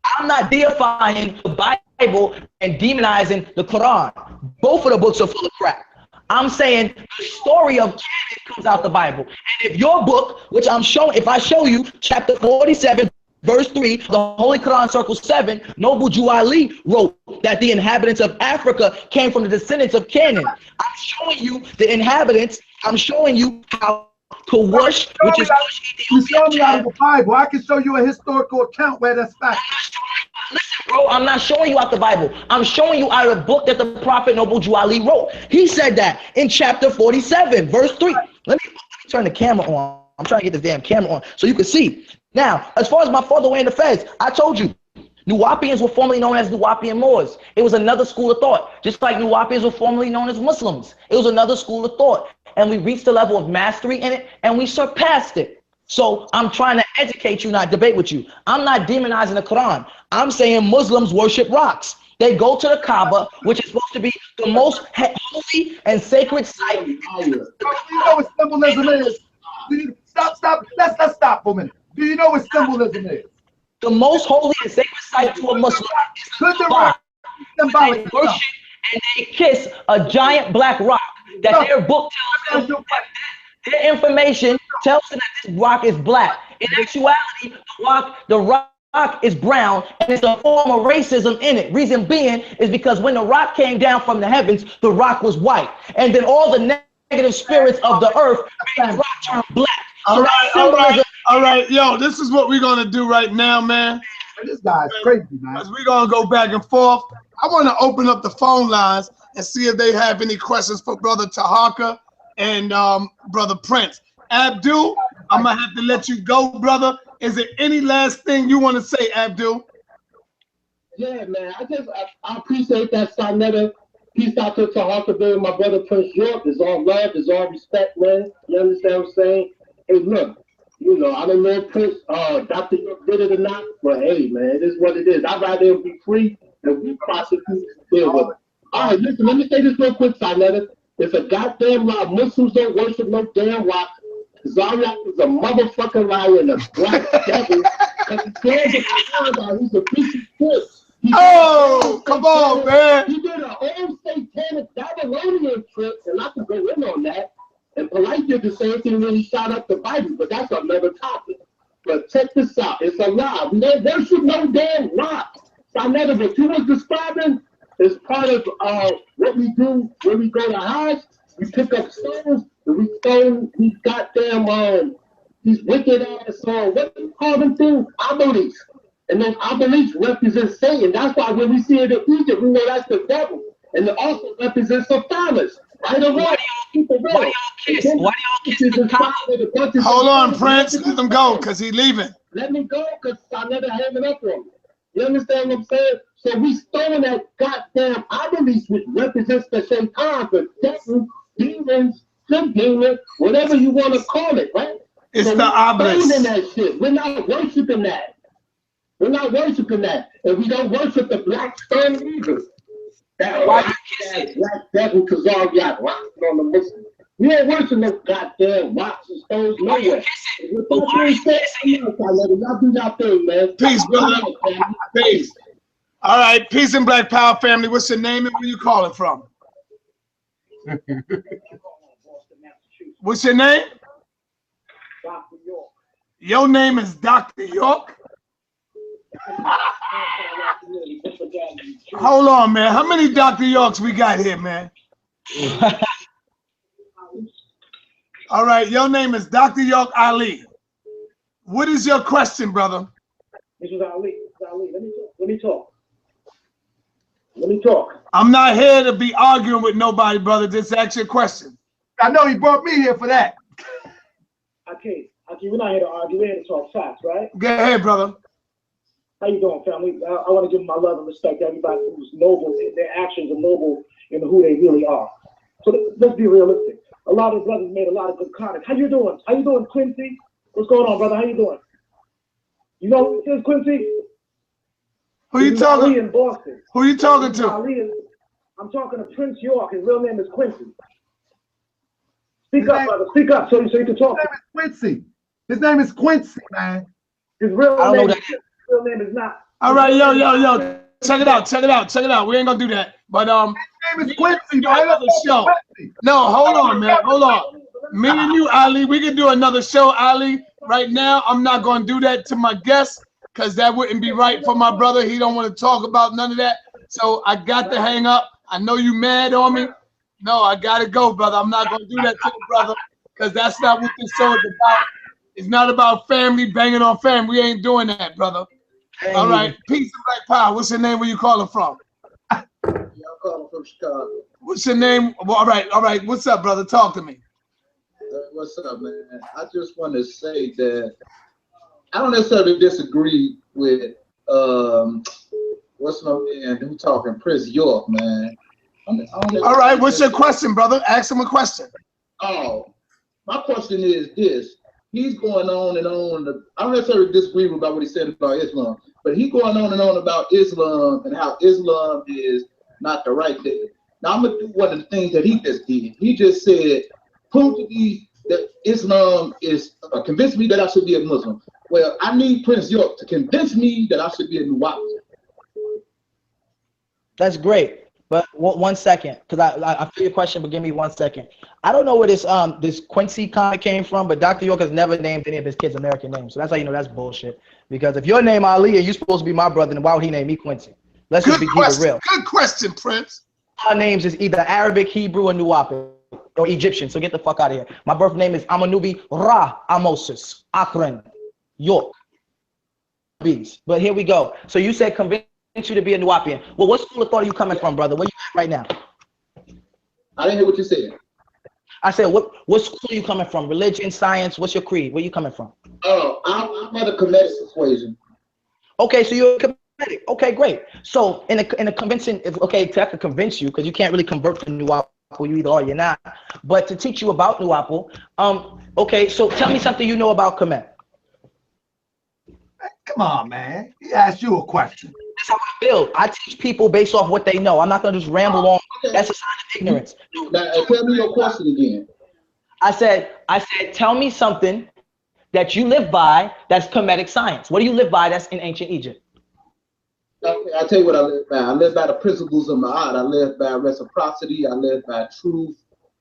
I'm not deifying the Bible and demonizing the Quran. Both of the books are full of crap. I'm saying the story of Canaan comes out the Bible. And if your book, which I'm showing, if I show you chapter 47, verse 3, the Holy Quran Circle 7, Noble Ali wrote that the inhabitants of Africa came from the descendants of Canaan. I'm showing you the inhabitants. I'm showing you how Kush, which is Kush, you show me out of the Bible. I can show you a historical account where that's fact. Listen, bro, I'm not showing you out the Bible. I'm showing you out of a book that the Prophet Noble Ali wrote. He said that in chapter 47, verse 3. Let me turn the camera on. I'm trying to get this damn camera on so you can see. Now, as far as my father wearing the fez, I told you, Nuwaupians were formerly known as Nuwaupian Moors. It was another school of thought, just like Nuwaupians were formerly known as Muslims. It was another school of thought, and we reached a level of mastery in it, and we surpassed it. So I'm trying to educate you, not debate with you. I'm not demonizing the Quran. I'm saying Muslims worship rocks. They go to the Kaaba, which is supposed to be the most holy and sacred site. You know what symbolism is? Stop. Let's stop for a minute. Do you know what symbolism is? The most holy and sacred site to a Muslim is the rock. They worship and they kiss a giant black rock that their book tells them that their information tells them that this rock is black. In actuality, the rock rock is brown, and it's a form of racism in it. Reason being is because when the rock came down from the heavens, the rock was white, and then all the negative spirits of the earth made the rock turn black. All right. Yo, this is what we're gonna do right now, man. This guy's crazy, man. Because we're gonna go back and forth. I want to open up the phone lines and see if they have any questions for Brother Tahaka and Brother Prince. Abdul, I'm gonna have to let you go, brother. Is there any last thing you want to say, Abdul? Yeah, man. I appreciate that, Sarnetta. Peace out to Tahaka, being my brother Prince York. It's all love, it's all respect, man. You understand what I'm saying? Hey, look, you know, I don't know if Prince, Dr. York did it or not, but hey, man, it is what it is. I'd rather him be free than we prosecute and deal with it. All right, listen, let me say this real quick, Sarnetta. It's a goddamn lie. Muslims don't worship no damn rock. Zaryak is a motherfucking liar and a black devil. Because he's a piece of shit. Oh, come on, man. He did an old satanic Babylonian trip, and I can go in on that. And Polite did the same thing when he shot up the Bible, but that's another topic. But check this out. It's a lie. We don't worship no damn rock. Sarnetta, what you was describing is part of what we do when we go to Hajj. We pick up stones, and we stone these goddamn, these wicked ass, what do you call them things? Obelisk. And those obelisks represent Satan. That's why when we see it in Egypt, we know that's the devil. And it also represents Sephamas. Right or wrong? Why do y'all kiss? Why do y'all kiss the coffin? Hold on, Prince. Let him go, because he's leaving. Let me go, because I never hanging up on me. You understand what I'm saying? So we stole that goddamn obelisk, which represents the Shaitan, the devil, demons, some demon, whatever you want to call it, right? It's so the obelisk. That shit. We're not worshiping that. We're not worshiping that. And we don't worship the black stone either. That black devil Kazariak rocking on the Muslim. We ain't worship no goddamn rocks and stones nowhere. But why are you kissing it? Y'all do y'all thing, man. Peace, brother. Peace. All right, peace and Black Power family. What's your name and where you calling from? What's your name? Dr. York. Your name is Dr. York? Hold on, man. How many Dr. Yorks we got here, man? All right, your name is Dr. York Ali. What is your question, brother? This is Ali. Let me talk. I'm not here to be arguing with nobody, brother. Just ask your question. I know he brought me here for that. Okay, we're not here to argue. We're here to talk facts, right? Go ahead, brother. How you doing, family? I want to give my love and respect to everybody who's noble. Their actions are noble in who they really are. So let's be realistic. A lot of brothers made a lot of good comments. How you doing? How you doing, Quincy? What's going on, brother? How you doing? You know who is Quincy? Who you talking? In Boston. Who you talking to? I'm talking to Prince York. His real name is Quincy. Speak up, brother. Speak up so you can talk. His name is Quincy. His name is Quincy, man. His real name is not. All right, yo. Check it out. We ain't gonna do that. But his name is Quincy, man. Another show. No, hold on, man. Hold on. Me and you, Ali, we can do another show, Ali. Right now, I'm not gonna do that to my guests because that wouldn't be right for my brother. He don't want to talk about none of that. So I got to hang up. I know you mad on me. No, I gotta go, brother. I'm not gonna do that to the brother because that's not what this show is about. It's not about family banging on family. We ain't doing that, brother. Hey. All right, peace and Black Power. What's your name? Where you calling from? Yeah, I'm calling from Chicago. What's your name? Well, all right. What's up, brother? Talk to me. What's up, man? I just want to say that I don't necessarily disagree with what's my man who talking Prince York, man. All right, what's your question, brother? Ask him a question. Oh, my question is this. He's going on and on. I don't necessarily disagree with about what he said about Islam, but he's going on and on about Islam and how Islam is not the right thing. Now, I'm going to do one of the things that he just did. He just said, prove to me that Islam is, convince me that I should be a Muslim. Well, I need Prince York to convince me that I should be a wu-nuwaupu. That's great. But one second, because I feel your question, but give me 1 second. I don't know where this Quincy comment came from, but Dr. York has never named any of his kids American names. So that's how you know that's bullshit. Because if your name Ali and you're supposed to be my brother, then why would he name me Quincy? Let's just keep it real. Good question, Prince. Our names is either Arabic, Hebrew, or wu-nuwaupu, or Egyptian. So get the fuck out of here. My birth name is Amanubi Ra Amosis Akron York. But here we go. So you said convince you to be a Nuwaupian. Well, what school of thought are you coming from, brother? Where you at right now? I didn't hear what you said. I said, what school are you coming from? Religion, science? What's your creed? Where you coming from? Oh, I'm at a Kemetic persuasion. Okay, so you're a Kemetic. Okay, great. So in a convincing, okay, to have to convince you, because you can't really convert to Nuwaupu, you either are or you're not. But to teach you about Nuwaupu, okay, so tell me something you know about Kemet. Come on, man. He asked you a question. That's how I build. I teach people based off what they know. I'm not going to just ramble on. Okay. That's a sign of ignorance. Now, tell me your question again. I said, tell me something that you live by that's Kemetic science. What do you live by that's in ancient Egypt? Okay, I'll tell you what I live by. I live by the principles of Ma'at. I live by reciprocity. I live by truth.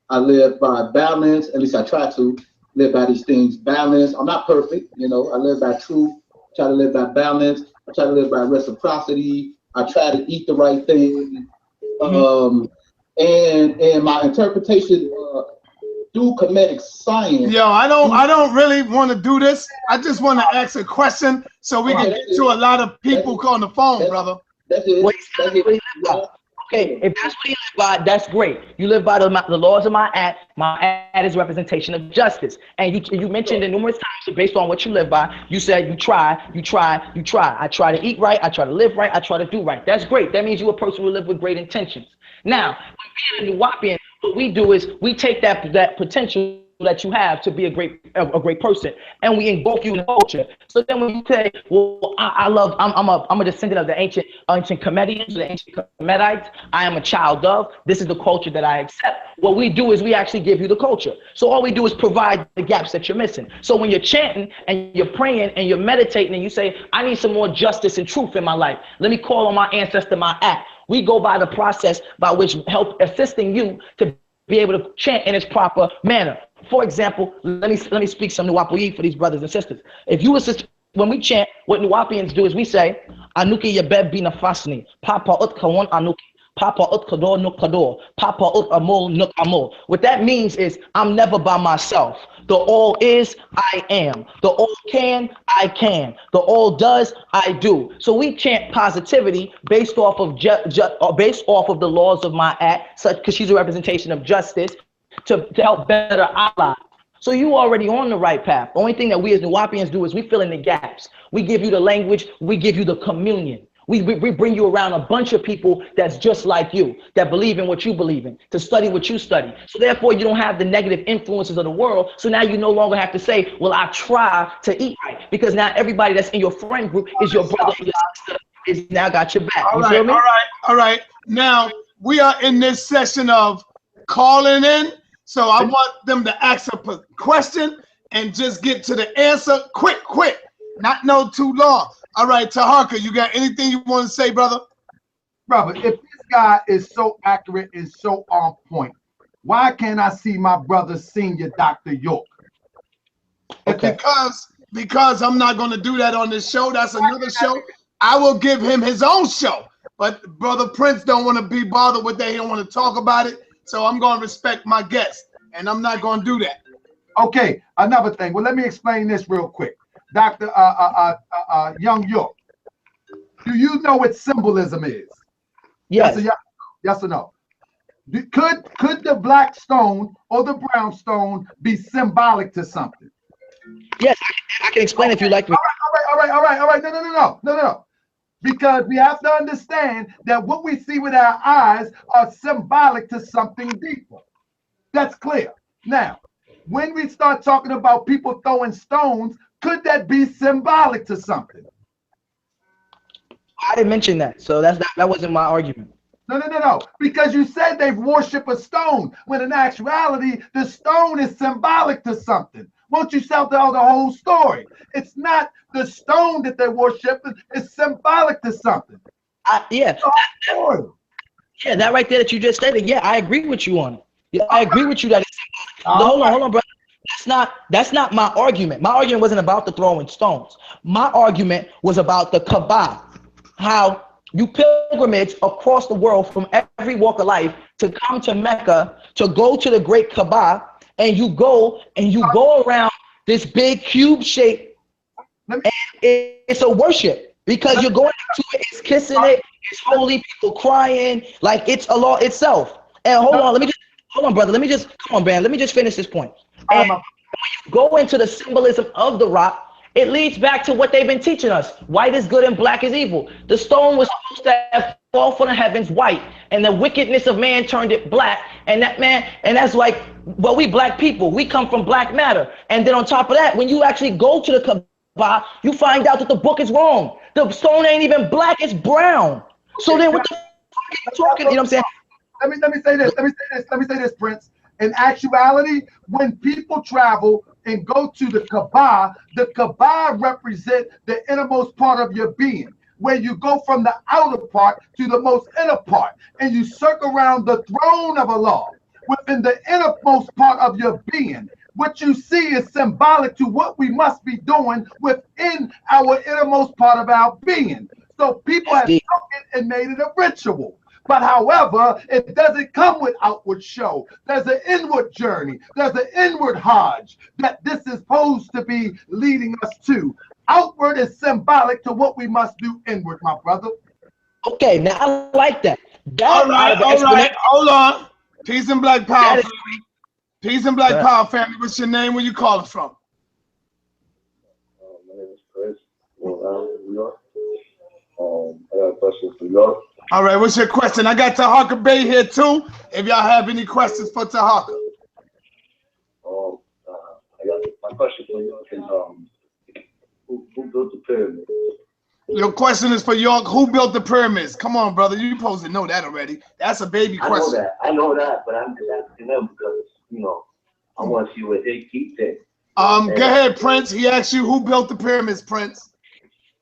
I live by balance. At least I try to live by these things. Balance. I'm not perfect, you know. I live by truth. I try to live by balance. I try to live by reciprocity. I try to eat the right thing. And my interpretation through Kemetic science. Yo, I don't really want to do this. I just want to ask a question so we can get to a lot of people on the phone, brother. That's it. Okay, if that's what you live by, that's great. You live by the laws of Ma'at. Ma'at is representation of justice. And you mentioned it numerous times, based on what you live by, you said you try. I try to eat right, I try to live right, I try to do right. That's great. That means you're a person who live with great intentions. Now, when being a Nuwaupian, what we do is we take that potential that you have to be a great person, and we engulf you in the culture. So then when you say, well, I'm a descendant of the ancient Kemetians, the ancient Kemetites, I am a child of, this is the culture that I accept. What we do is we actually give you the culture. So all we do is provide the gaps that you're missing. So when you're chanting and you're praying and you're meditating and you say, I need some more justice and truth in my life, let me call on my ancestor, my act. We go by the process by which help assisting you to be able to chant in its proper manner. For example, let me speak some Nuwaupu for these brothers and sisters. If you assist, when we chant, what Nuwaupians do is we say, Anuki Yebeb Bina Fasni, Papa Ut Kawan Anuki, Papa Ut Kador Nuk Kador, Papa Ut Amol Nuk Amol. What that means is, I'm never by myself. The all is, I am. The all can, I can. The all does, I do. So we chant positivity based off of based off of the laws of my act, such because she's a representation of justice, to help better our lives. So you already on the right path. The only thing that we as Nuwaupians do is we fill in the gaps. We give you the language, we give you the communion. We bring you around a bunch of people that's just like you, that believe in what you believe in, to study what you study. So therefore, you don't have the negative influences of the world. So now you no longer have to say, well, I try to eat right. Because now everybody that's in your friend group is your brother or your sister, is now got your back. You feel me? All right. Now, we are in this session of calling in. So I want them to ask a question and just get to the answer quick, not no too long. All right, Taharka, you got anything you want to say, brother? Brother, if this guy is so accurate and so on point, why can't I see my brother senior Dr. York? Okay. Because I'm not going to do that on this show. That's another show. I will give him his own show. But Brother Prince don't want to be bothered with that. He don't want to talk about it. So I'm going to respect my guest, and I'm not going to do that. Okay, another thing. Well, let me explain this real quick. Dr. Young York, do you know what symbolism is? Yes. Yes or no? Could the black stone or the brown stone be symbolic to something? Yes, I can explain if you like me. All right. No. Because we have to understand that what we see with our eyes are symbolic to something deeper. That's clear. Now, when we start talking about people throwing stones, could that be symbolic to something? I didn't mention that, so that wasn't my argument. No. Because you said they worship a stone, when in actuality, the stone is symbolic to something. Won't you tell the whole story? It's not the stone that they worship, it's symbolic to something. Yeah. Yeah, that right there that you just stated. Yeah, I agree with you on it. Yeah, I agree with you that it's hold on, brother. That's not my argument. My argument wasn't about the throwing stones. My argument was about the Kaaba. How you pilgrimage across the world from every walk of life to come to Mecca to go to the great Kaaba, and you go around this big cube shape, and it's a worship because you're going to it, it's kissing it, it's holy, people crying, like it's Allah itself. And hold on, brother. Let me just finish this point. And when you go into the symbolism of the rock, it leads back to what they've been teaching us. White is good and black is evil. The stone was supposed to have fall from the heavens white, and the wickedness of man turned it black. And that's like, well, we black people, we come from black matter. And then on top of that, when you actually go to the Kaaba, you find out that the book is wrong. The stone ain't even black, it's brown. So then what the fuck are you talking? You know what I'm saying? Let me say this, Prince. In actuality, when people travel and go to the Kaaba represents the innermost part of your being, where you go from the outer part to the most inner part, and you circle around the throne of Allah within the innermost part of your being. What you see is symbolic to what we must be doing within our innermost part of our being. So people have taken and made it a ritual. But however, it doesn't come with outward show. There's an inward journey. There's an inward Hajj that this is supposed to be leading us to. Outward is symbolic to what we must do inward, my brother. Okay, now I like that. All right, hold on. Peace and Black Power family. Peace and Black Power family. What's your name? Where you calling from? My name is Chris. New York. I got a question for y'all. All right, what's your question? I got Tahaka Bay here too. If y'all have any questions for Tahaka. I got my question for you is who built the pyramids? Your question is for York. Who built the pyramids? Come on, brother. You're supposed to know that already. That's a baby question. I know that, but I'm just asking them because I want to see what they keep saying. Go ahead, Prince. He asked you who built the pyramids, Prince.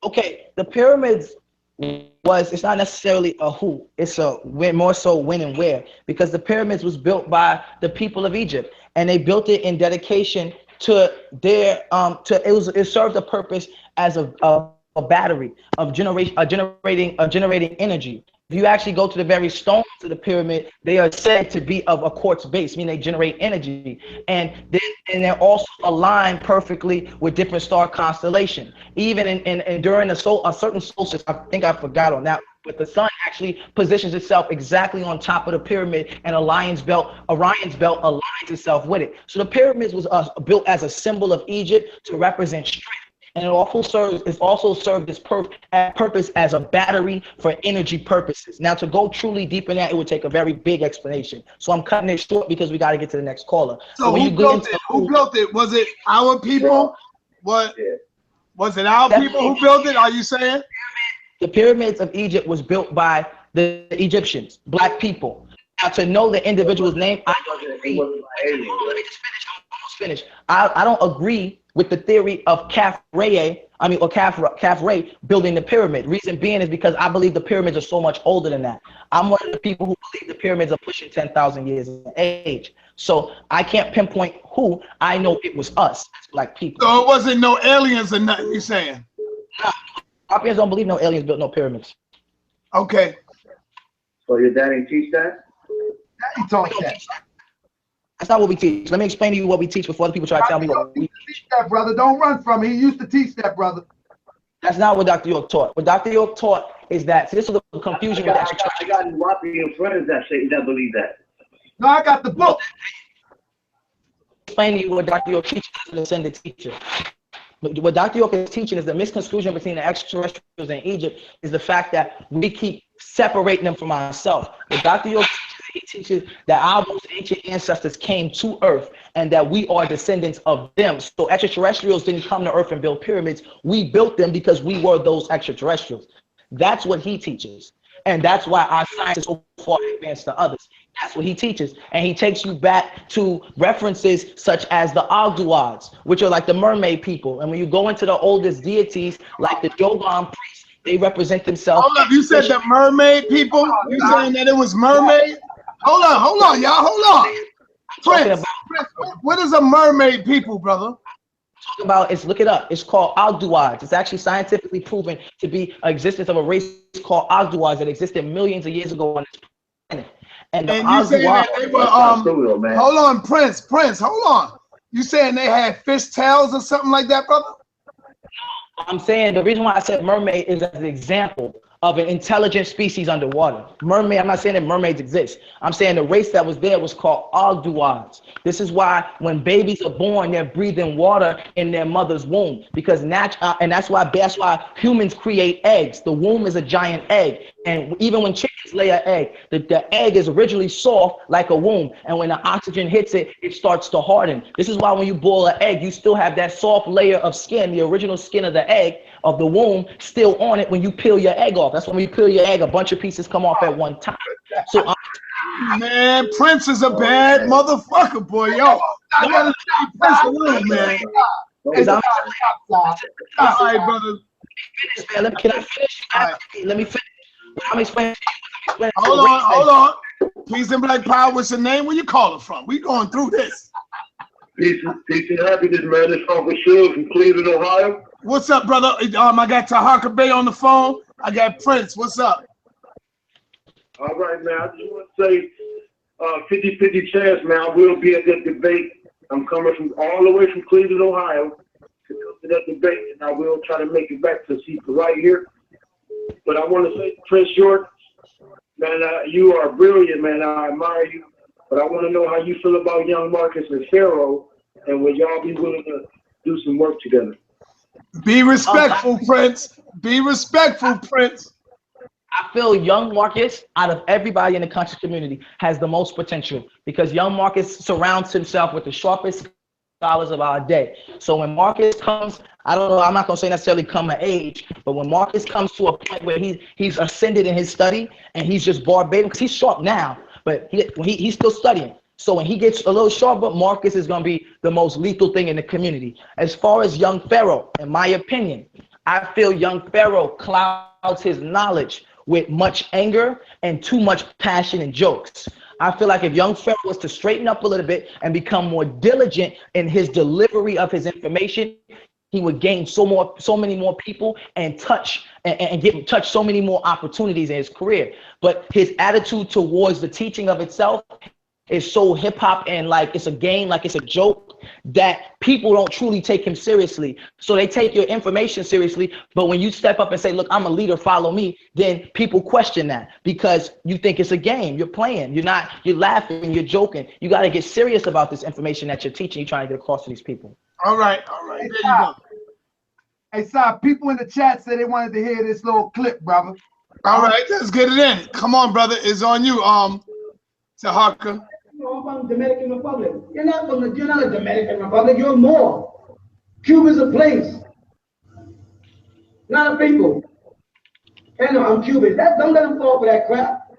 Okay, the pyramids it's not necessarily a who, it's a more so when and where, because the pyramids was built by the people of Egypt, and they built it in dedication to their it served a purpose as a battery of generating energy. If you actually go to the very stones of the pyramid, they are said to be of a quartz base, meaning they generate energy, and they're also aligned perfectly with different star constellations. Even in during a certain solstice, I think I forgot on that, but the sun actually positions itself exactly on top of the pyramid, and Orion's belt aligns itself with it. So the pyramids was built as a symbol of Egypt to represent strength. And it also served its purpose as a battery for energy purposes. Now, to go truly deep in that, it would take a very big explanation. So I'm cutting it short because we got to get to the next caller. So who built it? Who built it? Was it our people? Was it our people who built it? Are you saying? The pyramids of Egypt was built by the Egyptians, black people. Now, to know the individual's name, I don't agree. Let me just finish. I'm almost finished. I don't agree with the theory of Kaf Ray building the pyramid. Reason being is because I believe the pyramids are so much older than that. I'm one of the people who believe the pyramids are pushing 10,000 years in age. So I can't pinpoint who. I know it was us as black people. So it wasn't no aliens or nothing, you saying? No, Europeans don't believe no aliens built no pyramids. Okay. So your daddy teach that? Daddy taught that. That's not what we teach. Let me explain to you what we teach before the people try to tell me what we teach. That, brother. Don't run from it. He used to teach that, brother. That's not what Dr. York taught. What Dr. York taught is that, this is the confusion. I got wu-nuwaupu friends that believe that. No, I got the book. Explain to you what Dr. York teaches as an ascended teacher. What Dr. York is teaching is the misconstruction between the extraterrestrials and Egypt is the fact that we keep separating them from ourselves. What Dr. York teaches, he teaches that our most ancient ancestors came to Earth and that we are descendants of them. So extraterrestrials didn't come to Earth and build pyramids. We built them because we were those extraterrestrials. That's what he teaches. And that's why our science is so far advanced to others. That's what he teaches. And he takes you back to references such as the Ogdoads, which are like the mermaid people. And when you go into the oldest deities, like the Dogon priests, They represent themselves. Hold up, you said the mermaid people? You saying that it was mermaid? Hold on, y'all, hold on. Prince, what is a mermaid people, brother? About is look it up. It's called Alduads. It's actually scientifically proven to be existence of a race called Alduads that existed millions of years ago on this planet. And you saying that they were hold on, Prince, hold on. You saying they had fish tails or something like that, brother? I'm saying the reason why I said mermaid is as an example of an intelligent species underwater. Mermaid, I'm not saying that mermaids exist. I'm saying the race that was there was called Alduads. This is why when babies are born, they're breathing water in their mother's womb, because and that's why humans create eggs. The womb is a giant egg. And even when chickens lay an egg, the egg is originally soft like a womb. And when the oxygen hits it, it starts to harden. This is why when you boil an egg, you still have that soft layer of skin, the original skin of the egg, of the womb, still on it when you peel your egg off. That's when you peel your egg, a bunch of pieces come off at one time. So man, Prince is a bad motherfucker, boy. Yo, I gotta stop Prince alone, man. All right, brother. Can I finish? Let me finish. I'm explaining. Hold on. Peace and Black Power. What's your name? Where you calling from? We going through this. Peace and happiness, man. It's Uncle Shug from Cleveland, Ohio. What's up, brother? I got Tahaka Bay on the phone. I got Prince. What's up? All right, man. I just want to say 50-50 chance, man. I will be at that debate. I'm coming from all the way from Cleveland, Ohio to come to that debate, and I will try to make it back to see right here. But I want to say, Prince York, man, you are brilliant, man. I admire you. But I want to know how you feel about young Marcus and Pharaoh, and will y'all be willing to do some work together? Be respectful, Prince. Be respectful, Prince. I feel young Marcus, out of everybody in the conscious community, has the most potential because young Marcus surrounds himself with the sharpest scholars of our day. So when Marcus comes, I don't know, I'm not gonna say necessarily come of age, but when Marcus comes to a point where he's ascended in his study and he's just barbating, because he's sharp now, but he's still studying. So when he gets a little sharper, Marcus is gonna be the most lethal thing in the community. As far as young Pharaoh, in my opinion, I feel young Pharaoh clouds his knowledge with much anger and too much passion and jokes. I feel like if young Pharaoh was to straighten up a little bit and become more diligent in his delivery of his information, he would gain so many more people and touch so many more opportunities in his career. But his attitude towards the teaching of itself is so hip hop and like it's a game, like it's a joke, that people don't truly take him seriously. So they take your information seriously, but when you step up and say, look, I'm a leader, follow me, then people question that because you think it's a game, you're playing, you're laughing, you're joking. You got to get serious about this information that you're teaching, you're trying to get across to these people. All right, there you go. Hey, Sai, people in the chat said they wanted to hear this little clip, brother. All right, let's get it in. Come on, brother, it's on you, Tahaka. I'm from the Dominican Republic. You're not a Dominican Republic, you're more. Cuba's a place, not a people. And I'm Cuban. Don't let them fall for that crap.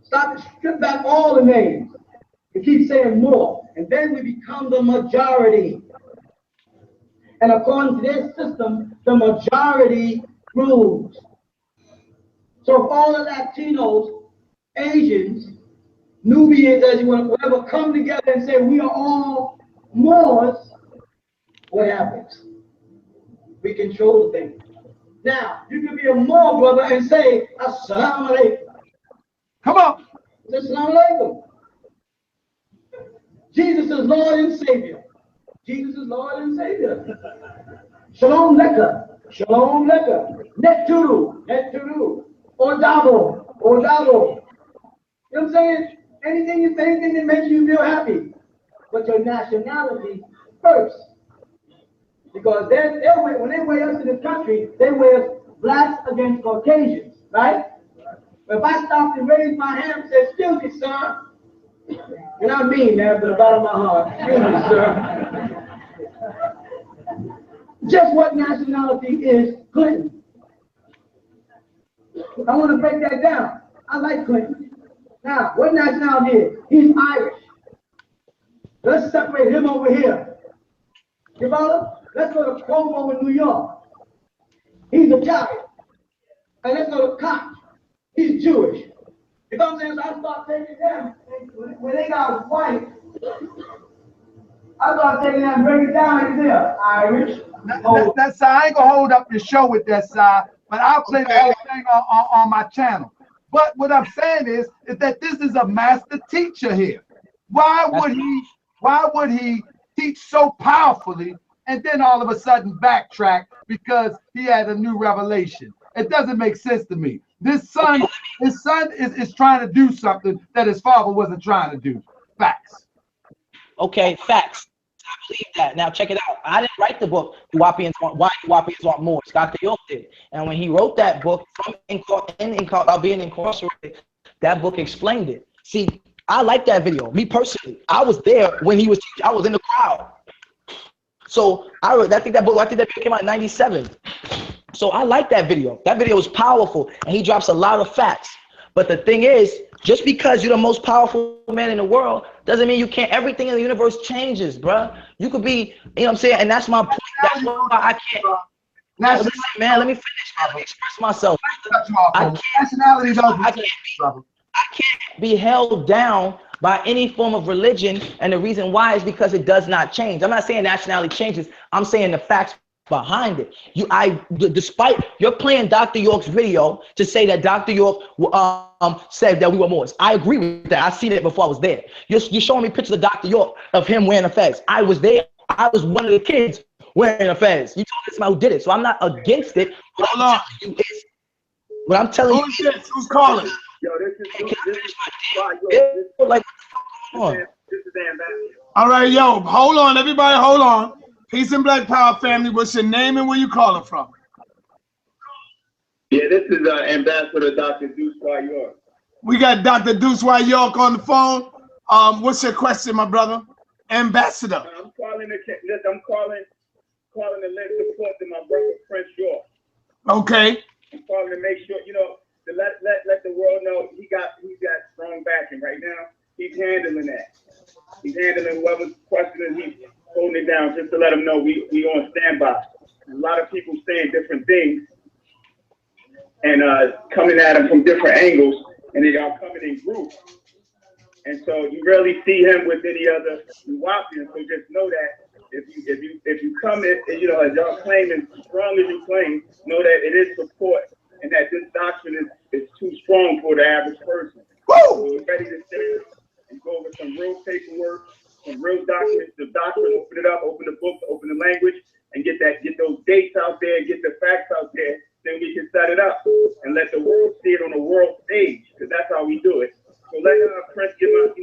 Stop, strip back all the names. And keep saying more. And then we become the majority. And according to their system, the majority rules. So if all the Latinos, Asians, Nubians, as you want to whatever, come together and say we are all Moors, what happens? We control the thing. Now, you can be a Moor, brother, and say, Assalamu alaikum. Come on. Assalamu alaikum. Jesus is Lord and Savior. Jesus is Lord and Savior. Shalom Leka. Shalom Leka. Neturu. Neturu. Odabo. Odabo. You know what I'm saying? Anything that makes you feel happy, but your nationality first. Because when they weigh us in this country, they weigh us blacks against Caucasians, right? But if I stopped and raised my hand and said, excuse me, sir, and I mean that from the bottom of my heart, excuse me, sir. Just what nationality is Clinton? I want to break that down. I like Clinton. Now, what nationality is? He's Irish. Let's separate him over here. You follow? Let's go to Cuomo in New York. He's Italian. And let's go to Koch. He's Jewish. You know what I'm saying? So I start taking them. When they got white, I start taking them and break it down. He's there. Irish. That's I ain't gonna hold up your show with that side, but I'll play the whole thing on my channel. But what I'm saying is that this is a master teacher here. Why would he teach so powerfully and then all of a sudden backtrack because he had a new revelation? It doesn't make sense to me. His son is trying to do something that his father wasn't trying to do. Facts. Okay, facts. I believe that. Now check it out. I didn't write the book, Why Ethiopians Want More. Dr. York did. And when he wrote that book about being incarcerated, that book explained it. See, I like that video. Me personally, I was there when he was teaching. I was in the crowd. So I think that video came out in '97. So I like that video. That video was powerful, and he drops a lot of facts. But the thing is, just because you're the most powerful man in the world doesn't mean you can't. Everything in the universe changes, bruh. You could be, you know what I'm saying? And that's my point. That's why I can't. Listen, man, let me finish. Let me express myself. I can't be held down by any form of religion, and the reason why is because it does not change. I'm not saying nationality changes. I'm saying the facts behind it. Despite you're playing Dr. York's video to say that Dr. York said that we were Moors. I agree with that. I seen it before I was there. You're showing me pictures of Dr. York of him wearing a fez. I was there. I was one of the kids wearing a fez. You told this man who did it, so I'm not against it. What I'm telling you is, who's calling? Yo, this is like, this is Ambassador. All right, yo, hold on, everybody, hold on. Peace and Black Power family. What's your name and where you calling from? Yeah, this is Ambassador Dr. Deuce Y. York. We got Dr. Deuce Y. York on the phone. What's your question, my brother? Ambassador. I'm calling to lend support to my brother Prince York. Okay. I'm calling to make sure, to let the world know he's got strong backing right now. He's handling that. He's handling whoever's questioning, he's holding it down just to let them know we on standby. A lot of people saying different things and coming at him from different angles, and they are coming in groups. And so you rarely see him with any other wu-nuwaupu. So just know that if you come in, as y'all claim as strong as you claim, know that it is support and that this doctrine is too strong for the average person. So we're ready to sit and go over some real paperwork, some real documents, the doctrine, open it up, open the book, open the language, and get those dates out there, get the facts out there, then we can set it up and let the world see it on a world stage, because that's how we do it. So let Prince give us,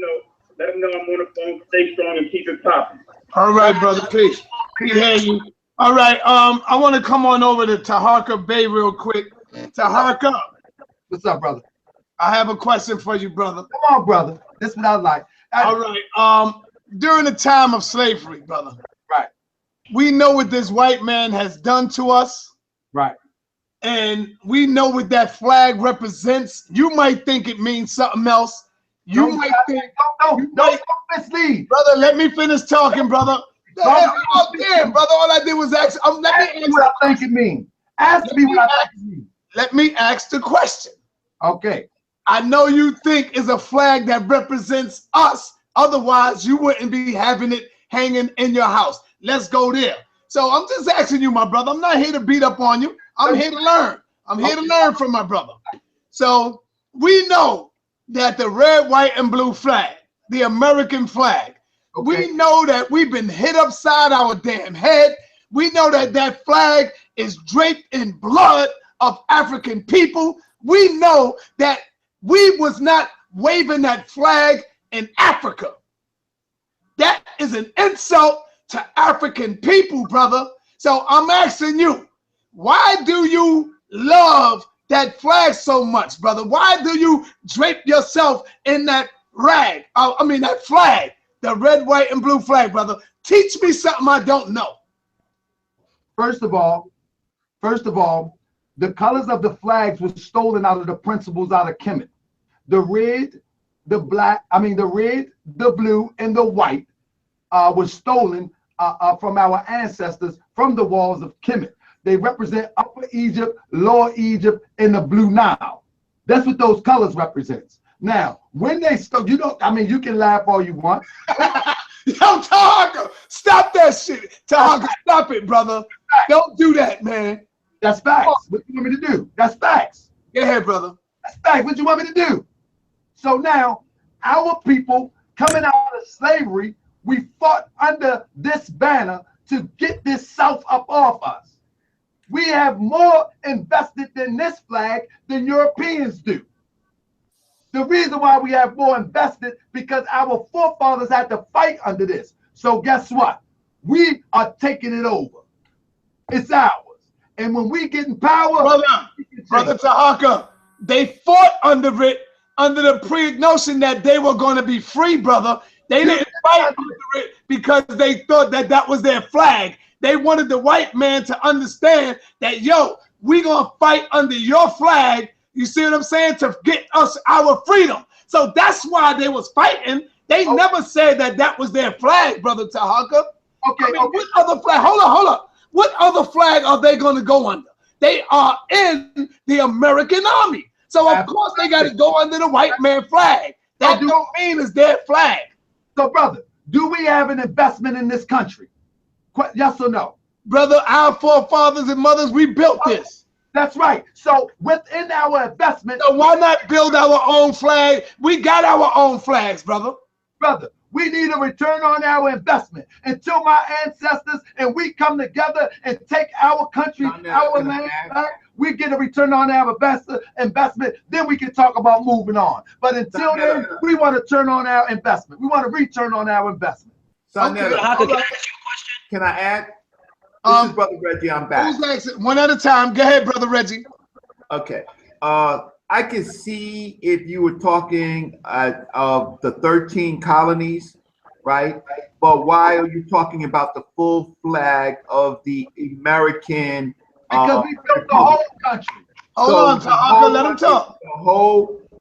let him know I'm on the phone, stay strong and keep it popping. All right, brother, peace. We hear you. All right, I want to come on over to Taharka Bay real quick. Taharka. What's up, brother? I have a question for you, brother. Come on, brother. This is what I like. All right. During the time of slavery, brother. Right. We know what this white man has done to us. Right. And we know what that flag represents. You might think it means something else. You might think. Don't mislead. Brother, let me finish talking, brother. Damn, brother. All I did was ask. Let me ask what I think it means. Ask me what I think it means. Let me ask the question. Okay. I know you think it's a flag that represents us. Otherwise, you wouldn't be having it hanging in your house. Let's go there. So I'm just asking you, my brother. I'm not here to beat up on you. I'm here to learn. I'm here to learn from my brother. So we know that the red, white, and blue flag, the American flag, we know that we've been hit upside our damn head. We know that that flag is draped in blood of African people. We know that we was not waving that flag in Africa. That is an insult to African people, brother. So I'm asking you, why do you love that flag so much, brother? Why do you drape yourself in that rag? That flag, the red, white, and blue flag, brother. Teach me something I don't know. First of all, the colors of the flags were stolen out of the principles out of Kemet. The red, the red, the blue, and the white was stolen from our ancestors from the walls of Kemet. They represent Upper Egypt, Lower Egypt, and the Blue Nile. That's what those colors represents. Now, when they start, you know, I mean, you can laugh all you want. Yo, Tahaka, stop that shit. Tahaka, stop it, brother. Don't do that, man. That's facts. What you want me to do? That's facts. Go ahead, brother. That's facts. What you want me to do? So now, our people coming out of slavery, we fought under this banner to get this South up off us. We have more invested in this flag than Europeans do. The reason why we have more invested because our forefathers had to fight under this. So guess what? We are taking it over. It's ours. And when we get in power, brother Tahaka, they fought under it, under the pre-notion that they were going to be free, brother. They didn't fight under it because they thought that that was their flag. They wanted the white man to understand that, yo, we going to fight under your flag. You see what I'm saying? To get us our freedom. So that's why they was fighting. They never said that that was their flag, brother Tahaka. Okay, What other flag? Hold on. What other flag are they going to go under? They are in the American Army. So, of course, they got to go under the white man flag. That don't mean it's their flag. So, brother, do we have an investment in this country? Yes or no? Brother, our forefathers and mothers, we built this. That's right. So within our investment, so why not build our own flag? We got our own flags, brother. Brother, we need a return on our investment. Until my ancestors and we come together and take our country, our land back, we get a return on our investment, then we can talk about moving on. But until then, we want to turn on our investment. We want to return on our investment. Can I add? This is Brother Reggie. I'm back. Who's next? One at a time. Go ahead, Brother Reggie. Okay. I can see if you were talking of the 13 colonies, right? But why are you talking about the full flag of the American? Because we built the whole country. Hold on, Tahaka, let him talk.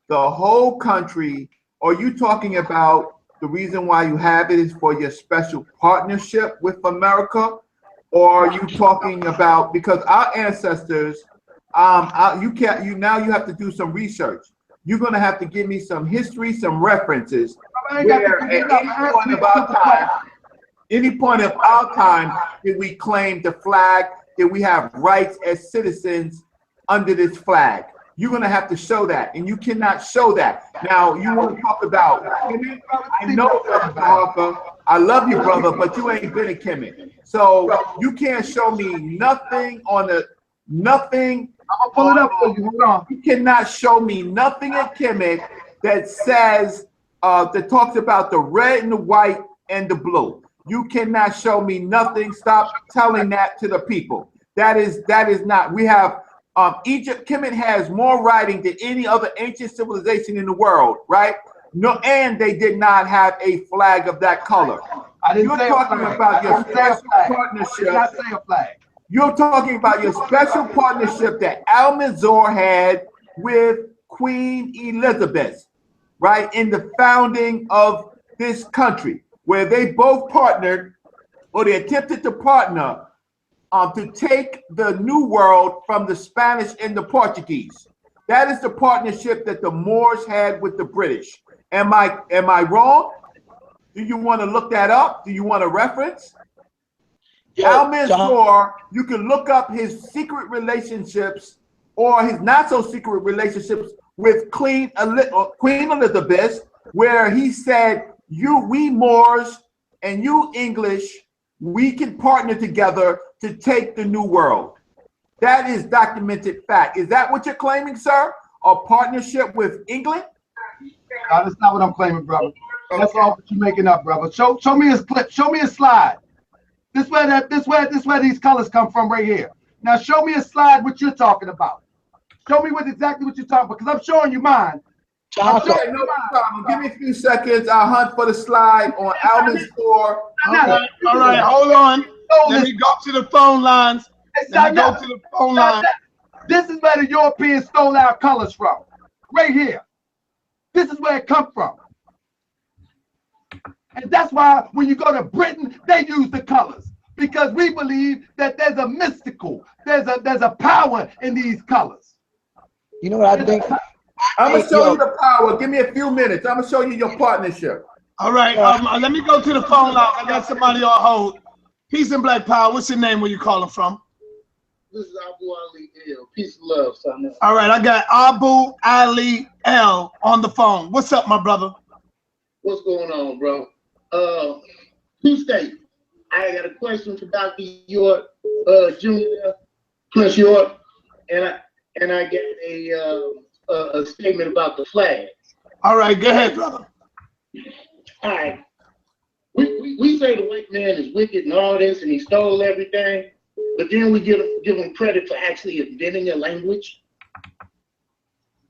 The whole country. Are you talking about the reason why you have it is for your special partnership with America? Or are you talking about because our ancestors, you have to do some research. You're gonna have to give me some history, some references. Where at any point of our time, did we claim the flag? Did we have rights as citizens under this flag? You're gonna have to show that, and you cannot show that. Now you want to talk about Kemet? I know, Brother Harper. I love you, brother, but you ain't been a Kemet. So you can't show me nothing on the nothing. I'll pull it up for you. Hold on. You cannot show me nothing in Kemet that says that talks about the red and the white and the blue. You cannot show me nothing. Stop telling that to the people. That is not. We have Egypt. Kemet has more writing than any other ancient civilization in the world, right? No, and they did not have a flag of that color. You're talking about your special partnership. You're talking about your special partnership that Almanzor had with Queen Elizabeth, right, in the founding of this country, where they both partnered, or they attempted to partner, to take the New World from the Spanish and the Portuguese. That is the partnership that the Moors had with the British. Am I wrong? Do you want to look that up? Do you want a reference? Almanzor, you can look up his secret relationships or his not so secret relationships with Queen Elizabeth, where he said, we Moors and you English, we can partner together to take the New World. That is documented fact. Is that what you're claiming, sir? A partnership with England? No, that's not what I'm claiming, brother. That's all what you're making up, brother. Show me his clip. Show me a slide. This where these colors come from right here. Now show me a slide what you're talking about. Show me exactly what you're talking about, because I'm showing you mine. No problem. Give me a few seconds. I'll hunt for the slide on Almanzor. All right, hold on. Let me go to the phone lines. This is where the Europeans stole our colors from. Right here. This is where it comes from. And that's why when you go to Britain, they use the colors. because we believe that there's a mystical, there's a power in these colors. You know what I think? I'm gonna show you the power. Give me a few minutes. I'm gonna show you your partnership. All right, let me go to the phone line. I got somebody on hold. Peace and Black Power. What's your name? Where you calling from? This is Abu Ali L. Peace and love, son. All right, I got Abu Ali L on the phone. What's up, my brother? What's going on, bro? P-State, I got a question for Dr. York, Jr., Prince York, and I got a statement about the flag. All right, go ahead, brother. All right. We say the white man is wicked and all this, and he stole everything, but then we give him credit for actually inventing a language,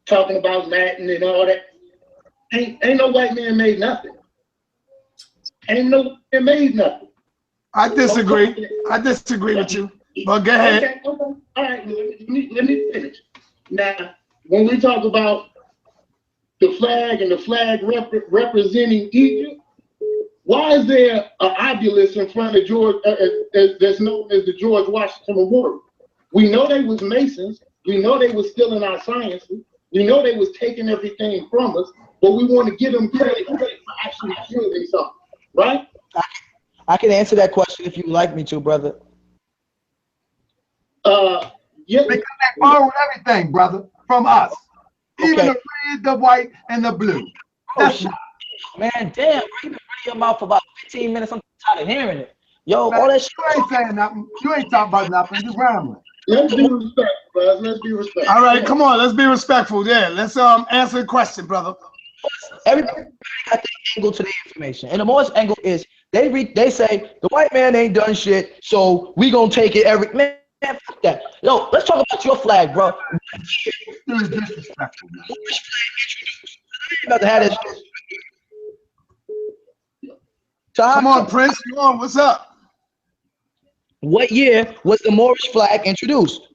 talking about Latin and all that. Ain't no white man made nothing. Ain't no man made nothing. I disagree. I disagree with you. But go ahead. Okay. All right. Let me finish. Now, when we talk about the flag and the flag representing Egypt, why is there an obelisk in front of George that's known as the George Washington Memorial? We know they was Masons. We know they was stealing our sciences. We know they was taking everything from us, but we want to give them credit for actually doing something, right? I can answer that question if you would like me to, brother. Yeah. Because they borrowed everything, brother, from us. Even the red, the white, and the blue. That's man, damn, bro, you been running your mouth for about 15 minutes. I'm tired of hearing it. Yo, man, all that shit. You ain't saying nothing. You ain't talking about nothing. You rambling. Let's be respectful, guys. Let's be respectful. All right, come on. Let's be respectful. Yeah, let's answer the question, brother. Everybody got the angle to the information, and the most angle is they say the white man ain't done shit, so we gonna take it every man. Fuck that. Yo, let's talk about your flag, bro. Dude, disrespectful, man. Moorish flag introduced. I ain't about to have that shit. Come on, Prince. Come on. What's up? What year was the Moorish flag introduced?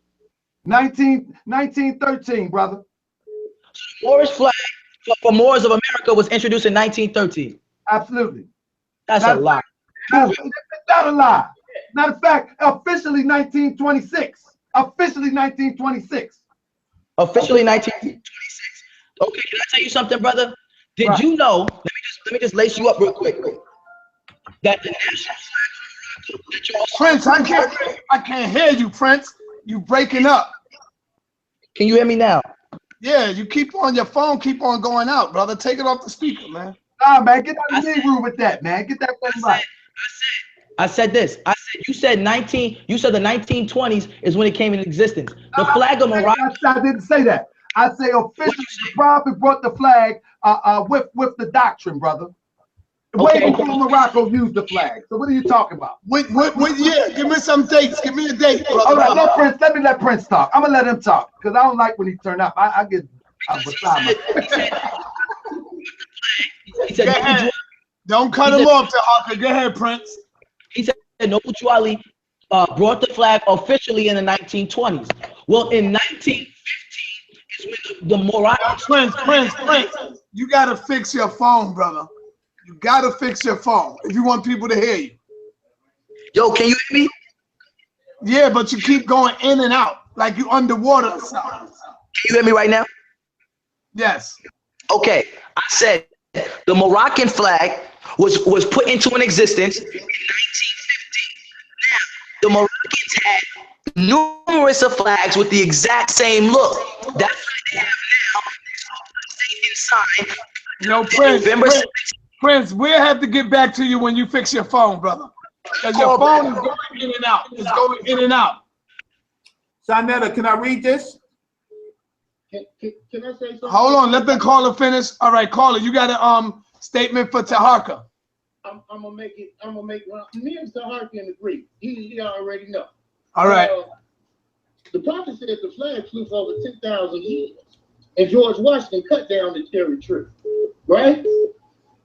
1913, brother. Moorish flag for Moors of America was introduced in 1913. Absolutely. That's a lie. Not a lie. Matter of fact, officially 1926. Officially 1926. Officially 1926. Okay, can I tell you something, brother? Did you know? Let me just lace you up real quick. That the national flag. Prince, I can't hear you, Prince. You breaking up. Can you hear me now? Yeah, you keep on your phone, keep on going out, brother. Take it off the speaker, man. Nah, man, get out of the room with that, man. Get that thing right. I said this. I said you said the 1920s is when it came into existence. The flag of Morocco. I didn't say that. I say officially the prophet brought the flag with the doctrine, brother. Way before Morocco used the flag. So what are you talking about? What year? Give me some dates. Give me a date, brother. All right, let me let Prince talk. I'm gonna let him talk because I don't like when he turn up. I get beside myself. He said, go ahead. Don't cut him off, Tahaka. Go ahead, Prince. He said Nobutu Ali brought the flag officially in the 1920s. Well, in 1915 is when the Morocco. Prince, you gotta fix your phone, brother. You gotta fix your phone if you want people to hear you. Yo, can you hear me? Yeah, but you keep going in and out like you underwater or something. Can you hear me right now? Yes. Okay, I said the Moroccan flag was put into an existence in 1915. Now, the Moroccans had numerous of flags with the exact same look. That's what they have now. Inside. Yo, Prince, we'll have to get back to you when you fix your phone, brother. Because your phone is going in and out. It's going in and out. Sonetta, can I read this? Can I say something? Hold on, let the caller finish. All right, caller, you got a statement for Tahaka. I'm gonna make me and Tahaka agree. He already know. All right. The prophet said the flag flew for over 10,000 years, and George Washington cut down the cherry tree, right?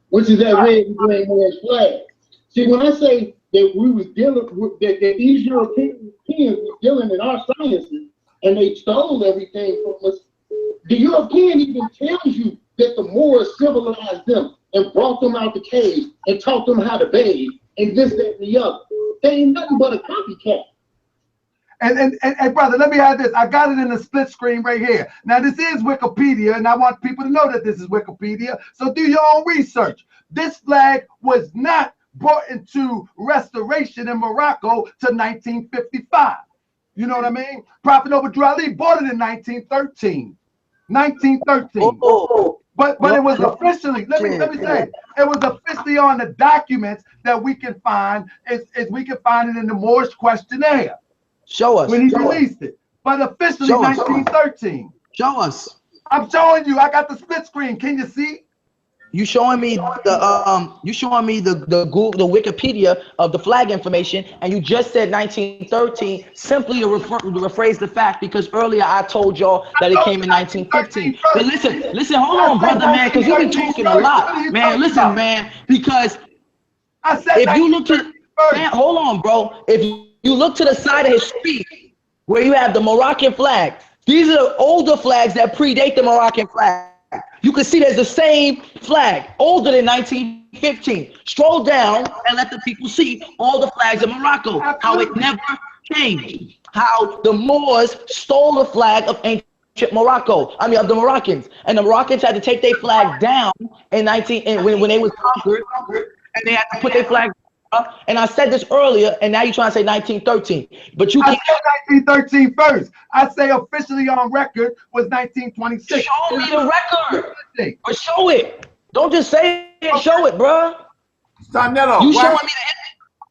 Which is that red and green man's flag. See, when I say that we was dealing with that these Europeans were dealing in our sciences and they stole everything from us, the European even tells you that the Moors civilized them and brought them out the cave and taught them how to bathe and this, that, and the other. They ain't nothing but a copycat. And brother, let me add this. I got it in a split screen right here. Now, this is Wikipedia, and I want people to know that this is Wikipedia. So do your own research. This flag was not brought into restoration in Morocco to 1955. You know what I mean? Prophet Noble Ali bought it in 1913. 1913. Oh. But it was officially, let me say, it was officially on the documents that we can find, is we can find it in the Moorish questionnaire. Show us. When he released it. But officially 1913. Show us. I'm showing you. I got the split screen. Can you see? You showing me the Google, the Wikipedia of the flag information, and you just said 1913 simply to rephrase the fact, because earlier I told y'all that it came in 1915. But listen, hold on, brother, man, because you've been talking a lot, man. Listen, man, because if you look to, man, hold on, bro. If you look to the side of his speech where you have the Moroccan flag, these are the older flags that predate the Moroccan flag. You can see there's the same flag, older than 1915. Scroll down and let the people see all the flags of Morocco, how it never changed, how the Moors stole the flag of ancient Morocco, of the Moroccans, and the Moroccans had to take their flag down in when they was conquered, and they had to put their flag up. And I said this earlier, and now you're trying to say 1913, but you can't. I said 1913 first. I say officially on record was 1926. Show me the record. Or show it. Don't just say it. Show it, bro. Sarnetto, you showing me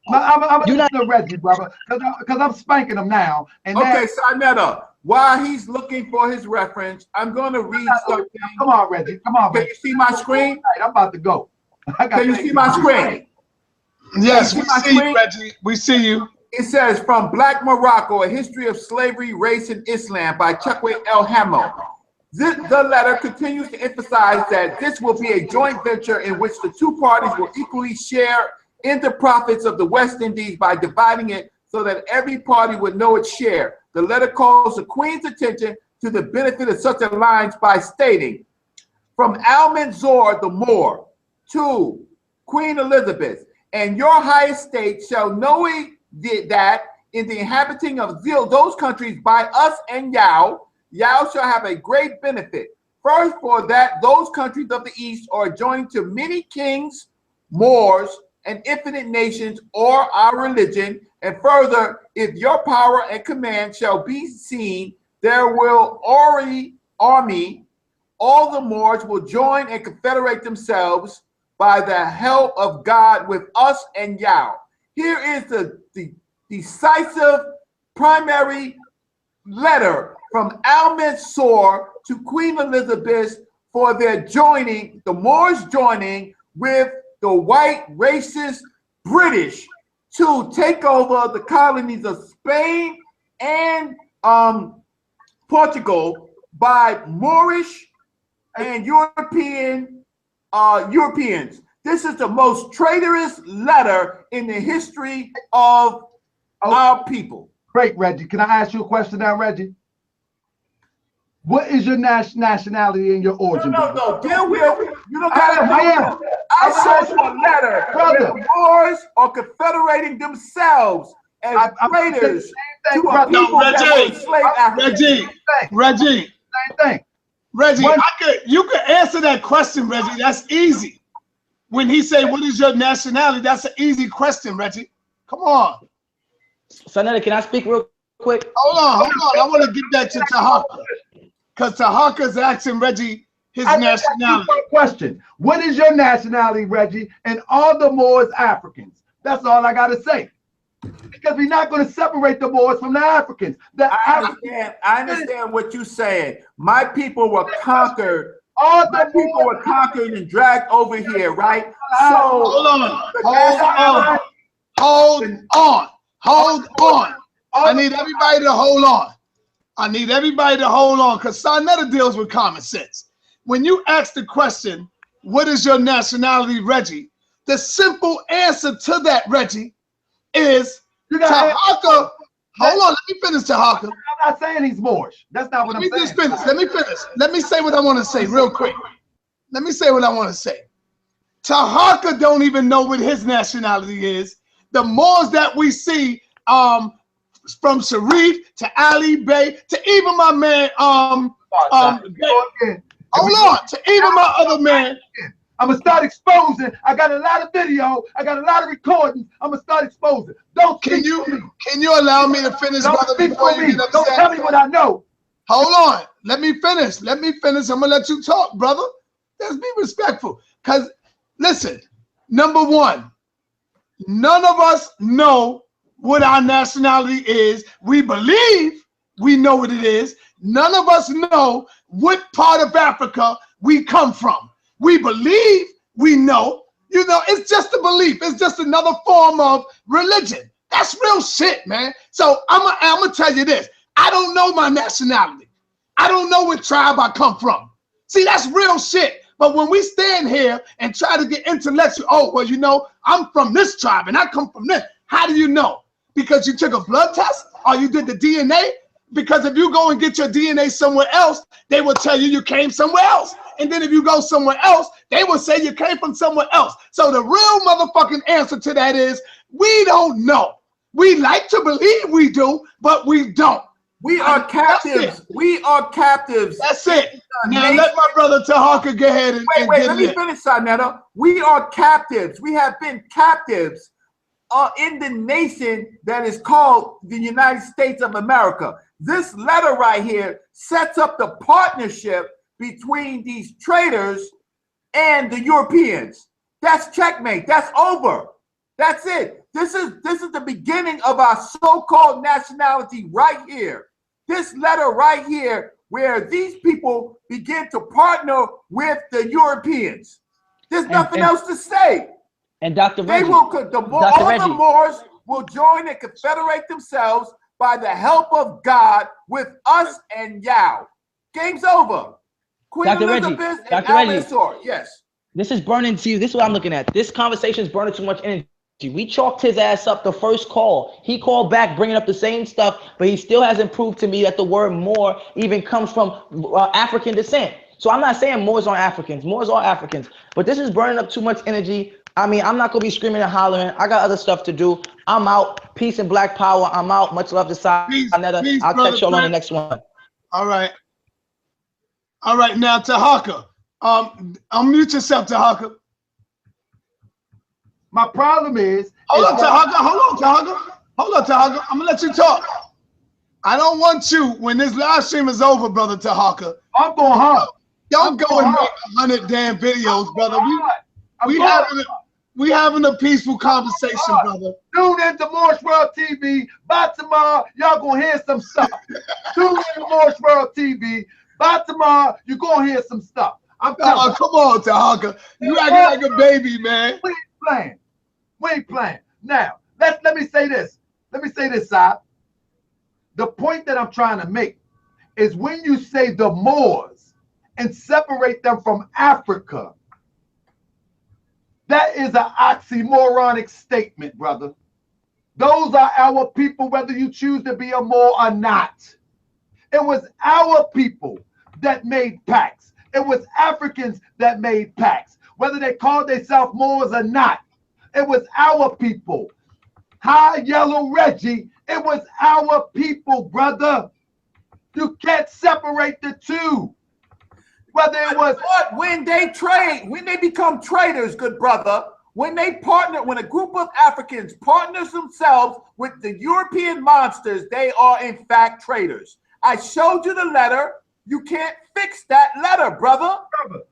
the I'm not the Reggie, brother, because I'm spanking him now. And okay, Sarnetto, while he's looking for his reference, I'm going to read something. Come on, Reggie. Come on. Can you see my screen? I'm about to go. Can you see my screen? Yes, we see you, Reggie. We see you. It says, From Black Morocco, A History of Slavery, Race, and Islam by Chukwe El Hamo. The letter continues to emphasize that this will be a joint venture in which the two parties will equally share in the profits of the West Indies by dividing it so that every party would know its share. The letter calls the Queen's attention to the benefit of such alliance by stating, From Al-Manzur the Moor to Queen Elizabeth, and your high estate shall know that in the inhabiting of those countries by us and Yao shall have a great benefit. First, for that those countries of the East are joined to many kings, Moors, and infinite nations, or our religion. And further, if your power and command shall be seen, there will army, all the Moors will join and confederate themselves by the help of God with us and Yao. Here is the decisive primary letter from Al-Manzur to Queen Elizabeth for their joining, the Moors joining with the white racist British to take over the colonies of Spain and Portugal by Moorish and Europeans. This is the most traitorous letter in the history of our people. Great, Reggie. Can I ask you a question now, Reggie? What is your nationality and your origin? No. Deal with. You don't got to. I sent you a letter. Brother, the Moors are confederating themselves as traitors to a people that were enslaved Africans. Reggie. Same thing. Reggie, you can answer that question, Reggie. That's easy. When he say, "What is your nationality?" That's an easy question, Reggie. Come on. Sarnetto, can I speak real quick? Hold on. I want to get that to Tahaka, because Tahaka's asking Reggie his nationality. Question: What is your nationality, Reggie? And all the Moors Africans? That's all I gotta say. Because we're not going to separate the Moors from the Africans. I understand what you're saying. My people were conquered. All the people were conquered and dragged over here, right? So hold on. I need everybody to hold on. Because Sarnetto deals with common sense. When you ask the question, "What is your nationality, Reggie?" the simple answer to that, Reggie, is Tahaka. Hold on, let me finish, Tahaka. I'm not saying he's Moorish. That's not what I'm saying. Let me finish. Let me say what I want to say real quick. Tahaka don't even know what his nationality is, the Moors that we see, from Sharif to Ali Bey to even my man, hold on, to even my other man. I'm gonna start exposing. I got a lot of video. I got a lot of recordings. I'm gonna start exposing. Can you allow me to finish, brother, before you get upset? Don't tell me what I know. Hold on. Let me finish. I'm gonna let you talk, brother. Let's be respectful. Because listen, number one, none of us know what our nationality is. We believe we know what it is. None of us know what part of Africa we come from. We believe we know. You know, it's just a belief. It's just another form of religion. That's real shit, man. So I'm gonna tell you this. I don't know my nationality. I don't know what tribe I come from. See, that's real shit. But when we stand here and try to get intellectual, oh, well, you know, I'm from this tribe and I come from this. How do you know? Because you took a blood test or you did the DNA? Because if you go and get your DNA somewhere else, they will tell you you came somewhere else. And then if you go somewhere else, they will say you came from somewhere else. So the real motherfucking answer to that is we don't know. We like to believe we do, but we don't. We are captives. We are captives. That's it. Now let my brother Tahaka go ahead and wait. Let me finish, Sarnetta. We are captives. We have been captives in the nation that is called the United States of America. This letter right here sets up the partnership between these traders and the Europeans. That's checkmate. That's over. That's it. This is the beginning of our so-called nationality right here. This letter right here, where these people begin to partner with the Europeans. There's nothing else to say. And Dr. Reggie, all the Moors will join and confederate themselves by the help of God with us and Yao. Game's over. Queen Dr. Elizabeth Reggie, and Dr. Reggie, Al-Mansur. Yes. This is burning to you. This is what I'm looking at. This conversation is burning too much energy. We chalked his ass up the first call. He called back bringing up the same stuff, but he still hasn't proved to me that the word Moor even comes from African descent. So I'm not saying Moors aren't Africans. Moors are Africans. But this is burning up too much energy. I mean, I'm not going to be screaming and hollering. I got other stuff to do. I'm out. Peace and black power. I'm out. Much love to Sarnetta. I'll catch y'all on the next one. All right. All right. Now, Tahaka. Unmute yourself, Tahaka. My problem is... Hold on, Tahaka. I'm going to let you talk. I don't want you, when this live stream is over, brother Tahaka. I'm going home. Don't go and make 100 damn videos, brother. We having a peaceful conversation, brother. Tune into Morris World TV. By tomorrow, y'all going to hear some stuff. Tune into Morris World TV. By tomorrow, you're going to hear some stuff. I'm telling you. Come on, Tahaka. You acting like a baby, man. We ain't playing. Now, let me say this. Saab. The point that I'm trying to make is when you say the Moors and separate them from Africa, that is an oxymoronic statement, brother. Those are our people, whether you choose to be a Moor or not. It was our people that made pacts. It was Africans that made pacts, whether they called themselves Moors or not. It was our people. High Yellow Reggie, it was our people, brother. You can't separate the two. Whether it was when they become traders, good brother, when they partner, when a group of Africans partners themselves with the European monsters, they are in fact traders. I showed you the letter. You can't fix that letter, brother.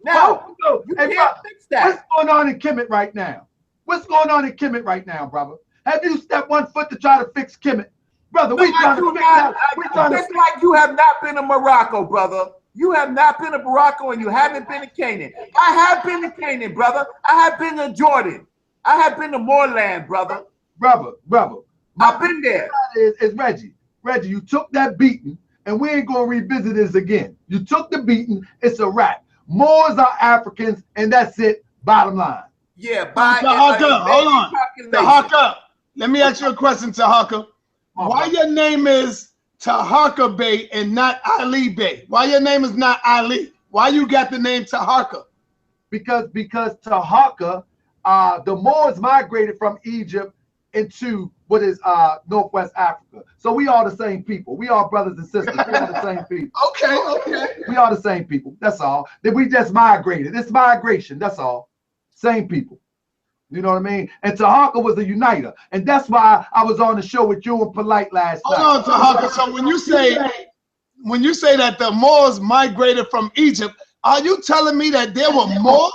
Now, you can't fix that. What's going on in Kemet right now? What's going on in Kemet right now, brother? Have you stepped 1 foot to try to fix Kemet? Brother, we trying to fix that. It's like you have not been to Morocco, brother. You have not been to Morocco and you haven't been to Canaan. I have been to Canaan, brother. I have been to Jordan. I have been to Moorland, brother. Brother. I've been there. Is Reggie. Reggie, you took that beating and we ain't going to revisit this again. You took the beating. It's a wrap. Moors are Africans and that's it. Bottom line. Yeah, Tahaka, hold on. Tahaka, let me ask you a question, Tahaka. Why your name is Tahaka Bey and not Ali Bey? Why your name is not Ali? Why you got the name Tahaka? Because Tahaka, the Moors migrated from Egypt into what is Northwest Africa. So we are the same people. We are brothers and sisters. We are the same people. Okay. We are the same people. That's all. That we just migrated. It's migration. That's all. Same people. You know what I mean? And Tahaka was a uniter. And that's why I was on the show with you and Polite last night. Hold on, Tahaka. So when you say that the Moors migrated from Egypt, are you telling me that there were Moors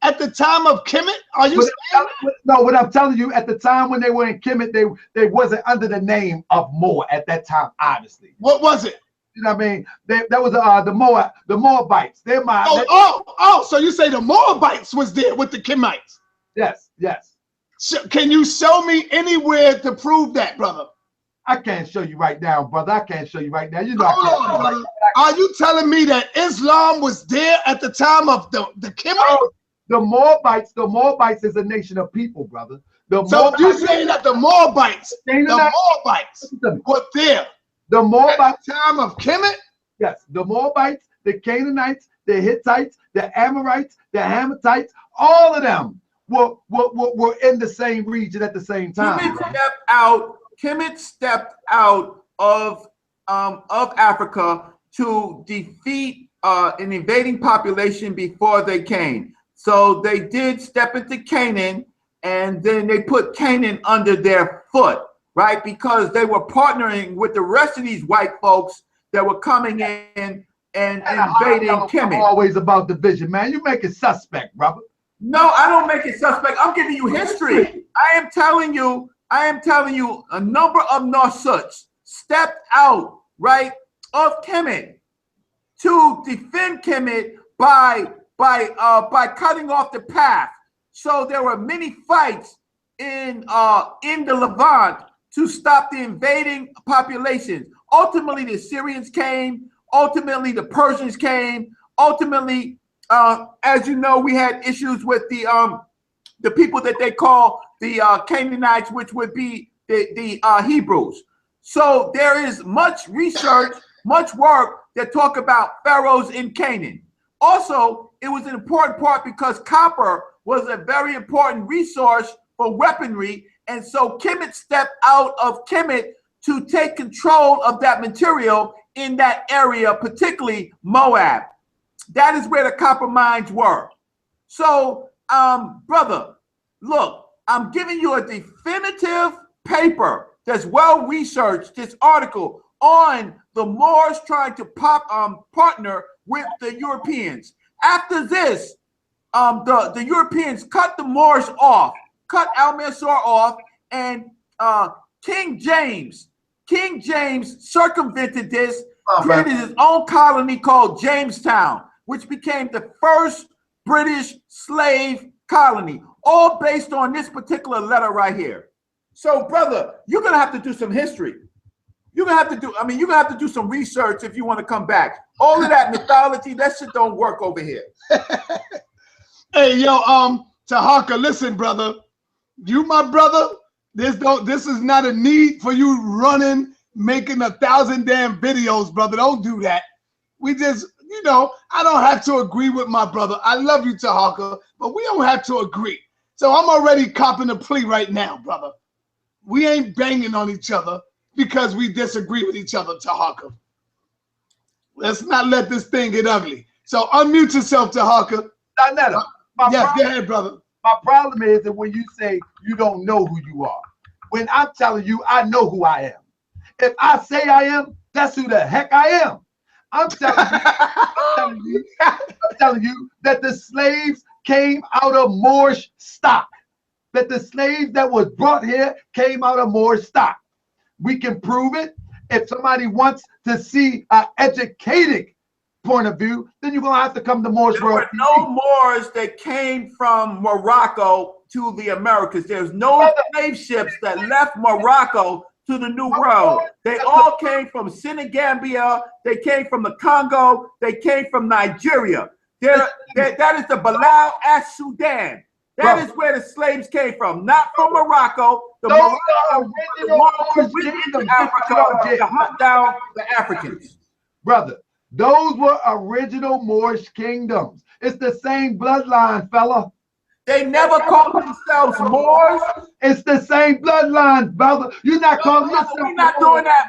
at the time of Kemet? Are you saying? No, what I'm telling you, at the time when they were in Kemet, they wasn't under the name of Moor at that time, obviously. What was it? You know what I mean? That was the Moabites. They're so you say the Moabites was there with the Kemites? Yes. Can you show me anywhere to prove that, brother? I can't show you right now, brother. I can't show you right now. You know, hold on, brother. Are you telling me that Islam was there at the time of the Kemites? The Moabites is a nation of people, brother. So you saying that the Moabites were there? The Moabites at the time of Kemet? Yes, the Moabites, the Canaanites, the Hittites, the Amorites, the Hamathites, all of them were in the same region at the same time. Kemet stepped out of Africa to defeat an invading population before they came. So they did step into Canaan, and then they put Canaan under their foot, right? Because they were partnering with the rest of these white folks that were coming in and invading Kemet. Always about division, man. You make it suspect, brother. No, I don't make it suspect. I'm giving you history. I am telling you a number of Norsuts stepped out, right, of Kemet to defend Kemet by cutting off the path. So there were many fights in the Levant to stop the invading populations. Ultimately, the Syrians came. Ultimately, the Persians came. Ultimately, as you know, we had issues with the people that they call the Canaanites, which would be the Hebrews. So there is much research, much work that talk about pharaohs in Canaan. Also, it was an important part because copper was a very important resource for weaponry. And so Kemet stepped out of Kemet to take control of that material in that area, particularly Moab. That is where the copper mines were. So, brother, look, I'm giving you a definitive paper that's well-researched, this article on the Moors trying to partner with the Europeans. After this, the Europeans cut the Moors off, cut Al-Mansur off, and King James circumvented this, created his own colony called Jamestown, which became the first British slave colony, all based on this particular letter right here. So, brother, you're gonna have to do some history. You're gonna have to do some research if you want to come back. All of that mythology, that shit don't work over here. Hey, yo, Tahaka, listen, brother. You my brother. This is not a need for you running, making 1,000 damn videos, brother. Don't do that. We just, I don't have to agree with my brother. I love you, Tahaka, but we don't have to agree. So I'm already copping a plea right now, brother. We ain't banging on each other because we disagree with each other, Tahaka. Let's not let this thing get ugly. So unmute yourself, Tahaka. Yes, go ahead, brother. My problem is that when you say you don't know who you are, when I'm telling you I know who I am. If I say I am, that's who the heck I am. I'm telling you that the slaves came out of Moorish stock. That the slaves that was brought here came out of Moorish stock. We can prove it. If somebody wants to see an educated point of view, then you're gonna have to come to Moorish World. There were no Moors that came from Morocco to the Americas. There's no slave ships that left Morocco to the New World. They all came from Senegambia. They came from the Congo. They came from Nigeria. That is the Bilal as Sudan. That is where the slaves came from, not from Morocco. The Morocco went into Africa to hunt down the Africans. Brother, those were original Moorish kingdoms. It's the same bloodline, fella. They never call themselves Moors. It's the same bloodline, brother. You're not calling yourself. We're not doing that.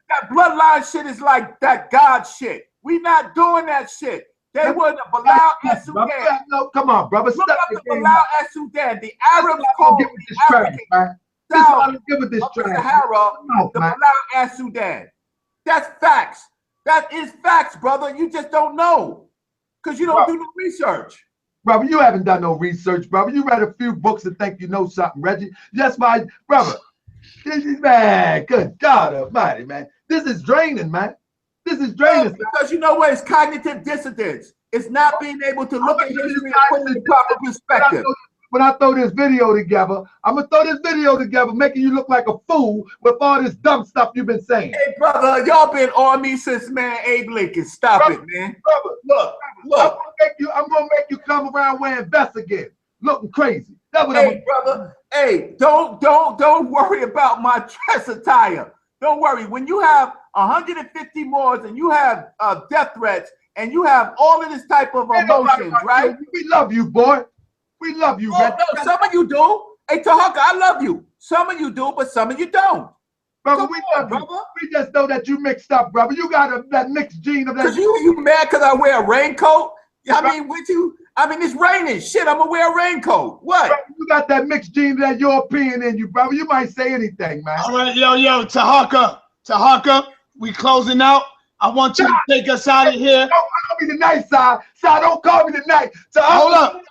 That bloodline shit is like that God shit. We're not doing that shit. They were the Bilal and Sudan. No, come on, brother. Look up the Bilal and Sudan. The Arabs called the African South of the Sahara the Bilal and Sudan. That's facts. That is facts, brother. You just don't know because you don't do no research. Brother, you haven't done no research, brother. You read a few books and think you know something, Reggie. That's my brother. Man, good God Almighty, man. This is draining, man. This is draining. Because you know what? It's cognitive dissonance. It's not being able to look at history and put it in the proper perspective. When I throw this video together, I'm going to throw this video together making you look like a fool with all this dumb stuff you've been saying. Hey, brother, y'all been on me since, man, Abe Lincoln. Stop it, man. Brother, look. I'm going to make you come around wearing vests again, looking crazy. That's what brother, hey, don't worry about my dress attire. Don't worry. When you have 150 Moors and you have death threats and you have all of this type of emotions, right? We love you, boy. We love you, no, some of you do. Hey, Tahaka, I love you. Some of you do, but some of you don't. Brother, we love you. We just know that you mixed up, brother. You got that mixed gene of that. Cause you mad because I wear a raincoat? I mean, it's raining. Shit, I'm gonna wear a raincoat. What? Brother, you got that mixed gene of that European in you, brother. You might say anything, man. All right, yo, Tahaka, we closing out. I want you to take us out of here. Don't call me tonight, sir. Sir, don't call me tonight. Hold up.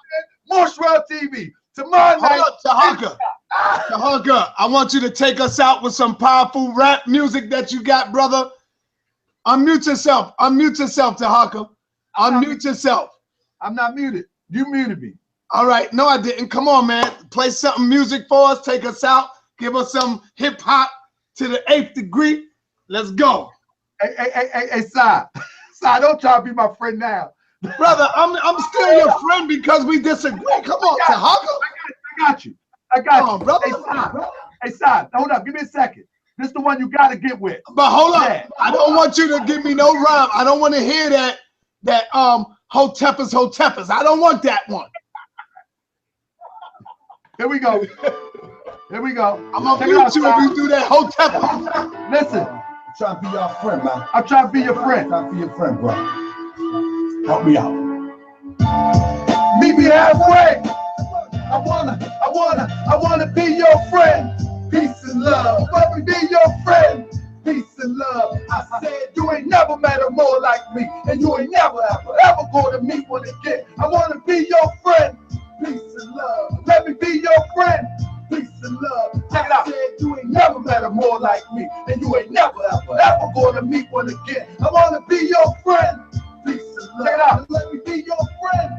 Moshwell TV. Tomorrow night. Hold up, Tahaka, I want you to take us out with some powerful rap music that you got, brother. Unmute yourself, Tahaka. Unmute yourself. I'm not muted. You muted me. All right. No, I didn't. Come on, man. Play something music for us. Take us out. Give us some hip hop to the 8th degree. Let's go. Hey, Sai, don't try to be my friend now. Brother, I'm still your friend because we disagree. Come on, Tahaka. I got you. Come on, brother. Hey, Sai, hold up. Give me a second. This is the one you got to get with. But hold up. I don't want you to give me no rhyme. I don't want to hear that Hotepas. I don't want that one. Here we go. I'm gonna mute you if you do that Hotepas. Listen. I'm trying to be your friend, man. I'm trying to be your friend. I'm trying to be your friend, bro. Help me out. Meet me halfway. I wanna be your friend. Peace and love. Let me be your friend. Peace and love. I said you ain't never met a more like me, and you ain't never ever going to meet one again. I wanna be your friend. Peace and love. Let me be your friend. Peace and love. Check it out. I said you ain't never met a more like me, and you ain't never ever going to meet one again. I wanna be your friend. Peace and love. Check it out. Let me be your friend.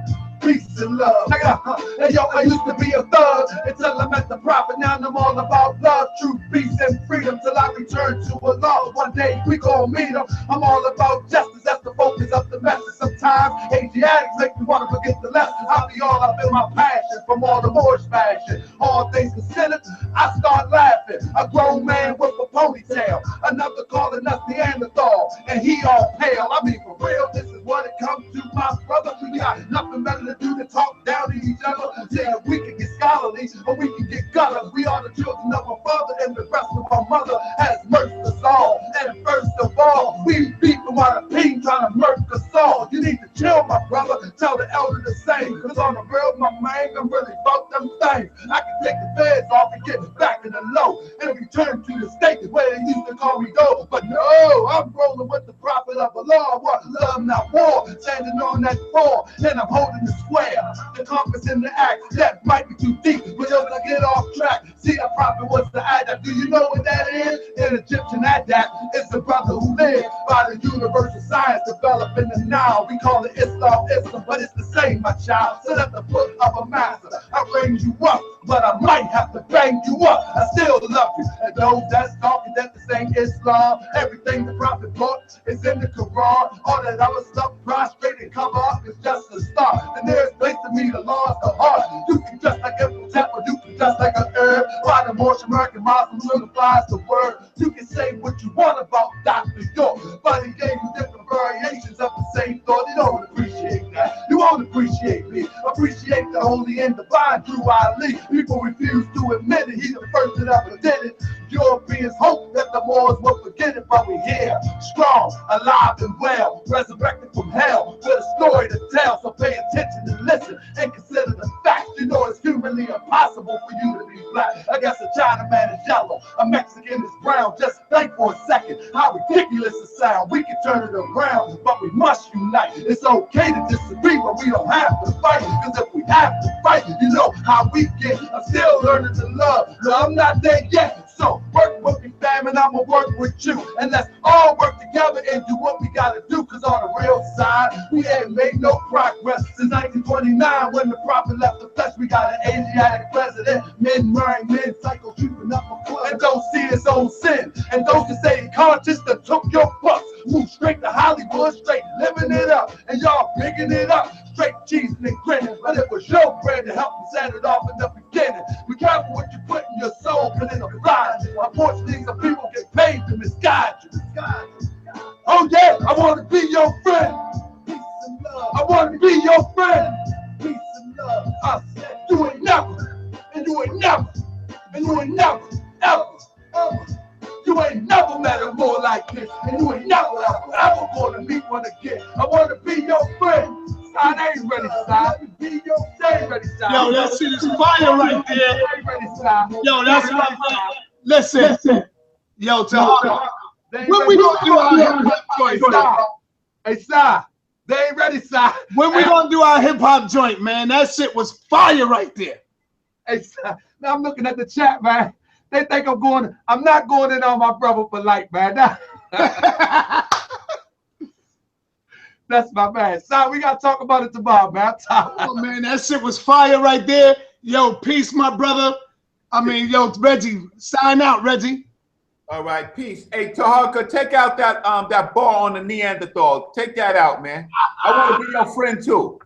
Peace and love. Check it out. Hey, yo, I used to be a thug until I met the prophet. Now I'm all about love, truth, peace, and freedom till I return to Allah. One day we gon' meet him. I'm all about justice. That's the focus of the message. Sometimes Asiatics make me want to forget the lesson. I'll be all up in my passion from all the Moorish fashion. All things considered, I start laughing. A grown man with a ponytail. Another calling us Neanderthal. And he all pale. I mean, for real, this is what it comes to, my brother. We got nothing better to do than talk down to each other. Yeah, we can get scholarly or we can get gutters. We are the children of our father, and the rest of our mother has murked us all. And first of all, we beat them out of ping trying to murk us all. You need to chill, my brother. Tell the elder the same. Cause on the real, my man, I'm really about them things. I can take the feds off and get back in the low and return to the state where they used to call me dope. But no, I'm rolling with the prophet of Allah. What love, not war. Standing on that floor, and I'm holding the square. The compass in the act, that might be too deep, but just to get off track. See, the prophet was the adapt. Do you know what that is? An Egyptian adapt. It's the brother who lived by the universal science developed in the now. We call it Islam, but it's the same, my child. Sit at the foot of a master. I bring you up, but I might have to bang you up. I still love you. And those that's talking that this ain't Islam. Everything the prophet brought is in the Quran. All that other stuff prostrate and cover up is just a start. The nearest place to meet Allah is the heart. You can just like a or you can just like a herb. Why the Moorish American Muslim certifies the word. You can say what you want about Dr. York, but he gave you different variations of the same thought. You don't appreciate that. You won't appreciate me. Appreciate the holy and divine through Ali. People refuse to admit it. He the first that ever did it. Europeans hope that the Moors will forget it, but we here, strong, alive and well, resurrected from hell, with a story to tell. So pay attention and listen and consider the facts. You know it's humanly impossible for you to be black. I guess a Chinaman is yellow, a Mexican is brown. Just think for a second how ridiculous it sounds. We can turn it around, but we must unite. It's okay to disagree, but we don't have to fight. Because if we have to fight, you know how we get. I'm still learning to love. No, I'm not there yet. So work with me, fam, and I'ma work with you. And let's all work together and do what we gotta do. Cause on the real side, we ain't made no progress since 1929 when the prophet left the flesh. We got an Asiatic president, men marrying men, psycho keeping up a foot, and don't see his own sin. And those that say conscious that took your bucks, move straight to Hollywood, straight living it up, and y'all picking it up, straight cheesing and grinning. But it was your bread to help me set it off in the beginning. Be careful what you put in your soul, cause it'll fly. Unfortunately, some people get paid to misguide you. Oh yeah, I want to be your friend. Peace and love. I want to be your friend. Peace and love. I said you ain't never, and you ain't never, and you ain't never, ever, ever. You ain't never met a boy like this, and you ain't never, ever gonna meet one again. I want to be your friend. Son, I ain't ready, son. Be your day ready, son. Yo, that shit is fire right there. Ready, son. Yo, that's my man. Listen. Yo, Tahaka, when we gonna do our hip hop joint? Hey, son, they ain't ready, son. When we gonna do our hip hop joint, man? That shit was fire right there. Hey, son, now I'm looking at the chat, man. They think I'm not going in on my brother for light, man. That's my man. Son, we gotta talk about it tomorrow, man. Oh man, that shit was fire right there. Yo, peace, my brother. I mean, yo, Reggie, sign out, Reggie. All right, peace. Hey, Tahaka, take out that that bar on the Neanderthal. Take that out, man. I want to be your friend too.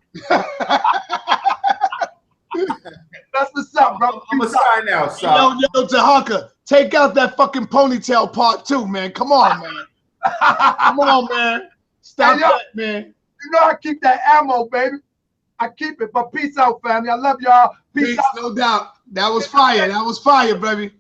That's what's up, bro. I'm gonna sign out, son. Yo, Tahaka, take out that fucking ponytail part too, man. Come on, man. Come on, man. Stop that, man. You know I keep that ammo, baby. I keep it. But peace out, family. I love y'all. Peace out. No doubt. That was fire. That was fire, baby.